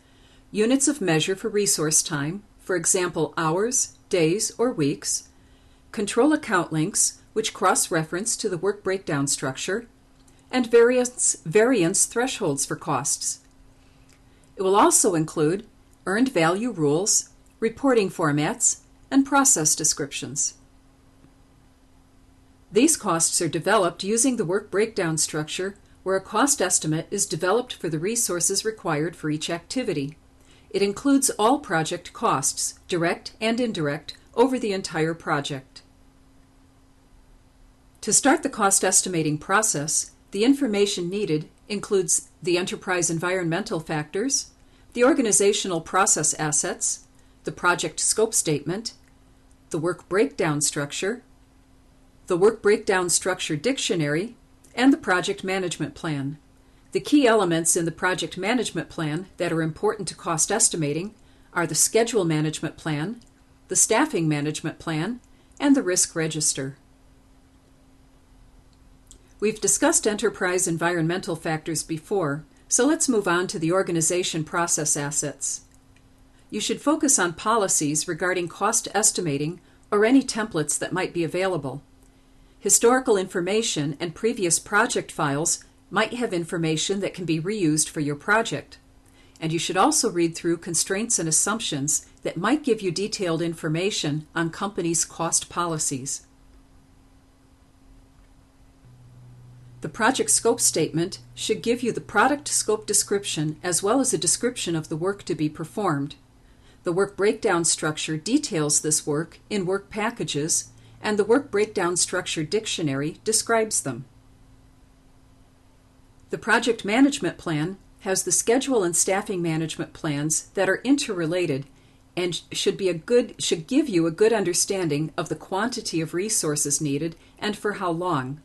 units of measure for resource time, for example hours, days, or weeks, control account links, which cross-reference to the work breakdown structure, and variance thresholds for costs. It will also include earned value rules, reporting formats, and process descriptions. These costs are developed using the work breakdown structure, where a cost estimate is developed for the resources required for each activity. It includes all project costs, direct and indirect, over the entire project. To start the cost estimating process, the information needed includes the enterprise environmental factors, the organizational process assets, the project scope statement, the work breakdown structure, the work breakdown structure dictionary, and the project management plan. The key elements in the project management plan that are important to cost estimating are the schedule management plan, the staffing management plan, and the risk register. We've discussed enterprise environmental factors before, so let's move on to the organization process assets. You should focus on policies regarding cost estimating or any templates that might be available. Historical information and previous project files might have information that can be reused for your project. And you should also read through constraints and assumptions that might give you detailed information on companies' cost policies. The project scope statement should give you the product scope description as well as a description of the work to be performed. The work breakdown structure details this work in work packages, and the work breakdown structure dictionary describes them. The project management plan has the schedule and staffing management plans that are interrelated and should give you a good understanding of the quantity of resources needed and for how long.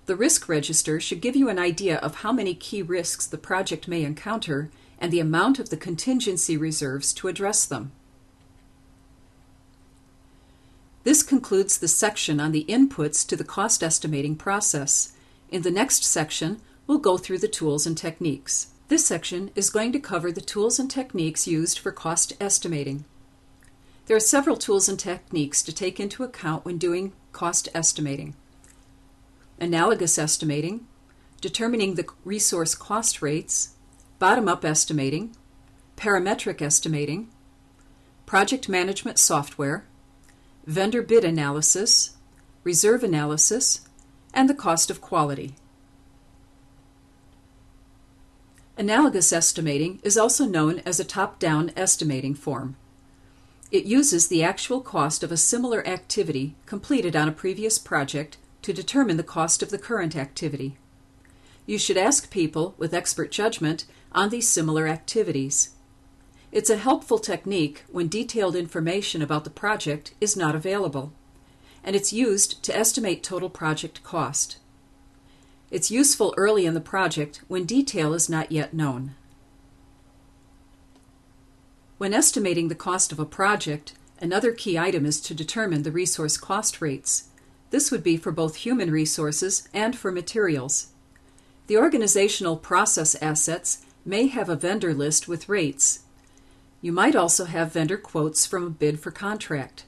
The risk register should give you an idea of how many key risks the project may encounter and the amount of the contingency reserves to address them. This concludes the section on the inputs to the cost estimating process. In the next section, we'll go through the tools and techniques. This section is going to cover the tools and techniques used for cost estimating. There are several tools and techniques to take into account when doing cost estimating. Analogous estimating, determining the resource cost rates, bottom-up estimating, parametric estimating, project management software, vendor bid analysis, reserve analysis, and the cost of quality. Analogous estimating is also known as a top-down estimating form. It uses the actual cost of a similar activity completed on a previous project to determine the cost of the current activity. You should ask people with expert judgment on these similar activities. It's a helpful technique when detailed information about the project is not available, and it's used to estimate total project cost. It's useful early in the project when detail is not yet known. When estimating the cost of a project, another key item is to determine the resource cost rates. This would be for both human resources and for materials. The organizational process assets may have a vendor list with rates. You might also have vendor quotes from a bid for contract.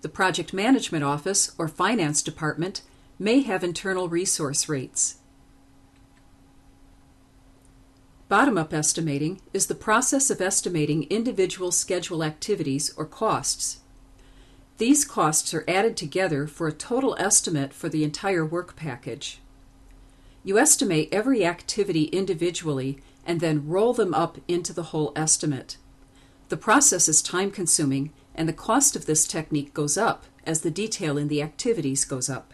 The project management office or finance department may have internal resource rates. Bottom-up estimating is the process of estimating individual schedule activities or costs. These costs are added together for a total estimate for the entire work package. You estimate every activity individually and then roll them up into the whole estimate. The process is time-consuming, and the cost of this technique goes up as the detail in the activities goes up.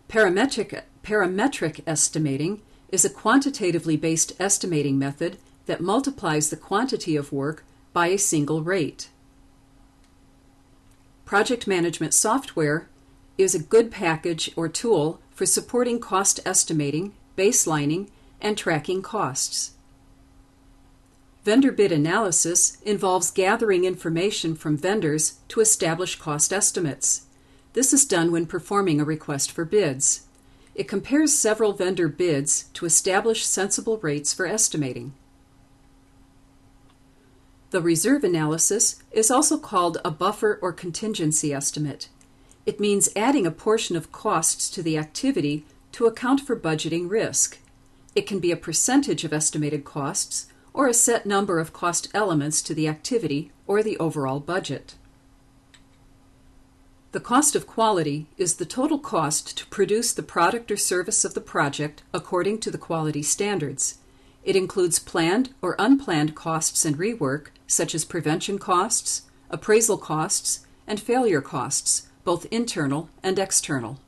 Parametric estimating is a quantitatively based estimating method that multiplies the quantity of work by a single rate. Project management software is a good package or tool for supporting cost estimating, baselining, and tracking costs. Vendor bid analysis involves gathering information from vendors to establish cost estimates. This is done when performing a request for bids. It compares several vendor bids to establish sensible rates for estimating. The reserve analysis is also called a buffer or contingency estimate. It means adding a portion of costs to the activity to account for budgeting risk. It can be a percentage of estimated costs or a set number of cost elements to the activity or the overall budget. The cost of quality is the total cost to produce the product or service of the project according to the quality standards. It includes planned or unplanned costs and rework, such as prevention costs, appraisal costs, and failure costs, both internal and external.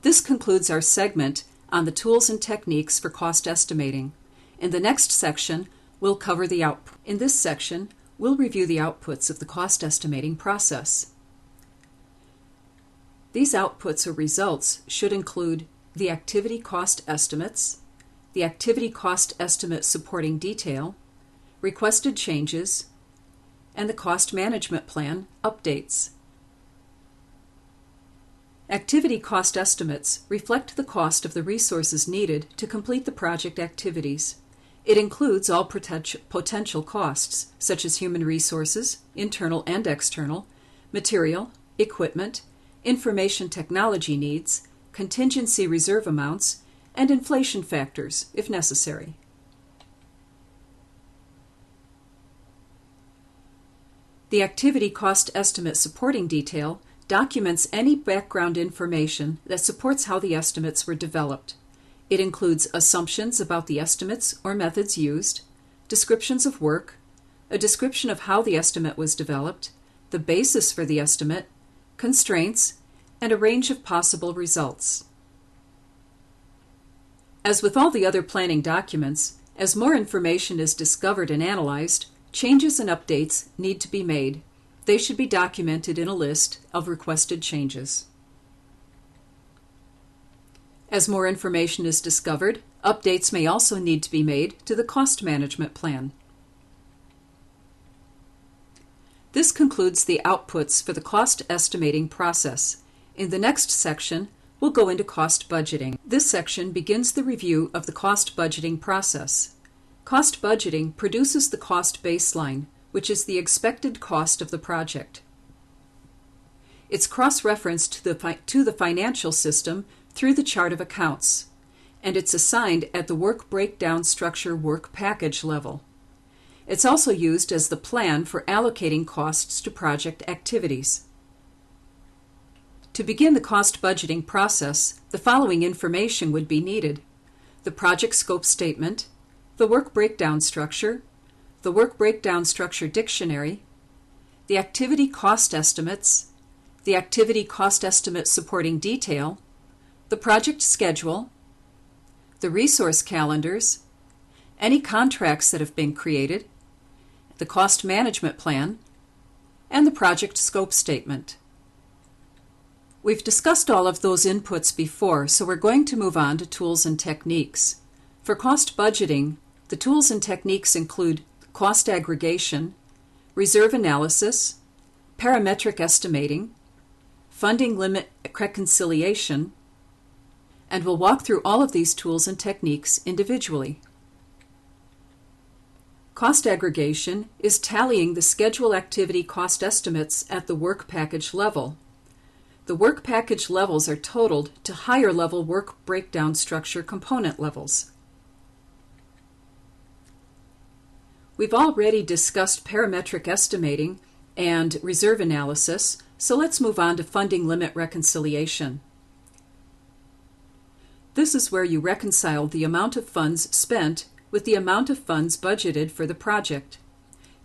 This concludes our segment on the tools and techniques for cost estimating. In the next section, we'll cover the output. In this section, we'll review the outputs of the cost estimating process. These outputs or results should include the activity cost estimates, the activity cost estimate supporting detail, requested changes, and the cost management plan updates. Activity cost estimates reflect the cost of the resources needed to complete the project activities. It includes all potential costs, such as human resources, internal and external, material, equipment, information technology needs, contingency reserve amounts, and inflation factors, if necessary. The activity cost estimate supporting detail documents any background information that supports how the estimates were developed. It includes assumptions about the estimates or methods used, descriptions of work, a description of how the estimate was developed, the basis for the estimate, constraints, and a range of possible results. As with all the other planning documents, as more information is discovered and analyzed, changes and updates need to be made. They should be documented in a list of requested changes. As more information is discovered, updates may also need to be made to the cost management plan. This concludes the outputs for the cost estimating process. In the next section, we'll go into cost budgeting. This section begins the review of the cost budgeting process. Cost budgeting produces the cost baseline, which is the expected cost of the project. It's cross-referenced to the financial system through the chart of accounts, and it's assigned at the work breakdown structure work package level. It's also used as the plan for allocating costs to project activities. To begin the cost budgeting process, the following information would be needed: the project scope statement, the work breakdown structure, the work breakdown structure dictionary, the activity cost estimates, the activity cost estimate supporting detail, the project schedule, the resource calendars, any contracts that have been created, the cost management plan, and the project scope statement. We've discussed all of those inputs before, so we're going to move on to tools and techniques. For cost budgeting, the tools and techniques include cost aggregation, reserve analysis, parametric estimating, funding limit reconciliation, and we'll walk through all of these tools and techniques individually. Cost aggregation is tallying the schedule activity cost estimates at the work package level. The work package levels are totaled to higher level work breakdown structure component levels. We've already discussed parametric estimating and reserve analysis, so let's move on to funding limit reconciliation. This is where you reconcile the amount of funds spent with the amount of funds budgeted for the project.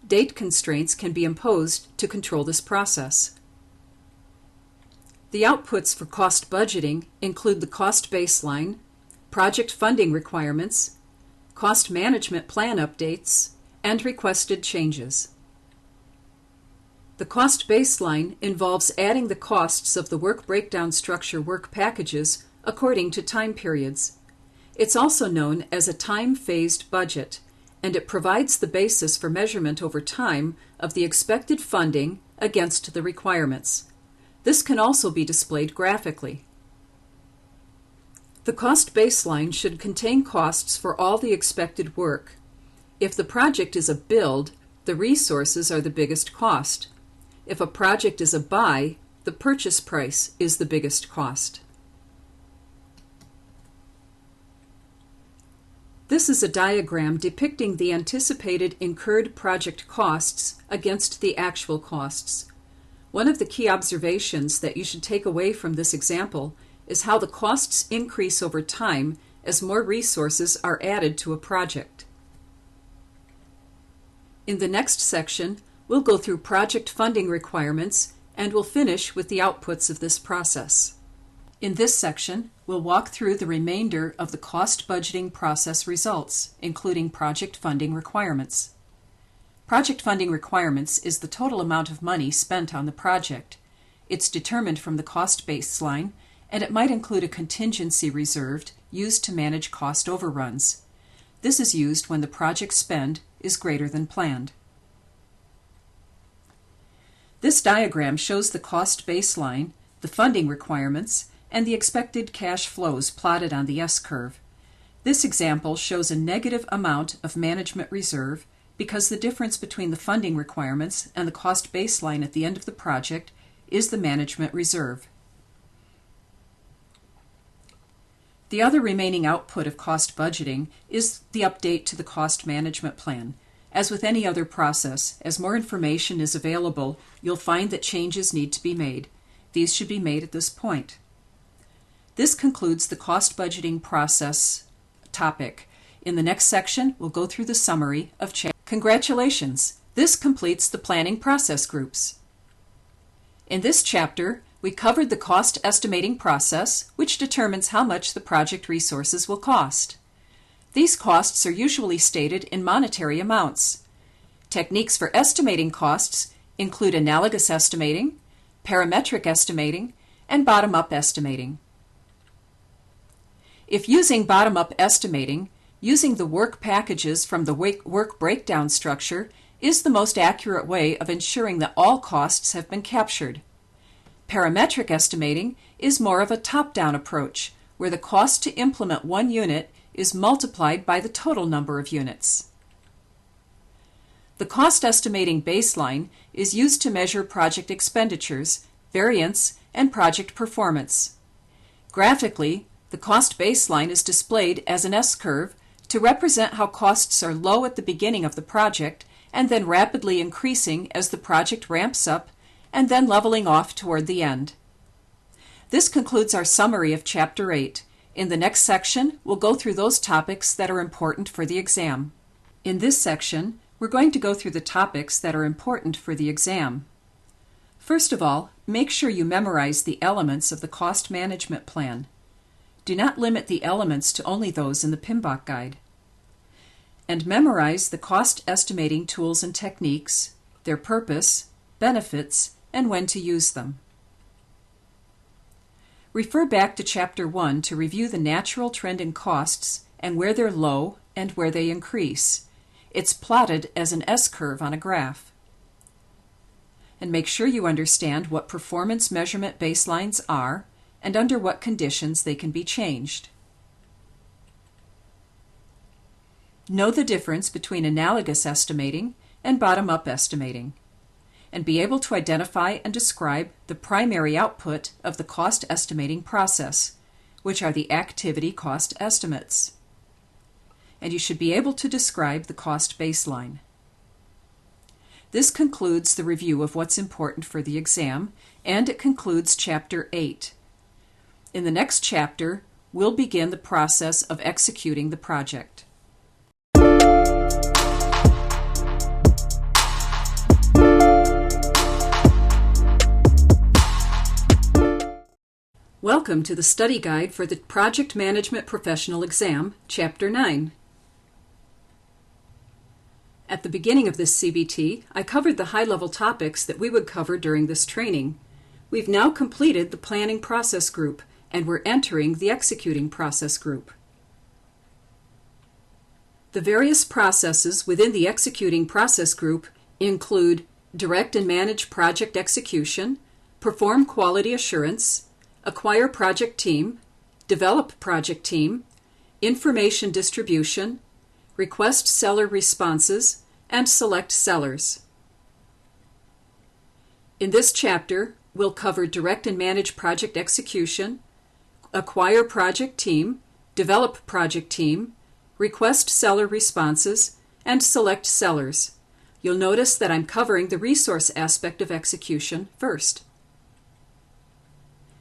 Date constraints can be imposed to control this process. The outputs for cost budgeting include the cost baseline, project funding requirements, cost management plan updates, and requested changes. The cost baseline involves adding the costs of the work breakdown structure work packages according to time periods. It's also known as a time-phased budget, and it provides the basis for measurement over time of the expected funding against the requirements. This can also be displayed graphically. The cost baseline should contain costs for all the expected work. If the project is a build, the resources are the biggest cost. If a project is a buy, the purchase price is the biggest cost. This is a diagram depicting the anticipated incurred project costs against the actual costs. One of the key observations that you should take away from this example is how the costs increase over time as more resources are added to a project. In the next section, we'll go through project funding requirements and we'll finish with the outputs of this process. In this section, we'll walk through the remainder of the cost budgeting process results, including project funding requirements. Project funding requirements is the total amount of money spent on the project. It's determined from the cost baseline, and it might include a contingency reserve used to manage cost overruns. This is used when the project spend is greater than planned. This diagram shows the cost baseline, the funding requirements, and the expected cash flows plotted on the S-curve. This example shows a negative amount of management reserve because the difference between the funding requirements and the cost baseline at the end of the project is the management reserve. The other remaining output of cost budgeting is the update to the cost management plan. As with any other process, as more information is available, you'll find that changes need to be made. These should be made at this point. This concludes the cost budgeting process topic. In the next section, we'll go through the summary of Congratulations! This completes the planning process groups. In this chapter, we covered the cost estimating process, which determines how much the project resources will cost. These costs are usually stated in monetary amounts. Techniques for estimating costs include analogous estimating, parametric estimating, and bottom-up estimating. If using bottom-up estimating, using the work packages from the work breakdown structure is the most accurate way of ensuring that all costs have been captured. Parametric estimating is more of a top-down approach, where the cost to implement one unit is multiplied by the total number of units. The cost estimating baseline is used to measure project expenditures, variance, and project performance. Graphically, the cost baseline is displayed as an S-curve to represent how costs are low at the beginning of the project and then rapidly increasing as the project ramps up and then leveling off toward the end. This concludes our summary of Chapter 8. In the next section, we'll go through those topics that are important for the exam. In this section, we're going to go through the topics that are important for the exam. First of all, make sure you memorize the elements of the cost management plan. Do not limit the elements to only those in the PMBOK guide. And memorize the cost estimating tools and techniques, their purpose, benefits, and when to use them. Refer back to Chapter 1 to review the natural trend in costs and where they're low and where they increase. It's plotted as an S-curve on a graph. And make sure you understand what performance measurement baselines are and under what conditions they can be changed. Know the difference between analogous estimating and bottom-up estimating, and be able to identify and describe the primary output of the cost estimating process, which are the activity cost estimates. And you should be able to describe the cost baseline. This concludes the review of what's important for the exam, and it concludes Chapter 8. In the next chapter, we'll begin the process of executing the project. Welcome to the study guide for the Project Management Professional Exam, Chapter 9. At the beginning of this CBT, I covered the high-level topics that we would cover during this training. We've now completed the planning process group, and we're entering the executing process group. The various processes within the executing process group include direct and manage project execution, perform quality assurance, acquire project team, develop project team, information distribution, request seller responses, and select sellers. In this chapter, we'll cover direct and manage project execution, acquire project team, develop project team, request seller responses, and select sellers. You'll notice that I'm covering the resource aspect of execution first.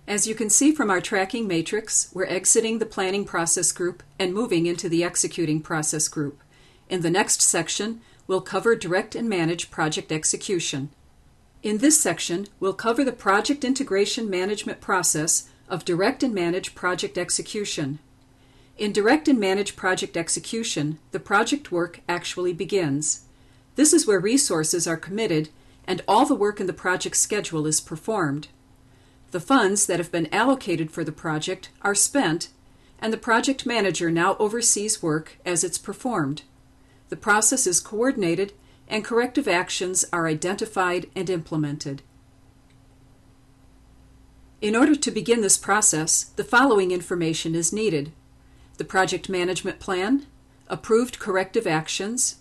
As you can see from our tracking matrix, we're exiting the planning process group and moving into the executing process group. In the next section, we'll cover direct and manage project execution. In this section, we'll cover the project integration management process of direct and manage project execution. In direct and manage project execution, the project work actually begins. This is where resources are committed and all the work in the project schedule is performed. The funds that have been allocated for the project are spent, and the project manager now oversees work as it's performed. The process is coordinated, and corrective actions are identified and implemented. In order to begin this process, the following information is needed: the project management plan, approved corrective actions,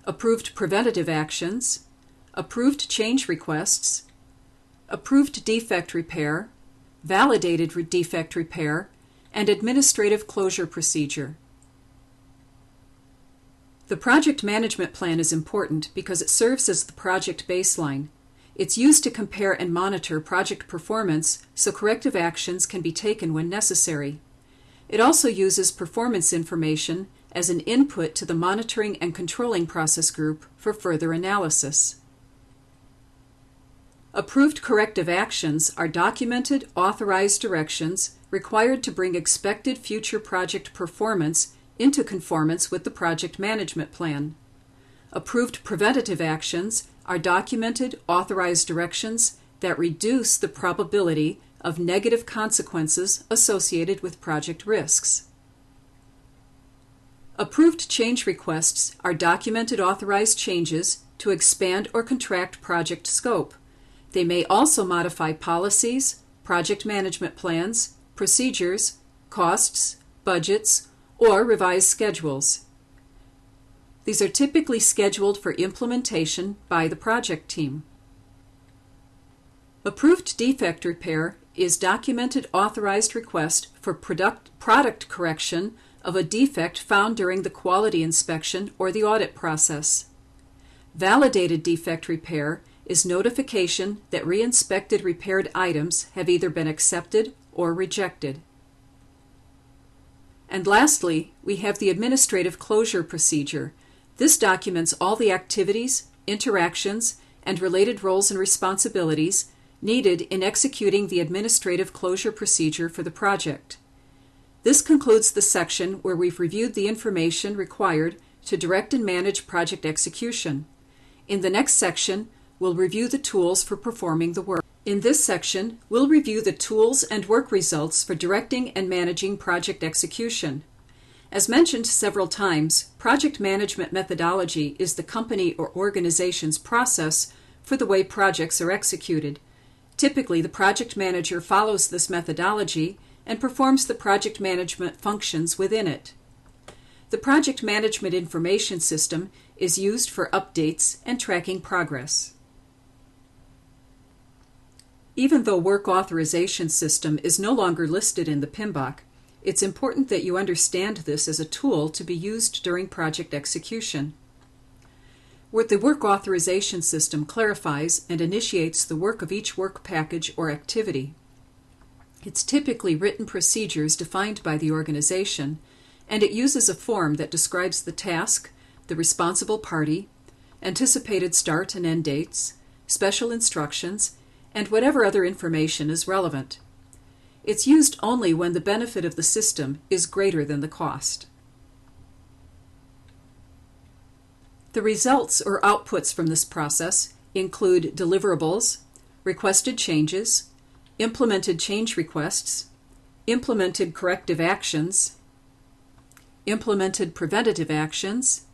approved preventative actions, approved change requests, approved defect repair, validated defect repair, and administrative closure procedure. The project management plan is important because it serves as the project baseline. It's used to compare and monitor project performance so corrective actions can be taken when necessary. It also uses performance information as an input to the monitoring and controlling process group for further analysis. Approved corrective actions are documented, authorized directions required to bring expected future project performance into conformance with the project management plan. Approved preventative actions are documented, authorized directions that reduce the probability of negative consequences associated with project risks. Approved change requests are documented, authorized changes to expand or contract project scope. They may also modify policies, project management plans, procedures, costs, budgets, or revise schedules. These are typically scheduled for implementation by the project team. Approved defect repair is documented, authorized request for product correction of a defect found during the quality inspection or the audit process. Validated defect repair is notification that re-inspected repaired items have either been accepted or rejected. And lastly, we have the administrative closure procedure. This documents all the activities, interactions, and related roles and responsibilities needed in executing the administrative closure procedure for the project. This concludes the section where we've reviewed the information required to direct and manage project execution. In the next section, we'll review the tools for performing the work. In this section, we'll review the tools and work results for directing and managing project execution. As mentioned several times, project management methodology is the company or organization's process for the way projects are executed. Typically, the project manager follows this methodology and performs the project management functions within it. The project management information system is used for updates and tracking progress. Even though work authorization system is no longer listed in the PMBOK, it's important that you understand this as a tool to be used during project execution. Where the work authorization system clarifies and initiates the work of each work package or activity. It's typically written procedures defined by the organization, and it uses a form that describes the task, the responsible party, anticipated start and end dates, special instructions, and whatever other information is relevant. It's used only when the benefit of the system is greater than the cost. The results or outputs from this process include deliverables, requested changes, implemented change requests, implemented corrective actions, implemented preventative actions,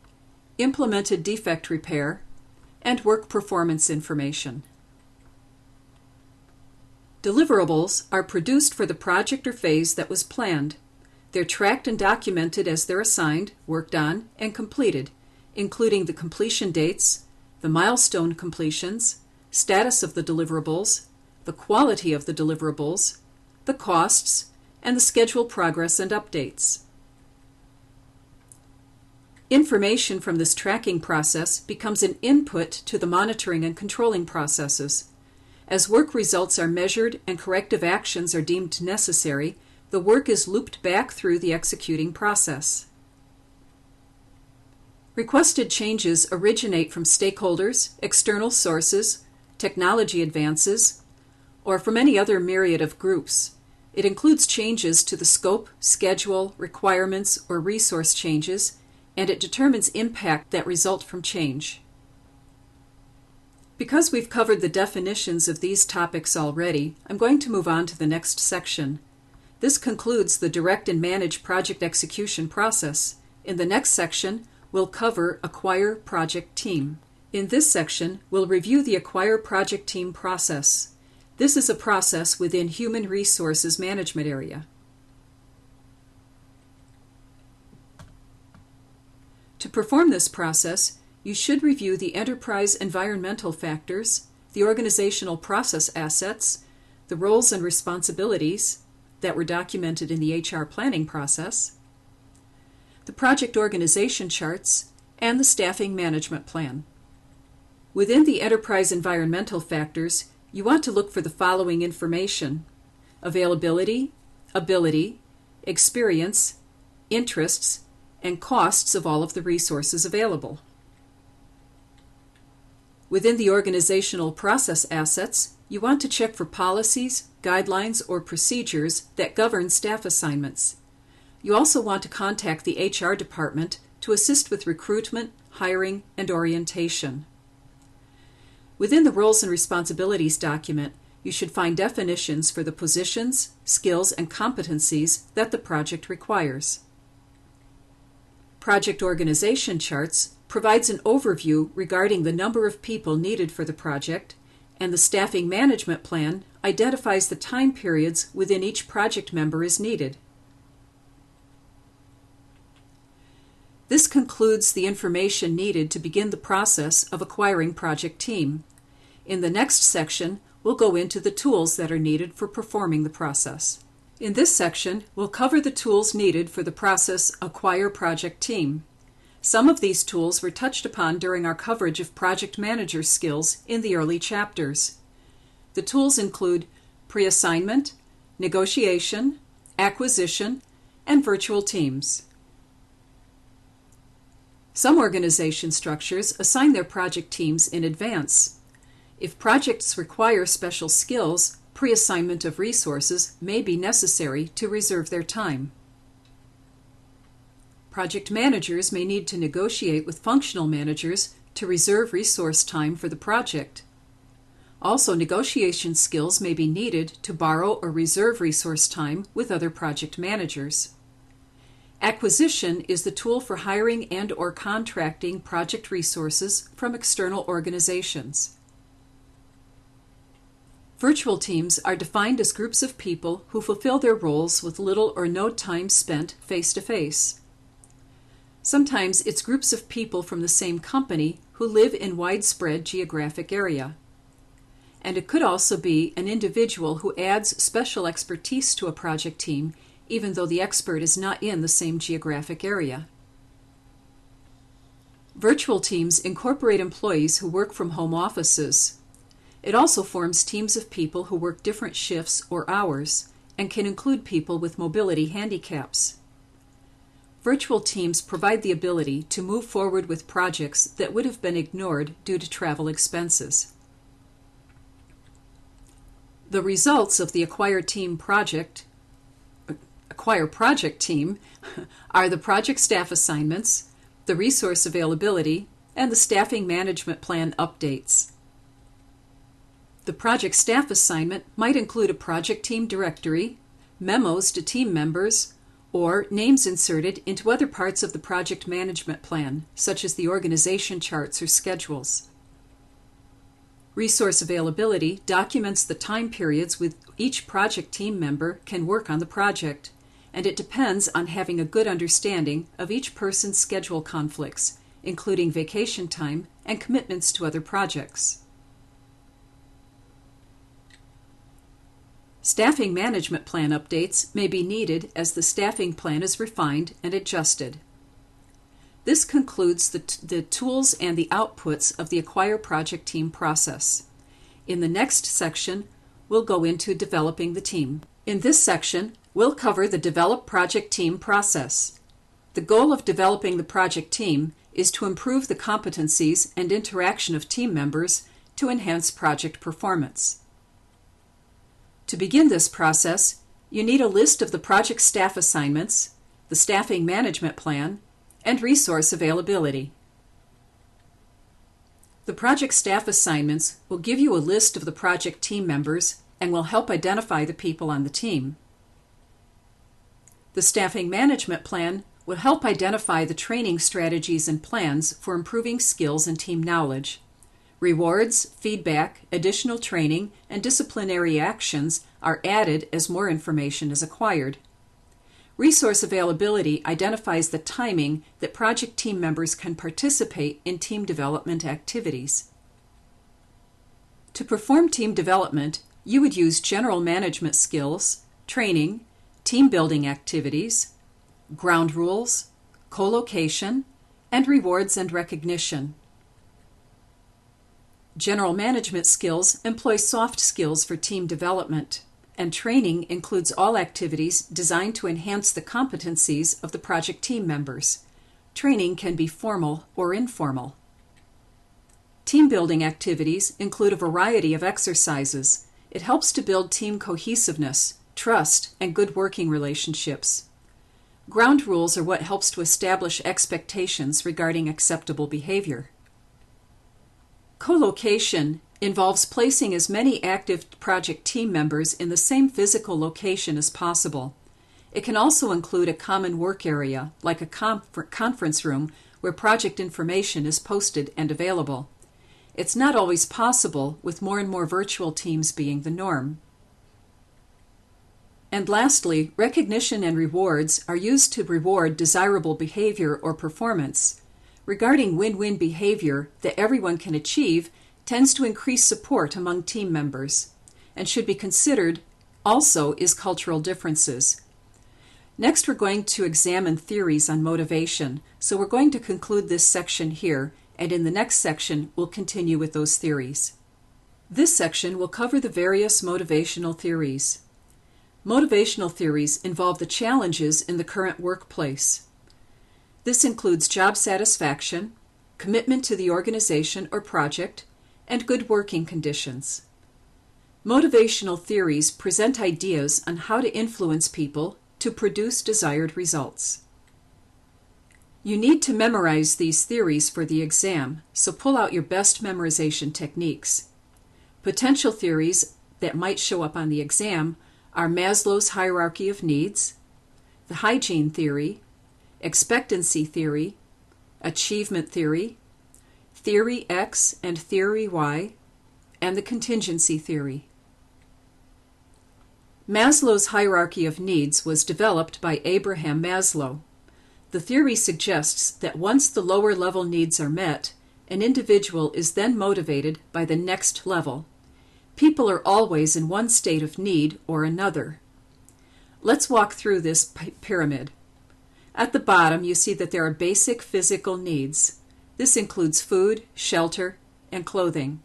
implemented defect repair, and work performance information. Deliverables are produced for the project or phase that was planned. They're tracked and documented as they're assigned, worked on, and completed, including the completion dates, the milestone completions, status of the deliverables, the quality of the deliverables, the costs, and the schedule progress and updates. Information from this tracking process becomes an input to the monitoring and controlling processes. As work results are measured and corrective actions are deemed necessary, the work is looped back through the executing process. Requested changes originate from stakeholders, external sources, technology advances, or from any other myriad of groups. It includes changes to the scope, schedule, requirements, or resource changes, and it determines impact that result from change. Because we've covered the definitions of these topics already, I'm going to move on to the next section. This concludes the direct and manage project execution process. In the next section, we'll cover Acquire Project Team. In this section, we'll review the Acquire Project Team process. This is a process within Human Resources Management area. To perform this process, you should review the enterprise environmental factors, the organizational process assets, the roles and responsibilities that were documented in the HR planning process, the project organization charts, and the staffing management plan. Within the enterprise environmental factors, you want to look for the following information: availability, ability, experience, interests, and costs of all of the resources available. Within the organizational process assets, you want to check for policies, guidelines, or procedures that govern staff assignments. You also want to contact the HR department to assist with recruitment, hiring, and orientation. Within the Roles and Responsibilities document, you should find definitions for the positions, skills, and competencies that the project requires. Project Organization Charts provides an overview regarding the number of people needed for the project, and the Staffing Management Plan identifies the time periods within each project member is needed. This concludes the information needed to begin the process of acquiring project team. In the next section, we'll go into the tools that are needed for performing the process. In this section, we'll cover the tools needed for the process Acquire Project Team. Some of these tools were touched upon during our coverage of project manager skills in the early chapters. The tools include pre-assignment, negotiation, acquisition, and virtual teams. Some organization structures assign their project teams in advance. If projects require special skills, pre-assignment of resources may be necessary to reserve their time. Project managers may need to negotiate with functional managers to reserve resource time for the project. Also, negotiation skills may be needed to borrow or reserve resource time with other project managers. Acquisition is the tool for hiring and/or contracting project resources from external organizations. Virtual teams are defined as groups of people who fulfill their roles with little or no time spent face-to-face. Sometimes it's groups of people from the same company who live in widespread geographic area. And it could also be an individual who adds special expertise to a project team even though the expert is not in the same geographic area. Virtual teams incorporate employees who work from home offices. It also forms teams of people who work different shifts or hours and can include people with mobility handicaps. Virtual teams provide the ability to move forward with projects that would have been ignored due to travel expenses. The results of the Acquire Project Team are the project staff assignments, the resource availability, and the Staffing Management Plan updates. The project staff assignment might include a project team directory, memos to team members, or names inserted into other parts of the project management plan, such as the organization charts or schedules. Resource availability documents the time periods with each project team member can work on the project, and it depends on having a good understanding of each person's schedule conflicts, including vacation time and commitments to other projects. Staffing management plan updates may be needed as the staffing plan is refined and adjusted. This concludes the tools and the outputs of the Acquire Project Team process. In the next section, we'll go into developing the team. In this section, we'll cover the Develop Project Team process. The goal of developing the project team is to improve the competencies and interaction of team members to enhance project performance. To begin this process, you need a list of the project staff assignments, the staffing management plan, and resource availability. The project staff assignments will give you a list of the project team members and will help identify the people on the team. The staffing management plan will help identify the training strategies and plans for improving skills and team knowledge. Rewards, feedback, additional training, and disciplinary actions are added as more information is acquired. Resource availability identifies the timing that project team members can participate in team development activities. To perform team development, you would use general management skills, training, team building activities, ground rules, co-location, and rewards and recognition. General management skills employ soft skills for team development, and training includes all activities designed to enhance the competencies of the project team members. Training can be formal or informal. Team building activities include a variety of exercises. It helps to build team cohesiveness, trust, and good working relationships. Ground rules are what helps to establish expectations regarding acceptable behavior. Co-location involves placing as many active project team members in the same physical location as possible. It can also include a common work area, like a conference room, where project information is posted and available. It's not always possible, with more and more virtual teams being the norm. And lastly, recognition and rewards are used to reward desirable behavior or performance. Regarding win-win behavior that everyone can achieve tends to increase support among team members, and should be considered also is cultural differences. Next, we're going to examine theories on motivation, so we're going to conclude this section here, and in the next section we'll continue with those theories. This section will cover the various motivational theories. Motivational theories involve the challenges in the current workplace. This includes job satisfaction, commitment to the organization or project, and good working conditions. Motivational theories present ideas on how to influence people to produce desired results. You need to memorize these theories for the exam, so pull out your best memorization techniques. Potential theories that might show up on the exam are Maslow's hierarchy of needs, the hygiene theory, expectancy theory, achievement theory, theory X and theory Y, and the contingency theory. Maslow's hierarchy of needs was developed by Abraham Maslow. The theory suggests that once the lower level needs are met, an individual is then motivated by the next level. People are always in one state of need or another. Let's walk through this pyramid. At the bottom, you see that there are basic physical needs. This includes food, shelter, and clothing.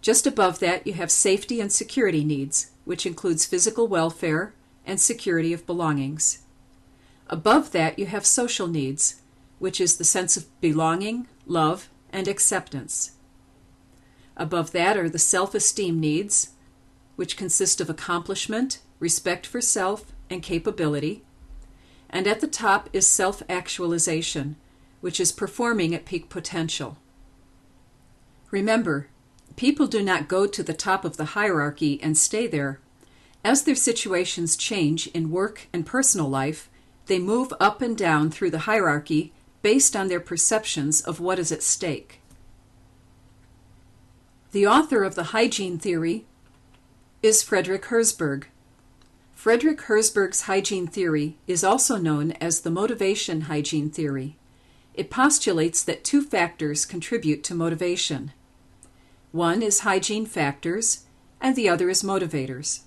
Just above that, you have safety and security needs, which includes physical welfare and security of belongings. Above that, you have social needs, which is the sense of belonging, love, and acceptance. Above that are the self-esteem needs, which consist of accomplishment, respect for self, and capability. And at the top is self-actualization, which is performing at peak potential. Remember, people do not go to the top of the hierarchy and stay there. As their situations change in work and personal life, they move up and down through the hierarchy based on their perceptions of what is at stake. The author of the hygiene theory is Frederick Herzberg. Frederick Herzberg's hygiene theory is also known as the motivation hygiene theory. It postulates that two factors contribute to motivation. One is hygiene factors, and the other is motivators.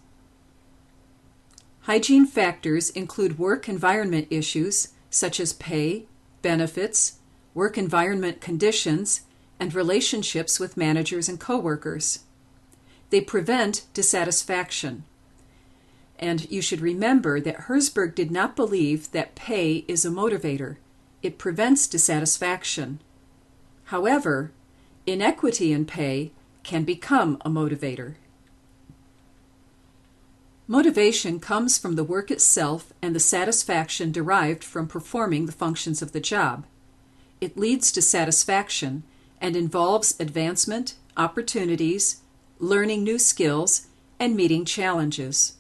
Hygiene factors include work environment issues such as pay, benefits, work environment conditions, and relationships with managers and coworkers. They prevent dissatisfaction. And you should remember that Herzberg did not believe that pay is a motivator. It prevents dissatisfaction. However, inequity in pay can become a motivator. Motivation comes from the work itself and the satisfaction derived from performing the functions of the job. It leads to satisfaction and involves advancement, opportunities, learning new skills, and meeting challenges.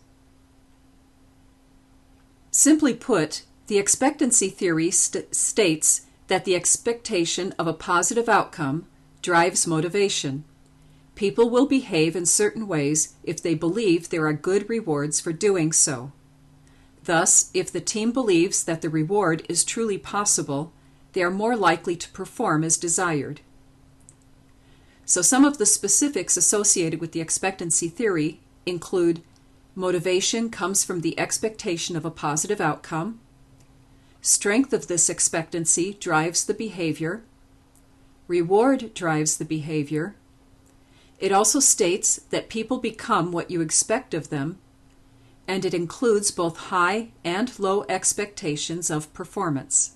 Simply put, the expectancy theory states that the expectation of a positive outcome drives motivation. People will behave in certain ways if they believe there are good rewards for doing so. Thus, if the team believes that the reward is truly possible, they are more likely to perform as desired. So some of the specifics associated with the expectancy theory include motivation comes from the expectation of a positive outcome. Strength of this expectancy drives the behavior. Reward drives the behavior. It also states that people become what you expect of them, and it includes both high and low expectations of performance.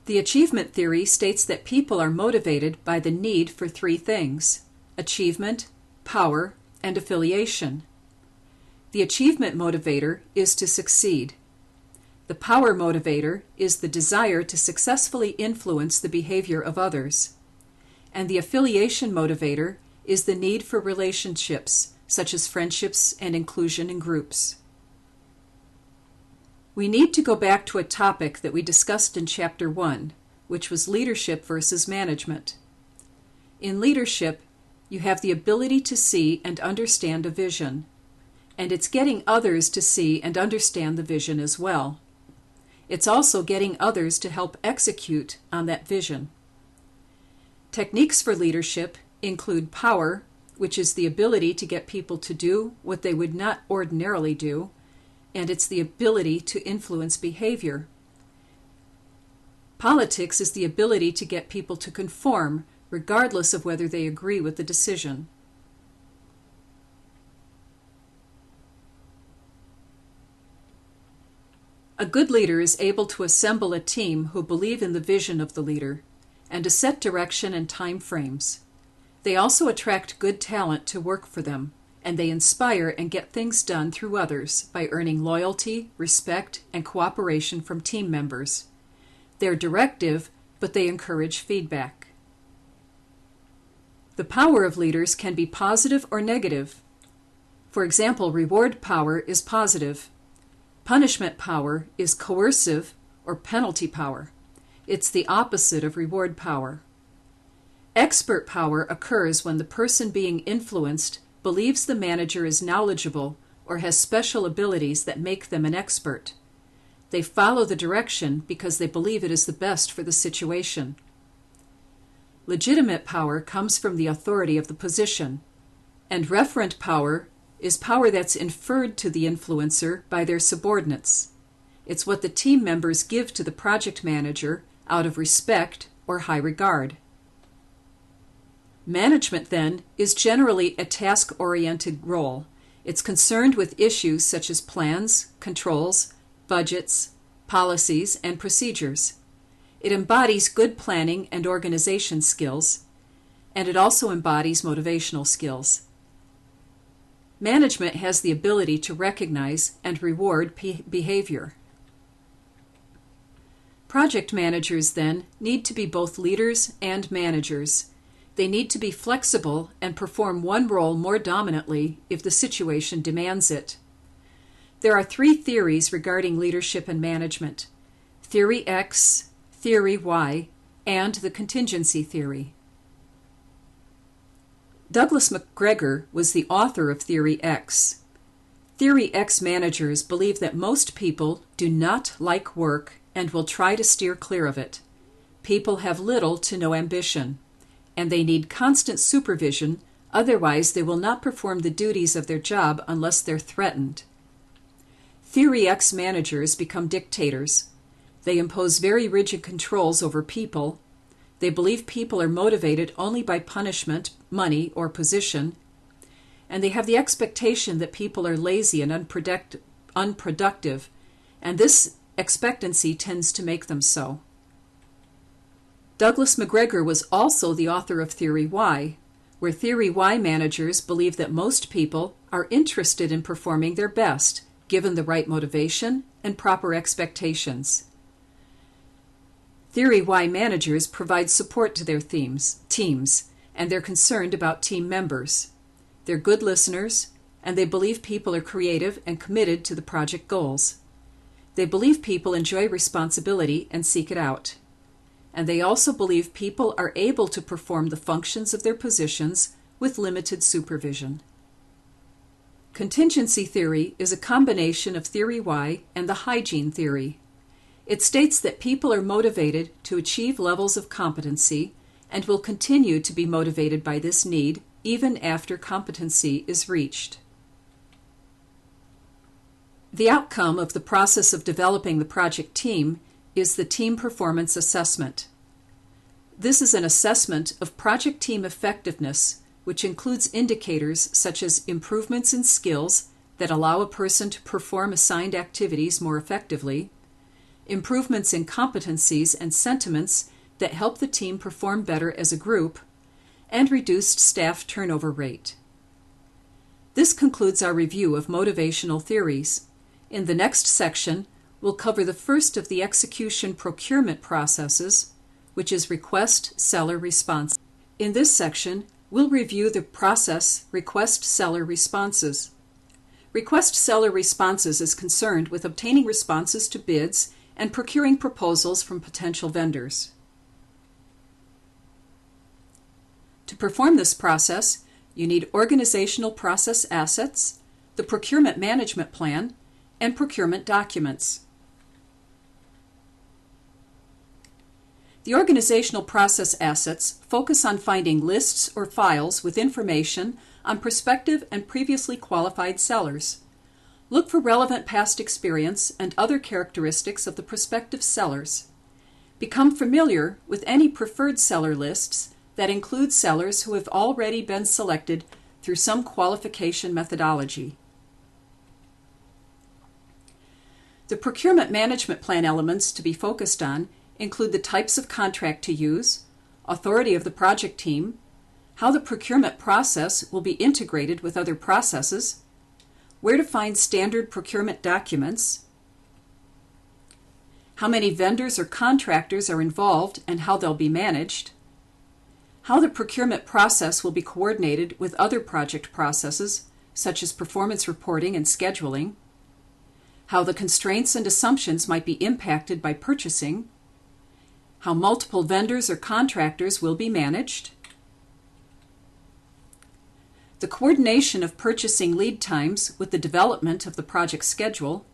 The achievement theory states that people are motivated by the need for three things: achievement, power, and affiliation. The achievement motivator is to succeed. The power motivator is the desire to successfully influence the behavior of others. And the affiliation motivator is the need for relationships, such as friendships and inclusion in groups. We need to go back to a topic that we discussed in Chapter 1, which was leadership versus management. In leadership, you have the ability to see and understand a vision, and it's getting others to see and understand the vision as well. It's also getting others to help execute on that vision. Techniques for leadership include power, which is the ability to get people to do what they would not ordinarily do, and it's the ability to influence behavior. Politics is the ability to get people to conform, regardless of whether they agree with the decision. A good leader is able to assemble a team who believe in the vision of the leader and to set direction and time frames. They also attract good talent to work for them, and they inspire and get things done through others by earning loyalty, respect, and cooperation from team members. They're directive, but they encourage feedback. The power of leaders can be positive or negative. For example, reward power is positive. Punishment power is coercive or penalty power. It's the opposite of reward power. Expert power occurs when the person being influenced believes the manager is knowledgeable or has special abilities that make them an expert. They follow the direction because they believe it is the best for the situation. Legitimate power comes from the authority of the position, and referent power is power that's inferred to the influencer by their subordinates. It's what the team members give to the project manager out of respect or high regard. Management, then, is generally a task-oriented role. It's concerned with issues such as plans, controls, budgets, policies, and procedures. It embodies good planning and organization skills, and it also embodies motivational skills. Management has the ability to recognize and reward behavior. Project managers, then, need to be both leaders and managers. They need to be flexible and perform one role more dominantly if the situation demands it. There are three theories regarding leadership and management: Theory X, Theory Y, and the contingency theory. Douglas MacGregor was the author of Theory X. Theory X managers believe that most people do not like work and will try to steer clear of it. People have little to no ambition, and they need constant supervision, otherwise they will not perform the duties of their job unless they're threatened. Theory X managers become dictators. They impose very rigid controls over people. They believe people are motivated only by punishment, money, or position, and they have the expectation that people are lazy and unproductive, and this expectancy tends to make them so. Douglas MacGregor was also the author of Theory Y, where Theory Y managers believe that most people are interested in performing their best, given the right motivation and proper expectations. Theory Y managers provide support to their teams, and they're concerned about team members. They're good listeners, and they believe people are creative and committed to the project goals. They believe people enjoy responsibility and seek it out. And they also believe people are able to perform the functions of their positions with limited supervision. Contingency theory is a combination of Theory Y and the hygiene theory. It states that people are motivated to achieve levels of competency and will continue to be motivated by this need even after competency is reached. The outcome of the process of developing the project team is the Team Performance Assessment. This is an assessment of project team effectiveness, which includes indicators such as improvements in skills that allow a person to perform assigned activities more effectively, improvements in competencies and sentiments that help the team perform better as a group, and reduced staff turnover rate. This concludes our review of motivational theories. In the next section, we'll cover the first of the execution procurement processes, which is request seller response. In this section, we'll review the process request seller responses. Request seller responses is concerned with obtaining responses to bids and procuring proposals from potential vendors. To perform this process, you need organizational process assets, the procurement management plan, and procurement documents. The organizational process assets focus on finding lists or files with information on prospective and previously qualified sellers. Look for relevant past experience and other characteristics of the prospective sellers. Become familiar with any preferred seller lists that include sellers who have already been selected through some qualification methodology. The procurement management plan elements to be focused on include the types of contract to use, authority of the project team, how the procurement process will be integrated with other processes, where to find standard procurement documents, how many vendors or contractors are involved and how they'll be managed, how the procurement process will be coordinated with other project processes, such as performance reporting and scheduling, how the constraints and assumptions might be impacted by purchasing, how multiple vendors or contractors will be managed, the coordination of purchasing lead times with the development of the project schedule,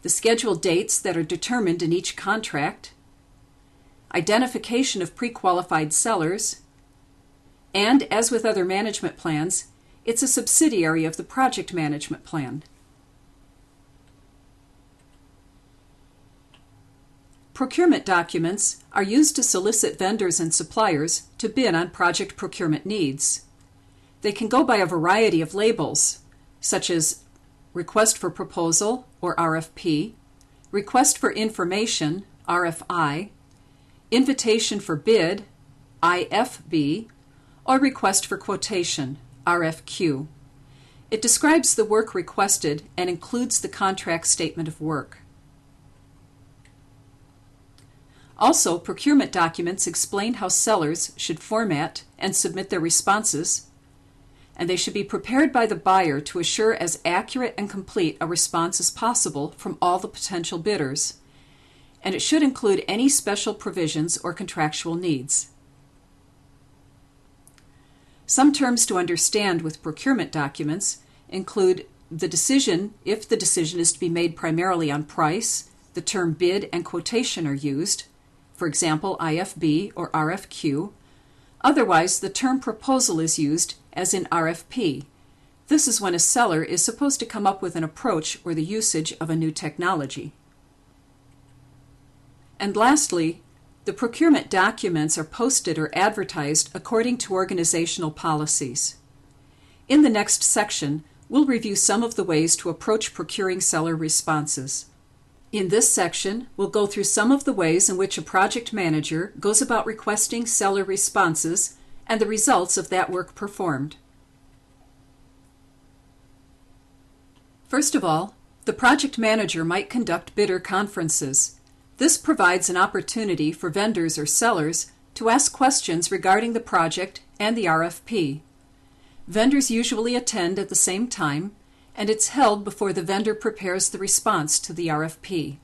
the scheduled dates that are determined in each contract, identification of pre-qualified sellers, and, as with other management plans, it's a subsidiary of the project management plan. Procurement documents are used to solicit vendors and suppliers to bid on project procurement needs. They can go by a variety of labels, such as Request for Proposal, or RFP, Request for Information, RFI, Invitation for Bid, IFB, or Request for Quotation, RFQ. It describes the work requested and includes the contract statement of work. Also, procurement documents explain how sellers should format and submit their responses, and they should be prepared by the buyer to assure as accurate and complete a response as possible from all the potential bidders, and it should include any special provisions or contractual needs. Some terms to understand with procurement documents include the decision, if the decision is to be made primarily on price, the term bid and quotation are used, for example, IFB or RFQ. Otherwise, the term proposal is used, as in RFP. This is when a seller is supposed to come up with an approach or the usage of a new technology. And lastly, the procurement documents are posted or advertised according to organizational policies. In the next section, we'll review some of the ways to approach procuring seller responses. In this section, we'll go through some of the ways in which a project manager goes about requesting seller responses and the results of that work performed. First of all, the project manager might conduct bidder conferences. This provides an opportunity for vendors or sellers to ask questions regarding the project and the RFP. Vendors usually attend at the same time, and it's held before the vendor prepares the response to the RFP.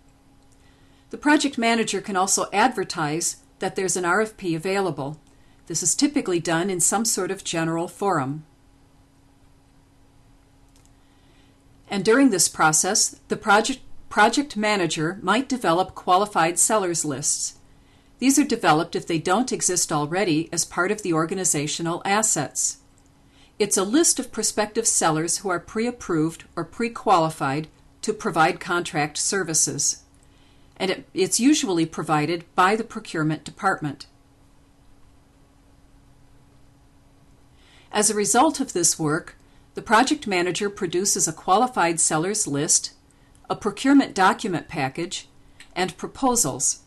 The project manager can also advertise that there's an RFP available. This is typically done in some sort of general forum. And during this process, the project manager might develop qualified sellers lists. These are developed if they don't exist already as part of the organizational assets. It's a list of prospective sellers who are pre-approved or pre-qualified to provide contract services, and it's usually provided by the procurement department. As a result of this work, the project manager produces a qualified sellers list, a procurement document package, and proposals.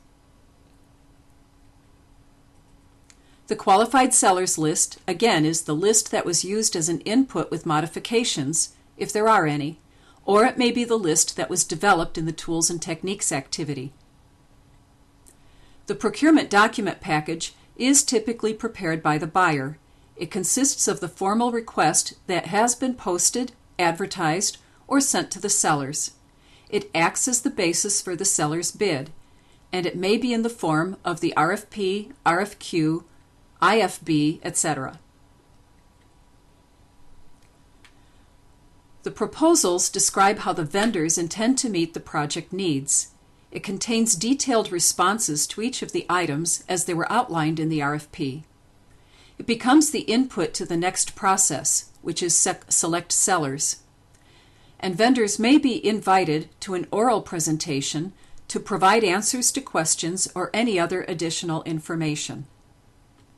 The qualified sellers list, again, is the list that was used as an input with modifications, if there are any, or it may be the list that was developed in the Tools and Techniques activity. The procurement document package is typically prepared by the buyer. It consists of the formal request that has been posted, advertised, or sent to the sellers. It acts as the basis for the seller's bid, and it may be in the form of the RFP, RFQ, IFB, etc. The proposals describe how the vendors intend to meet the project needs. It contains detailed responses to each of the items as they were outlined in the RFP. It becomes the input to the next process, which is select sellers. And vendors may be invited to an oral presentation to provide answers to questions or any other additional information.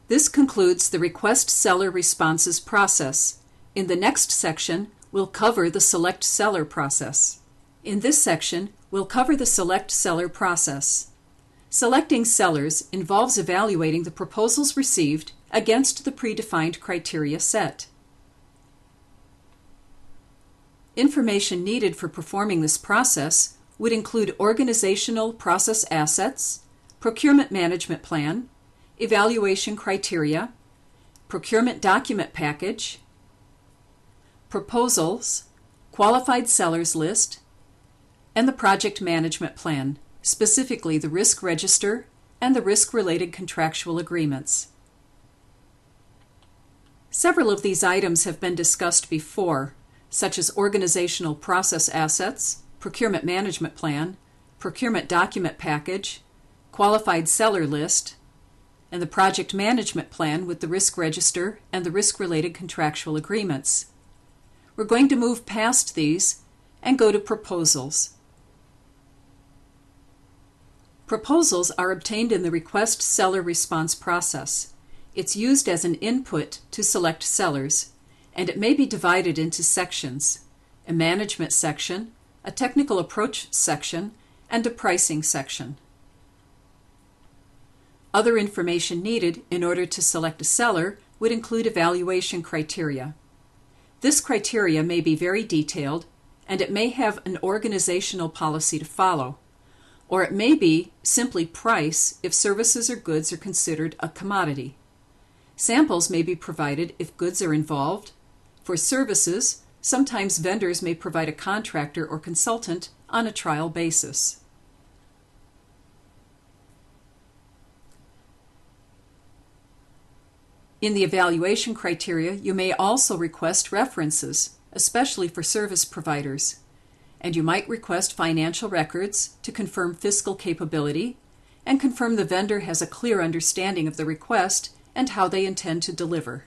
This concludes the request seller responses process. In the next section, we'll cover the select seller process. In this section, we'll cover the select seller process. Selecting sellers involves evaluating the proposals received against the predefined criteria set. Information needed for performing this process would include organizational process assets, procurement management plan, evaluation criteria, procurement document package, proposals, qualified sellers list, and the project management plan, specifically the risk register and the risk-related contractual agreements. Several of these items have been discussed before, such as organizational process assets, procurement management plan, procurement document package, qualified seller list, and the project management plan with the risk register and the risk-related contractual agreements. We're going to move past these and go to proposals. Proposals are obtained in the request seller response process. It's used as an input to select sellers, and it may be divided into sections: a management section, a technical approach section, and a pricing section. Other information needed in order to select a seller would include evaluation criteria. This criteria may be very detailed, and it may have an organizational policy to follow. or it may be simply price if services or goods are considered a commodity. Samples may be provided if goods are involved. For services, sometimes vendors may provide a contractor or consultant on a trial basis. In the evaluation criteria, you may also request references, especially for service providers. And you might request financial records to confirm fiscal capability and confirm the vendor has a clear understanding of the request and how they intend to deliver.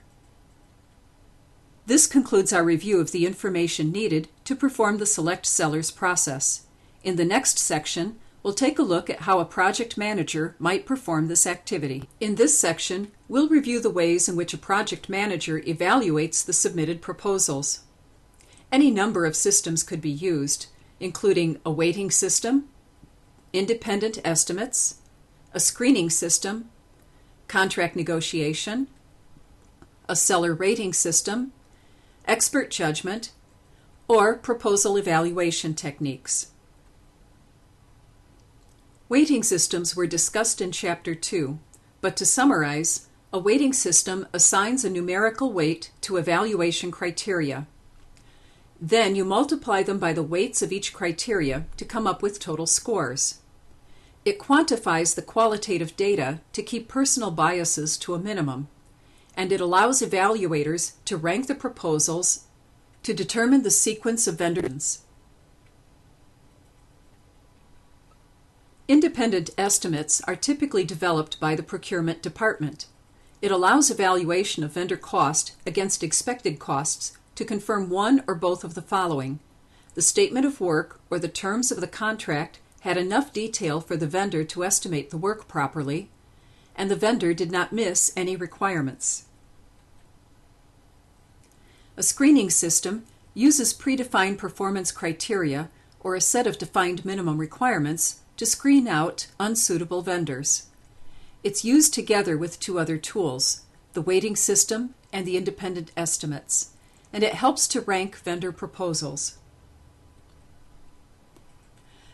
This concludes our review of the information needed to perform the Select Sellers process. In the next section, we'll take a look at how a project manager might perform this activity. In this section, we'll review the ways in which a project manager evaluates the submitted proposals. Any number of systems could be used, including a weighting system, independent estimates, a screening system, contract negotiation, a seller rating system, expert judgment, or proposal evaluation techniques. Weighting systems were discussed in Chapter 2, but to summarize, a weighting system assigns a numerical weight to evaluation criteria. Then you multiply them by the weights of each criteria to come up with total scores. It quantifies the qualitative data to keep personal biases to a minimum, and it allows evaluators to rank the proposals to determine the sequence of vendors. Independent estimates are typically developed by the procurement department. It allows evaluation of vendor cost against expected costs to confirm one or both of the following: the statement of work or the terms of the contract had enough detail for the vendor to estimate the work properly, and the vendor did not miss any requirements. A screening system uses predefined performance criteria or a set of defined minimum requirements to screen out unsuitable vendors. It's used together with two other tools, the weighting system and the independent estimates, and it helps to rank vendor proposals.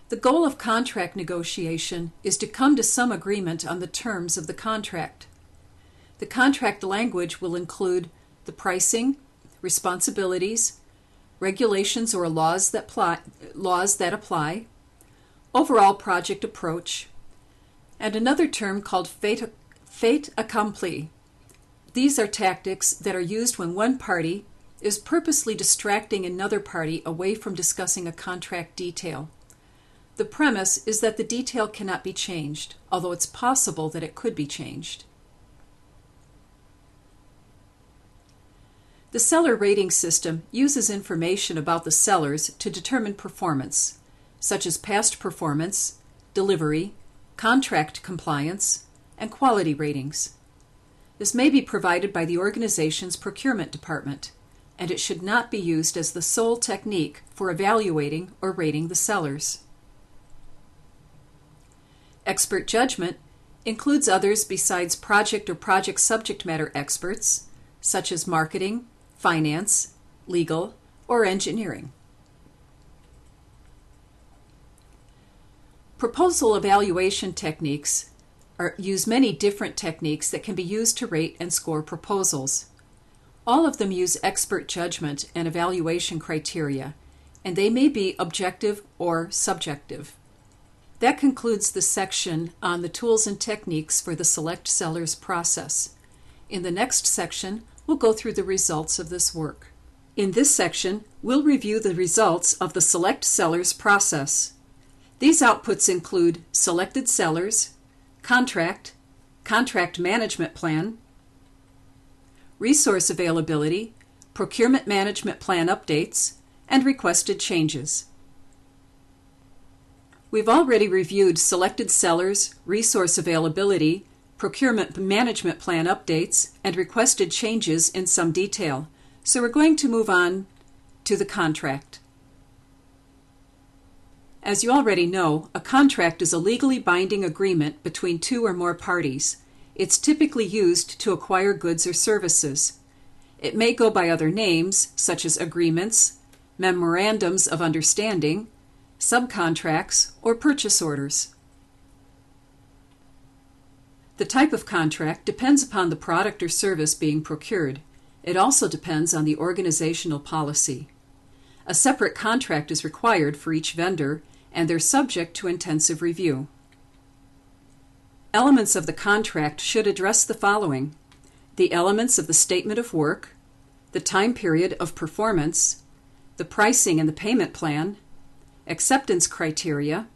The goal of contract negotiation is to come to some agreement on the terms of the contract. The contract language will include the pricing, responsibilities, regulations or laws that apply, overall project approach, and another term called fait accompli. These are tactics that are used when one party is purposely distracting another party away from discussing a contract detail. The premise is that the detail cannot be changed, although it's possible that it could be changed. The seller rating system uses information about the sellers to determine performance, such as past performance, delivery, contract compliance, and quality ratings. This may be provided by the organization's procurement department, and it should not be used as the sole technique for evaluating or rating the sellers. Expert judgment includes others besides project or project subject matter experts, such as marketing, finance, legal, or engineering. Proposal evaluation techniques use many different techniques that can be used to rate and score proposals. All of them use expert judgment and evaluation criteria, and they may be objective or subjective. That concludes the section on the tools and techniques for the Select Sellers process. In the next section, we'll go through the results of this work. In this section, we'll review the results of the Select Sellers process. These outputs include selected sellers, contract management plan, resource availability, procurement management plan updates, and requested changes. We've already reviewed selected sellers, resource availability, procurement management plan updates, and requested changes in some detail, so we're going to move on to the contract. As you already know, a contract is a legally binding agreement between two or more parties. It's typically used to acquire goods or services. It may go by other names, such as agreements, memorandums of understanding, subcontracts, or purchase orders. The type of contract depends upon the product or service being procured. It also depends on the organizational policy. A separate contract is required for each vendor, and they're subject to intensive review. Elements of the contract should address the following: the elements of the statement of work, the time period of performance, the pricing and the payment plan, acceptance criteria,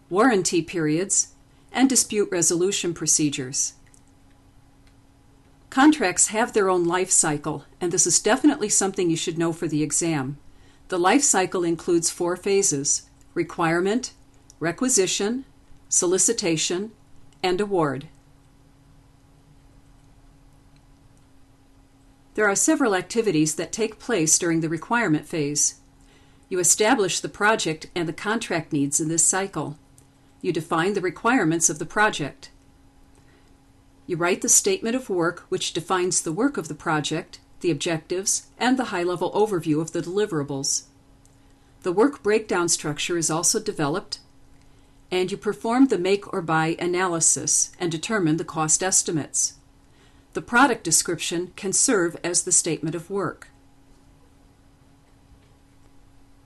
warranty periods, and dispute resolution procedures. Contracts have their own life cycle, and this is definitely something you should know for the exam. The life cycle includes 4 phases: requirement, requisition, solicitation, and award. There are several activities that take place during the requirement phase. You establish the project and the contract needs in this cycle. You define the requirements of the project. You write the statement of work, which defines the work of the project, the objectives, and the high-level overview of the deliverables. The work breakdown structure is also developed, and you perform the make or buy analysis and determine the cost estimates. The product description can serve as the statement of work.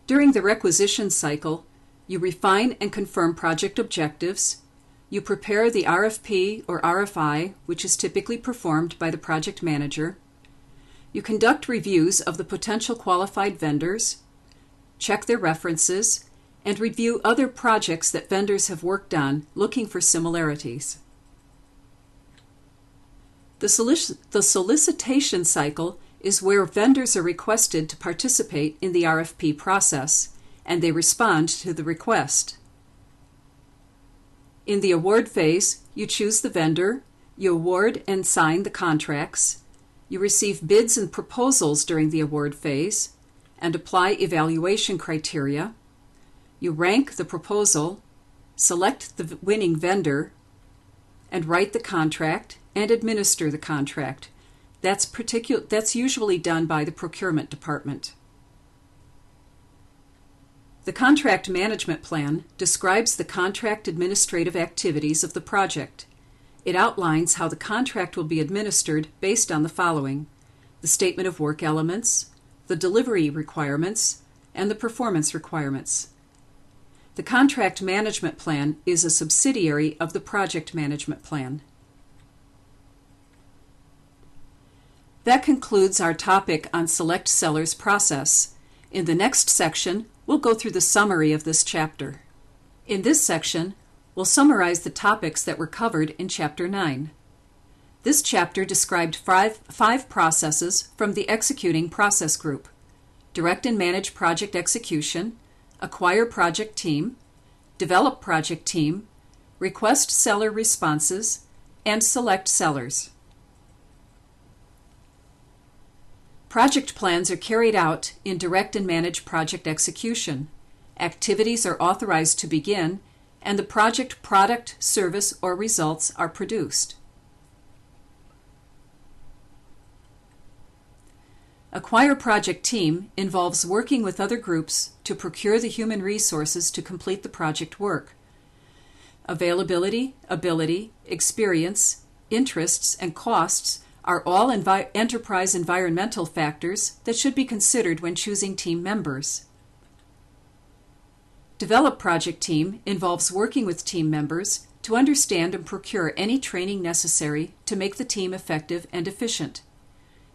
During the requisition cycle, you refine and confirm project objectives. You prepare the RFP or RFI, which is typically performed by the project manager. You conduct reviews of the potential qualified vendors, check their references, and review other projects that vendors have worked on, looking for similarities. The solicitation cycle is where vendors are requested to participate in the RFP process, and they respond to the request. In the award phase, you choose the vendor, you award and sign the contracts, you receive bids and proposals during the award phase, and apply evaluation criteria. You rank the proposal, select the winning vendor, and write the contract and administer the contract. That's usually done by the procurement department. The contract management plan describes the contract administrative activities of the project. It outlines how the contract will be administered based on the following: the statement of work elements, the delivery requirements, and the performance requirements. The contract management plan is a subsidiary of the project management plan. That concludes our topic on Select Seller's process. In the next section, we'll go through the summary of this chapter. In this section, we'll summarize the topics that were covered in Chapter 9. This chapter described five processes from the executing process group: direct and manage project execution, acquire project team, develop project team, request seller responses, and select sellers. Project plans are carried out in direct and manage project execution. Activities are authorized to begin, and the project product, service, or results are produced. Acquire project team involves working with other groups to procure the human resources to complete the project work. Availability, ability, experience, interests, and costs are all enterprise environmental factors that should be considered when choosing team members. Develop project team involves working with team members to understand and procure any training necessary to make the team effective and efficient.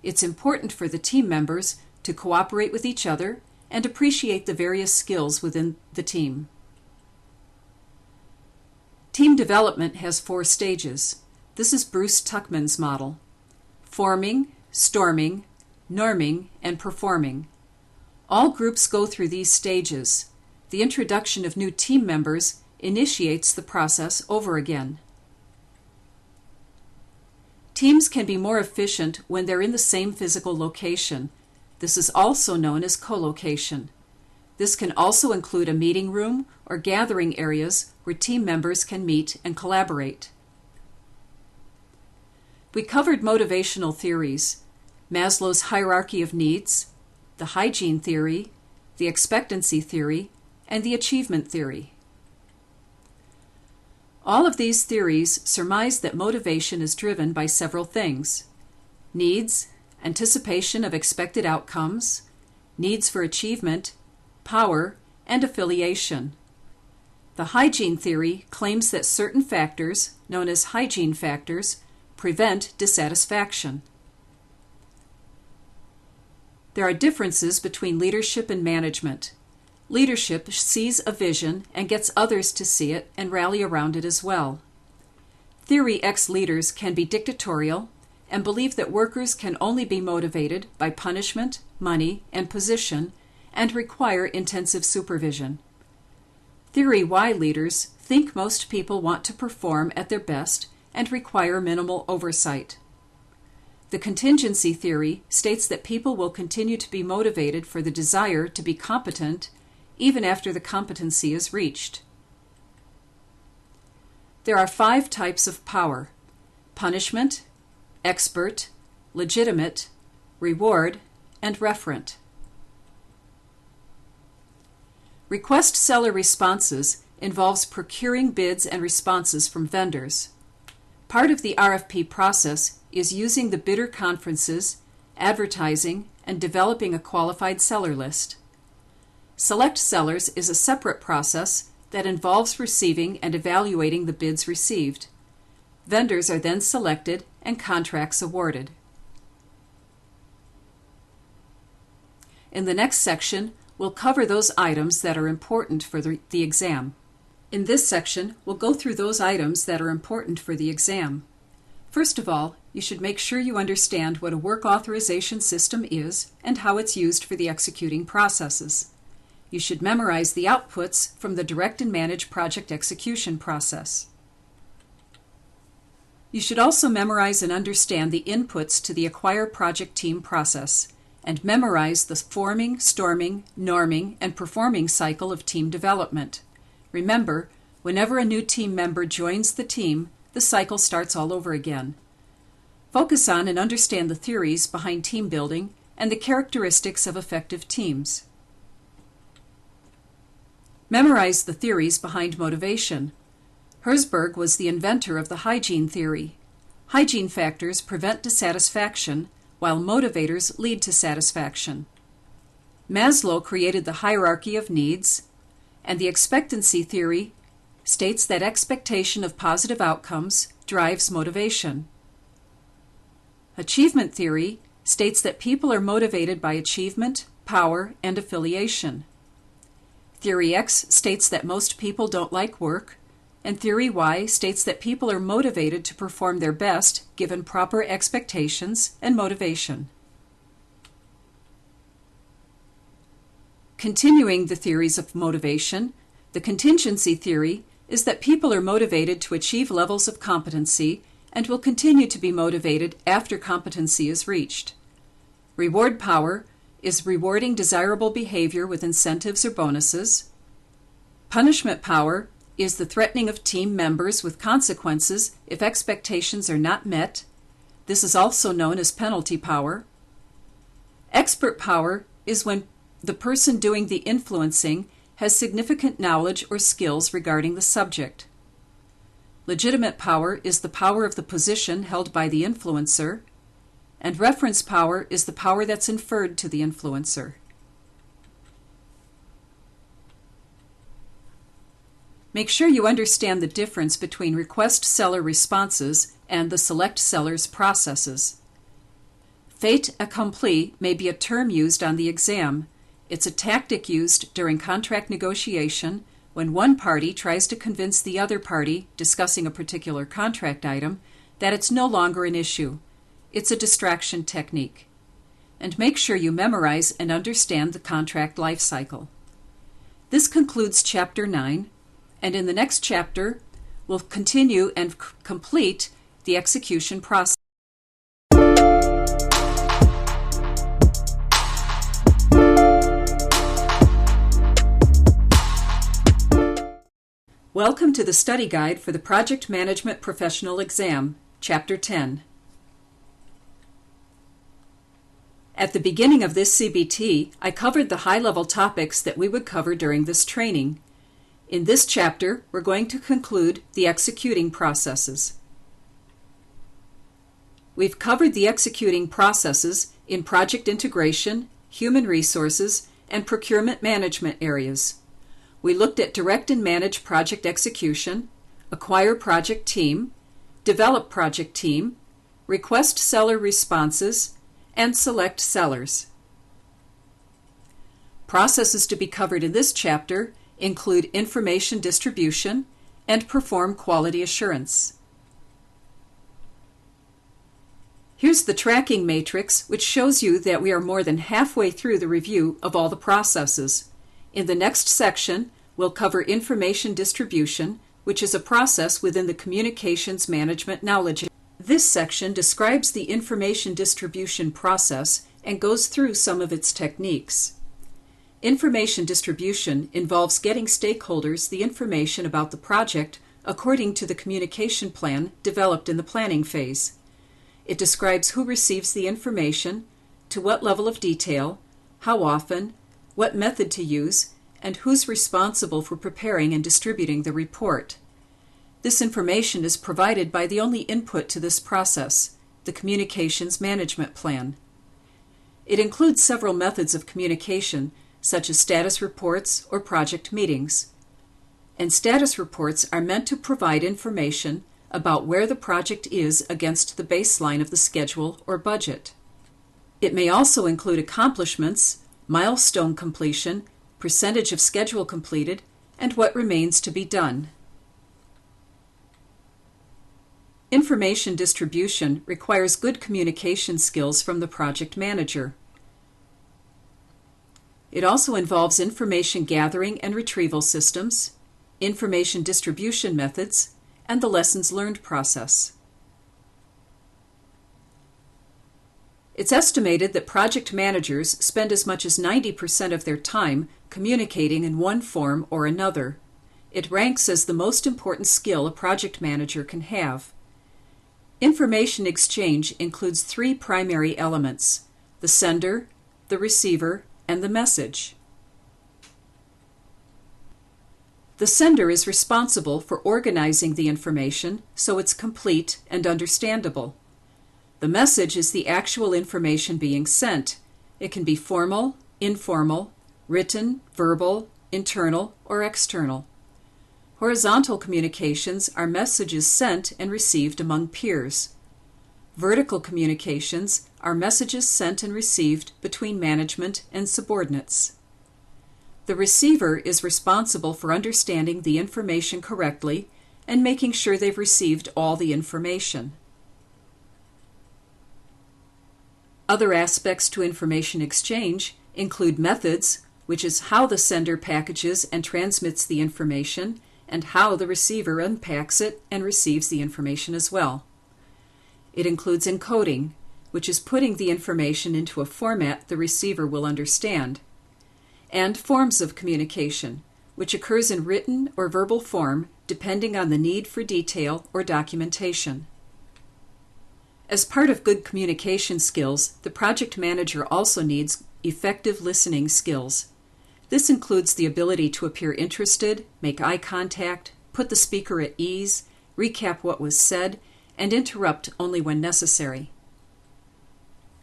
It's important for the team members to cooperate with each other and appreciate the various skills within the team. Team development has 4 stages. This is Bruce Tuckman's model: forming, storming, norming, and performing. All groups go through these stages. The introduction of new team members initiates the process over again. Teams can be more efficient when they're in the same physical location. This is also known as co-location. This can also include a meeting room or gathering areas where team members can meet and collaborate. We covered motivational theories: Maslow's hierarchy of needs, the hygiene theory, the expectancy theory, and the achievement theory. All of these theories surmise that motivation is driven by several things: needs, anticipation of expected outcomes, needs for achievement, power, and affiliation. The hygiene theory claims that certain factors, known as hygiene factors, prevent dissatisfaction. There are differences between leadership and management. Leadership sees a vision and gets others to see it and rally around it as well. Theory X leaders can be dictatorial and believe that workers can only be motivated by punishment, money, and position, and require intensive supervision. Theory Y leaders think most people want to perform at their best and require minimal oversight. The contingency theory states that people will continue to be motivated for the desire to be competent even after the competency is reached. There are 5 types of power: punishment, expert, legitimate, reward, and referent. Request seller responses involves procuring bids and responses from vendors. Part of the RFP process is using the bidder conferences, advertising, and developing a qualified seller list. Select sellers is a separate process that involves receiving and evaluating the bids received. Vendors are then selected and contracts awarded. In the next section, we'll cover those items that are important for the exam. In this section, we'll go through those items that are important for the exam. First of all, you should make sure you understand what a work authorization system is and how it's used for the executing processes. You should memorize the outputs from the direct and manage project execution process. You should also memorize and understand the inputs to the acquire project team process, and memorize the forming, storming, norming, and performing cycle of team development. Remember, whenever a new team member joins the team, the cycle starts all over again. Focus on and understand the theories behind team building and the characteristics of effective teams. Memorize the theories behind motivation. Herzberg was the inventor of the hygiene theory. Hygiene factors prevent dissatisfaction, while motivators lead to satisfaction. Maslow created the hierarchy of needs, and the expectancy theory states that expectation of positive outcomes drives motivation. Achievement theory states that people are motivated by achievement, power, and affiliation. Theory X states that most people don't like work, and Theory Y states that people are motivated to perform their best given proper expectations and motivation. Continuing the theories of motivation, the contingency theory is that people are motivated to achieve levels of competency and will continue to be motivated after competency is reached. Reward power is rewarding desirable behavior with incentives or bonuses. Punishment power is the threatening of team members with consequences if expectations are not met. This is also known as penalty power. Expert power is when the person doing the influencing has significant knowledge or skills regarding the subject. Legitimate power is the power of the position held by the influencer, and reference power is the power that's inferred to the influencer. Make sure you understand the difference between request seller responses and the select seller's processes. Fait accompli may be a term used on the exam. It's a tactic used during contract negotiation when one party tries to convince the other party discussing a particular contract item that it's no longer an issue. It's a distraction technique. And make sure you memorize and understand the contract life cycle. This concludes Chapter 9, and in the next chapter, we'll continue and complete the execution process. Welcome to the study guide for the Project Management Professional Exam, Chapter 10. At the beginning of this CBT, I covered the high-level topics that we would cover during this training. In this chapter, we're going to conclude the executing processes. We've covered the executing processes in project integration, human resources, and procurement management areas. We looked at direct and manage project execution, acquire project team, develop project team, request seller responses, and select sellers. Processes to be covered in this chapter include information distribution and perform quality assurance. Here's the tracking matrix, which shows you that we are more than halfway through the review of all the processes. In the next section, we'll cover information distribution, which is a process within the communications management knowledge. This section describes the information distribution process and goes through some of its techniques. Information distribution involves getting stakeholders the information about the project according to the communication plan developed in the planning phase. It describes who receives the information, to what level of detail, how often, what method to use, and who's responsible for preparing and distributing the report. This information is provided by the only input to this process, the Communications Management Plan. It includes several methods of communication, such as status reports or project meetings. And status reports are meant to provide information about where the project is against the baseline of the schedule or budget. It may also include accomplishments, milestone completion, percentage of schedule completed, and what remains to be done. Information distribution requires good communication skills from the project manager. It also involves information gathering and retrieval systems, information distribution methods, and the lessons learned process. It's estimated that project managers spend as much as 90% of their time communicating in one form or another. It ranks as the most important skill a project manager can have. Information exchange includes three primary elements: the sender, the receiver, and the message. The sender is responsible for organizing the information so it's complete and understandable. The message is the actual information being sent. It can be formal, informal, written, verbal, internal, or external. Horizontal communications are messages sent and received among peers. Vertical communications are messages sent and received between management and subordinates. The receiver is responsible for understanding the information correctly and making sure they've received all the information. Other aspects to information exchange include methods, which is how the sender packages and transmits the information, and how the receiver unpacks it and receives the information as well. It includes encoding, which is putting the information into a format the receiver will understand, and forms of communication, which occurs in written or verbal form depending on the need for detail or documentation. As part of good communication skills, the project manager also needs effective listening skills. This includes the ability to appear interested, make eye contact, put the speaker at ease, recap what was said, and interrupt only when necessary.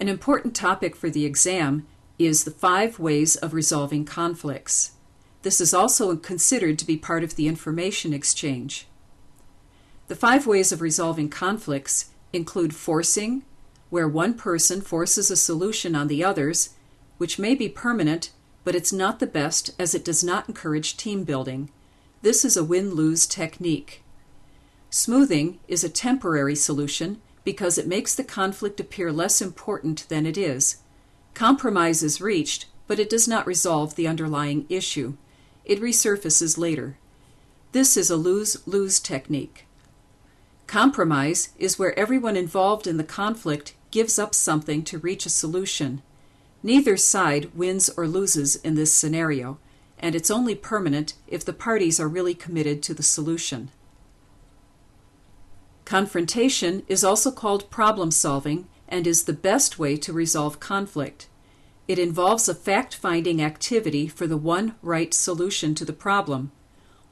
An important topic for the exam is the 5 ways of resolving conflicts. This is also considered to be part of the information exchange. The 5 ways of resolving conflicts include forcing, where one person forces a solution on the others, which may be permanent, but it's not the best as it does not encourage team building. This is a win-lose technique. Smoothing is a temporary solution because it makes the conflict appear less important than it is. Compromise is reached, but it does not resolve the underlying issue. It resurfaces later. This is a lose-lose technique. Compromise is where everyone involved in the conflict gives up something to reach a solution. Neither side wins or loses in this scenario, and it's only permanent if the parties are really committed to the solution. Confrontation is also called problem solving and is the best way to resolve conflict. It involves a fact-finding activity for the one right solution to the problem.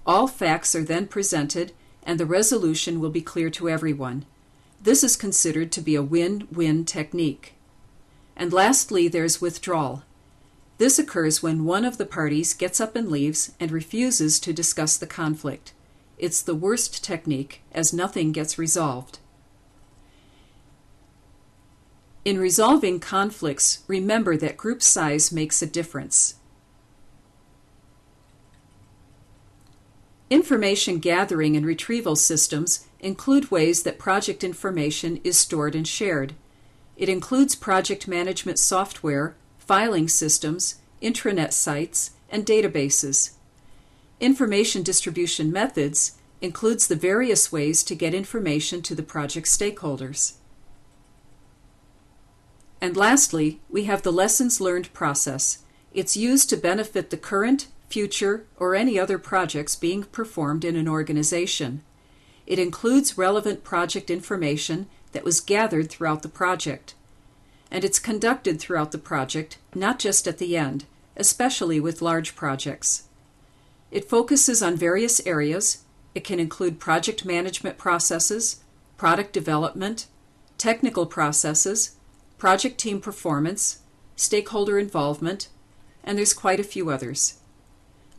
All facts are then presented, and the resolution will be clear to everyone. This is considered to be a win-win technique. And lastly, there's withdrawal. This occurs when one of the parties gets up and leaves and refuses to discuss the conflict. It's the worst technique, as nothing gets resolved. In resolving conflicts, remember that group size makes a difference. Information gathering and retrieval systems include ways that project information is stored and shared. It includes project management software, filing systems, intranet sites, and databases. Information distribution methods includes the various ways to get information to the project stakeholders. And lastly, we have the lessons learned process. It's used to benefit the current, future, or any other projects being performed in an organization. It includes relevant project information that was gathered throughout the project. And it's conducted throughout the project, not just at the end, especially with large projects. It focuses on various areas. It can include project management processes, product development, technical processes, project team performance, stakeholder involvement, and there's quite a few others.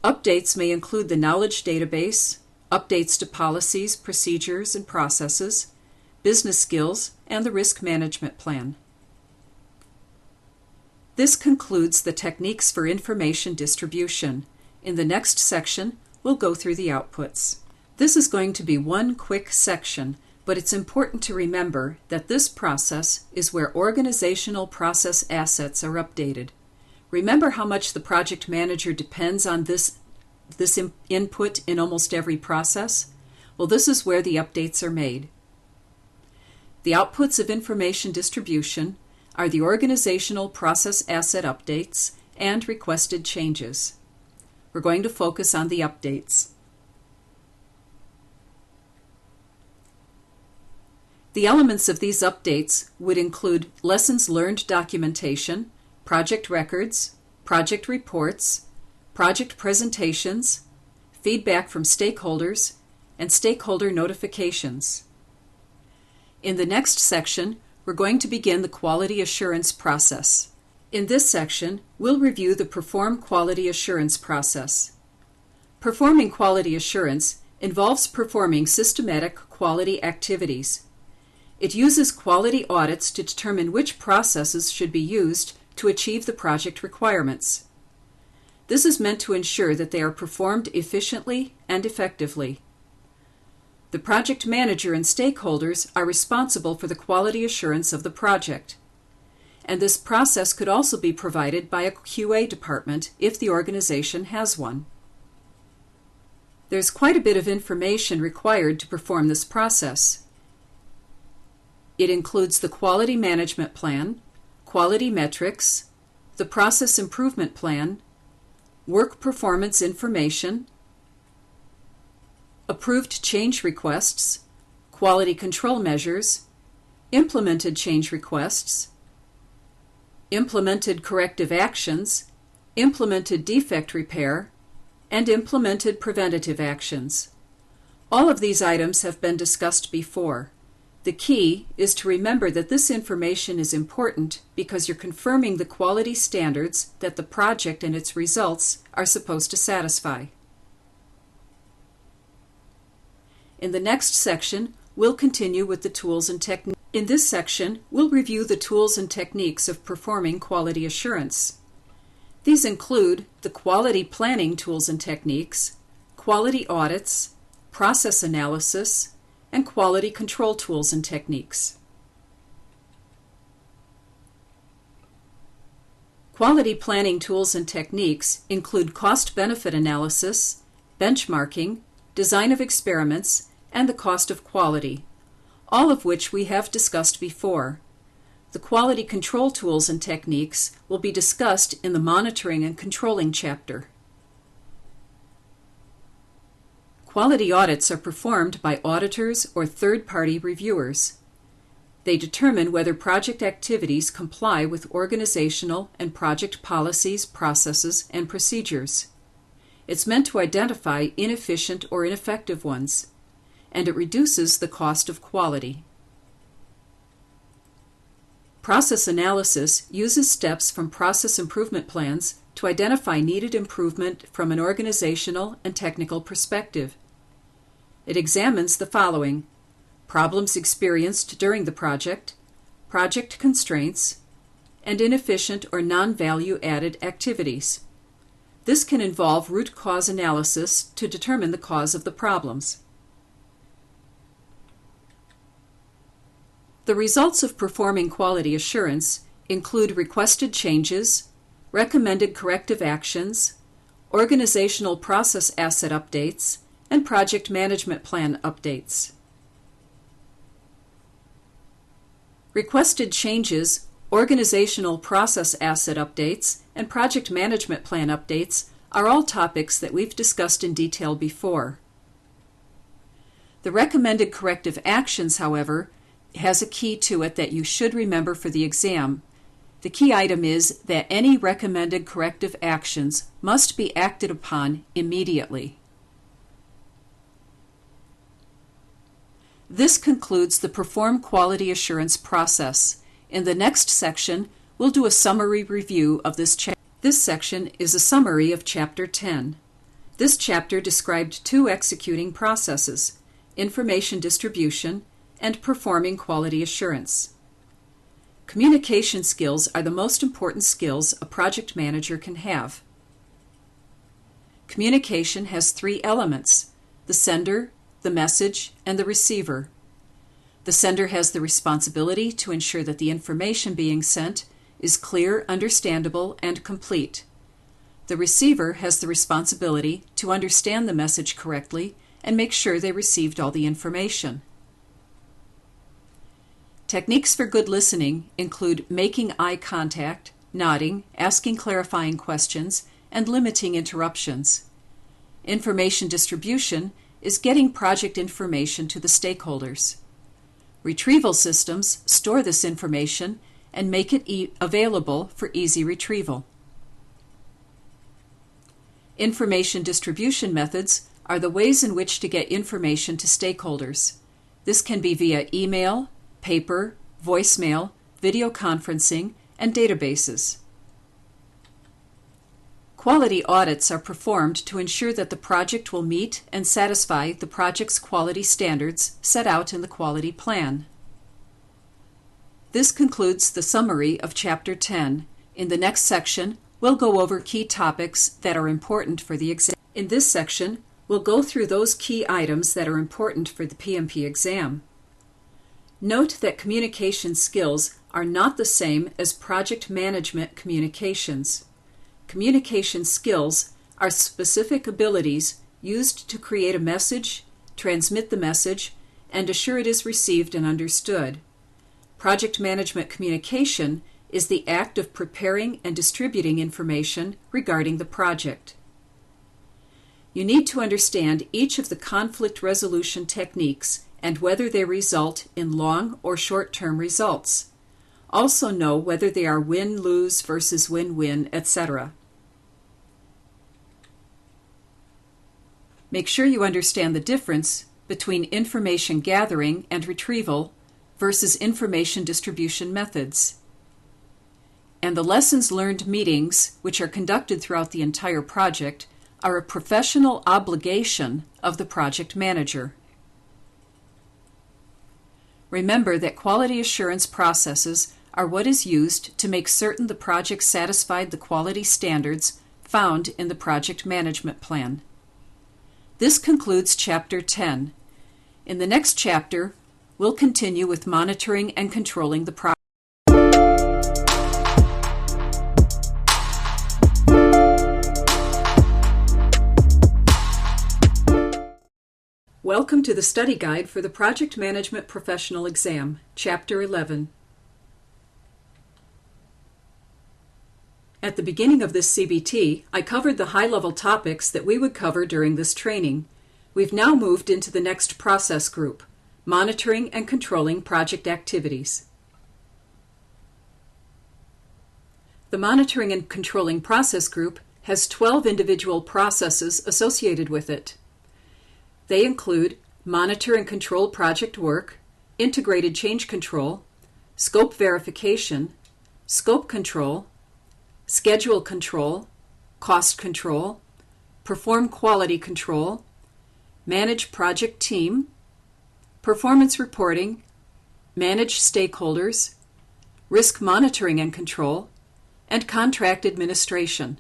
Updates may include the knowledge database, updates to policies, procedures, and processes, business skills, and the risk management plan. This concludes the techniques for information distribution. In the next section, we'll go through the outputs. This is going to be one quick section, but it's important to remember that this process is where organizational process assets are updated. Remember how much the project manager depends on this input in almost every process? Well, this is where the updates are made. The outputs of information distribution are the organizational process asset updates and requested changes. We're going to focus on the updates. The elements of these updates would include lessons learned documentation, project records, project reports, project presentations, feedback from stakeholders, and stakeholder notifications. In the next section, we're going to begin the quality assurance process. In this section, we'll review the Perform Quality Assurance process. Performing quality assurance involves performing systematic quality activities. It uses quality audits to determine which processes should be used to achieve the project requirements. This is meant to ensure that they are performed efficiently and effectively. The project manager and stakeholders are responsible for the quality assurance of the project. And this process could also be provided by a QA department if the organization has one. There's quite a bit of information required to perform this process. It includes the quality management plan, quality metrics, the process improvement plan, work performance information, approved change requests, quality control measures, implemented change requests, implemented corrective actions, implemented defect repair, and implemented preventative actions. All of these items have been discussed before. The key is to remember that this information is important because you're confirming the quality standards that the project and its results are supposed to satisfy. In the next section, we'll continue with the tools and techniques. In this section, we'll review the tools and techniques of performing quality assurance. These include the quality planning tools and techniques, quality audits, process analysis, and quality control tools and techniques. Quality planning tools and techniques include cost-benefit analysis, benchmarking, design of experiments, and the cost of quality, all of which we have discussed before. The quality control tools and techniques will be discussed in the monitoring and controlling chapter. Quality audits are performed by auditors or third-party reviewers. They determine whether project activities comply with organizational and project policies, processes, and procedures. It's meant to identify inefficient or ineffective ones, and it reduces the cost of quality. Process analysis uses steps from process improvement plans to identify needed improvement from an organizational and technical perspective. It examines the following: problems experienced during the project constraints, and inefficient or non-value added activities. This can involve root cause analysis to determine the cause of the problems. The results of performing quality assurance include requested changes, recommended corrective actions, organizational process asset updates, and project management plan updates. Requested changes, organizational process asset updates, and project management plan updates are all topics that we've discussed in detail before. The recommended corrective actions, however, has a key to it that you should remember for the exam. The key item is that any recommended corrective actions must be acted upon immediately. This concludes the Perform Quality Assurance process. In the next section, we'll do a summary review of this chapter. This section is a summary of Chapter 10. This chapter described two executing processes: information distribution and performing quality assurance. Communication skills are the most important skills a project manager can have. Communication has three elements: the sender, the message, and the receiver. The sender has the responsibility to ensure that the information being sent is clear, understandable, and complete. The receiver has the responsibility to understand the message correctly and make sure they received all the information. Techniques for good listening include making eye contact, nodding, asking clarifying questions, and limiting interruptions. Information distribution is getting project information to the stakeholders. Retrieval systems store this information and make it available for easy retrieval. Information distribution methods are the ways in which to get information to stakeholders. This can be via email, paper, voicemail, video conferencing, and databases. Quality audits are performed to ensure that the project will meet and satisfy the project's quality standards set out in the quality plan. This concludes the summary of Chapter 10. In the next section, we'll go over key topics that are important for the exam. In this section, we'll go through those key items that are important for the PMP exam. Note that communication skills are not the same as project management communications. Communication skills are specific abilities used to create a message, transmit the message, and assure it is received and understood. Project management communication is the act of preparing and distributing information regarding the project. You need to understand each of the conflict resolution techniques and whether they result in long or short-term results. Also know whether they are win-lose versus win-win, etc. Make sure you understand the difference between information gathering and retrieval versus information distribution methods. And the lessons learned meetings, which are conducted throughout the entire project, are a professional obligation of the project manager. Remember that quality assurance processes are what is used to make certain the project satisfied the quality standards found in the project management plan. This concludes Chapter 10. In the next chapter, we'll continue with monitoring and controlling the project. Welcome to the study guide for the Project Management Professional Exam, Chapter 11. At the beginning of this CBT, I covered the high-level topics that we would cover during this training. We've now moved into the next process group, monitoring and controlling project activities. The monitoring and controlling process group has 12 individual processes associated with it. They include monitor and control project work, integrated change control, scope verification, scope control, schedule control, cost control, perform quality control, manage project team, performance reporting, manage stakeholders, risk monitoring and control, and contract administration.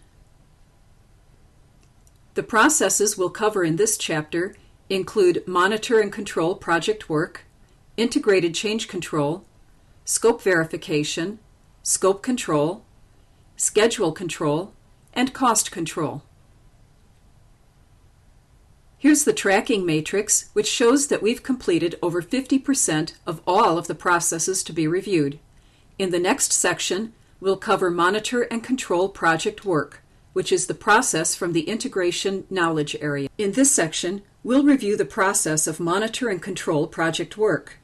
The processes we'll cover in this chapter include monitor and control project work, integrated change control, scope verification, scope control, schedule control, and cost control. Here's the tracking matrix, which shows that we've completed over 50% of all of the processes to be reviewed. In the next section, we'll cover monitor and control project work, which is the process from the integration knowledge area. In this section, we'll review the process of monitor and control project work.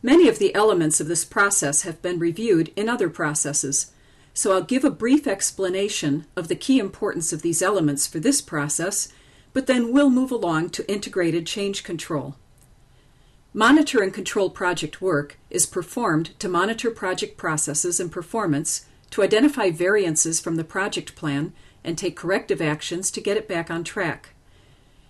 Many of the elements of this process have been reviewed in other processes, so I'll give a brief explanation of the key importance of these elements for this process, but then we'll move along to integrated change control. Monitor and control project work is performed to monitor project processes and performance, to identify variances from the project plan, and take corrective actions to get it back on track.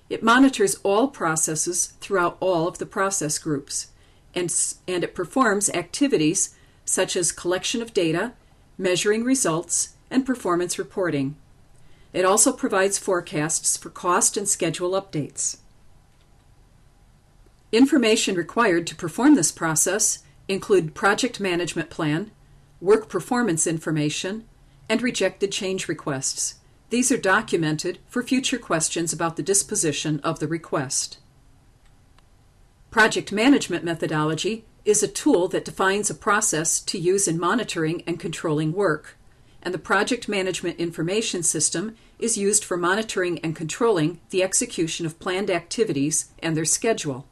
It monitors all processes throughout all of the process groups, and it performs activities such as collection of data, measuring results, and performance reporting. It also provides forecasts for cost and schedule updates. Information required to perform this process include project management plan, work performance information, and rejected change requests. These are documented for future questions about the disposition of the request. Project management methodology is a tool that defines a process to use in monitoring and controlling work, and the project management information system is used for monitoring and controlling the execution of planned activities and their schedule.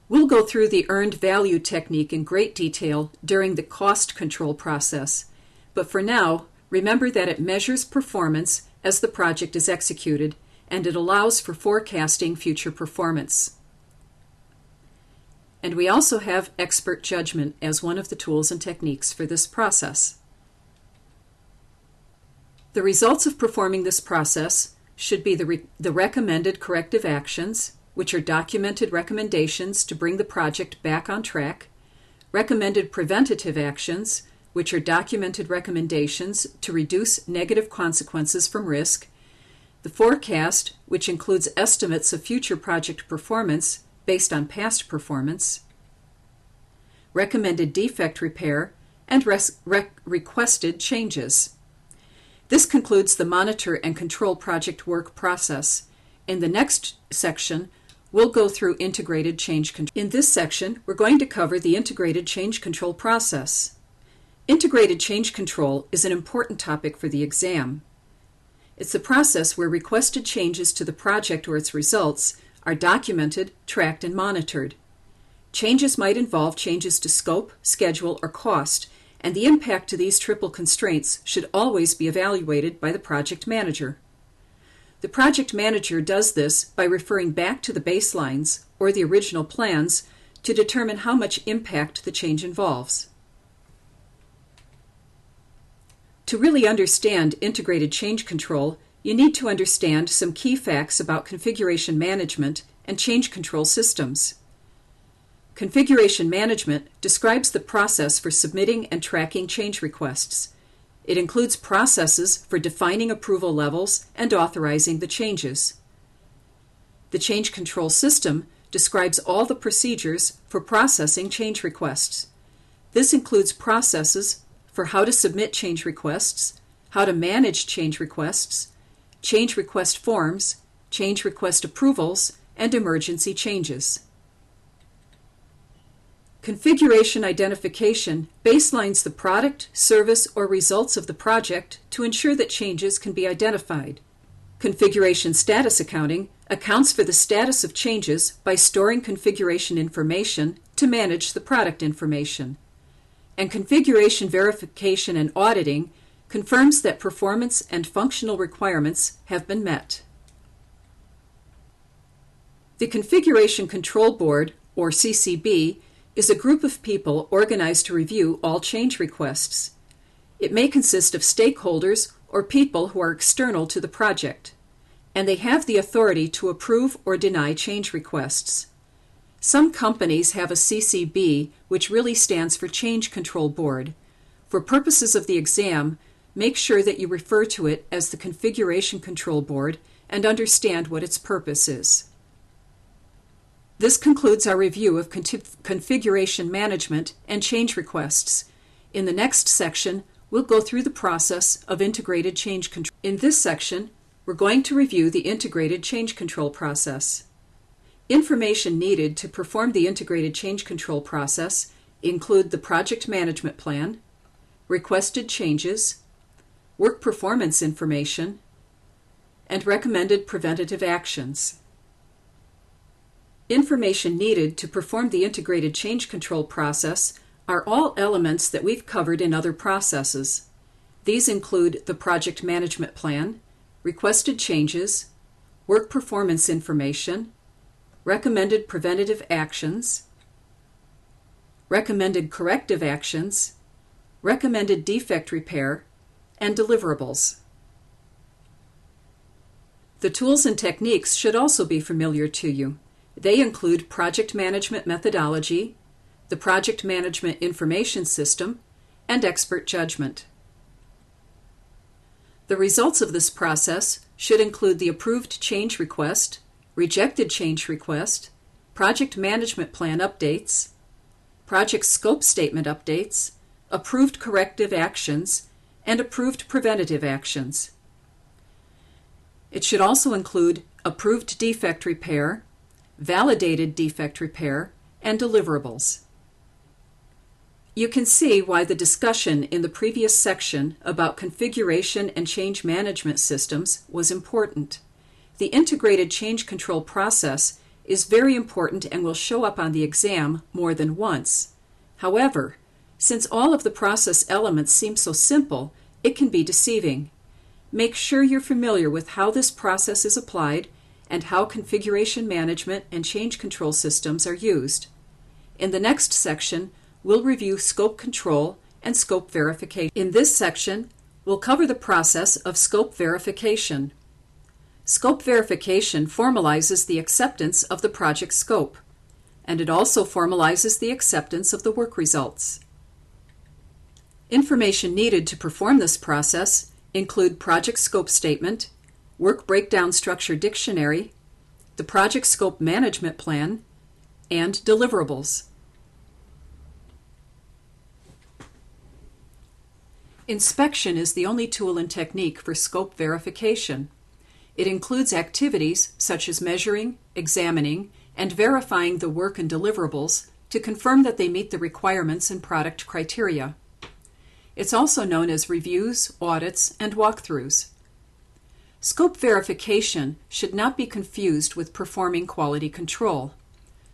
We'll go through the earned value technique in great detail during the cost control process, but for now, remember that it measures performance as the project is executed, and it allows for forecasting future performance. And we also have expert judgment as one of the tools and techniques for this process. The results of performing this process should be the recommended corrective actions, which are documented recommendations to bring the project back on track, recommended preventative actions, which are documented recommendations to reduce negative consequences from risk, the forecast, which includes estimates of future project performance based on past performance, recommended defect repair, and requested changes. This concludes the monitor and control project work process. In the next section, we'll go through integrated change control. In this section, we're going to cover the integrated change control process. Integrated change control is an important topic for the exam. It's the process where requested changes to the project or its results are documented, tracked, and monitored. Changes might involve changes to scope, schedule, or cost, and the impact to these triple constraints should always be evaluated by the project manager. The project manager does this by referring back to the baselines or the original plans to determine how much impact the change involves. To really understand integrated change control, you need to understand some key facts about configuration management and change control systems. Configuration management describes the process for submitting and tracking change requests. It includes processes for defining approval levels and authorizing the changes. The change control system describes all the procedures for processing change requests. This includes processes for how to submit change requests, how to manage change request forms, change request approvals, and emergency changes. Configuration identification baselines the product, service, or results of the project to ensure that changes can be identified. Configuration status accounting accounts for the status of changes by storing configuration information to manage the product information. And configuration verification and auditing confirms that performance and functional requirements have been met. The Configuration Control Board, or CCB, is a group of people organized to review all change requests. It may consist of stakeholders or people who are external to the project, and they have the authority to approve or deny change requests. Some companies have a CCB, which really stands for Change Control Board. For purposes of the exam, make sure that you refer to it as the Configuration Control Board and understand what its purpose is. This concludes our review of configuration management and change requests. In the next section, we'll go through the process of integrated change control. In this section, we're going to review the integrated change control process. Information needed to perform the integrated change control process include the project management plan, requested changes, work performance information, and recommended preventative actions. Information needed to perform the integrated change control process are all elements that we've covered in other processes. These include the project management plan, requested changes, work performance information, recommended preventative actions, recommended corrective actions, recommended defect repair, and deliverables. The tools and techniques should also be familiar to you. They include project management methodology, the project management information system, and expert judgment. The results of this process should include the approved change request, rejected change request, project management plan updates, project scope statement updates, approved corrective actions, and approved preventative actions. It should also include approved defect repair, validated defect repair, and deliverables. You can see why the discussion in the previous section about configuration and change management systems was important. The integrated change control process is very important and will show up on the exam more than once. However, since all of the process elements seem so simple, it can be deceiving. Make sure you're familiar with how this process is applied and how configuration management and change control systems are used. In the next section, we'll review scope control and scope verification. In this section, we'll cover the process of scope verification. Scope verification formalizes the acceptance of the project scope, and it also formalizes the acceptance of the work results. Information needed to perform this process include project scope statement, work breakdown structure dictionary, the project scope management plan, and deliverables. Inspection is the only tool and technique for scope verification. It includes activities such as measuring, examining, and verifying the work and deliverables to confirm that they meet the requirements and product criteria. It's also known as reviews, audits, and walkthroughs. Scope verification should not be confused with performing quality control.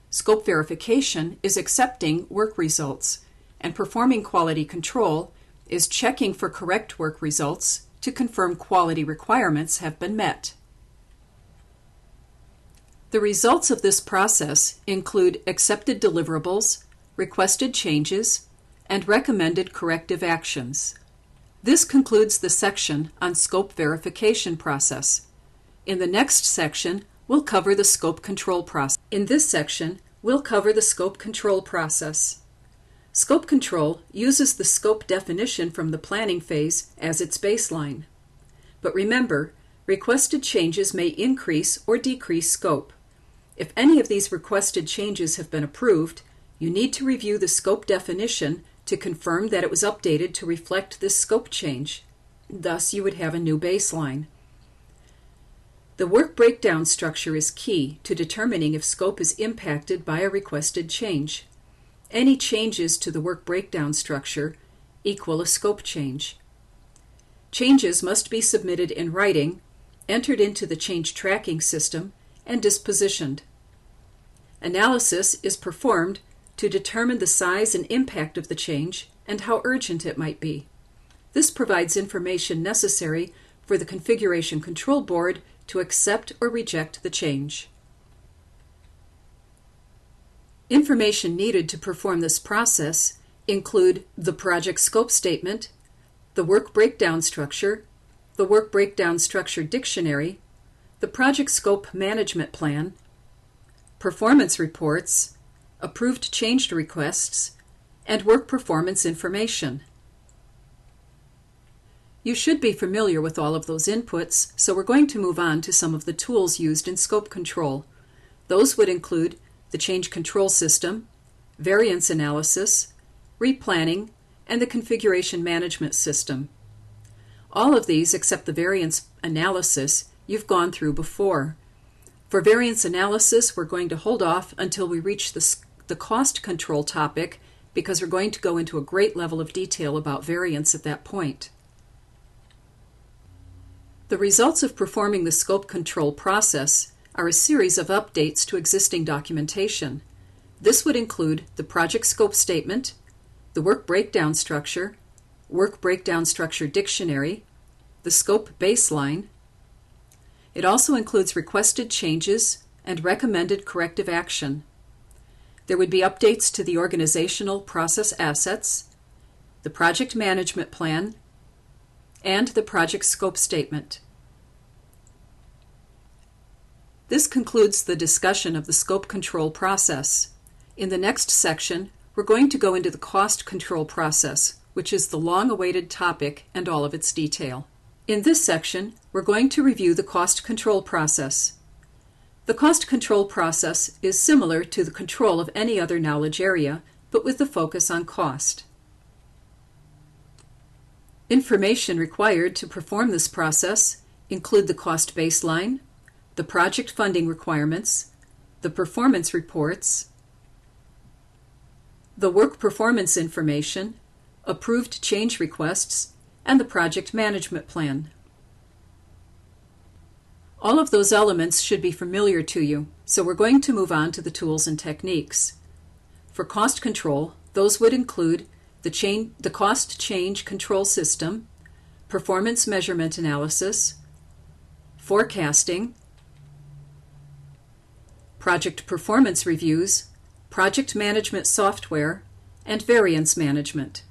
Scope verification is accepting work results, and performing quality control is checking for correct work results to confirm quality requirements have been met. The results of this process include accepted deliverables, requested changes, and recommended corrective actions. This concludes the section on scope verification process. In the next section, we'll cover the scope control process. In this section, we'll cover the scope control process. Scope control uses the scope definition from the planning phase as its baseline. But remember, requested changes may increase or decrease scope. If any of these requested changes have been approved, you need to review the scope definition to confirm that it was updated to reflect this scope change. Thus, you would have a new baseline. The work breakdown structure is key to determining if scope is impacted by a requested change. Any changes to the work breakdown structure equal a scope change. Changes must be submitted in writing, entered into the change tracking system, and dispositioned. Analysis is performed to determine the size and impact of the change and how urgent it might be. This provides information necessary for the Configuration Control Board to accept or reject the change. Information needed to perform this process include the project scope statement, the work breakdown structure, the work breakdown structure dictionary, the project scope management plan, performance reports, approved change requests, and work performance information. You should be familiar with all of those inputs, so we're going to move on to some of the tools used in scope control. Those would include the change control system, variance analysis, replanning, and the configuration management system. All of these, except the variance analysis, you've gone through before. For variance analysis, we're going to hold off until we reach the cost control topic, because we're going to go into a great level of detail about variance at that point. The results of performing the scope control process are a series of updates to existing documentation. This would include the project scope statement, the work breakdown structure dictionary, the scope baseline. It also includes requested changes and recommended corrective action. There would be updates to the organizational process assets, the project management plan, and the project scope statement. This concludes the discussion of the scope control process. In the next section, we're going to go into the cost control process, which is the long-awaited topic and all of its detail. In this section, we're going to review the cost control process. The cost control process is similar to the control of any other knowledge area, but with the focus on cost. Information required to perform this process include the cost baseline, the project funding requirements, the performance reports, the work performance information, approved change requests, and the project management plan. All of those elements should be familiar to you, so we're going to move on to the tools and techniques. For cost control, those would include the cost change control system, performance measurement analysis, forecasting, project performance reviews, project management software, and variance management.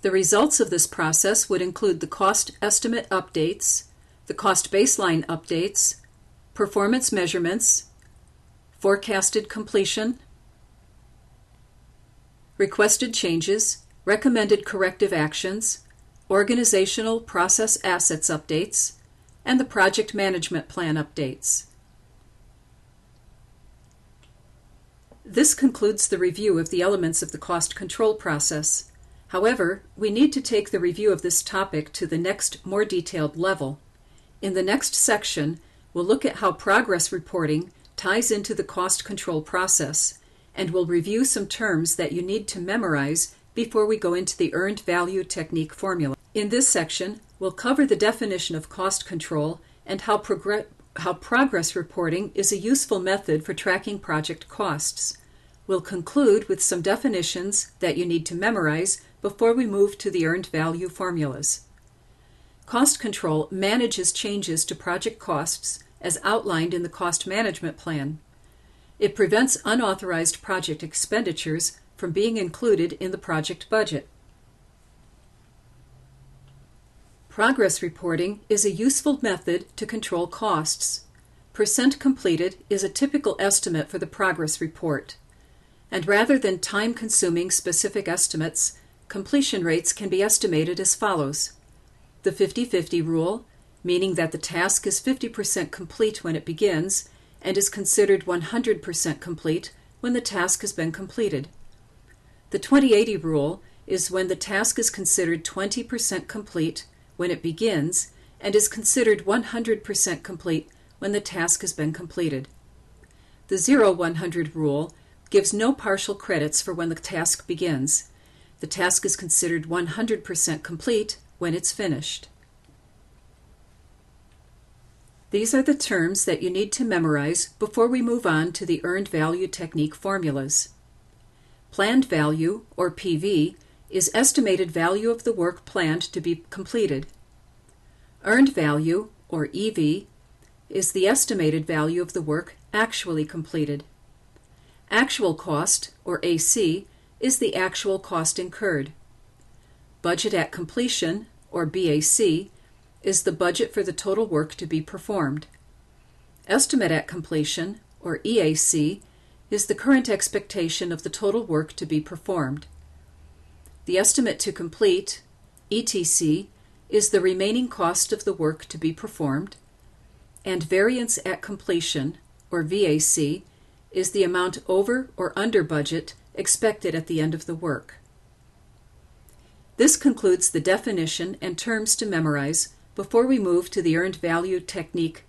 The results of this process would include the cost estimate updates, the cost baseline updates, performance measurements, forecasted completion, requested changes, recommended corrective actions, organizational process assets updates, and the project management plan updates. This concludes the review of the elements of the cost control process. However, we need to take the review of this topic to the next, more detailed level. In the next section, we'll look at how progress reporting ties into the cost control process, and we'll review some terms that you need to memorize before we go into the earned value technique formula. In this section, we'll cover the definition of cost control and how progress reporting is a useful method for tracking project costs. We'll conclude with some definitions that you need to memorize before we move to the earned value formulas. Cost control manages changes to project costs as outlined in the cost management plan. It prevents unauthorized project expenditures from being included in the project budget. Progress reporting is a useful method to control costs. Percent completed is a typical estimate for the progress report. And rather than time-consuming specific estimates, completion rates can be estimated as follows. The 50-50 rule, meaning that the task is 50% complete when it begins and is considered 100% complete when the task has been completed. The 20-80 rule is when the task is considered 20% complete when it begins and is considered 100% complete when the task has been completed. The 0-100 rule gives no partial credits for when the task begins. The task is considered 100% complete when it's finished. These are the terms that you need to memorize before we move on to the earned value technique formulas. Planned value, or PV, is estimated value of the work planned to be completed. Earned value, or EV, is the estimated value of the work actually completed. Actual cost, or AC, is the actual cost incurred. Budget at completion, or BAC, is the budget for the total work to be performed. Estimate at completion, or EAC, is the current expectation of the total work to be performed. The estimate to complete, ETC, is the remaining cost of the work to be performed, and variance at completion, or VAC, is the amount over or under budget expected at the end of the work. This concludes the definition and terms to memorize before we move to the earned value technique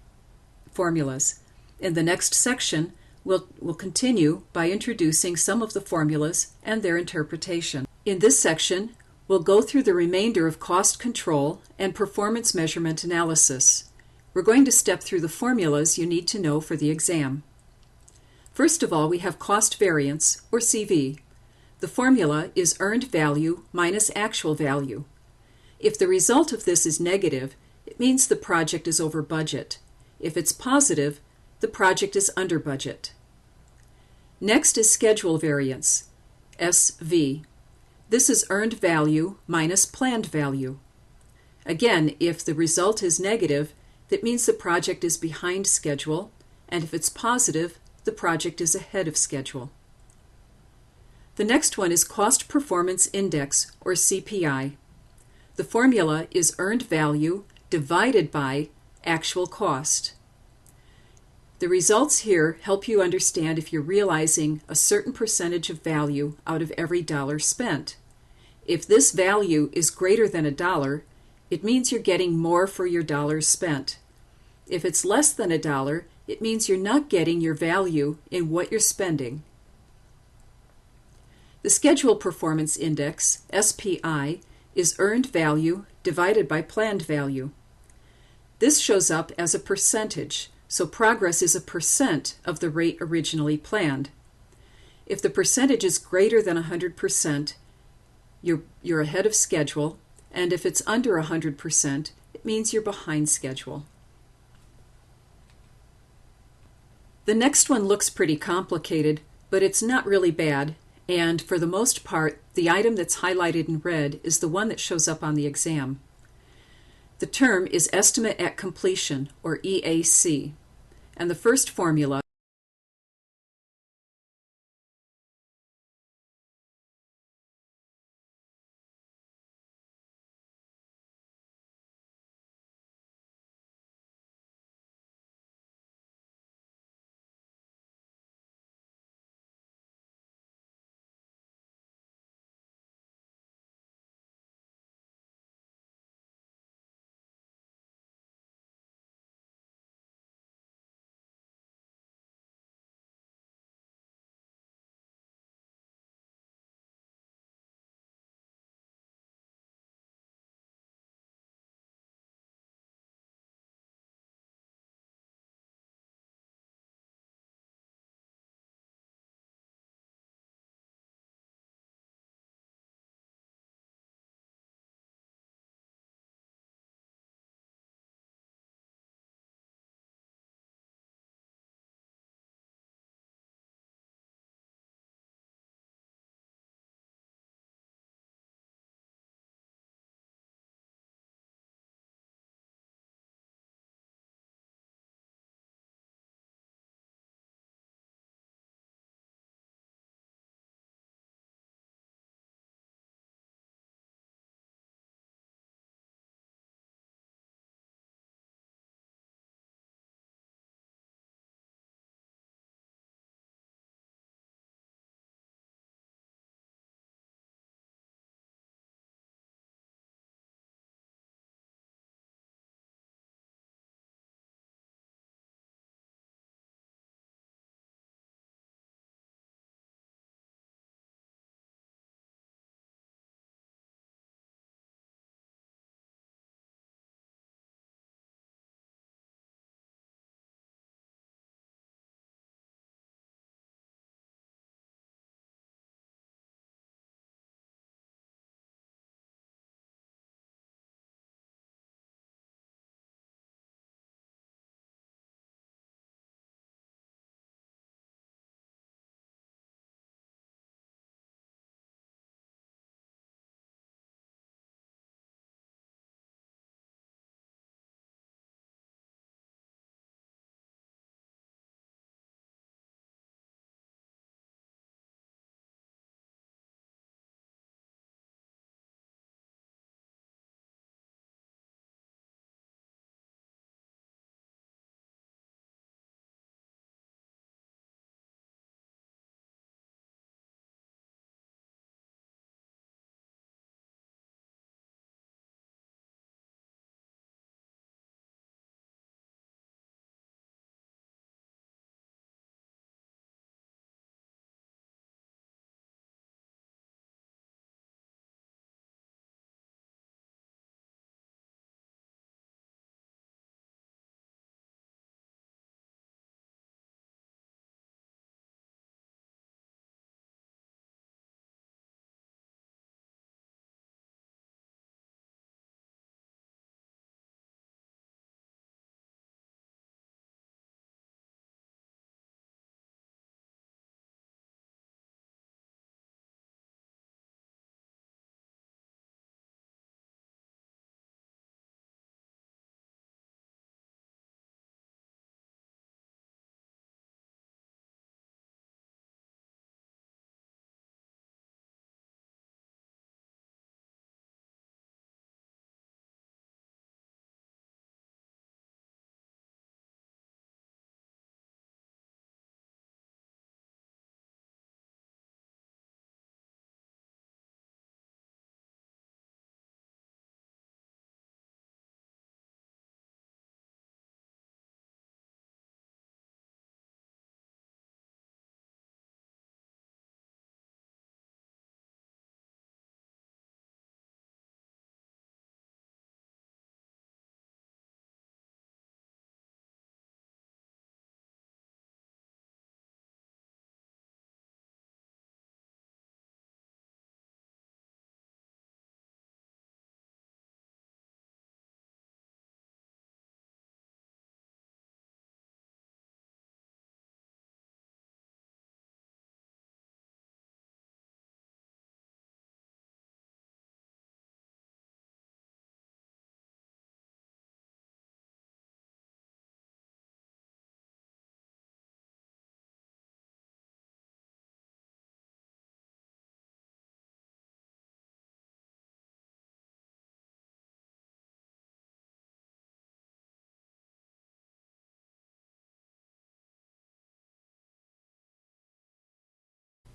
formulas. In the next section, we'll continue by introducing some of the formulas and their interpretation. In this section, we'll go through the remainder of cost control and performance measurement analysis. We're going to step through the formulas you need to know for the exam. First of all, we have cost variance, or CV. The formula is earned value minus actual value. If the result of this is negative, it means the project is over budget. If it's positive, the project is under budget. Next is schedule variance, SV. This is earned value minus planned value. Again, if the result is negative, that means the project is behind schedule, and if it's positive, the project is ahead of schedule. The next one is Cost Performance Index, or CPI. The formula is earned value divided by actual cost. The results here help you understand if you're realizing a certain percentage of value out of every dollar spent. If this value is greater than $1, it means you're getting more for your dollars spent. If it's less than $1, it means you're not getting your value in what you're spending. The Schedule Performance Index, SPI, is earned value divided by planned value. This shows up as a percentage, so progress is a percent of the rate originally planned. If the percentage is greater than 100%, you're ahead of schedule, and if it's under 100%, it means you're behind schedule. The next one looks pretty complicated, but it's not really bad, and for the most part, the item that's highlighted in red is the one that shows up on the exam. The term is Estimate at Completion, or EAC, and the first formula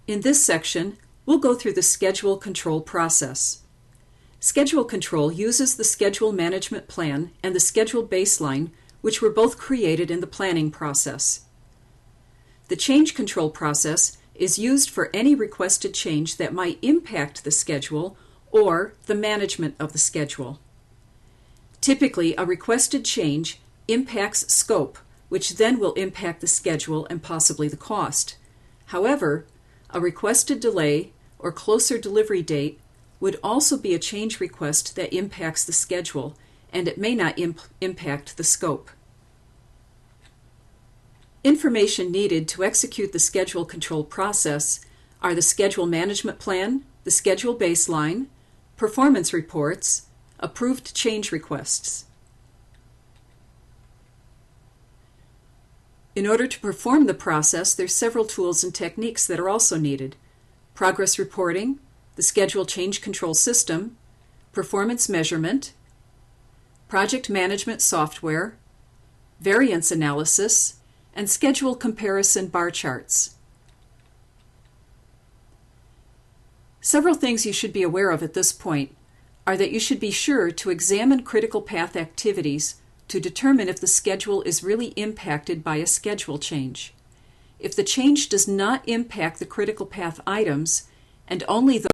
In this section, we'll go through the schedule control process. Schedule control uses the schedule management plan and the schedule baseline, which were both created in the planning process. The change control process is used for any requested change that might impact the schedule or the management of the schedule. Typically, a requested change impacts scope, which then will impact the schedule and possibly the cost. However, a requested delay or closer delivery date would also be a change request that impacts the schedule, and it may not impact the scope. Information needed to execute the schedule control process are the schedule management plan, the schedule baseline, performance reports, approved change requests. In order to perform the process, there's several tools and techniques that are also needed. Progress reporting, the schedule change control system, performance measurement, project management software, variance analysis, and schedule comparison bar charts. Several things you should be aware of at this point are that you should be sure to examine critical path activities to determine if the schedule is really impacted by a schedule change. If the change does not impact the critical path items and only the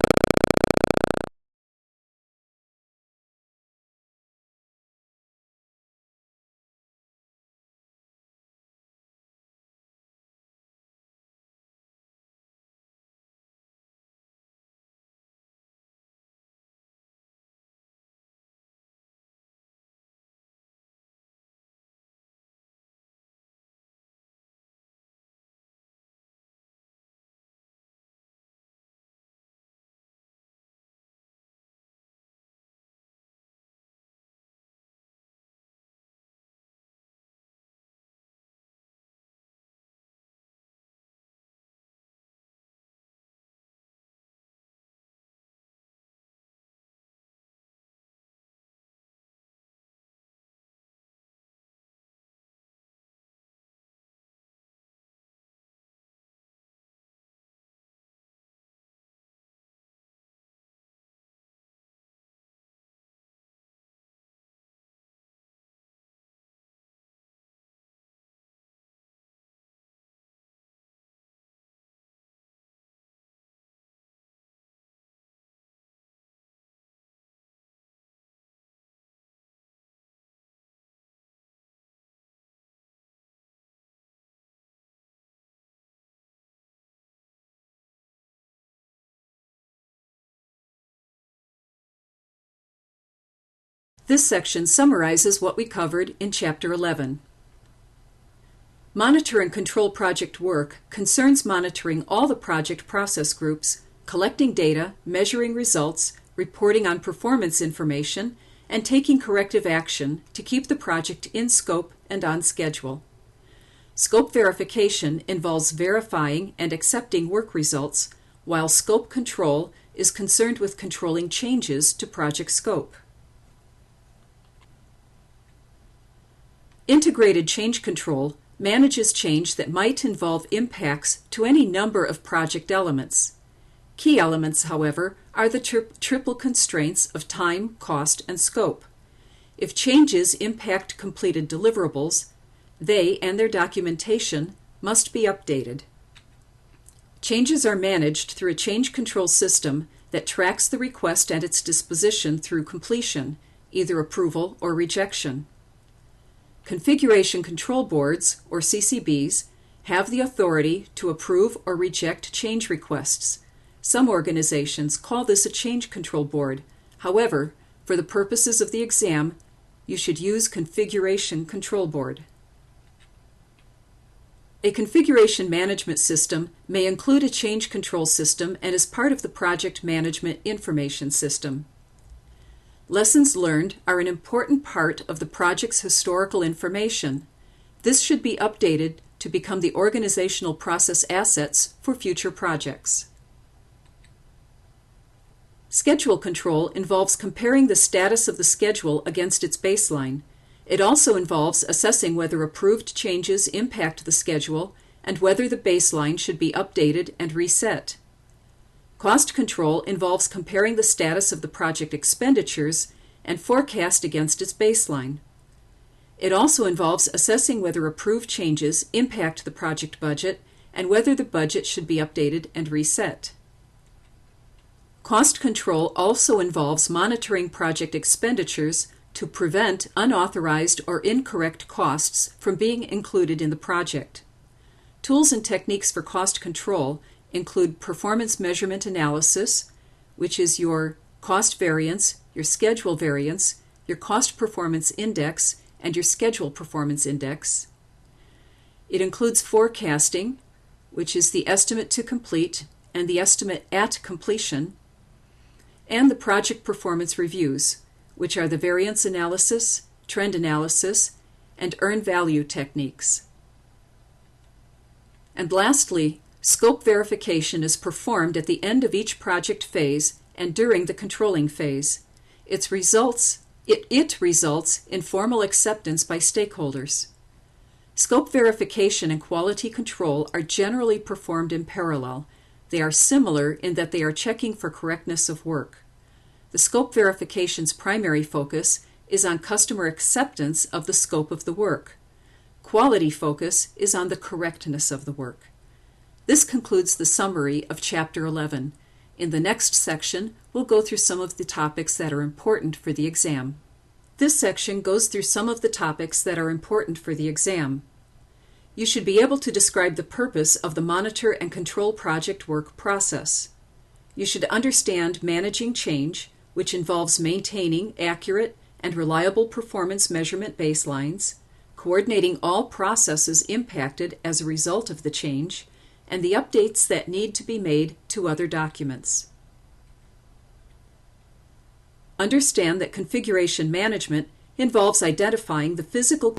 This section summarizes what we covered in Chapter 11. Monitor and control project work concerns monitoring all the project process groups, collecting data, measuring results, reporting on performance information, and taking corrective action to keep the project in scope and on schedule. Scope verification involves verifying and accepting work results, while scope control is concerned with controlling changes to project scope. Integrated change control manages change that might involve impacts to any number of project elements. Key elements, however, are the triple constraints of time, cost, and scope. If changes impact completed deliverables, they and their documentation must be updated. Changes are managed through a change control system that tracks the request and its disposition through completion, either approval or rejection. Configuration Control Boards, or CCBs, have the authority to approve or reject change requests. Some organizations call this a change control board. However, for the purposes of the exam, you should use Configuration Control Board. A configuration management system may include a change control system and is part of the project management information system. Lessons learned are an important part of the project's historical information. This should be updated to become the organizational process assets for future projects. Schedule control involves comparing the status of the schedule against its baseline. It also involves assessing whether approved changes impact the schedule and whether the baseline should be updated and reset. Cost control involves comparing the status of the project expenditures and forecast against its baseline. It also involves assessing whether approved changes impact the project budget and whether the budget should be updated and reset. Cost control also involves monitoring project expenditures to prevent unauthorized or incorrect costs from being included in the project. Tools and techniques for cost control include performance measurement analysis, which is your cost variance, your schedule variance, your cost performance index, and your schedule performance index. It includes forecasting, which is the estimate to complete and the estimate at completion, and the project performance reviews, which are the variance analysis, trend analysis, and earned value techniques. And lastly, scope verification is performed at the end of each project phase and during the controlling phase. It results in formal acceptance by stakeholders. Scope verification and quality control are generally performed in parallel. They are similar in that they are checking for correctness of work. The scope verification's primary focus is on customer acceptance of the scope of the work. Quality focus is on the correctness of the work. This concludes the summary of Chapter 11. In the next section, we'll go through some of the topics that are important for the exam. This section goes through some of the topics that are important for the exam. You should be able to describe the purpose of the monitor and control project work process. You should understand managing change, which involves maintaining accurate and reliable performance measurement baselines, coordinating all processes impacted as a result of the change, and the updates that need to be made to other documents. Understand that configuration management involves identifying the physical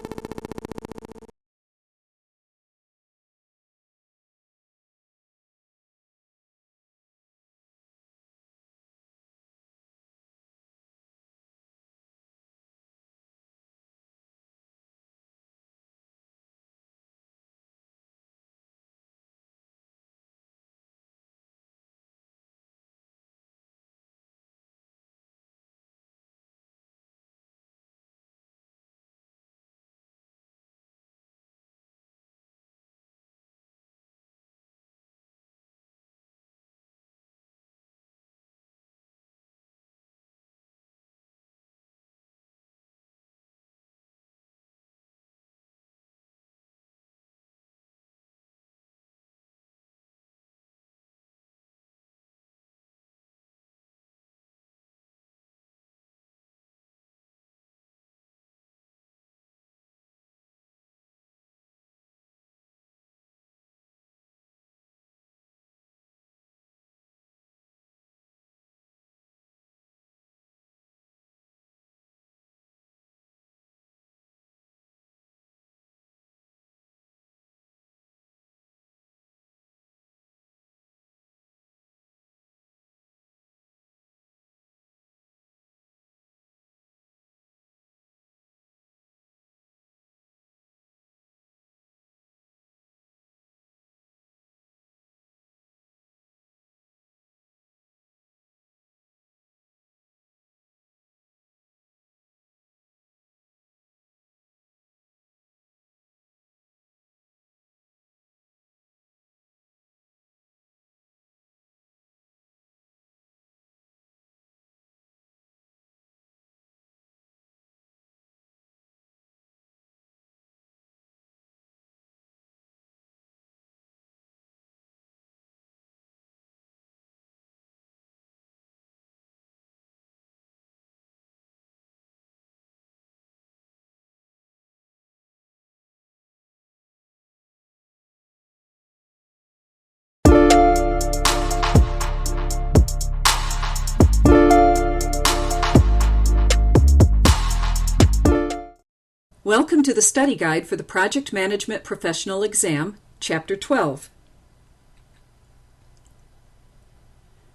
Welcome to the study guide for the Project Management Professional Exam, Chapter 12.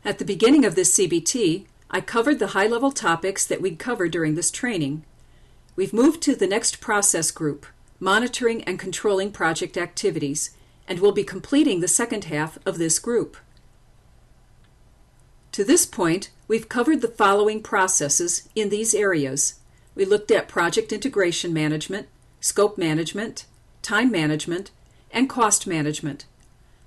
At the beginning of this CBT, I covered the high-level topics that we'd cover during this training. We've moved to the next process group, monitoring and controlling project activities, and we'll be completing the second half of this group. To this point, we've covered the following processes in these areas. We looked at project integration management, scope management, time management, and cost management.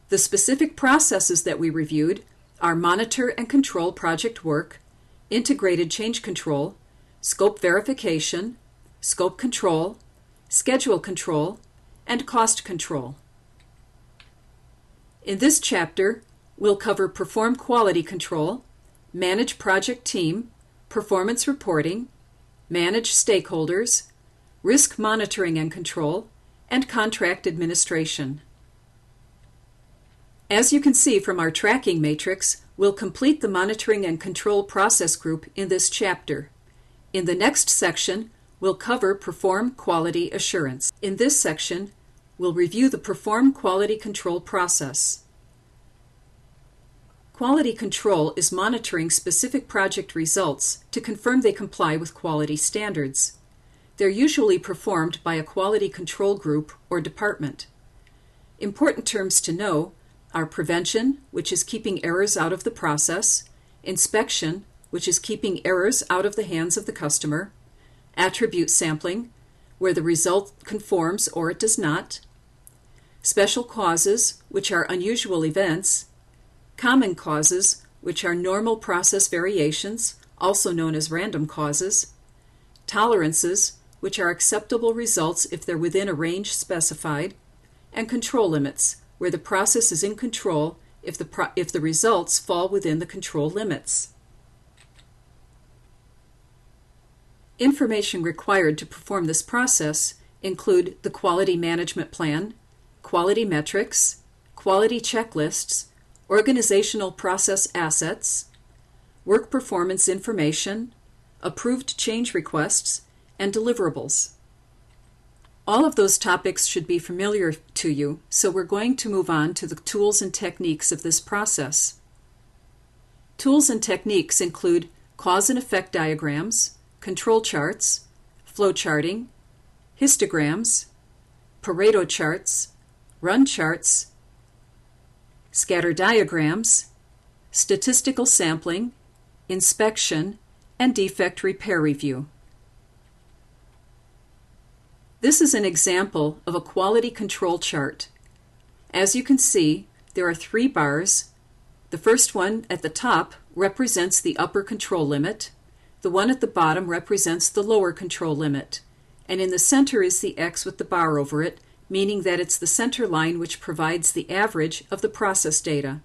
The specific processes that we reviewed are monitor and control project work, integrated change control, scope verification, scope control, schedule control, and cost control. In this chapter, we'll cover perform quality control, manage project team, performance reporting, manage stakeholders, risk monitoring and control, and contract administration. As you can see from our tracking matrix, we'll complete the monitoring and control process group in this chapter. In the next section, we'll cover perform quality assurance. In this section, we'll review the perform quality control process. Quality control is monitoring specific project results to confirm they comply with quality standards. They're usually performed by a quality control group or department. Important terms to know are prevention, which is keeping errors out of the process, inspection, which is keeping errors out of the hands of the customer, attribute sampling, where the result conforms or it does not, special causes, which are unusual events, common causes, which are normal process variations, also known as random causes, tolerances, which are acceptable results if they're within a range specified, and control limits, where the process is in control if the results fall within the control limits. Information required to perform this process include the quality management plan, quality metrics, quality checklists, organizational process assets, work performance information, approved change requests, and deliverables. All of those topics should be familiar to you, so we're going to move on to the tools and techniques of this process. Tools and techniques include cause and effect diagrams, control charts, flow charting, histograms, Pareto charts, run charts, scatter diagrams, statistical sampling, inspection, and defect repair review. This is an example of a quality control chart. As you can see, there are 3 bars. The first one at the top represents the upper control limit. The one at the bottom represents the lower control limit. And in the center is the X with the bar over it, meaning that it's the center line which provides the average of the process data.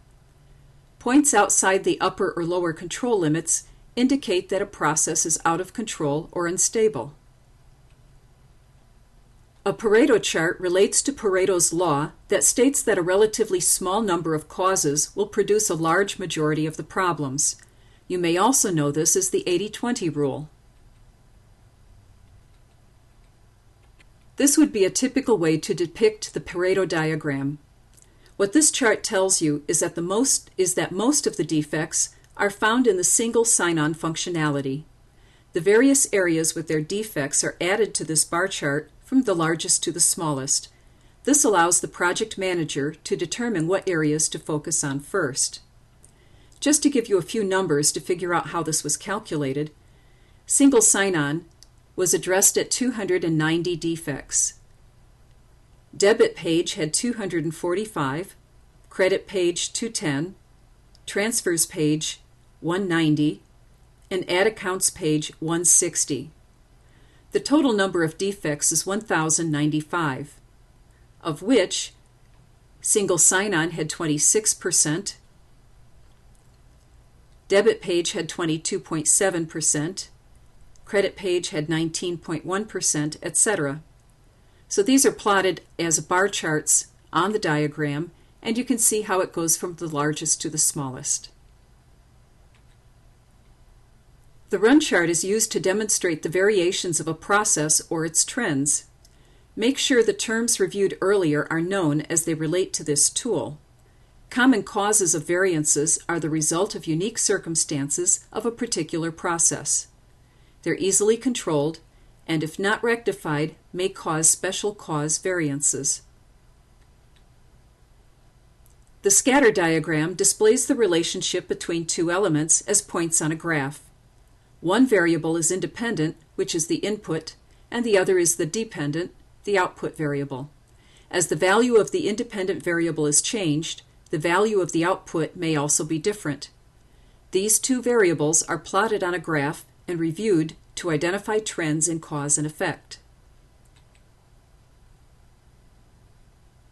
Points outside the upper or lower control limits indicate that a process is out of control or unstable. A Pareto chart relates to Pareto's law that states that a relatively small number of causes will produce a large majority of the problems. You may also know this as the 80-20 rule. This would be a typical way to depict the Pareto diagram. What this chart tells you is that most of the defects are found in the single sign-on functionality. The various areas with their defects are added to this bar chart from the largest to the smallest. This allows the project manager to determine what areas to focus on first. Just to give you a few numbers to figure out how this was calculated, single sign-on was addressed at 290 defects. Debit page had 245, credit page 210, transfers page 190, and add accounts page 160. The total number of defects is 1,095, of which single sign-on had 26%, debit page had 22.7%, credit page had 19.1%, etc. So these are plotted as bar charts on the diagram, and you can see how it goes from the largest to the smallest. The run chart is used to demonstrate the variations of a process or its trends. Make sure the terms reviewed earlier are known as they relate to this tool. Common causes of variances are the result of unique circumstances of a particular process. They're easily controlled, and if not rectified, may cause special cause variances. The scatter diagram displays the relationship between two elements as points on a graph. One variable is independent, which is the input, and the other is the dependent, the output variable. As the value of the independent variable is changed, the value of the output may also be different. These two variables are plotted on a graph and reviewed to identify trends in cause and effect.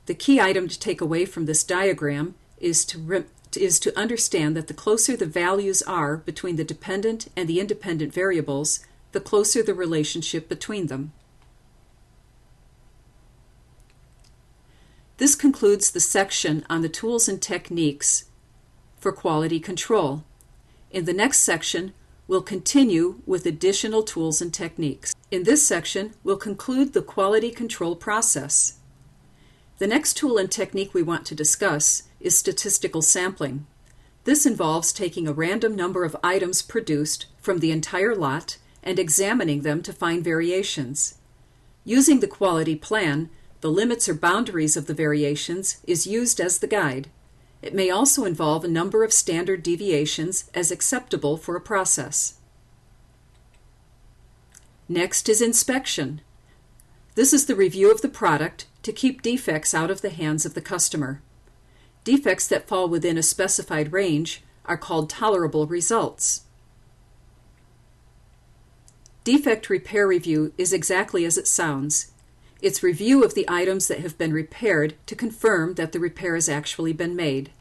The key item to take away from this diagram is to understand that the closer the values are between the dependent and the independent variables, the closer the relationship between them. This concludes the section on the tools and techniques for quality control. In the next section, we'll continue with additional tools and techniques. In this section, we'll conclude the quality control process. The next tool and technique we want to discuss is statistical sampling. This involves taking a random number of items produced from the entire lot and examining them to find variations. Using the quality plan, the limits or boundaries of the variations is used as the guide. It may also involve a number of standard deviations as acceptable for a process. Next is inspection. This is the review of the product to keep defects out of the hands of the customer. Defects that fall within a specified range are called tolerable results. Defect repair review is exactly as it sounds. It's review of the items that have been repaired to confirm that the repair has actually been made.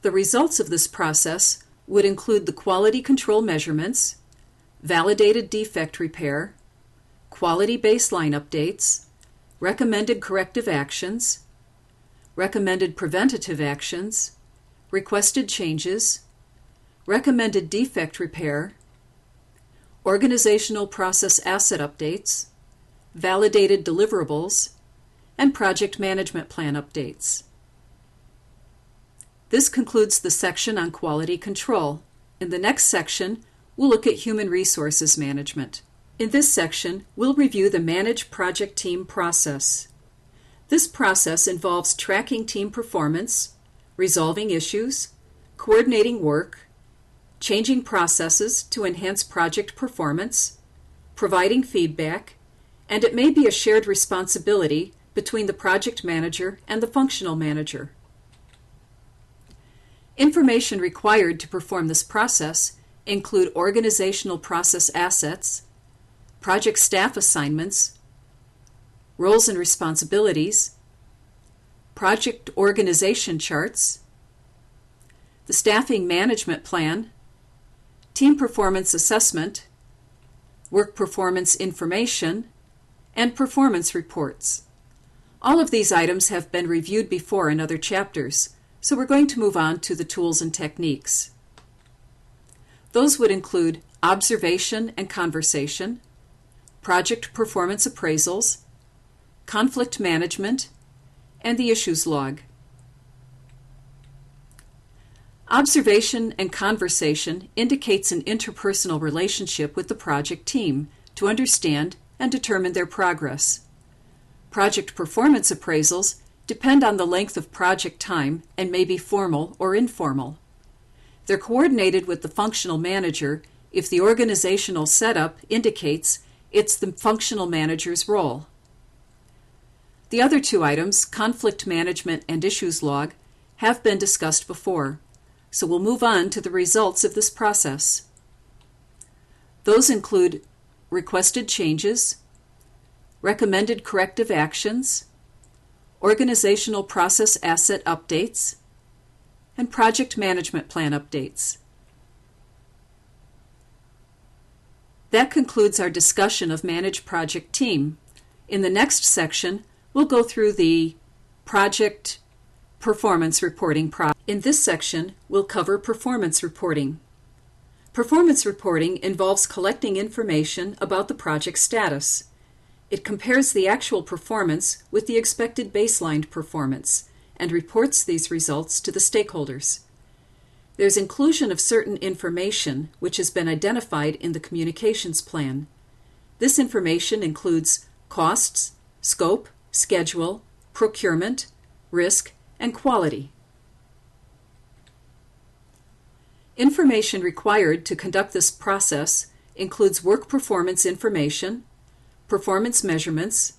The results of this process would include the quality control measurements, validated defect repair, quality baseline updates, recommended corrective actions, recommended preventative actions, requested changes, recommended defect repair, organizational process asset updates, validated deliverables, and project management plan updates. This concludes the section on quality control. In the next section, we'll look at human resources management. In this section, we'll review the Manage Project Team process. This process involves tracking team performance, resolving issues, coordinating work, changing processes to enhance project performance, providing feedback, and it may be a shared responsibility between the project manager and the functional manager. Information required to perform this process include organizational process assets, project staff assignments, roles and responsibilities, project organization charts, the staffing management plan, team performance assessment, work performance information, and performance reports. All of these items have been reviewed before in other chapters, so we're going to move on to the tools and techniques. Those would include observation and conversation, project performance appraisals, conflict management, and the issues log. Observation and conversation indicates an interpersonal relationship with the project team to understand and determine their progress. Project performance appraisals depend on the length of project time and may be formal or informal. They're coordinated with the functional manager if the organizational setup indicates it's the functional manager's role. The other two items, conflict management and issues log, have been discussed before. So we'll move on to the results of this process. Those include requested changes, recommended corrective actions, organizational process asset updates, and project management plan updates. That concludes our discussion of Manage Project Team. In the next section, we'll go through the project performance reporting process. In this section, we'll cover performance reporting. Performance reporting involves collecting information about the project status. It compares the actual performance with the expected baseline performance and reports these results to the stakeholders. There's inclusion of certain information which has been identified in the communications plan. This information includes costs, scope, schedule, procurement, risk, and quality. Information required to conduct this process includes work performance information, performance measurements,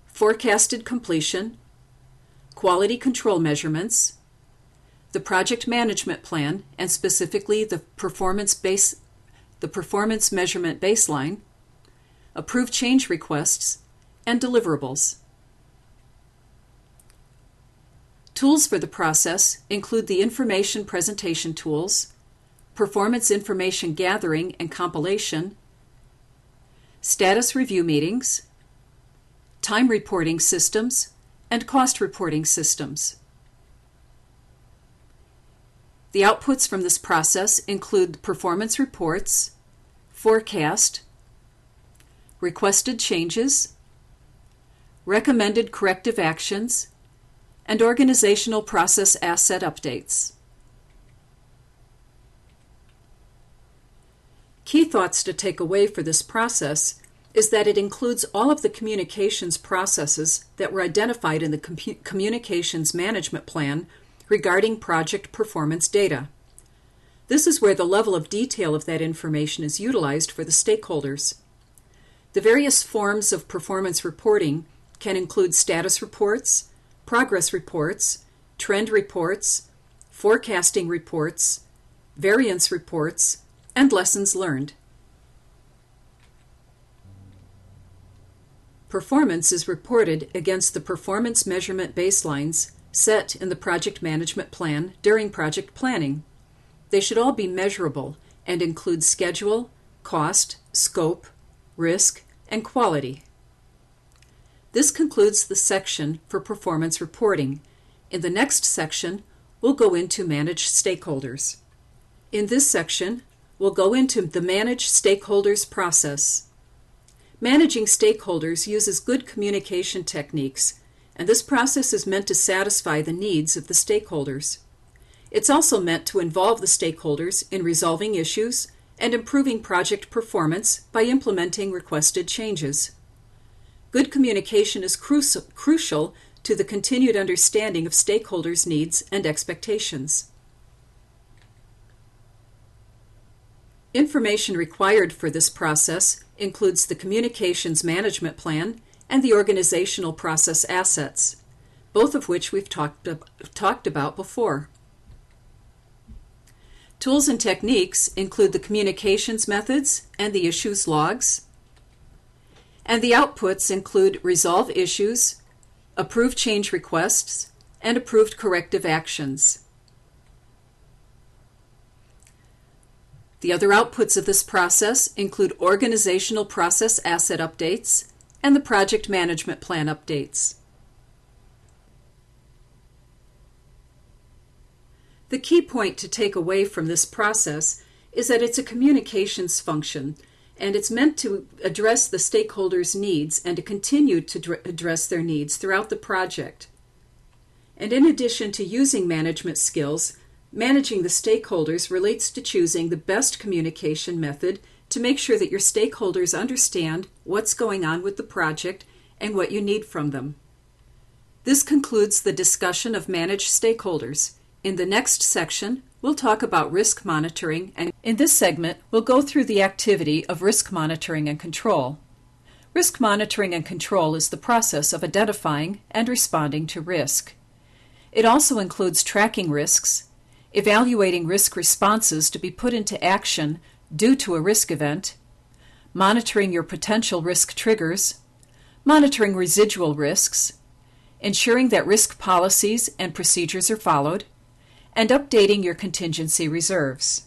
forecasted completion, quality control measurements, the project management plan, and specifically the performance measurement baseline, approved change requests, and deliverables. Tools for the process include the information presentation tools, performance information gathering and compilation, status review meetings, time reporting systems, and cost reporting systems. The outputs from this process include performance reports, forecast, requested changes, recommended corrective actions, and organizational process asset updates. Key thoughts to take away for this process is that it includes all of the communications processes that were identified in the Communications Management Plan regarding project performance data. This is where the level of detail of that information is utilized for the stakeholders. The various forms of performance reporting can include status reports, progress reports, trend reports, forecasting reports, variance reports, and lessons learned. Performance is reported against the performance measurement baselines set in the project management plan during project planning. They should all be measurable and include schedule, cost, scope, risk, and quality. This concludes the section for performance reporting. In the next section, we'll go into manage stakeholders. In this section, we'll go into the manage stakeholders process. Managing stakeholders uses good communication techniques, and this process is meant to satisfy the needs of the stakeholders. It's also meant to involve the stakeholders in resolving issues and improving project performance by implementing requested changes. Good communication is crucial to the continued understanding of stakeholders' needs and expectations. Information required for this process includes the Communications Management Plan and the Organizational Process Assets, both of which we've talked about before. Tools and techniques include the communications methods and the issues logs, and the outputs include resolve issues, approve change requests, and approved corrective actions. The other outputs of this process include organizational process asset updates and the project management plan updates. The key point to take away from this process is that it's a communications function, and it's meant to address the stakeholders' needs and to continue to address their needs throughout the project. And in addition to using management skills, managing the stakeholders relates to choosing the best communication method to make sure that your stakeholders understand what's going on with the project and what you need from them. This concludes the discussion of managed stakeholders. In the next section, we'll talk about risk monitoring, and in this segment, we'll go through the activity of risk monitoring and control. Risk monitoring and control is the process of identifying and responding to risk. It also includes tracking risks, evaluating risk responses to be put into action due to a risk event, monitoring your potential risk triggers, monitoring residual risks, ensuring that risk policies and procedures are followed, and updating your contingency reserves.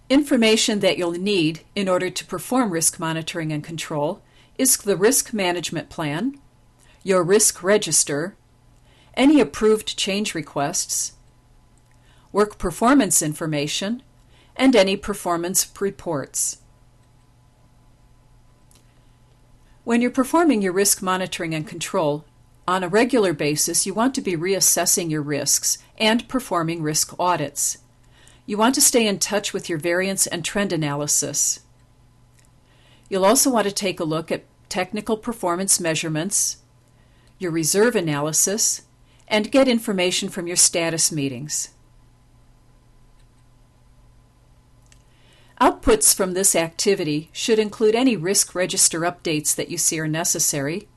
Information that you'll need in order to perform risk monitoring and control is the risk management plan, your risk register, any approved change requests, work performance information, and any performance reports. When you're performing your risk monitoring and control, on a regular basis, you want to be reassessing your risks and performing risk audits. You want to stay in touch with your variance and trend analysis. You'll also want to take a look at technical performance measurements, your reserve analysis, and get information from your status meetings. Outputs from this activity should include any risk register updates that you see are necessary.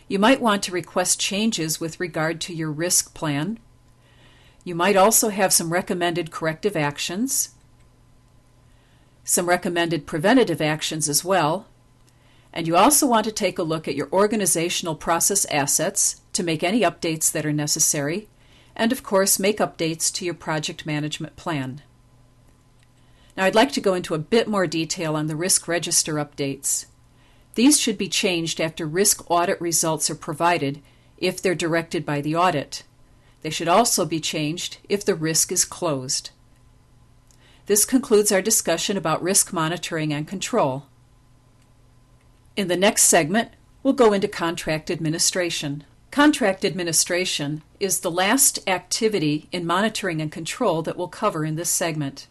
You might want to request changes with regard to your risk plan. You might also have some recommended corrective actions, some recommended preventative actions as well, and you also want to take a look at your organizational process assets to make any updates that are necessary, and of course make updates to your project management plan. Now I'd like to go into a bit more detail on the risk register updates. These should be changed after risk audit results are provided if they're directed by the audit. They should also be changed if the risk is closed. This concludes our discussion about risk monitoring and control. In the next segment, we'll go into contract administration. Contract administration is the last activity in monitoring and control that we'll cover in this segment.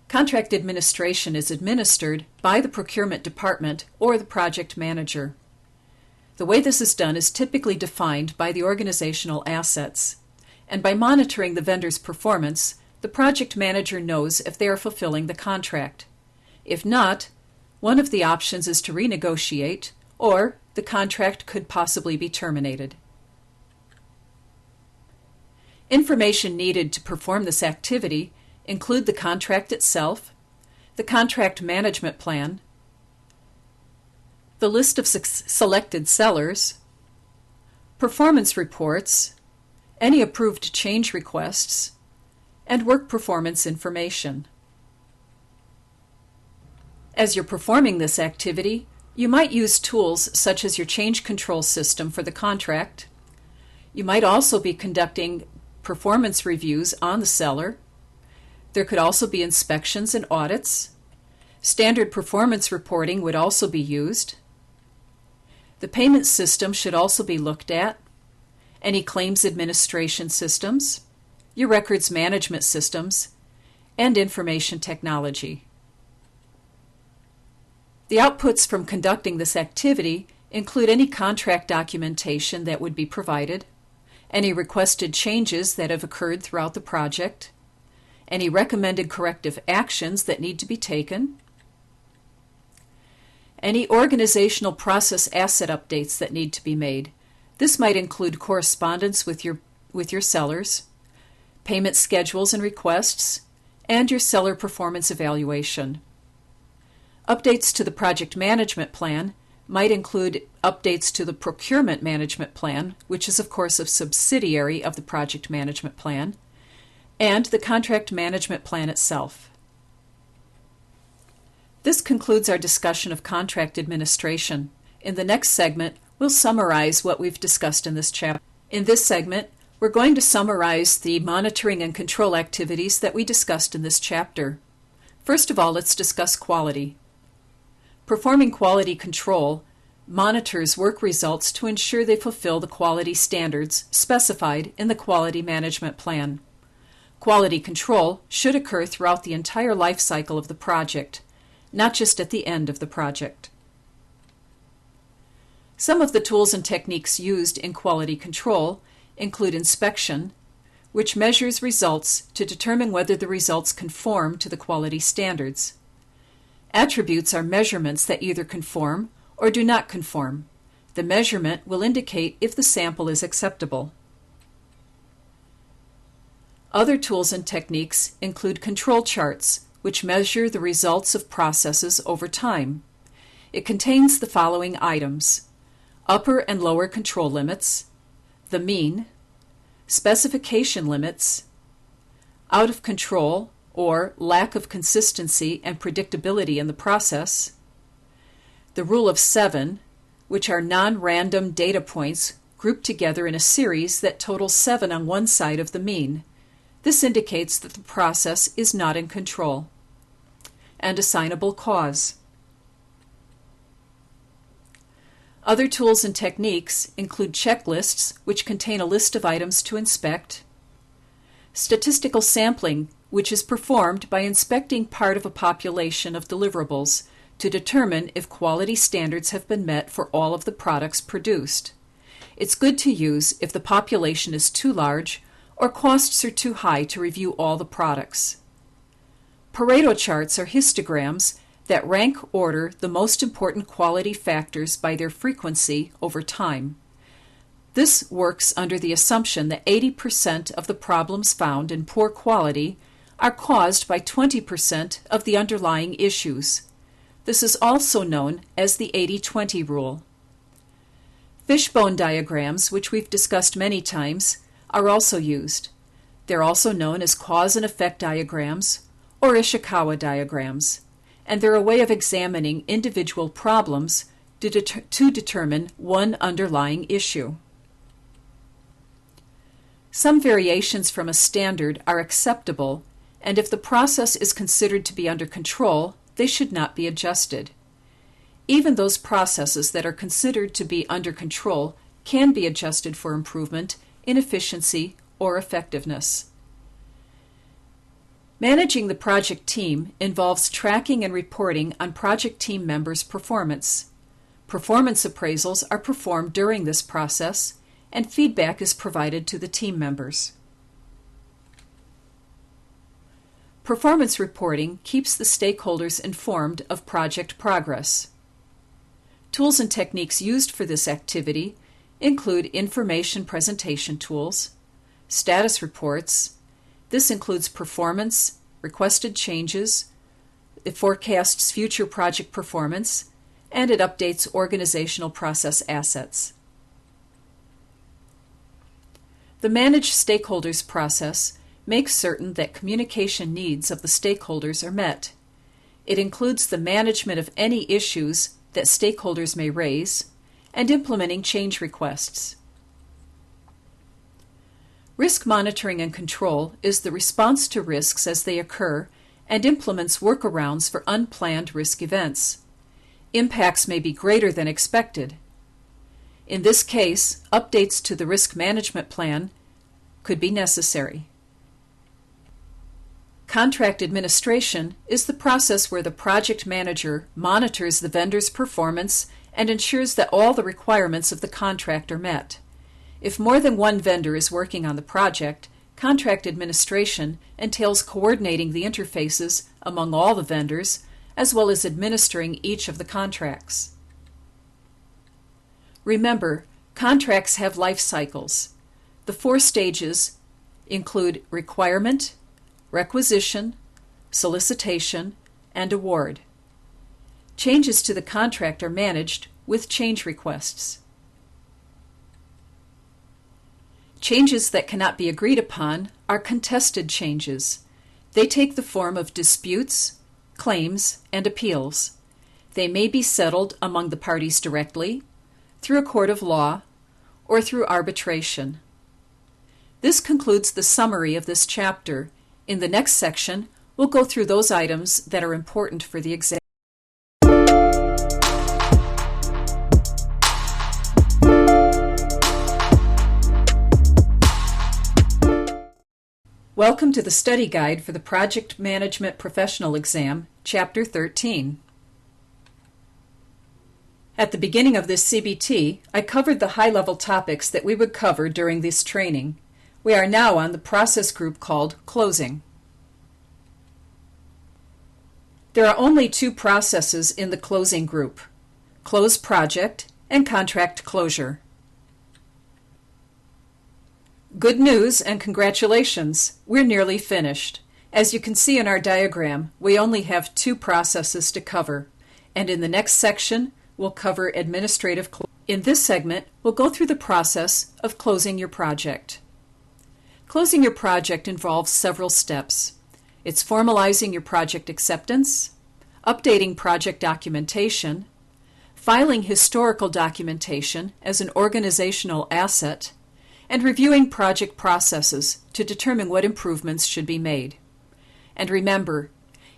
Contract administration is administered by the procurement department or the project manager. The way this is done is typically defined by the organizational assets, and by monitoring the vendor's performance, the project manager knows if they are fulfilling the contract. If not, one of the options is to renegotiate, or the contract could possibly be terminated. Information needed to perform this activity include the contract itself, the contract management plan, the list of selected sellers, performance reports, any approved change requests, and work performance information. As you're performing this activity, you might use tools such as your change control system for the contract. You might also be conducting performance reviews on the seller. There could also be inspections and audits. Standard performance reporting would also be used. The payment system should also be looked at. Any claims administration systems, your records management systems, and information technology. The outputs from conducting this activity include any contract documentation that would be provided, any requested changes that have occurred throughout the project, any recommended corrective actions that need to be taken, any organizational process asset updates that need to be made. This might include correspondence with your sellers, payment schedules and requests, and your seller performance evaluation. Updates to the project management plan might include updates to the procurement management plan, which is of course a subsidiary of the project management plan, and the contract management plan itself. This concludes our discussion of contract administration. In the next segment, we'll summarize what we've discussed in this chapter. In this segment, we're going to summarize the monitoring and control activities that we discussed in this chapter. First of all, let's discuss quality. Performing quality control monitors work results to ensure they fulfill the quality standards specified in the quality management plan. Quality control should occur throughout the entire life cycle of the project, not just at the end of the project. Some of the tools and techniques used in quality control include inspection, which measures results to determine whether the results conform to the quality standards. Attributes are measurements that either conform or do not conform. The measurement will indicate if the sample is acceptable. Other tools and techniques include control charts, which measure the results of processes over time. It contains the following items: upper and lower control limits, the mean, specification limits, out of control or lack of consistency and predictability in the process, the rule of 7, which are non-random data points grouped together in a series that totals 7 on one side of the mean. This indicates that the process is not in control, and assignable cause. Other tools and techniques include checklists, which contain a list of items to inspect, statistical sampling, which is performed by inspecting part of a population of deliverables to determine if quality standards have been met for all of the products produced, It's good to use if the population is too large or costs are too high to review all the products. Pareto charts are histograms that rank order the most important quality factors by their frequency over time. This works under the assumption that 80% of the problems found in poor quality are caused by 20% of the underlying issues. This is also known as the 80-20 rule. Fishbone diagrams, which we've discussed many times, are also used. They're also known as cause and effect diagrams or Ishikawa diagrams, and they're a way of examining individual problems to determine one underlying issue. Some variations from a standard are acceptable, and if the process is considered to be under control, they should not be adjusted. Even those processes that are considered to be under control can be adjusted for improvement in efficiency or effectiveness. Managing the project team involves tracking and reporting on project team members' performance. Performance appraisals are performed during this process, and feedback is provided to the team members. Performance reporting keeps the stakeholders informed of project progress. Tools and techniques used for this activity include information presentation tools, status reports. This includes performance, requested changes, it forecasts future project performance, and it updates organizational process assets. The managed stakeholders process makes certain that communication needs of the stakeholders are met. It includes the management of any issues that stakeholders may raise and implementing change requests. Risk monitoring and control is the response to risks as they occur and implements workarounds for unplanned risk events. Impacts may be greater than expected. In this case, updates to the risk management plan could be necessary. Contract administration is the process where the project manager monitors the vendor's performance and ensures that all the requirements of the contract are met. If more than one vendor is working on the project, contract administration entails coordinating the interfaces among all the vendors, as well as administering each of the contracts. Remember, contracts have life cycles. The 4 stages include requirement, requisition, solicitation, and award. Changes to the contract are managed with change requests. Changes that cannot be agreed upon are contested changes. They take the form of disputes, claims, and appeals. They may be settled among the parties directly, through a court of law, or through arbitration. This concludes the summary of this chapter. In the next section, we'll go through those items that are important for the exam. Welcome to the study guide for the Project Management Professional Exam, Chapter 13. At the beginning of this CBT, I covered the high-level topics that we would cover during this training. We are now on the process group called Closing. There are only 2 processes in the Closing group: Close Project and Contract Closure. Good news and congratulations! We're nearly finished. As you can see in our diagram, we only have 2 processes to cover, and in the next section, we'll cover administrative closure. In this segment, we'll go through the process of closing your project. Closing your project involves several steps. It's formalizing your project acceptance, updating project documentation, filing historical documentation as an organizational asset, and reviewing project processes to determine what improvements should be made. And remember,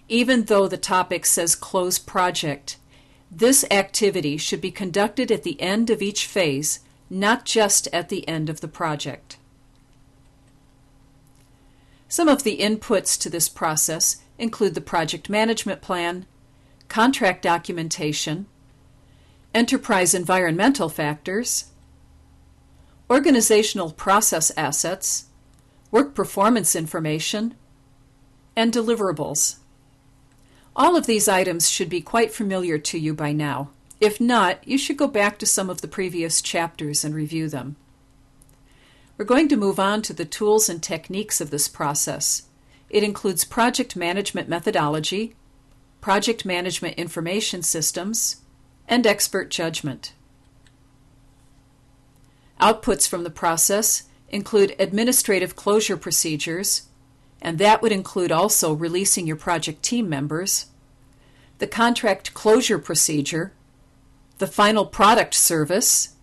even though the topic says close project, this activity should be conducted at the end of each phase, not just at the end of the project. Some of the inputs to this process include the project management plan, contract documentation, enterprise environmental factors, organizational process assets, work performance information, and deliverables. All of these items should be quite familiar to you by now. If not, you should go back to some of the previous chapters and review them. We're going to move on to the tools and techniques of this process. It includes project management methodology, project management information systems, and expert judgment. Outputs from the process include administrative closure procedures, and that would include also releasing your project team members, the contract closure procedure, the final product service,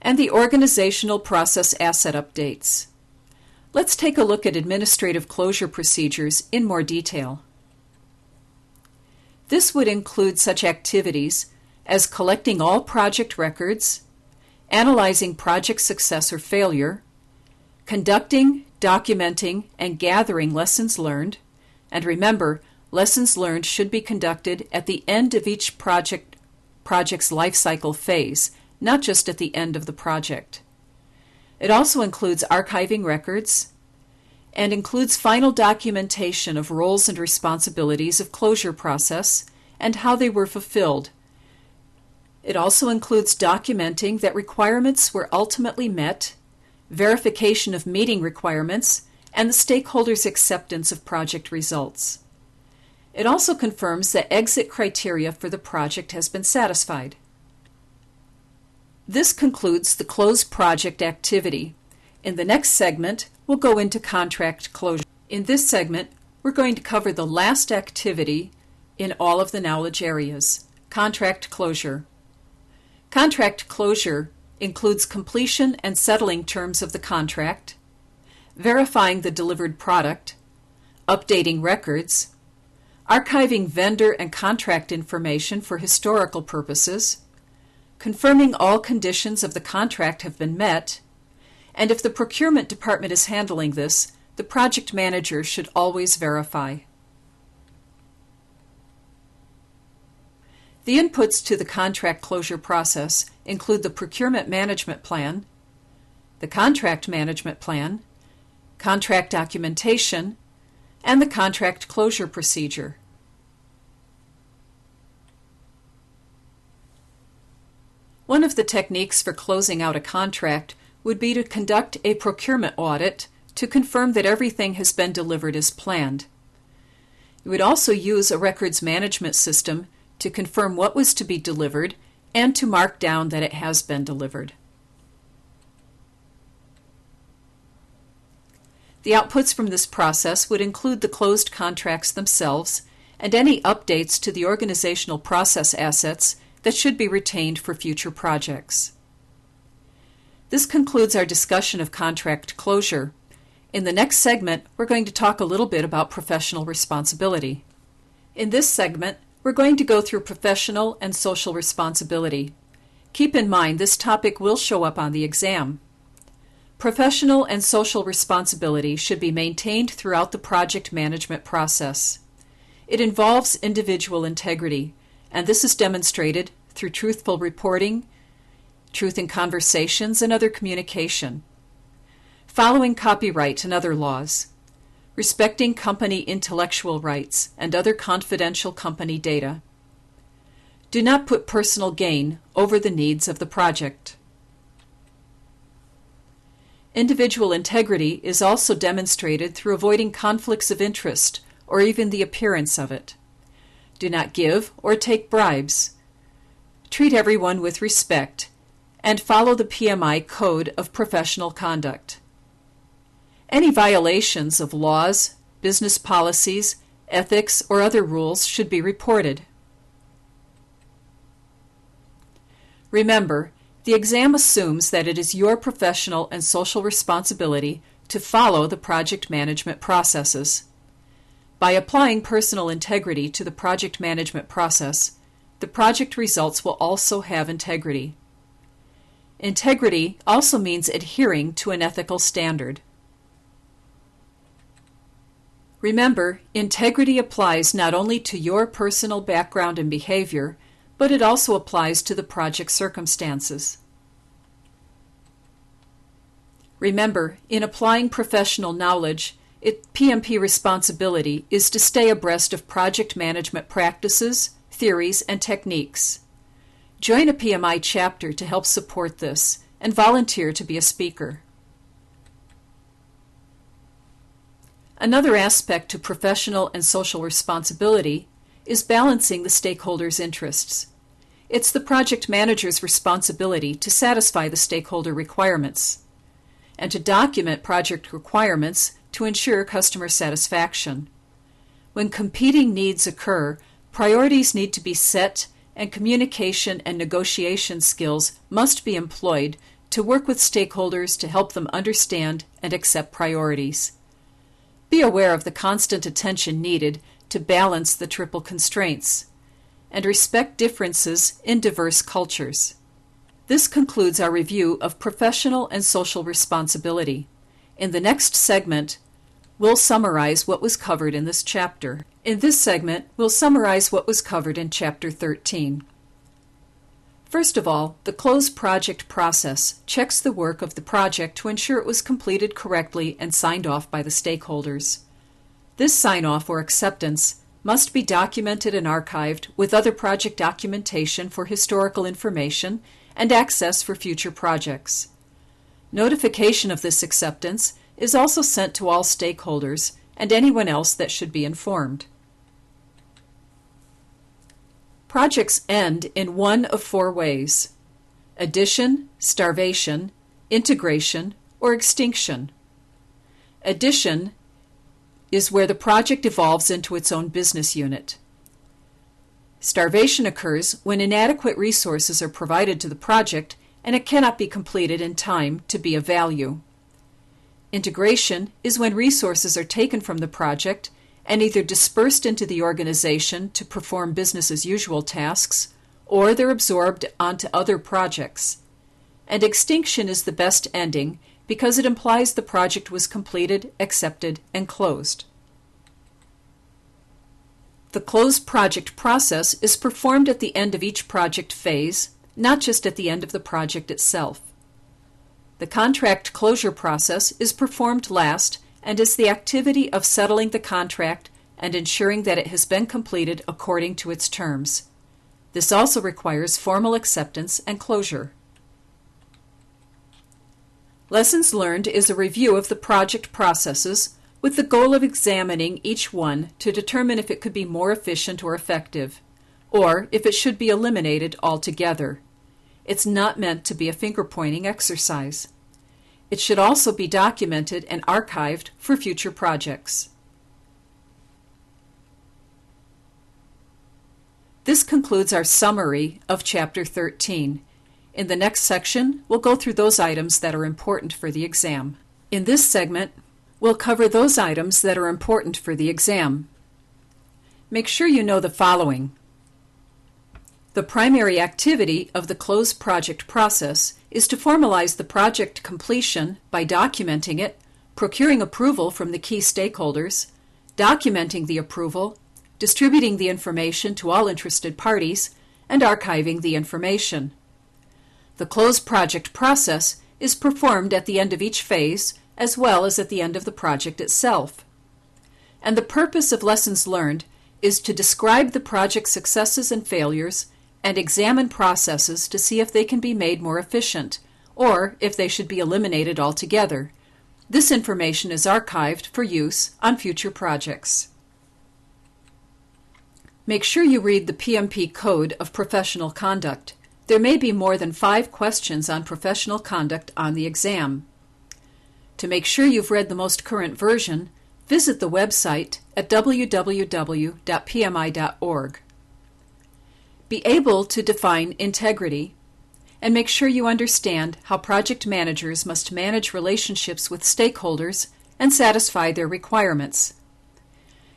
and the organizational process asset updates. Let's take a look at administrative closure procedures in more detail. This would include such activities as collecting all project records, analyzing project success or failure, conducting, documenting, and gathering lessons learned, and remember, lessons learned should be conducted at the end of each project's life cycle phase, not just at the end of the project. It also includes archiving records and includes final documentation of roles and responsibilities of closure process and how they were fulfilled. It also includes documenting that requirements were ultimately met, verification of meeting requirements, and the stakeholders' acceptance of project results. It also confirms that exit criteria for the project has been satisfied. This concludes the closed project activity. In the next segment, we'll go into contract closure. In this segment, we're going to cover the last activity in all of the knowledge areas, contract closure. Contract closure includes completion and settling terms of the contract, verifying the delivered product, updating records, archiving vendor and contract information for historical purposes, confirming all conditions of the contract have been met, and if the procurement department is handling this, the project manager should always verify. The inputs to the contract closure process include the procurement management plan, the contract management plan, contract documentation, and the contract closure procedure. One of the techniques for closing out a contract would be to conduct a procurement audit to confirm that everything has been delivered as planned. You would also use a records management system to confirm what was to be delivered and to mark down that it has been delivered. The outputs from this process would include the closed contracts themselves and any updates to the organizational process assets that should be retained for future projects. This concludes our discussion of contract closure. In the next segment, we're going to talk a little bit about professional responsibility. In this segment, we're going to go through professional and social responsibility. Keep in mind this topic will show up on the exam. Professional and social responsibility should be maintained throughout the project management process. It involves individual integrity, and this is demonstrated through truthful reporting, truth in conversations, and other communication. Following copyright and other laws. Respecting company intellectual rights and other confidential company data. Do not put personal gain over the needs of the project. Individual integrity is also demonstrated through avoiding conflicts of interest or even the appearance of it. Do not give or take bribes. Treat everyone with respect and follow the PMI Code of Professional Conduct. Any violations of laws, business policies, ethics, or other rules should be reported. Remember, the exam assumes that it is your professional and social responsibility to follow the project management processes. By applying personal integrity to the project management process, the project results will also have integrity. Integrity also means adhering to an ethical standard. Remember, integrity applies not only to your personal background and behavior, but it also applies to the project circumstances. Remember, in applying professional knowledge, PMP responsibility is to stay abreast of project management practices, theories, and techniques. Join a PMI chapter to help support this and volunteer to be a speaker. Another aspect to professional and social responsibility is balancing the stakeholders' interests. It's the project manager's responsibility to satisfy the stakeholder requirements and to document project requirements to ensure customer satisfaction. When competing needs occur, priorities need to be set and communication and negotiation skills must be employed to work with stakeholders to help them understand and accept priorities. Be aware of the constant attention needed to balance the triple constraints, and respect differences in diverse cultures. This concludes our review of professional and social responsibility. In the next segment, we'll summarize what was covered in this chapter. In this segment, we'll summarize what was covered in Chapter 13. First of all, the close project process checks the work of the project to ensure it was completed correctly and signed off by the stakeholders. This sign-off or acceptance must be documented and archived with other project documentation for historical information and access for future projects. Notification of this acceptance is also sent to all stakeholders and anyone else that should be informed. Projects end in one of four ways: addition, starvation, integration, or extinction. Addition is where the project evolves into its own business unit. Starvation occurs when inadequate resources are provided to the project and it cannot be completed in time to be of value. Integration is when resources are taken from the project and either dispersed into the organization to perform business as usual tasks, or they're absorbed onto other projects. And extinction is the best ending because it implies the project was completed, accepted, and closed. The closed project process is performed at the end of each project phase, not just at the end of the project itself. The contract closure process is performed last and is the activity of settling the contract and ensuring that it has been completed according to its terms. This also requires formal acceptance and closure. Lessons learned is a review of the project processes with the goal of examining each one to determine if it could be more efficient or effective, or if it should be eliminated altogether. It's not meant to be a finger-pointing exercise. It should also be documented and archived for future projects. This concludes our summary of Chapter 13. In the next section, we'll go through those items that are important for the exam. In this segment, we'll cover those items that are important for the exam. Make sure you know the following. The primary activity of the closed project process is to formalize the project completion by documenting it, procuring approval from the key stakeholders, documenting the approval, distributing the information to all interested parties, and archiving the information. The closed project process is performed at the end of each phase as well as at the end of the project itself. And the purpose of lessons learned is to describe the project's successes and failures and examine processes to see if they can be made more efficient or if they should be eliminated altogether. This information is archived for use on future projects. Make sure you read the PMP Code of Professional Conduct. There may be more than 5 questions on professional conduct on the exam. To make sure you've read the most current version, visit the website at www.pmi.org. Be able to define integrity and make sure you understand how project managers must manage relationships with stakeholders and satisfy their requirements.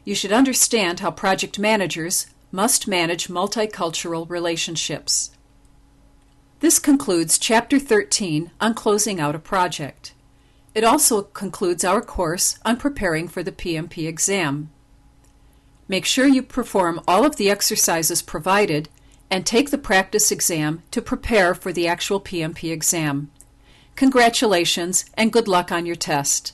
You should understand how project managers must manage multicultural relationships. This concludes Chapter 13 on closing out a project. It also concludes our course on preparing for the PMP exam. Make sure you perform all of the exercises provided and take the practice exam to prepare for the actual PMP exam. Congratulations and good luck on your test.